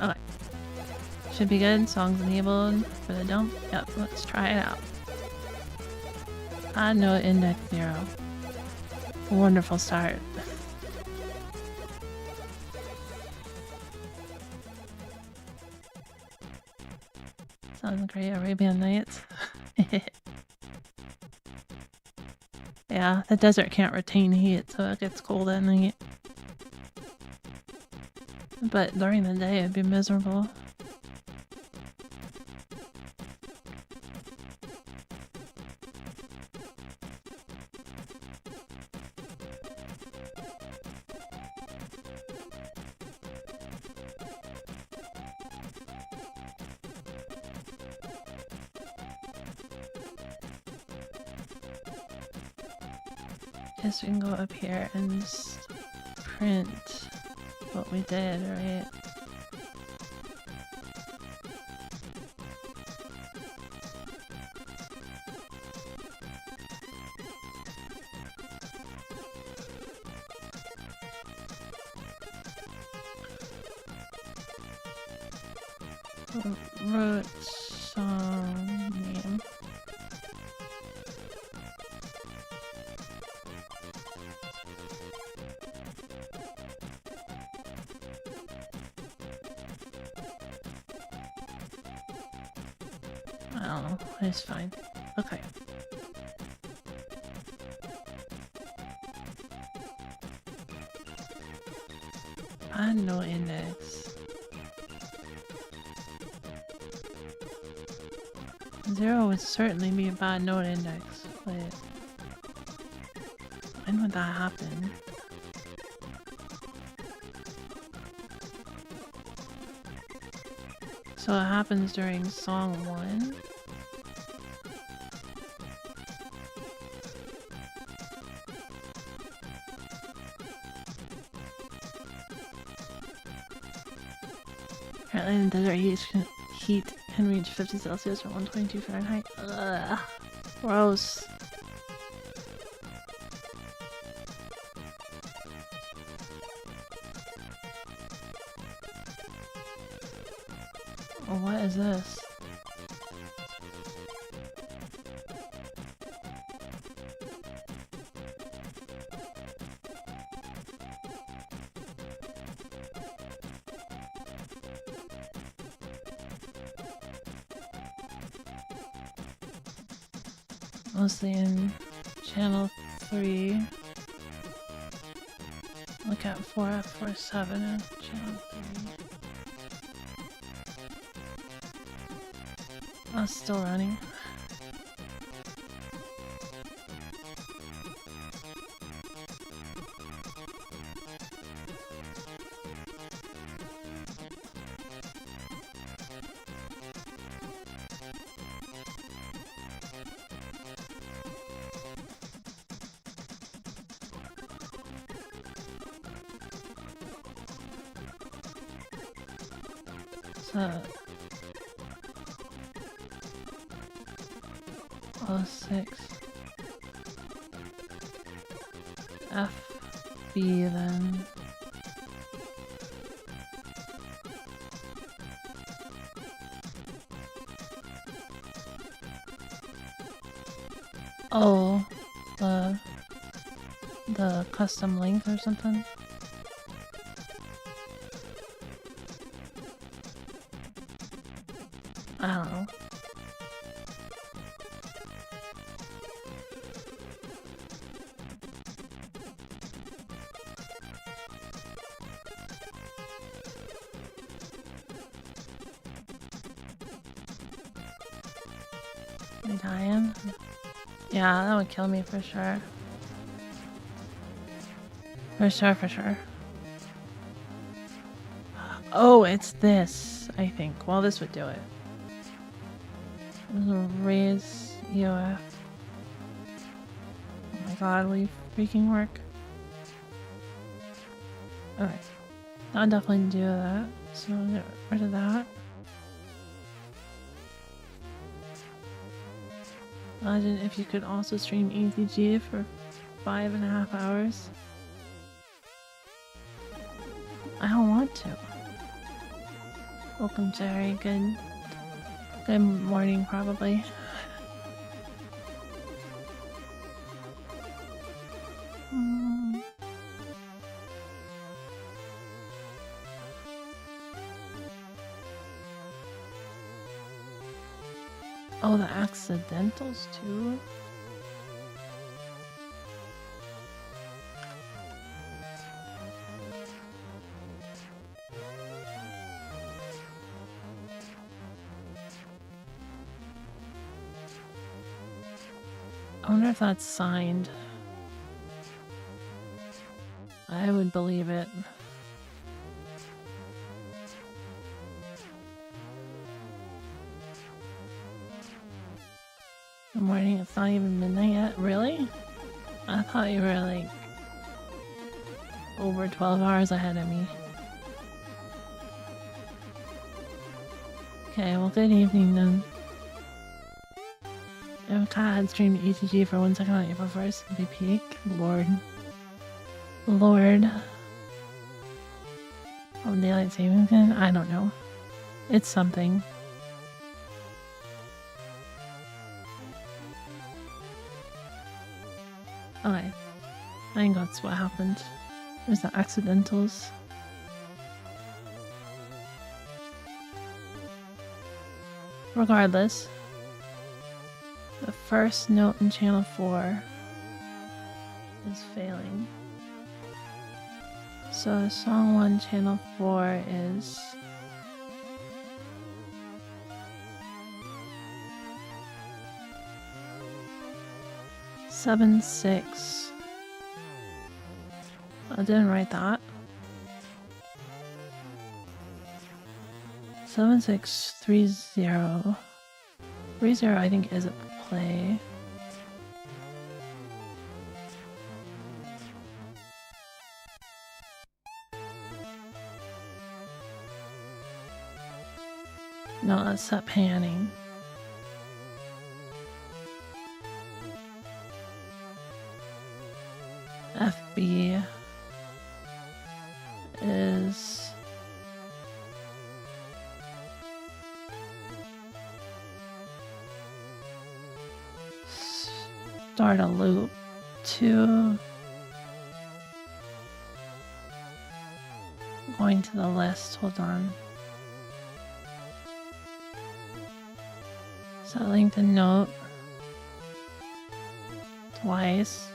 Okay. Should be good. Songs enabled for the dump. Yep, let's try it out. Add node index 0. Wonderful start. Sounds great. Arabian Nights. Yeah, the desert can't retain heat, so it gets cold at night. But during the day, it'd be miserable. Guess we can go up here and just print what we did, right? Wrote song name. I don't know. It's fine. Okay. Add no index. 0 would certainly be a bad node index, but when would that happen? So it happens during song 1. Apparently the desert heat can reach 50 Celsius or 122 Fahrenheit. Ugh. Gross. Oh, what is this? Mostly in channel 3. Look at 4F47 in channel 3. Oh, it's still running. So 06 FB then. Oh, the custom length or something. I don't know. Am I dying? Yeah, that would kill me for sure. For sure. Oh, it's this, I think. Well, this would do it. Raise EOF. Oh my god, will you freaking work? Alright. I'll definitely do that. So I'll get rid of that. Imagine if you could also stream EZG for 5.5 hours. I don't want to. Welcome, Jerry. Good morning, probably. Oh, the accidentals too? I wonder if that's signed. I would believe it. Good morning, it's not even midnight yet. Really? I thought you were like over 12 hours ahead of me. Okay, well, good evening then. If Kat had streamed ETG for 1 second on April 1st, it'd be peak. Lord. Oh, daylight savings again? I don't know. It's something. Okay. I think that's what happened. There's the accidentals. Regardless, the first note in channel 4 is failing. So song 1 channel 4 is seven, 6. I didn't write that. 7, 6, 3, 0. 3, 0 I think is a play. No, that's set panning. FB is start a loop. 2 going to the list. Hold on. Settling the note twice.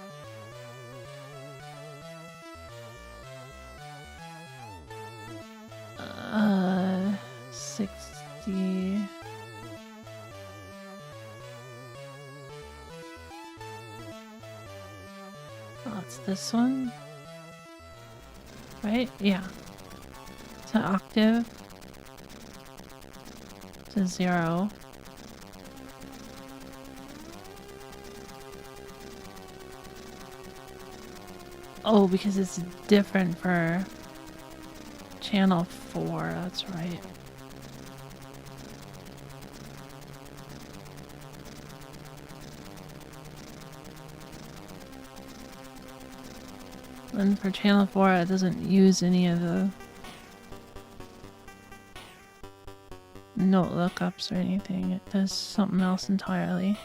Uh, 60. Oh, it's this one, right? Yeah. To octave. To 0. Oh, because it's different for channel 4, that's right. And for channel 4, it doesn't use any of the note lookups or anything. It does something else entirely.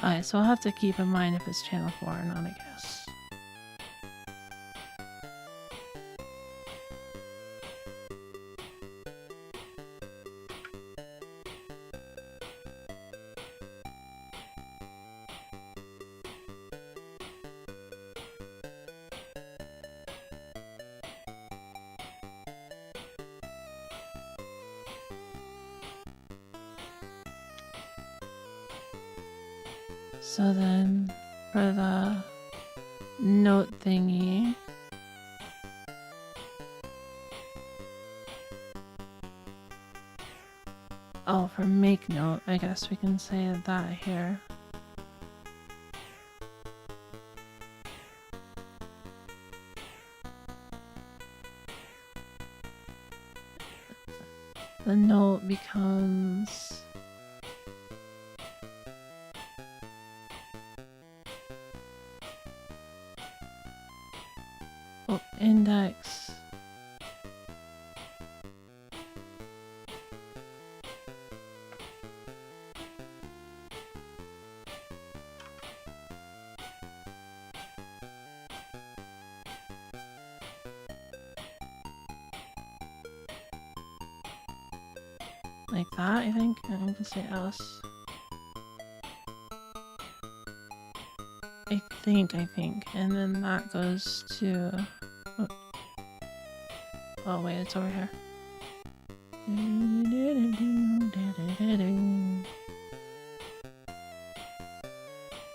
Alright, so I'll have to keep in mind if it's channel 4 or not, I guess. So then, for the note thingy, oh, for make note, I guess we can say that here. The note becomes index like that, I think. I'm gonna say else. I think. And then that goes to... Oh wait, it's over here.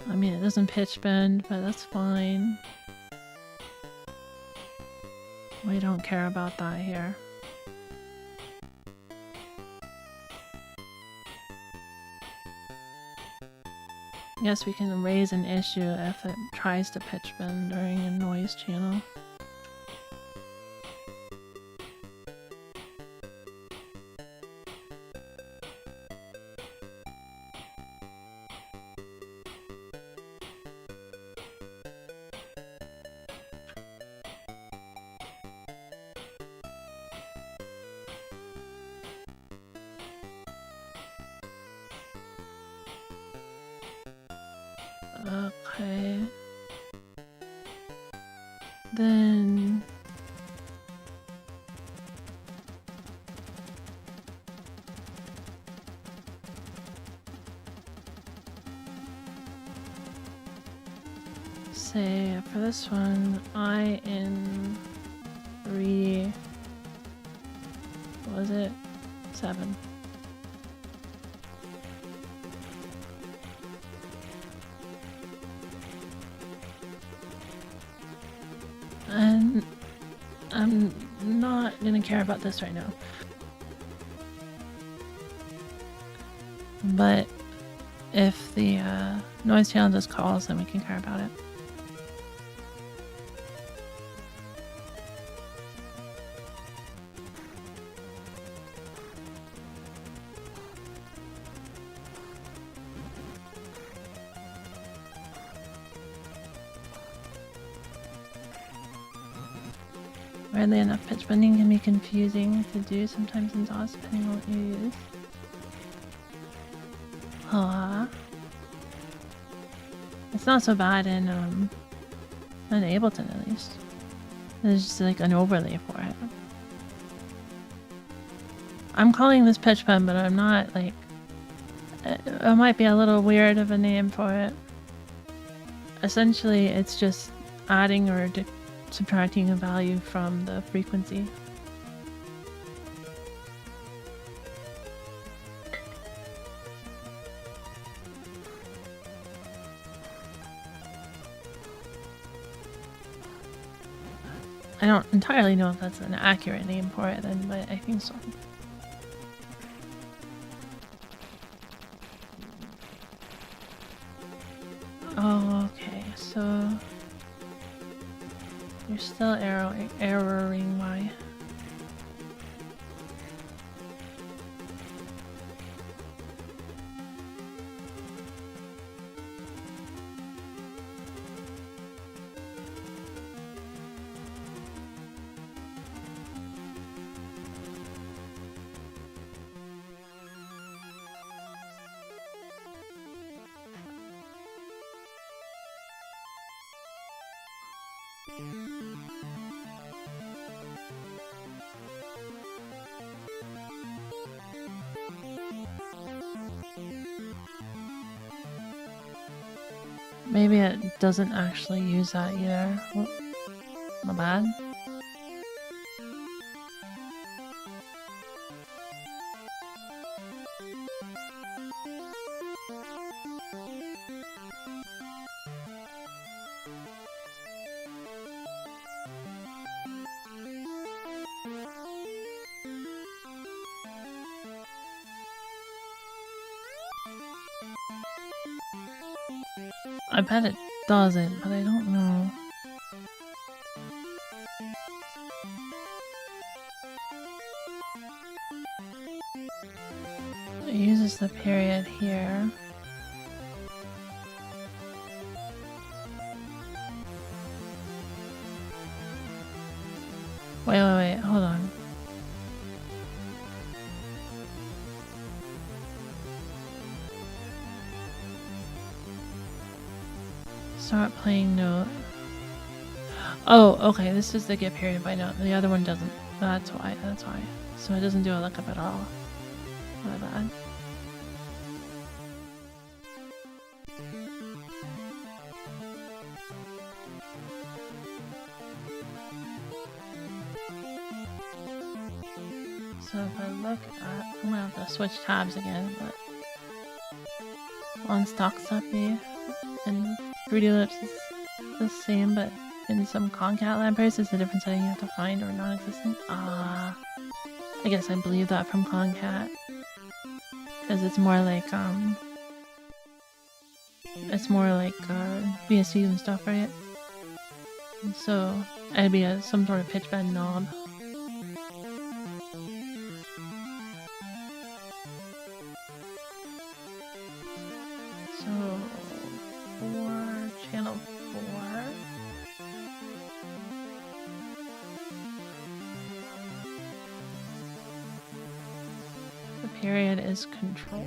I mean, it doesn't pitch bend, but that's fine. We don't care about that here. I guess we can raise an issue if it tries to pitch bend during a noise channel. Okay. Then... say, for this one, I in 3... what was it? 7. And I'm not gonna care about this right now. But if the noise channel just calls, then we can care about it. Weirdly enough, pitch bending can be confusing to do sometimes in DAWs depending on what you use. It's not so bad in Ableton at least. There's just like an overlay for it. I'm calling this pitch bend, but I'm not like... it might be a little weird of a name for it. Essentially, it's just adding or subtracting a value from the frequency. I don't entirely know if that's an accurate name for it then, but I think so. Oh, okay, so... you're still erroring why? Maybe it doesn't actually use that either. Oh, my bad. I bet it doesn't, but I don't know. It uses the period here. Wait, hold on. Start playing note. Oh, okay, this is the get period by note. The other one doesn't. That's why. So it doesn't do a lookup at all. My bad. So if I look at... I'm gonna have to switch tabs again, but... on stock stuff here, and 3D Lips is the same, but in some concat libraries there's a different setting you have to find or non-existent. I guess I believe that from concat, because it's more like It's more like VSCs and stuff, right? And so it'd be some sort of pitch bend knob. So for channel 4, the period is control.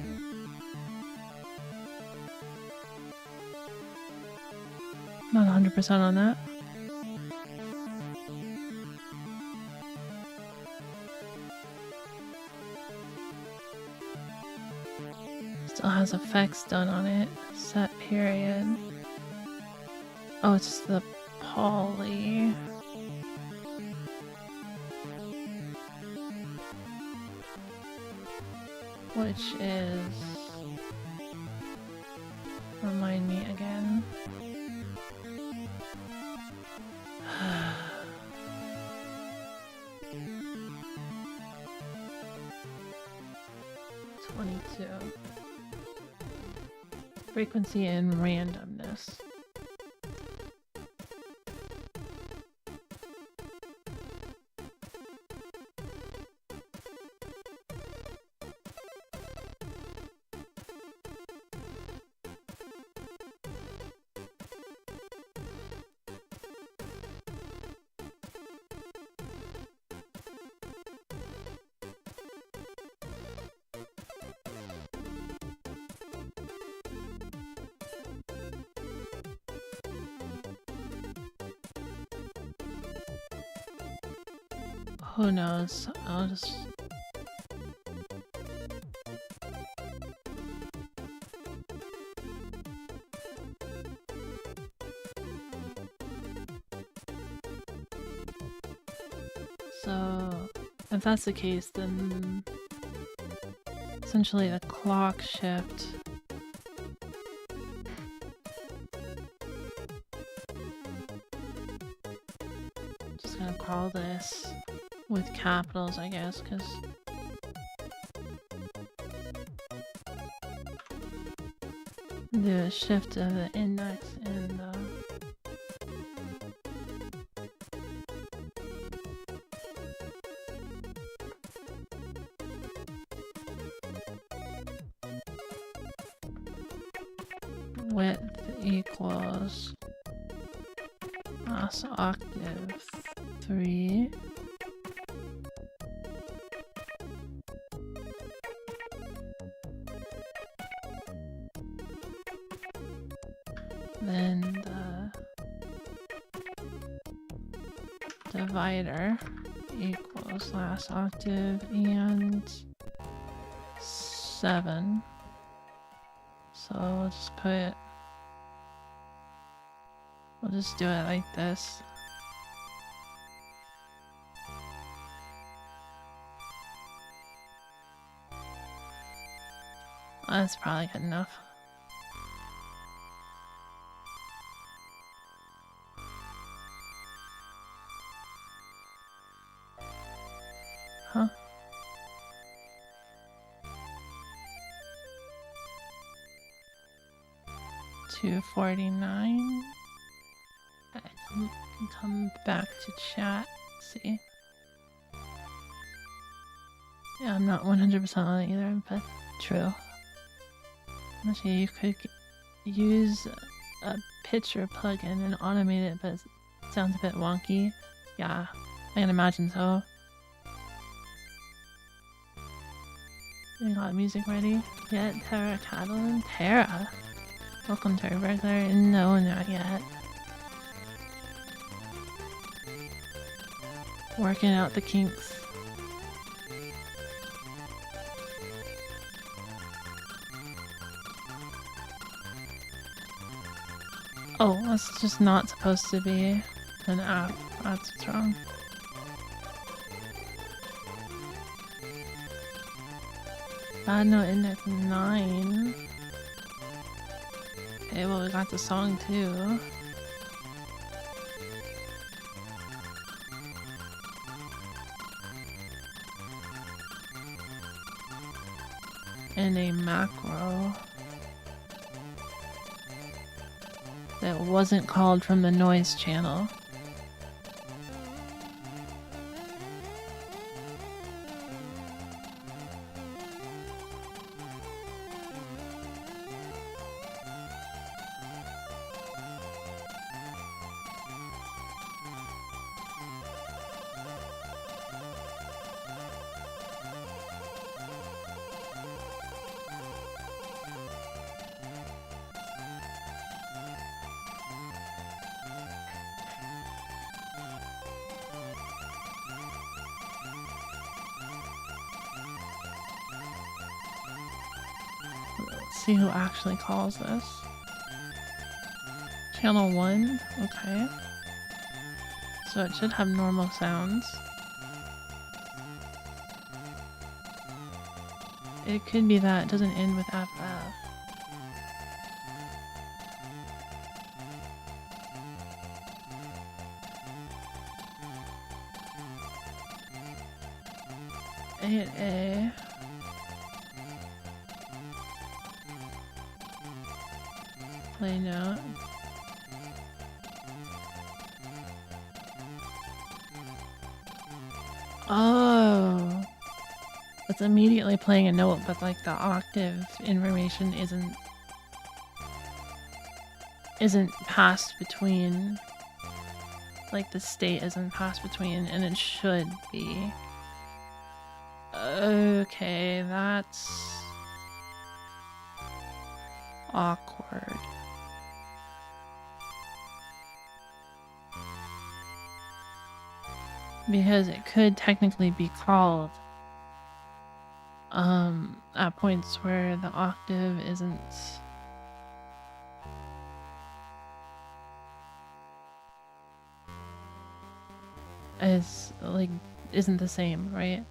Not 100% on that. Still has effects done on it. Set period. Oh, it's the poly. Which is... Remind me again. 22. Frequency and randomness. Who knows? I'll just... So, if that's the case, then essentially the clock shift just gonna call this with capitals, I guess, because the shift of the index and the width equals last octave 3. Then the divider equals last octave and 7. So we'll just put, we'll just do it like this. That's probably good enough. Huh? $249. I can come back to chat. See. Yeah, I'm not 100% on it either, but true. Actually, you could use a picture plugin and automate it, but it sounds a bit wonky. Yeah, I can imagine so. We got music ready. Yet, Tara Kadalingus? Tara! Welcome to our regular. No, not yet. Working out the kinks. Oh, that's just not supposed to be an app. That's what's wrong. Bad Note Index 9. Okay, well, we got the song too. And a macro. that wasn't called from the noise channel. See who actually calls this. Channel 1, okay. So it should have normal sounds. It could be that it doesn't end with FF. A. Play note. Oh, it's immediately playing a note, but like the octave information isn't passed between. Like the state isn't passed between, and it should be. Okay, that's awkward. Because it could technically be called at points where the octave isn't isn't the same, right?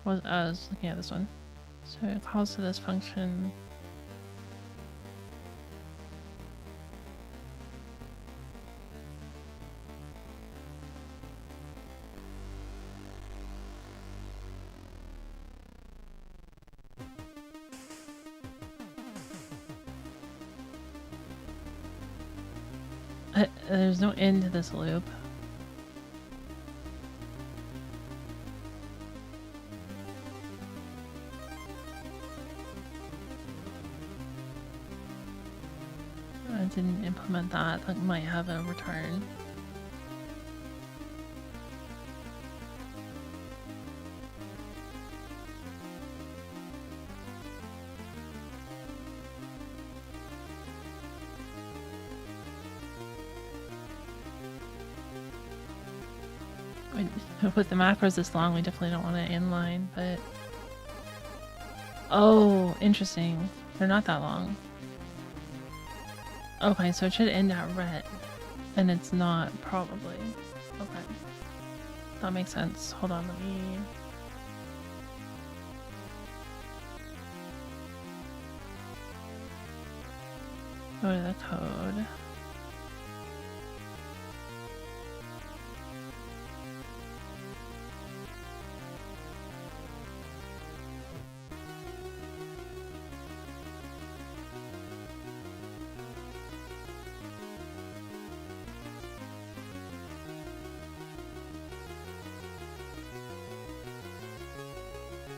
I was looking at this one. So it calls to this function. There's no end to this loop. I didn't implement that. That might have a return. With the macros this long, we definitely don't want it inline, but... Oh, interesting. They're not that long. Okay, so it should end at ret. And it's not, probably. Okay. That makes sense. Hold on, let me... go to the code.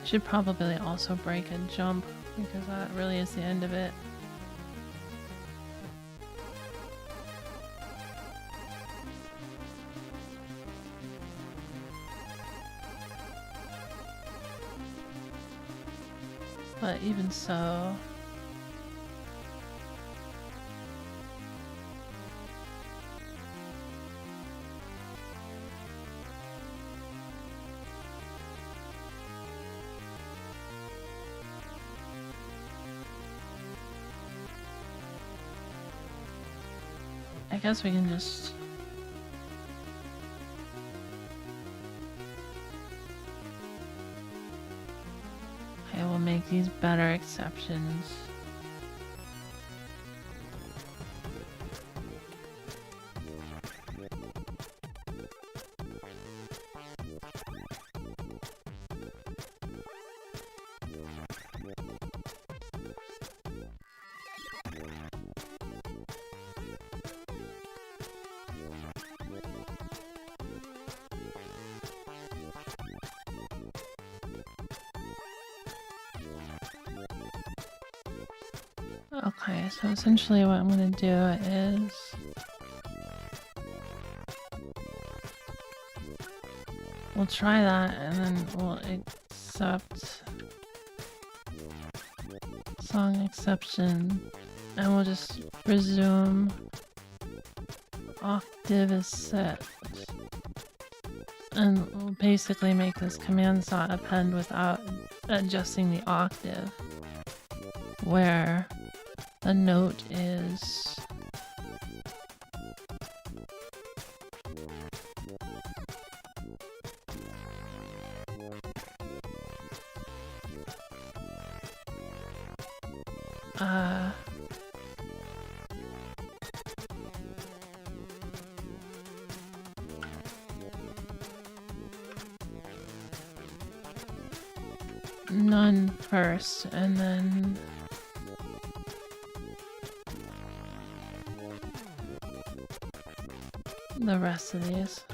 Should probably also break a jump because that really is the end of it. But even so... I guess we can just... Okay, we'll make these better exceptions. Okay, so essentially what I'm gonna do is we'll try that and then we'll accept song exception and we'll just resume octave is set. And we'll basically make this command not append without adjusting the octave where the note is. None first, and then the rest of these.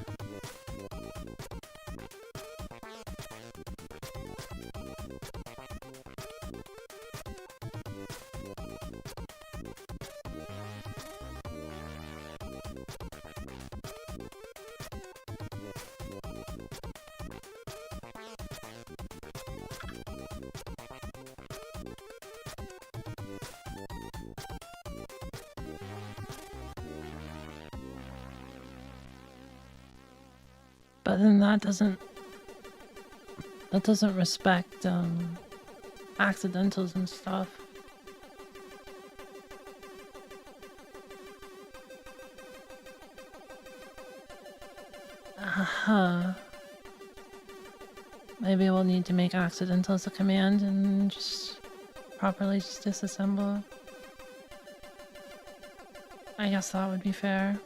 But then that doesn't respect accidentals and stuff. Maybe we'll need to make accidentals a command and just properly just disassemble. I guess that would be fair.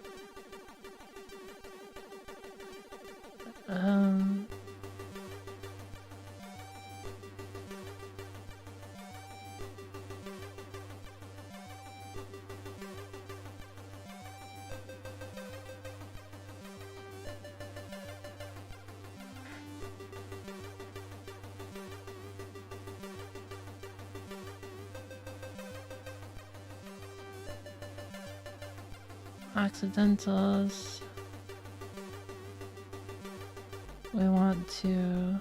Accidentals. We want to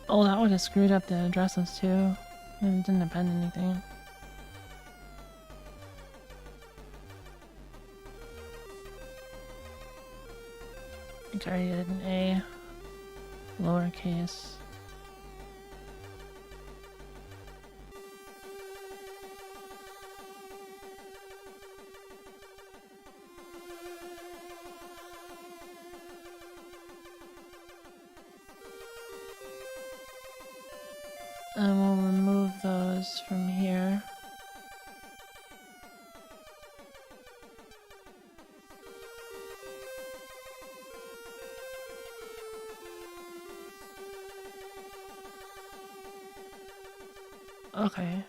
oh, that would have screwed up the addresses too. It didn't append anything. I think I already did an A. Lowercase. And we'll remove those from here. Okay.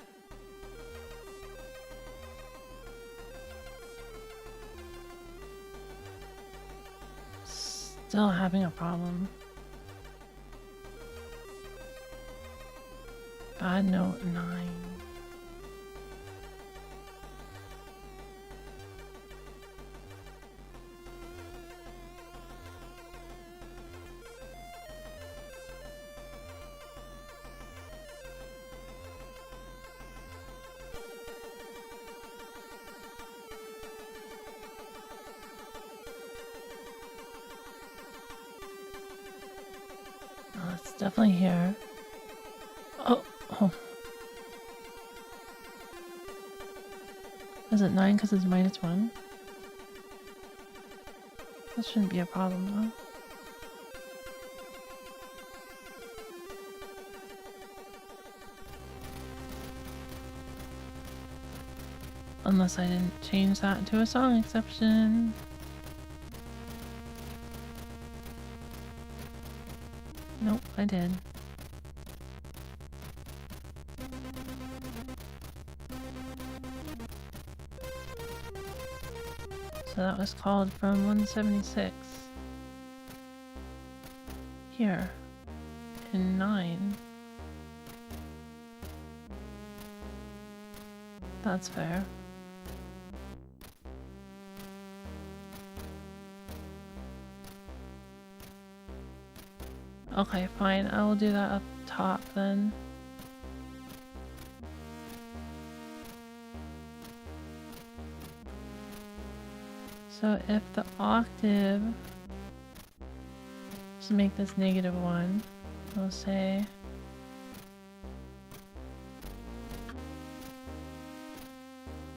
Still having a problem. Bad note 9. Oh, it's definitely here. Oh. Is it 9 because it's -1? That shouldn't be a problem though. Unless I didn't change that to a song exception. Nope, I did. So that was called from 176. Here. In 9. That's fair. Okay, fine. I will do that up top then. So if the octave, just make this -1, we'll say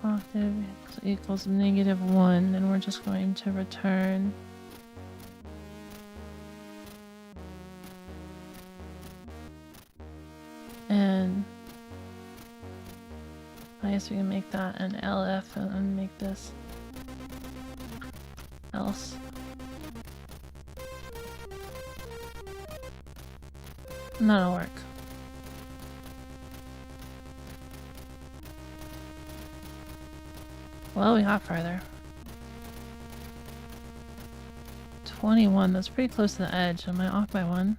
octave equals -1, then we're just going to return and I guess we can make that an LF and make this else. And that'll work. Well, we got further. 21, that's pretty close to the edge. Am I off by 1?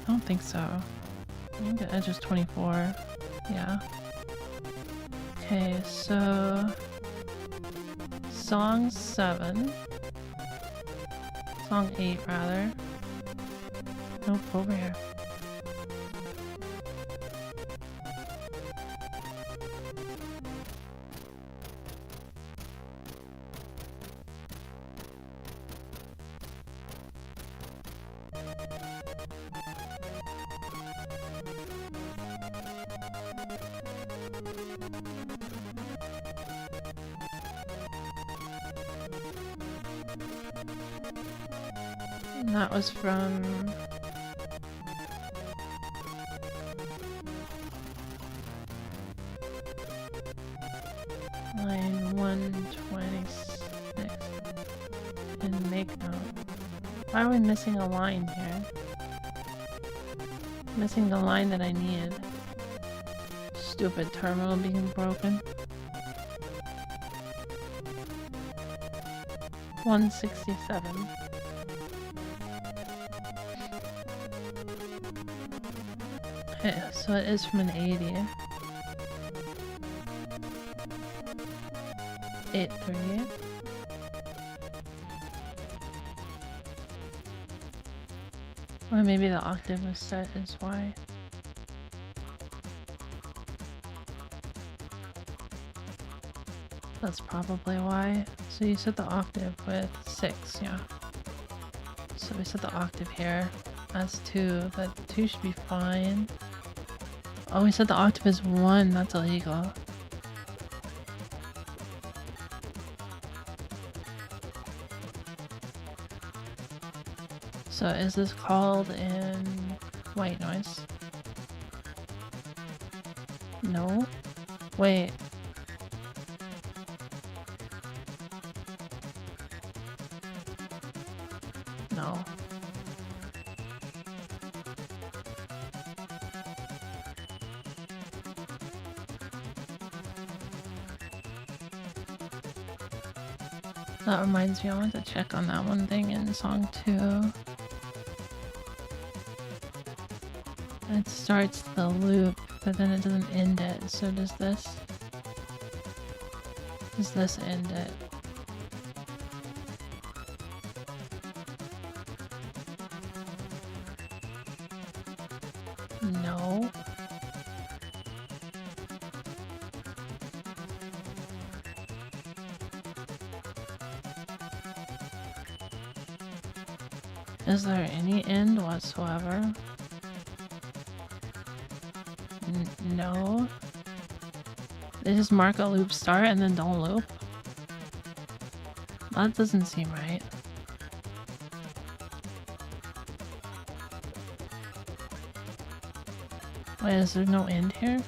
I don't think so. I think the edge is 24. Yeah. Okay, so song 7. Song 8, rather. Nope, over here. And that was from line 126 in make note. Why are we missing a line here? Missing the line that I need. Stupid terminal being broken. 167. Okay, so it is from an 80. 8-3. Or maybe the octave was set is why. That's probably why. So you set the octave with 6, yeah. So we set the octave here as 2. That 2 should be fine. Oh, we set the octave as 1. That's illegal. So is this called in white noise? No. Wait. No. That reminds me, I want to check on that one thing in song 2. It starts the loop, but then it doesn't end it. So does this end it? No. Is there any end whatsoever? No. They just mark a loop start and then don't loop? That doesn't seem right. Wait, is there no end here?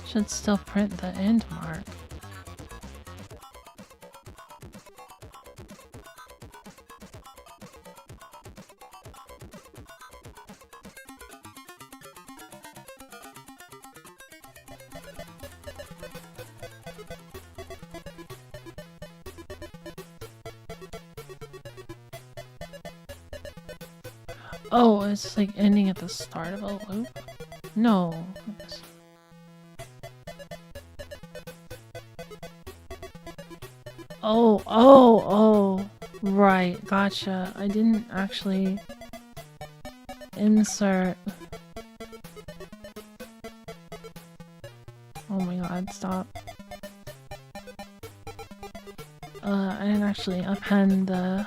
Should still print the end mark. Oh, it's like ending at the start of a loop? No. Oh, right, gotcha. I didn't actually insert. Oh my god, stop. I didn't actually append the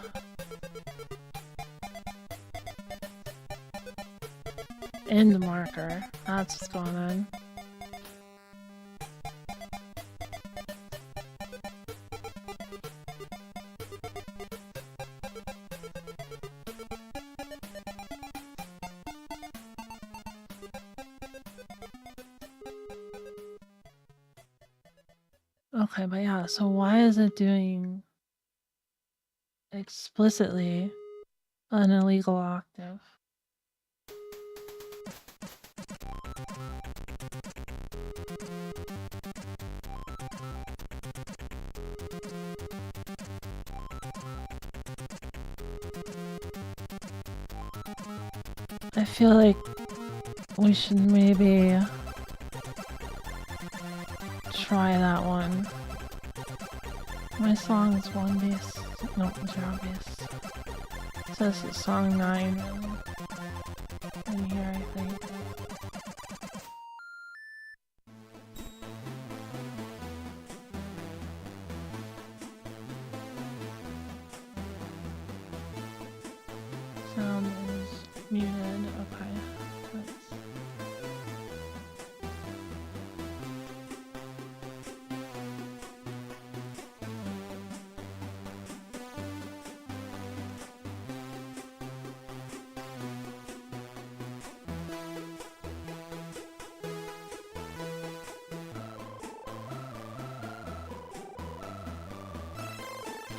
end marker. That's what's going on. Okay, but yeah, so why is it doing explicitly an illegal octave? I feel like we should maybe try that one. My song is 1 bass. No, 0 bass. It says it's song 9 in here, I think. Sound is muted. Okay. Let's...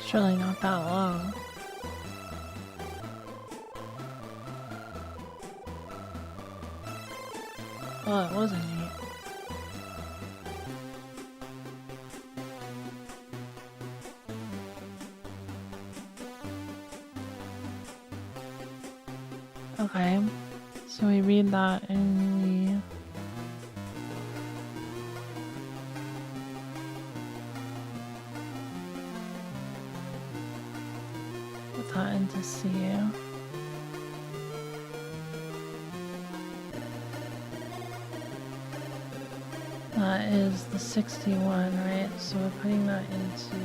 Surely not that long. Well, it wasn't neat. Okay, so we read that and we... put that into C. That is the 61, right? So we're putting that into...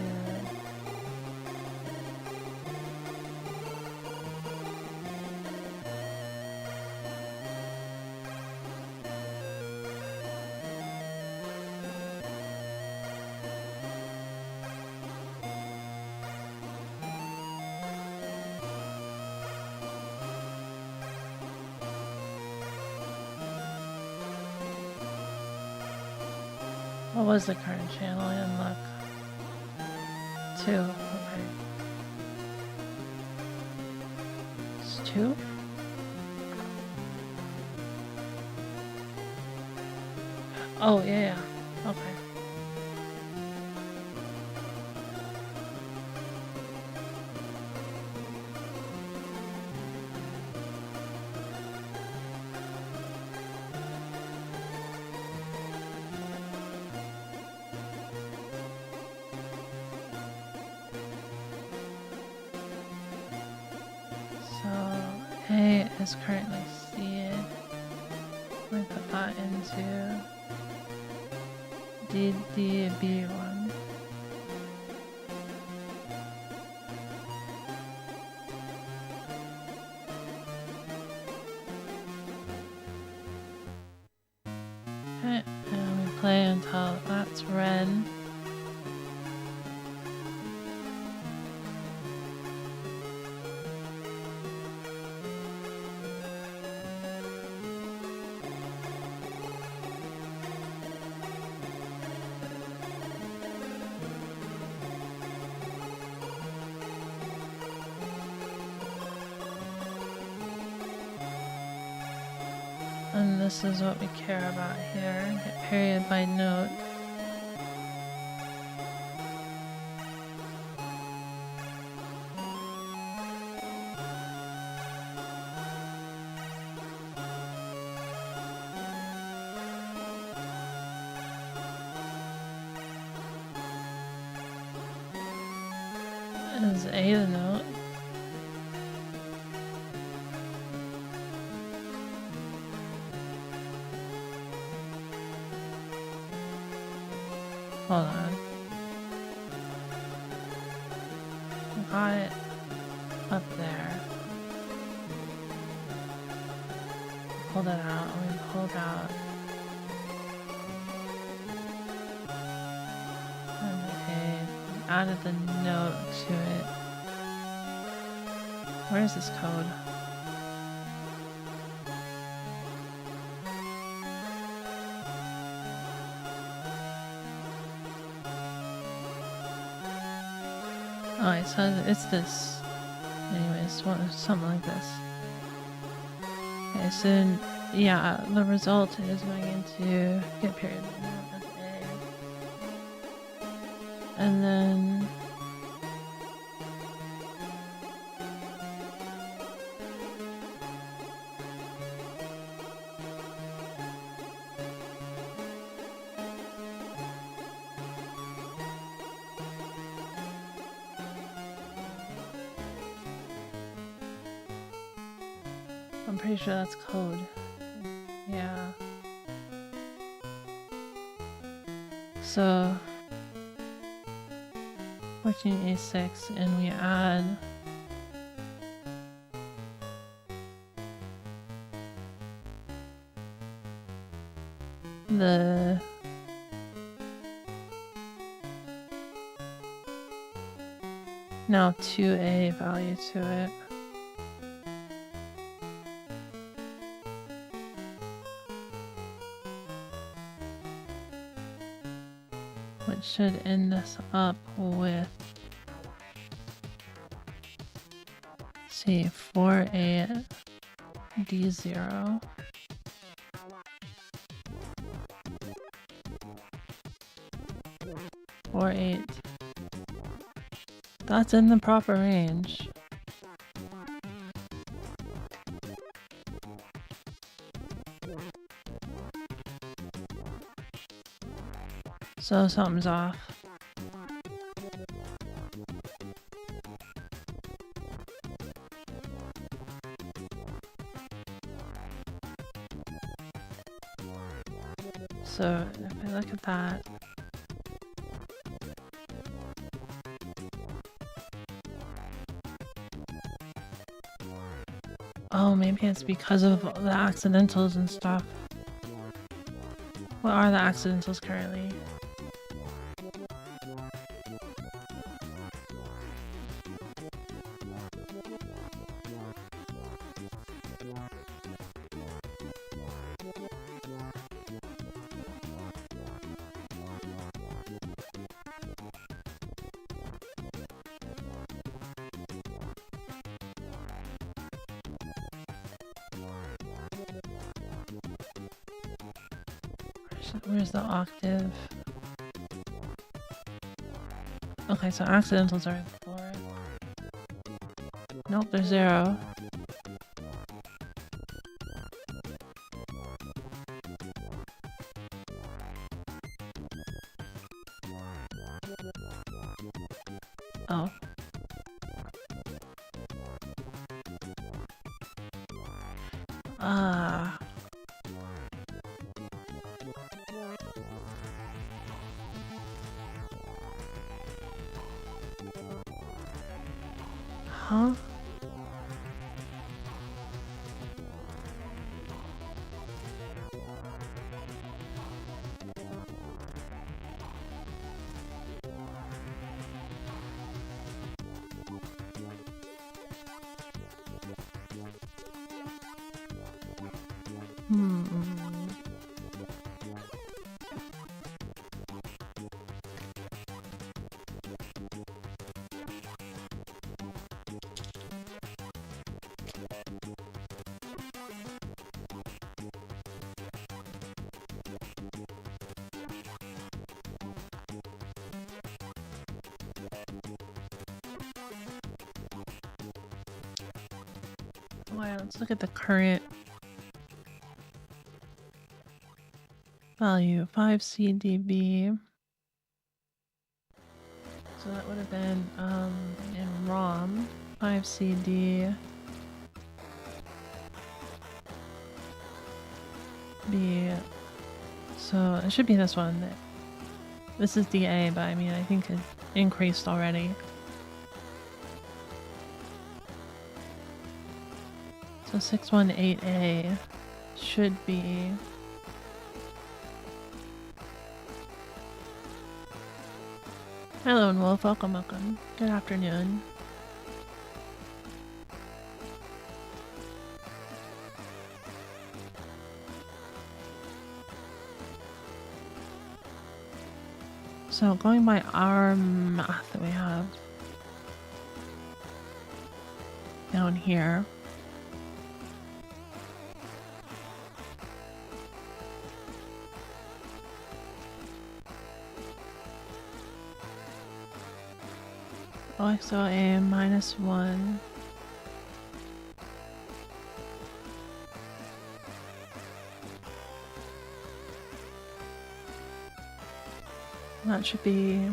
What was the current channel? I didn't look. 2, okay. It's 2? Oh, yeah, okay. A is currently C. Let me put that into DB1. Okay, and we play until that's red. And this is what we care about here. Get period by note. Is A the note? Hold on. Got it up there. Pulled it out. We pulled out. And added the note to it. Where is this code? Oh, it says it's this. Anyways, something like this. Okay, so yeah, the result is going into get period as A. And then I'm pretty sure that's code. Yeah. So 14A6 and we add the now 2A value to it. Which should end us up with, see, 4A D0. 4-8. That's in the proper range. So something's off. So if I look at that, oh, maybe it's because of the accidentals and stuff. What are the accidentals currently? Where's the octave? Okay, so accidentals are 4. Nope, they're 0. Oh. Ah. Huh? Wow, let's look at the current value, 5 CDB. So that would have been in ROM 5CD B. So it should be this one. This is DA, but I mean I think it increased already. So 618A should be Hello and Wolf, welcome. Good afternoon. So going by our math that we have down here, OXOA -1. That should be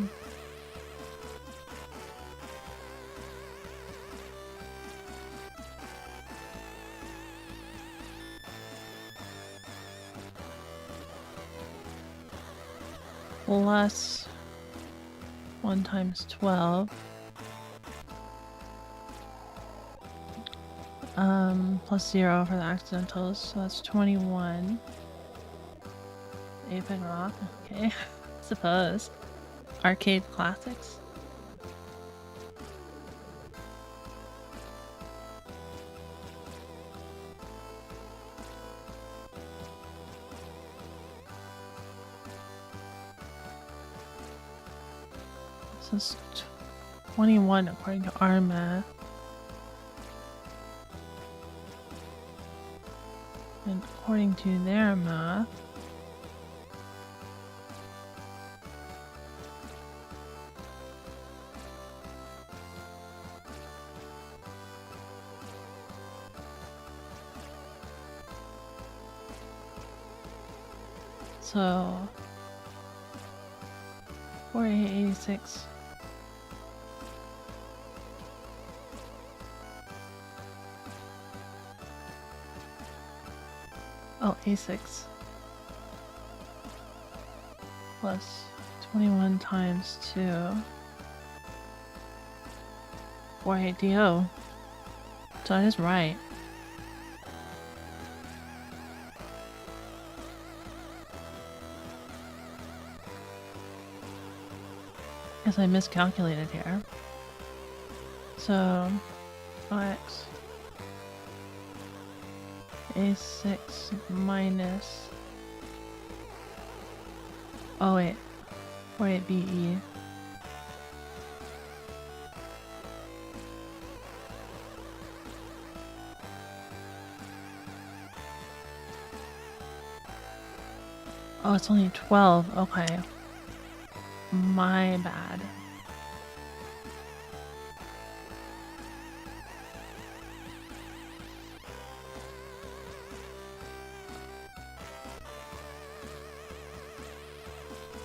plus 1 times 12. Plus 0 for the accidentals, so that's 21. Aping Rock, okay. Suppose. Arcade classics. So it's 21 according to our math. And according to their math, so 4886. Oh, A6 plus 21 times 2. 48DO. So that is right. Guess I miscalculated here. So OX A6 minus 48BE. Oh, it's only 12. Okay. My bad.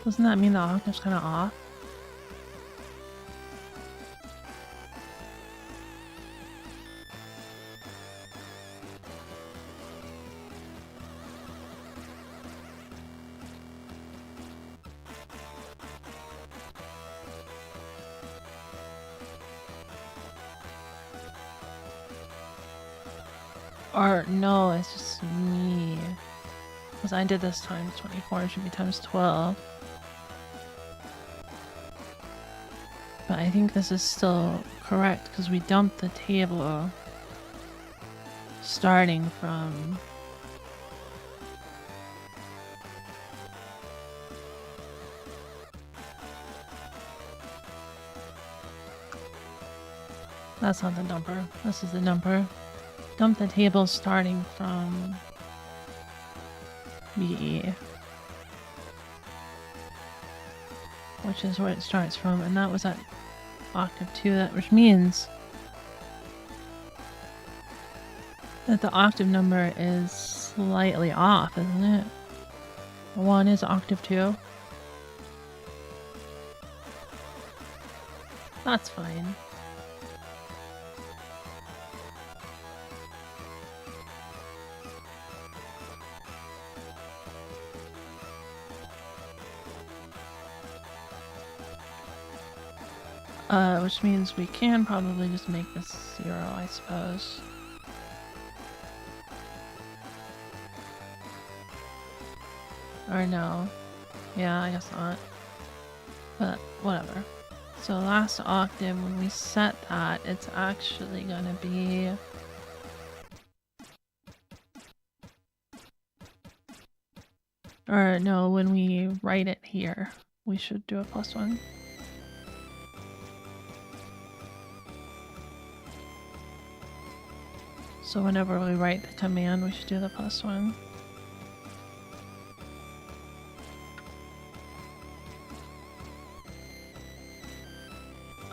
Doesn't that mean the octave's kind of off? Or no, it's just me. Because I did this times 24, it should be times 12. But I think this is still correct because we dumped the table starting from that's not the number. This is the number. Dump the table starting from BE, which is where it starts from, and that was at octave 2, which means that the octave number is slightly off, isn't it? 1 is octave 2. That's fine. Which means we can probably just make this 0, I suppose. Or no. Yeah, I guess not. But whatever. So last octave, when we set that, it's actually gonna be... Or no, when we write it here, we should do a +1. So whenever we write the command, we should do the +1.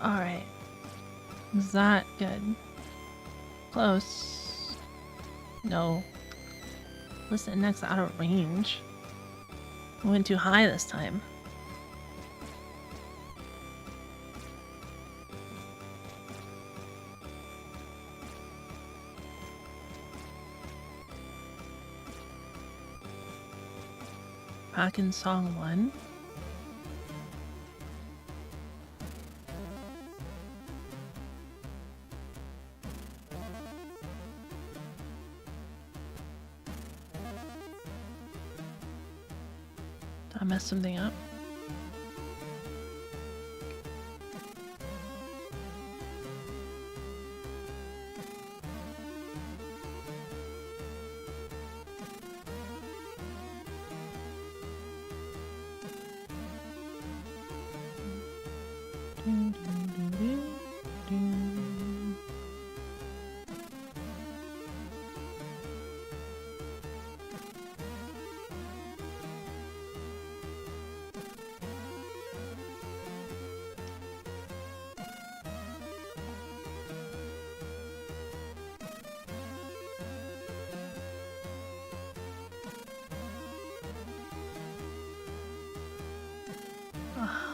Alright. Is that good? Close. No. Listen, next out of range. I went too high this time. Back in song 1. Did I mess something up?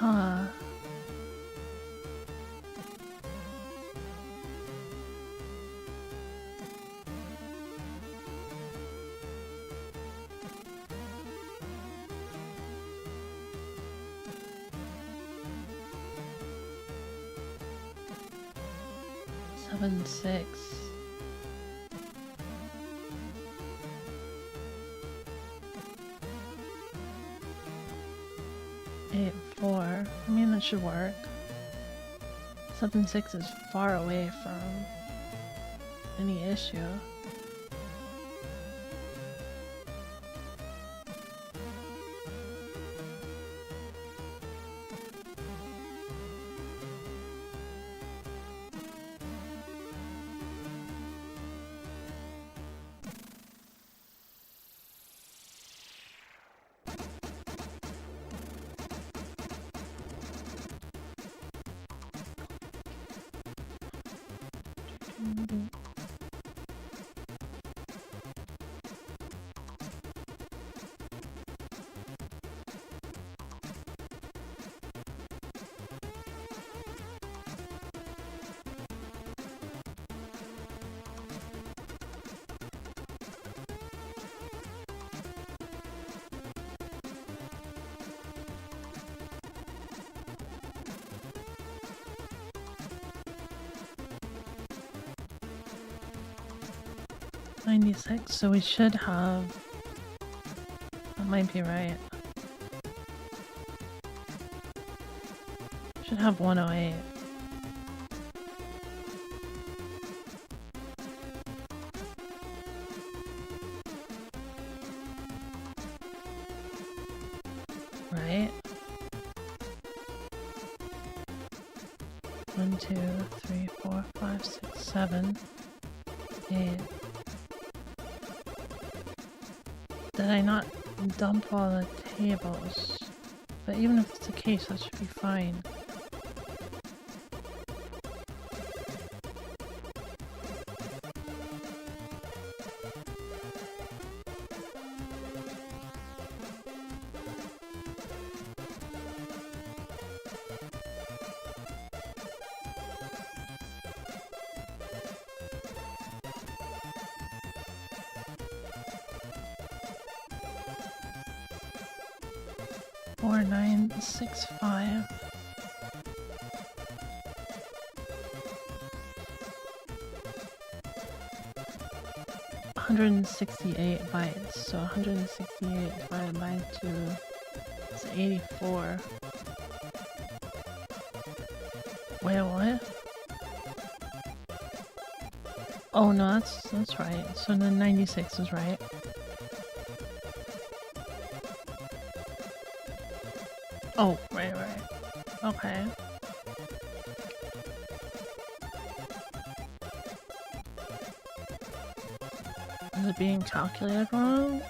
Huh. Seven, 6. 8, 4. I mean, that should work. 7, 6 is far away from any issue. $96, so we should have... That might be right. Should have 108. Right? 1, 2, 3, 4, 5, 6, 7, 8. Did I not dump all the tables? But even if it's the case, that should be fine. 4965. 168 bytes, so 168 divided by 2 is 84. Wait, what? Oh no, that's right. So the 96 is right. Oh, right. Okay. Is it being calculated wrong?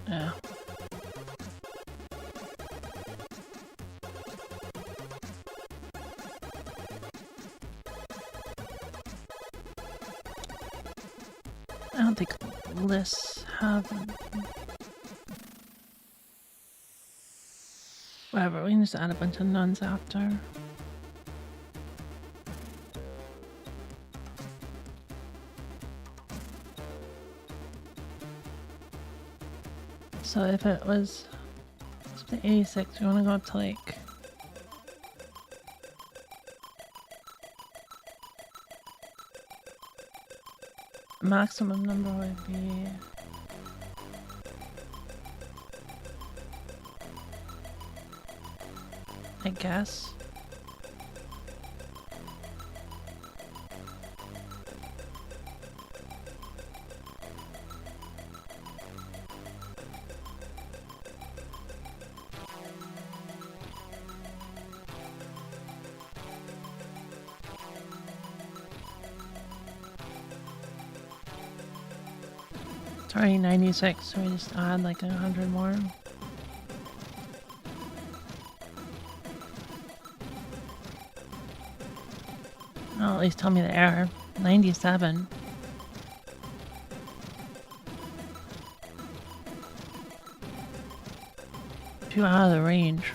Yeah. I don't think lists have... Whatever, we can just add a bunch of nuns after. So if it was up to 86, we want to go up to like... maximum number would be... I guess. It's already 96, so we just add like 100 more. Oh, at least tell me the error. 97. Too out of the range.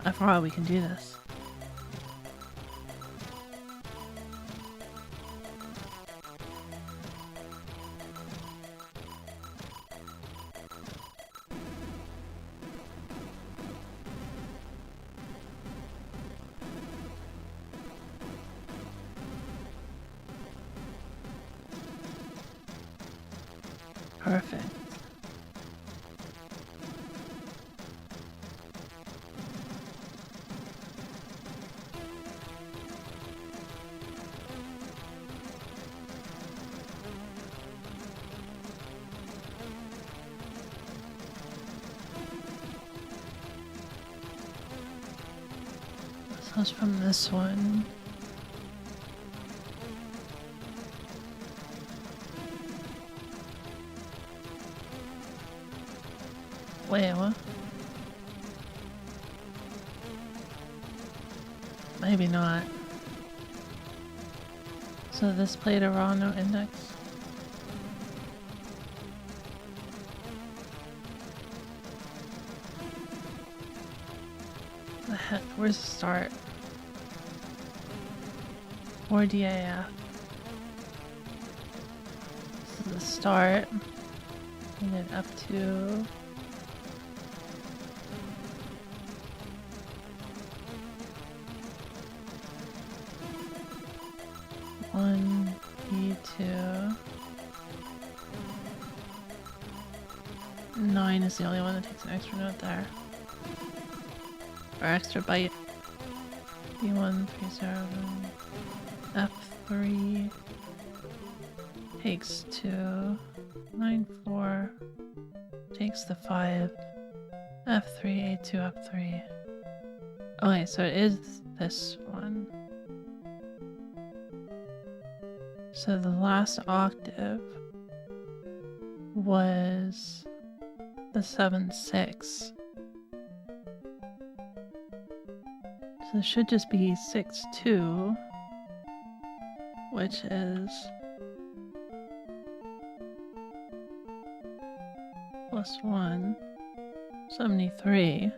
I forgot we can do this. Perfect. So it's from this one. Wait, what? Maybe not. So this played a raw no index. The heck? Where's the start? Or DAF. This is the start. And then up to... one, E2. 9 is the only one that takes an extra note there. Or extra byte. B1, 3-0, F3 takes 2, 9-4 takes the 5, F3, A2, F3. Okay, so it is this one. So the last octave was the 7-6. So it should just be 6-2, which is +1, 73.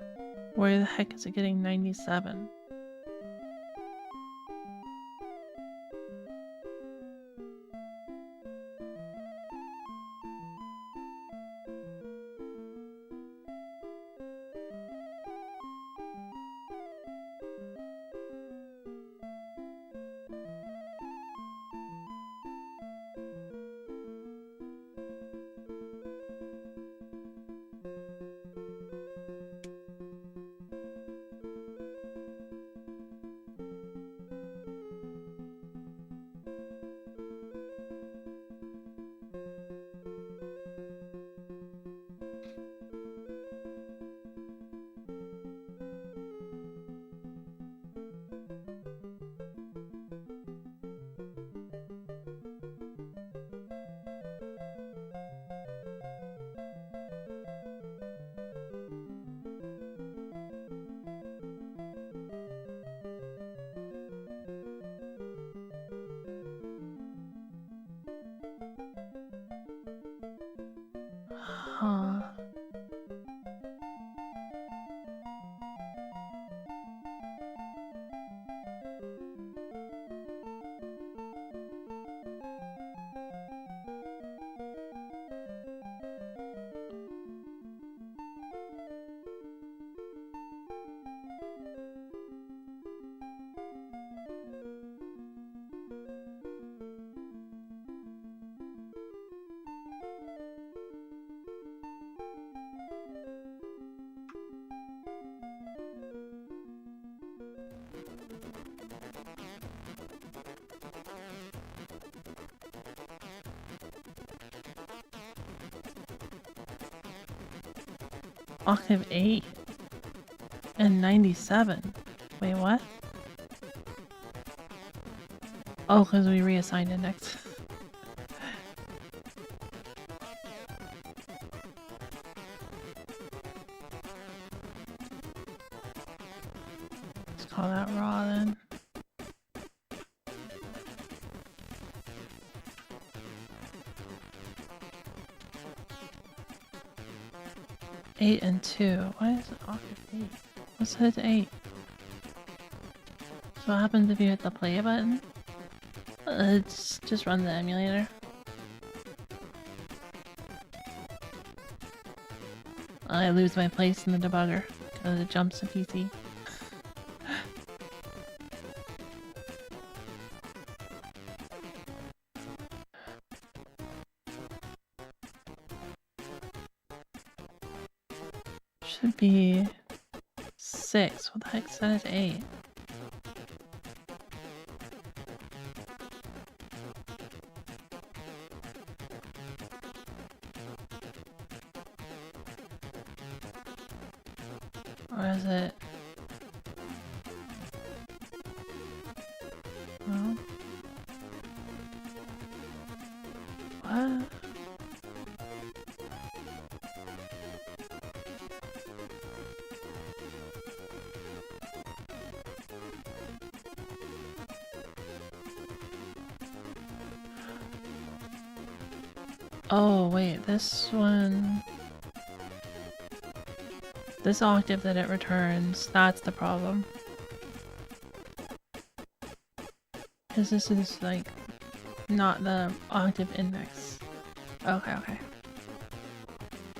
Where the heck is it getting 97? Huh. Octave 8 and 97. Wait, what? Oh, because we reassigned index. Let's call that raw then. Eight and 2. Why is it octave 8? Let's hit 8. So what happens if you hit the play button? Let's just run the emulator. I lose my place in the debugger because it jumps to PC. Should be 6. What the heck said it's 8? Or is it? No. What? Oh wait, this one... This octave that it returns, that's the problem. Because this is like not the octave index. Okay, okay.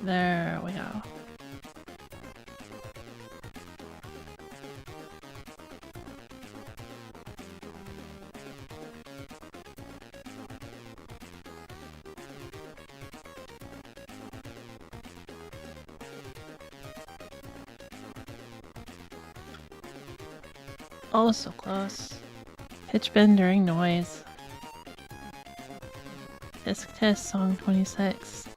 There we go. Oh, so close. Pitch bend during noise. Disc test song 26.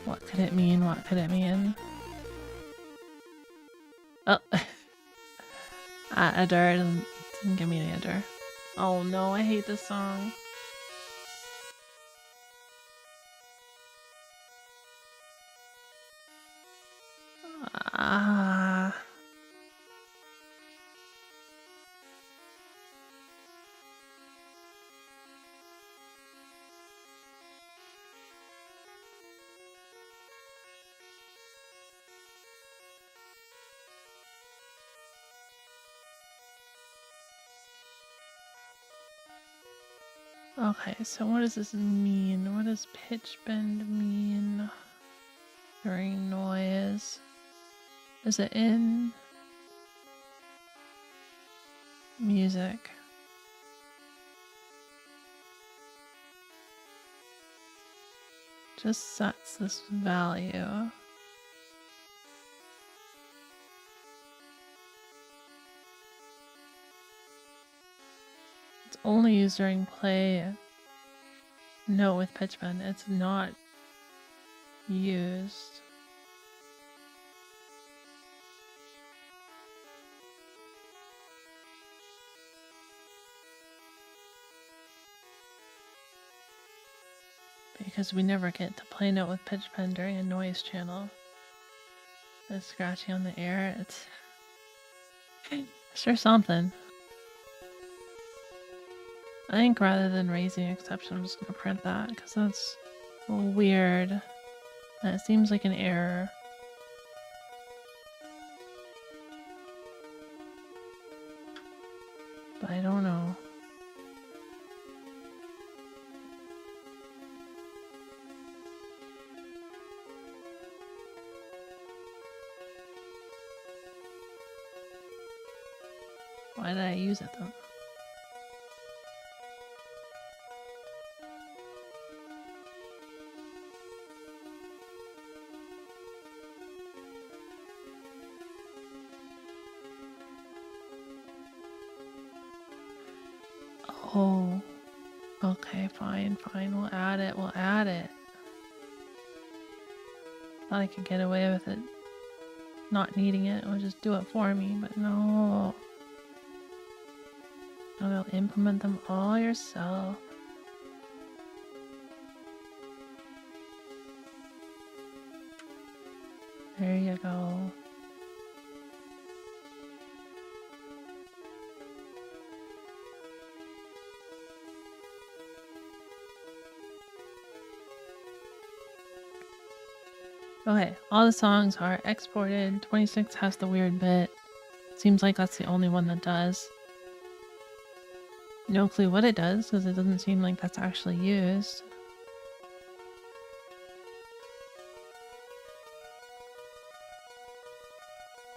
What could it mean? What could it mean? Oh. Adder didn't give me an adder. Oh no, I hate this song. Okay, so what does this mean? What does pitch bend mean during noise? Is it in music? Just sets this value. It's only used during play note with pitch bend. It's not used. Because we never get to play note with pitch bend during a noise channel. The scratching on the air, it's sure something. I think rather than raising exception, I'm just gonna print that because that's weird. And it seems like an error. But I don't know. Why did I use it though? Oh, okay, fine, we'll add it, Thought I could get away with it not needing it, or just do it for me, but no. Now you'll implement them all yourself. There you go. Okay, all the songs are exported. 26 has the weird bit. Seems like that's the only one that does. No clue what it does, because it doesn't seem like that's actually used.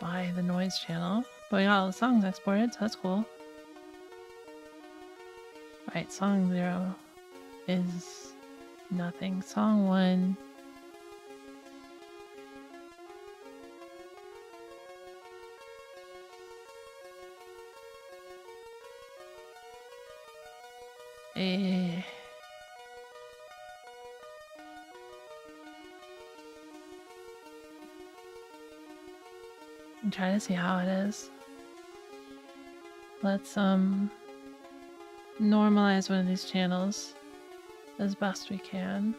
By the noise channel. But we got all the songs exported, so that's cool. Right, song 0 is nothing. Song 1... And try to see how it is. Let's normalize one of these channels as best we can.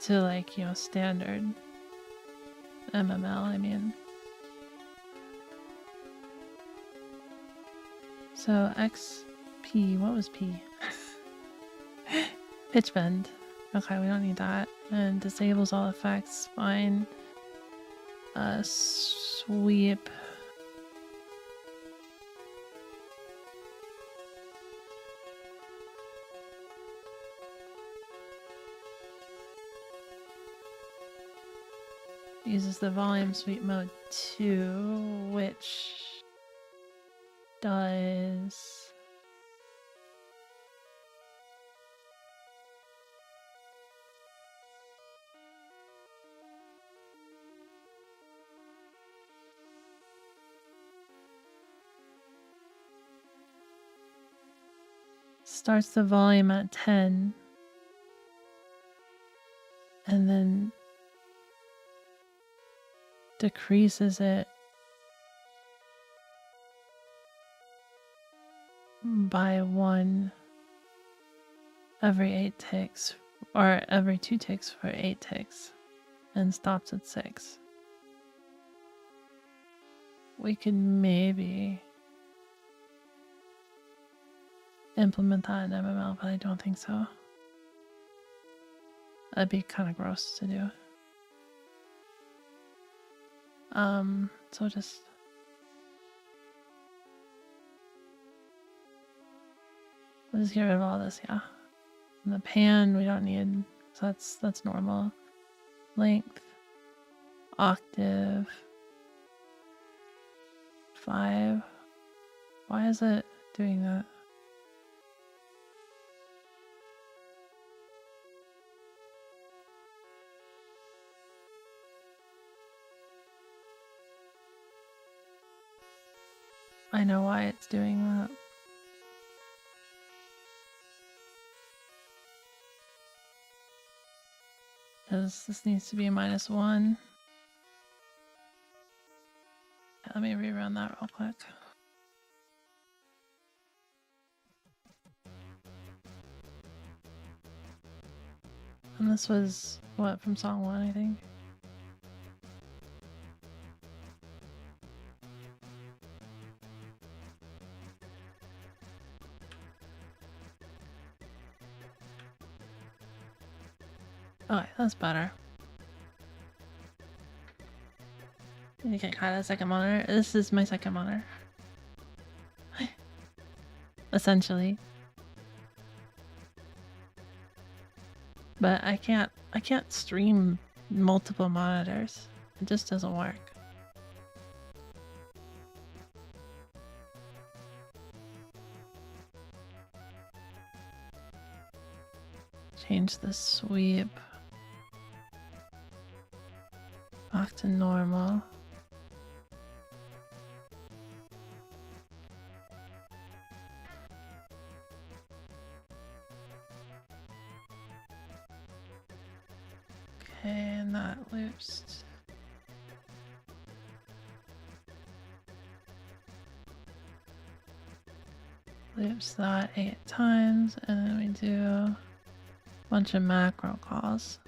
To like, you know, standard MML, I mean. So XP, what was P? Pitch bend. Okay, we don't need that. And disables all effects, fine. Sweep. uses the volume sweep mode 2, which does starts the volume at 10 and then decreases it by 1 every 8 ticks, or every 2 ticks for 8 ticks, and stops at 6. We could maybe implement that in MML, but I don't think so. That'd be kind of gross to do. So just we'll just get rid of all this, yeah. And the pan we don't need, so that's normal. Length, octave, 5. Why is it doing that? I know why it's doing that. Because this needs to be -1. Let me rerun that real quick. And this was, what, from song 1, I think? Okay, that's better. You can cut a second monitor. This is my second monitor. Essentially. But I can't stream multiple monitors. It just doesn't work. Change the sweep back to normal. Okay, and that loops. Loops that 8 times, and then we do a bunch of macro calls.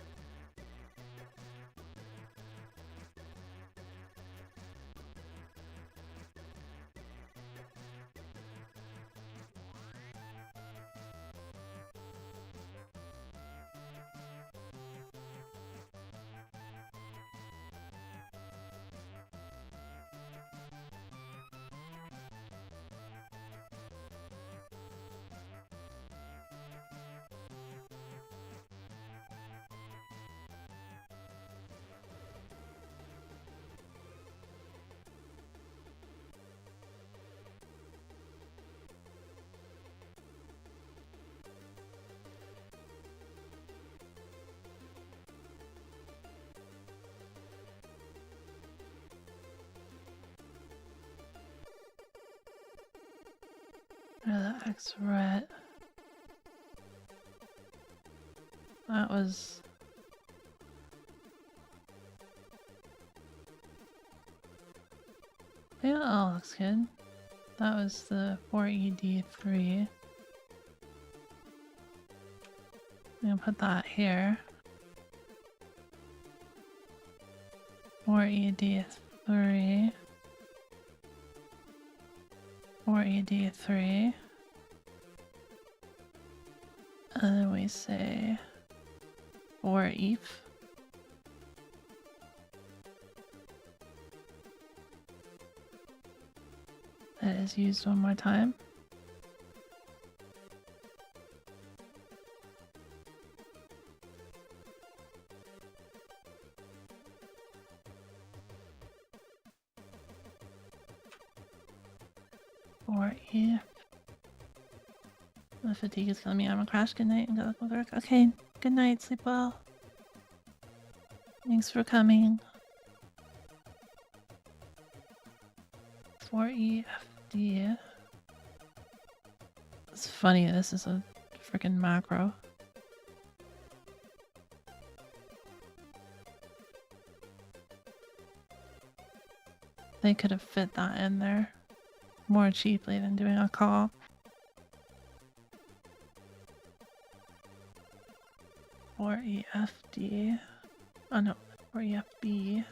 The X ret. That was. Yeah, that all looks good. That was the 4ED3. I'm gonna put that here. 4ED3. 4ED3. And then we say 4EF. That is used one more time. 4E. The fatigue is killing me. I'm gonna crash. Good night and good luck with work. Okay, good night. Sleep well. Thanks for coming. 4EFD. It's funny, this is a freaking macro. They could have fit that in there more cheaply than doing a call. Or EFD. Oh no, or EFB.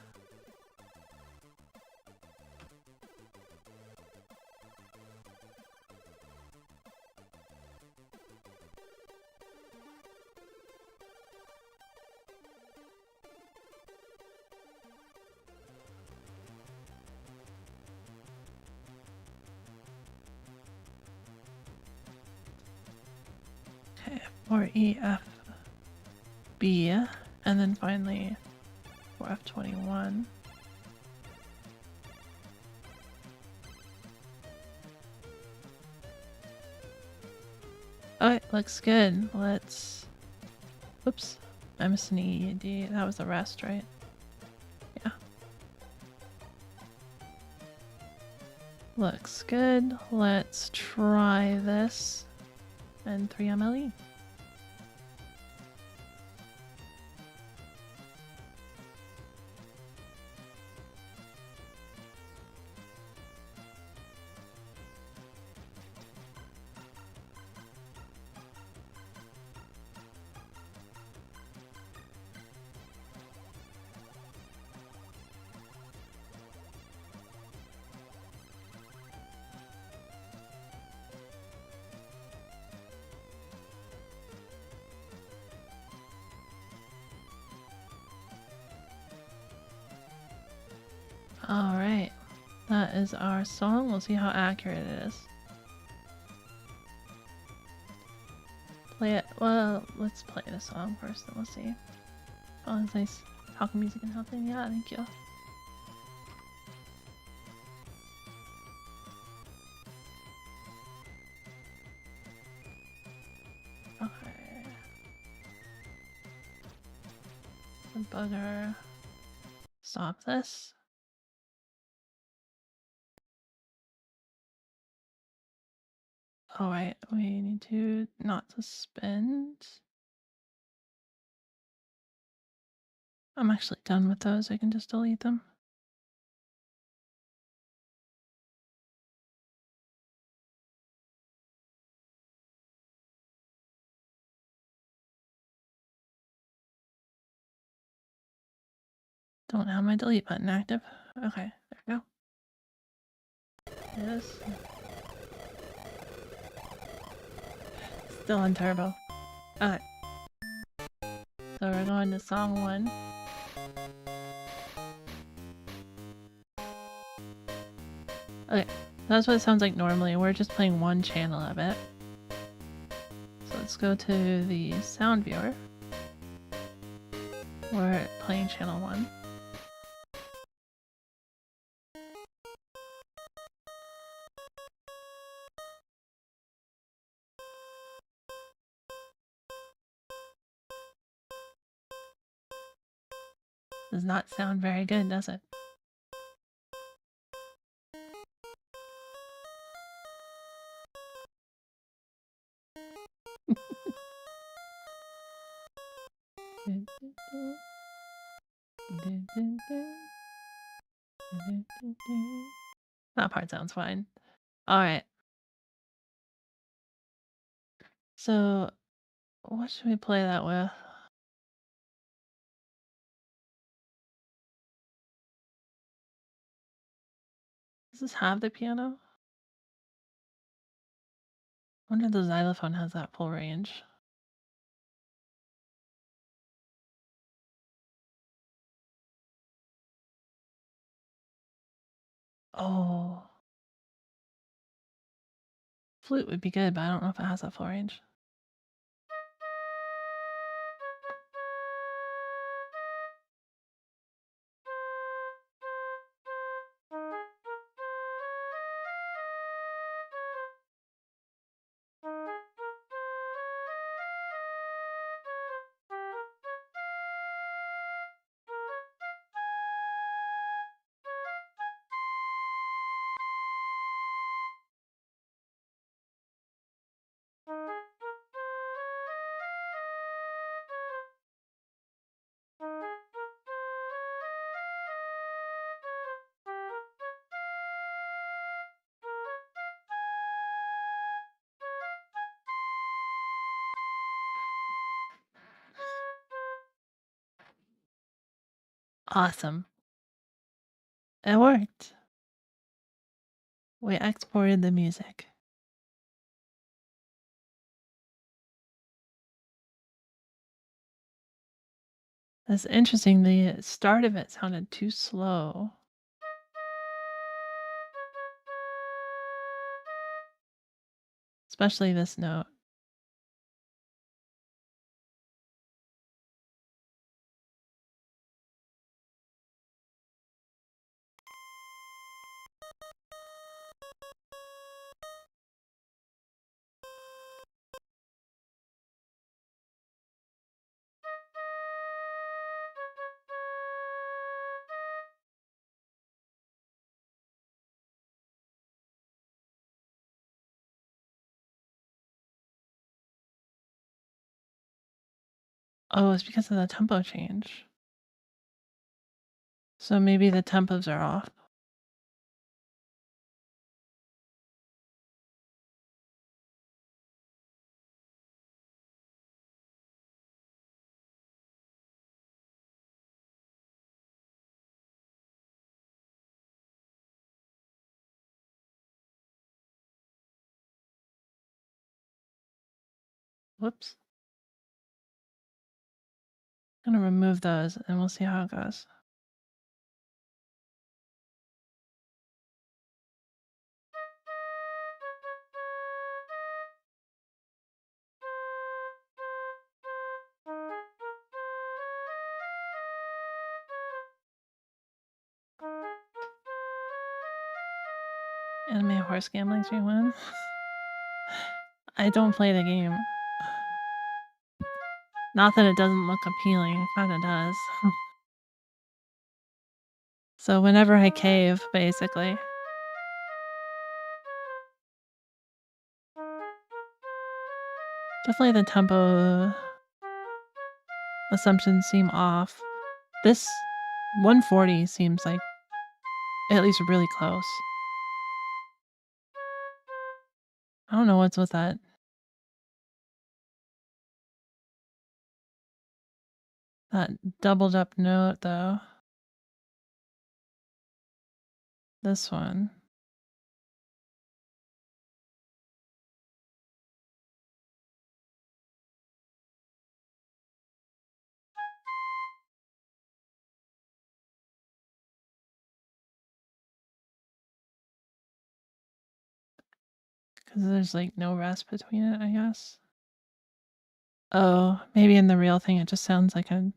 Okay, or EFB, and then finally for F21. Alright, looks good. Let's... Oops. I missed an EED. That was the rest, right? Yeah. Looks good. Let's try this. And 3MLE. Alright, that is our song. We'll see how accurate it is. Play it. Well, let's play the song first, then we'll see. Oh, it's nice. Talking music and helping. Yeah, thank you. Okay. The bugger. Stop this. Alright, we need to not suspend. I'm actually done with those. I can just delete them. Don't have my delete button active. Okay, there we go. Yes. Still on turbo. Okay. So we're going to song 1. Okay, that's what it sounds like normally. We're just playing one channel of it. So let's go to the sound viewer. We're playing channel 1. Does not sound very good, does it? That part sounds fine. Alright. So, what should we play that with? Does this have the piano? I wonder if the xylophone has that full range. Oh. Flute would be good, but I don't know if it has that full range. Awesome. It worked. We exported the music. That's interesting. The start of it sounded too slow. Especially this note. Oh, it's because of the tempo change. So maybe the tempos are off. Whoops. I'm gonna remove those and we'll see how it goes. Anime horse gambling stream one. I don't play the game. Not that it doesn't look appealing, it kinda does. So whenever I cave, basically. Definitely the tempo assumptions seem off. This 140 seems like at least really close. I don't know what's with that. That doubled up note though. This one. Because there's like no rest between it, I guess. Oh, maybe in the real thing it just sounds like an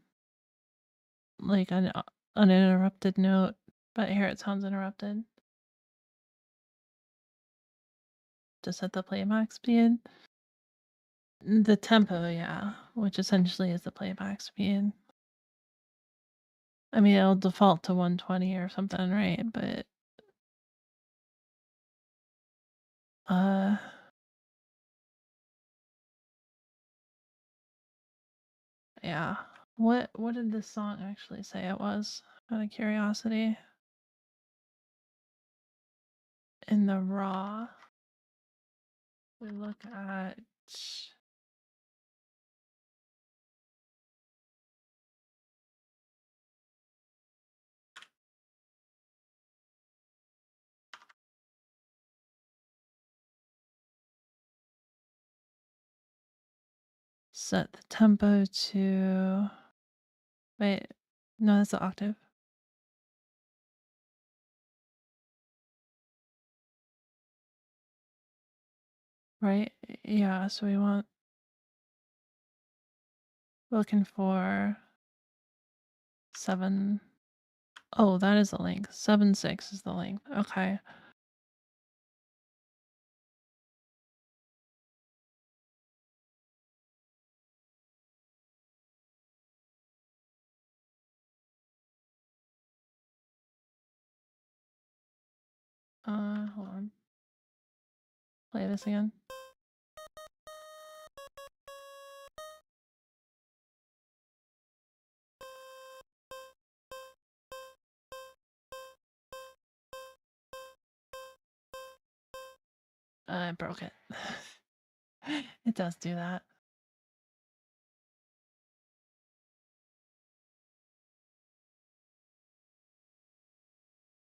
uninterrupted note, but here it sounds interrupted. Just at the playback speed. The tempo, yeah, which essentially is the playback speed. I mean, it'll default to 120 or something, right? But yeah. What did this song actually say it was? Out of curiosity. In the raw, we look at set the tempo to wait, no, that's the octave. Right? Yeah, so we want looking for 7. Oh, that is the length. 7/6 is the length. Okay. Hold on. Play this again. I broke it. It does do that.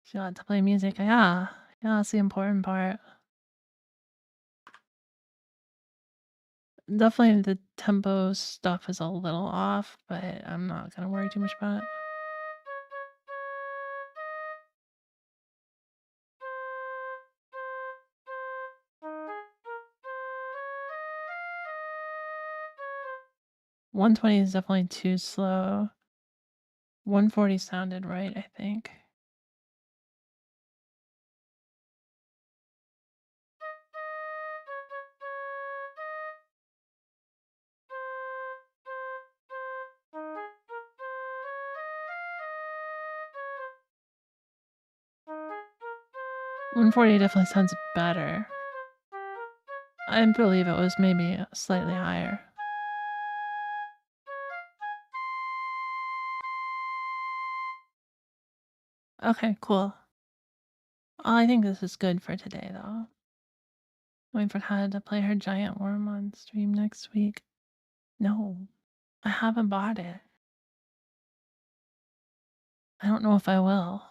She got to play music. Yeah, that's the important part. Definitely the tempo stuff is a little off, but I'm not gonna worry too much about it. $120 is definitely too slow. 140 sounded right, I think. $140 definitely sounds better. I believe it was maybe slightly higher. Okay, cool. I think this is good for today, though. Waiting for Kata to play her giant worm on stream next week. No, I haven't bought it. I don't know if I will.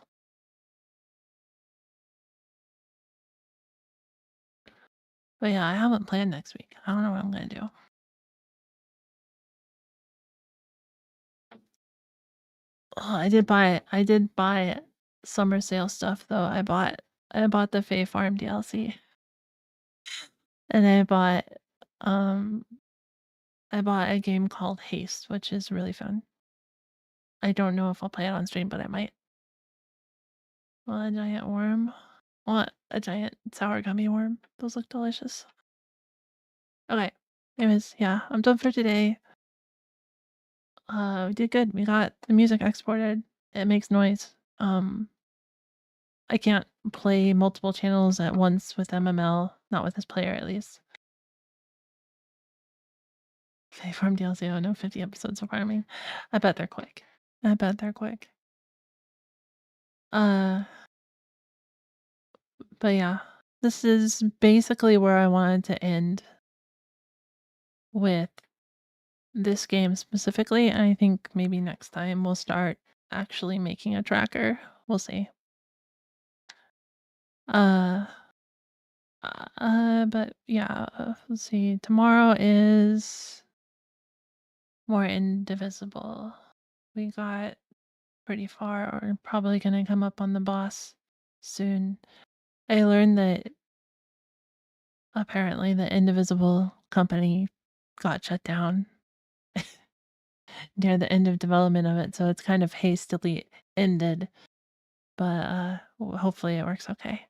But yeah, I haven't planned next week. I don't know what I'm gonna do. Oh, I did buy summer sale stuff though. I bought the Fae Farm DLC. And I bought a game called Haste, which is really fun. I don't know if I'll play it on stream, but I might. Well, a giant worm. What? A giant sour gummy worm. Those look delicious. Okay. Anyways, yeah, I'm done for today. We did good. We got the music exported. It makes noise. I can't play multiple channels at once with MML, not with this player at least. Fae Farm DLC, oh no, 50 episodes so far. I mean, I bet they're quick. But yeah, this is basically where I wanted to end with this game specifically. And I think maybe next time we'll start actually making a tracker. We'll see. But yeah, let's see. Tomorrow is more indivisible. We got pretty far. We're probably gonna come up on the boss soon. I learned that apparently the Indivisible company got shut down near the end of development of it, so it's kind of hastily ended. But hopefully it works okay.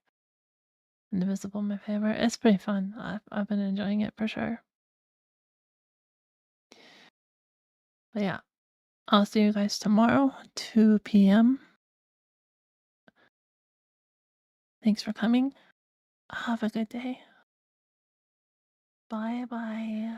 Indivisible, my favorite. It's pretty fun. I've been enjoying it for sure. But yeah, I'll see you guys tomorrow, 2 p.m. Thanks for coming. Have a good day. Bye bye.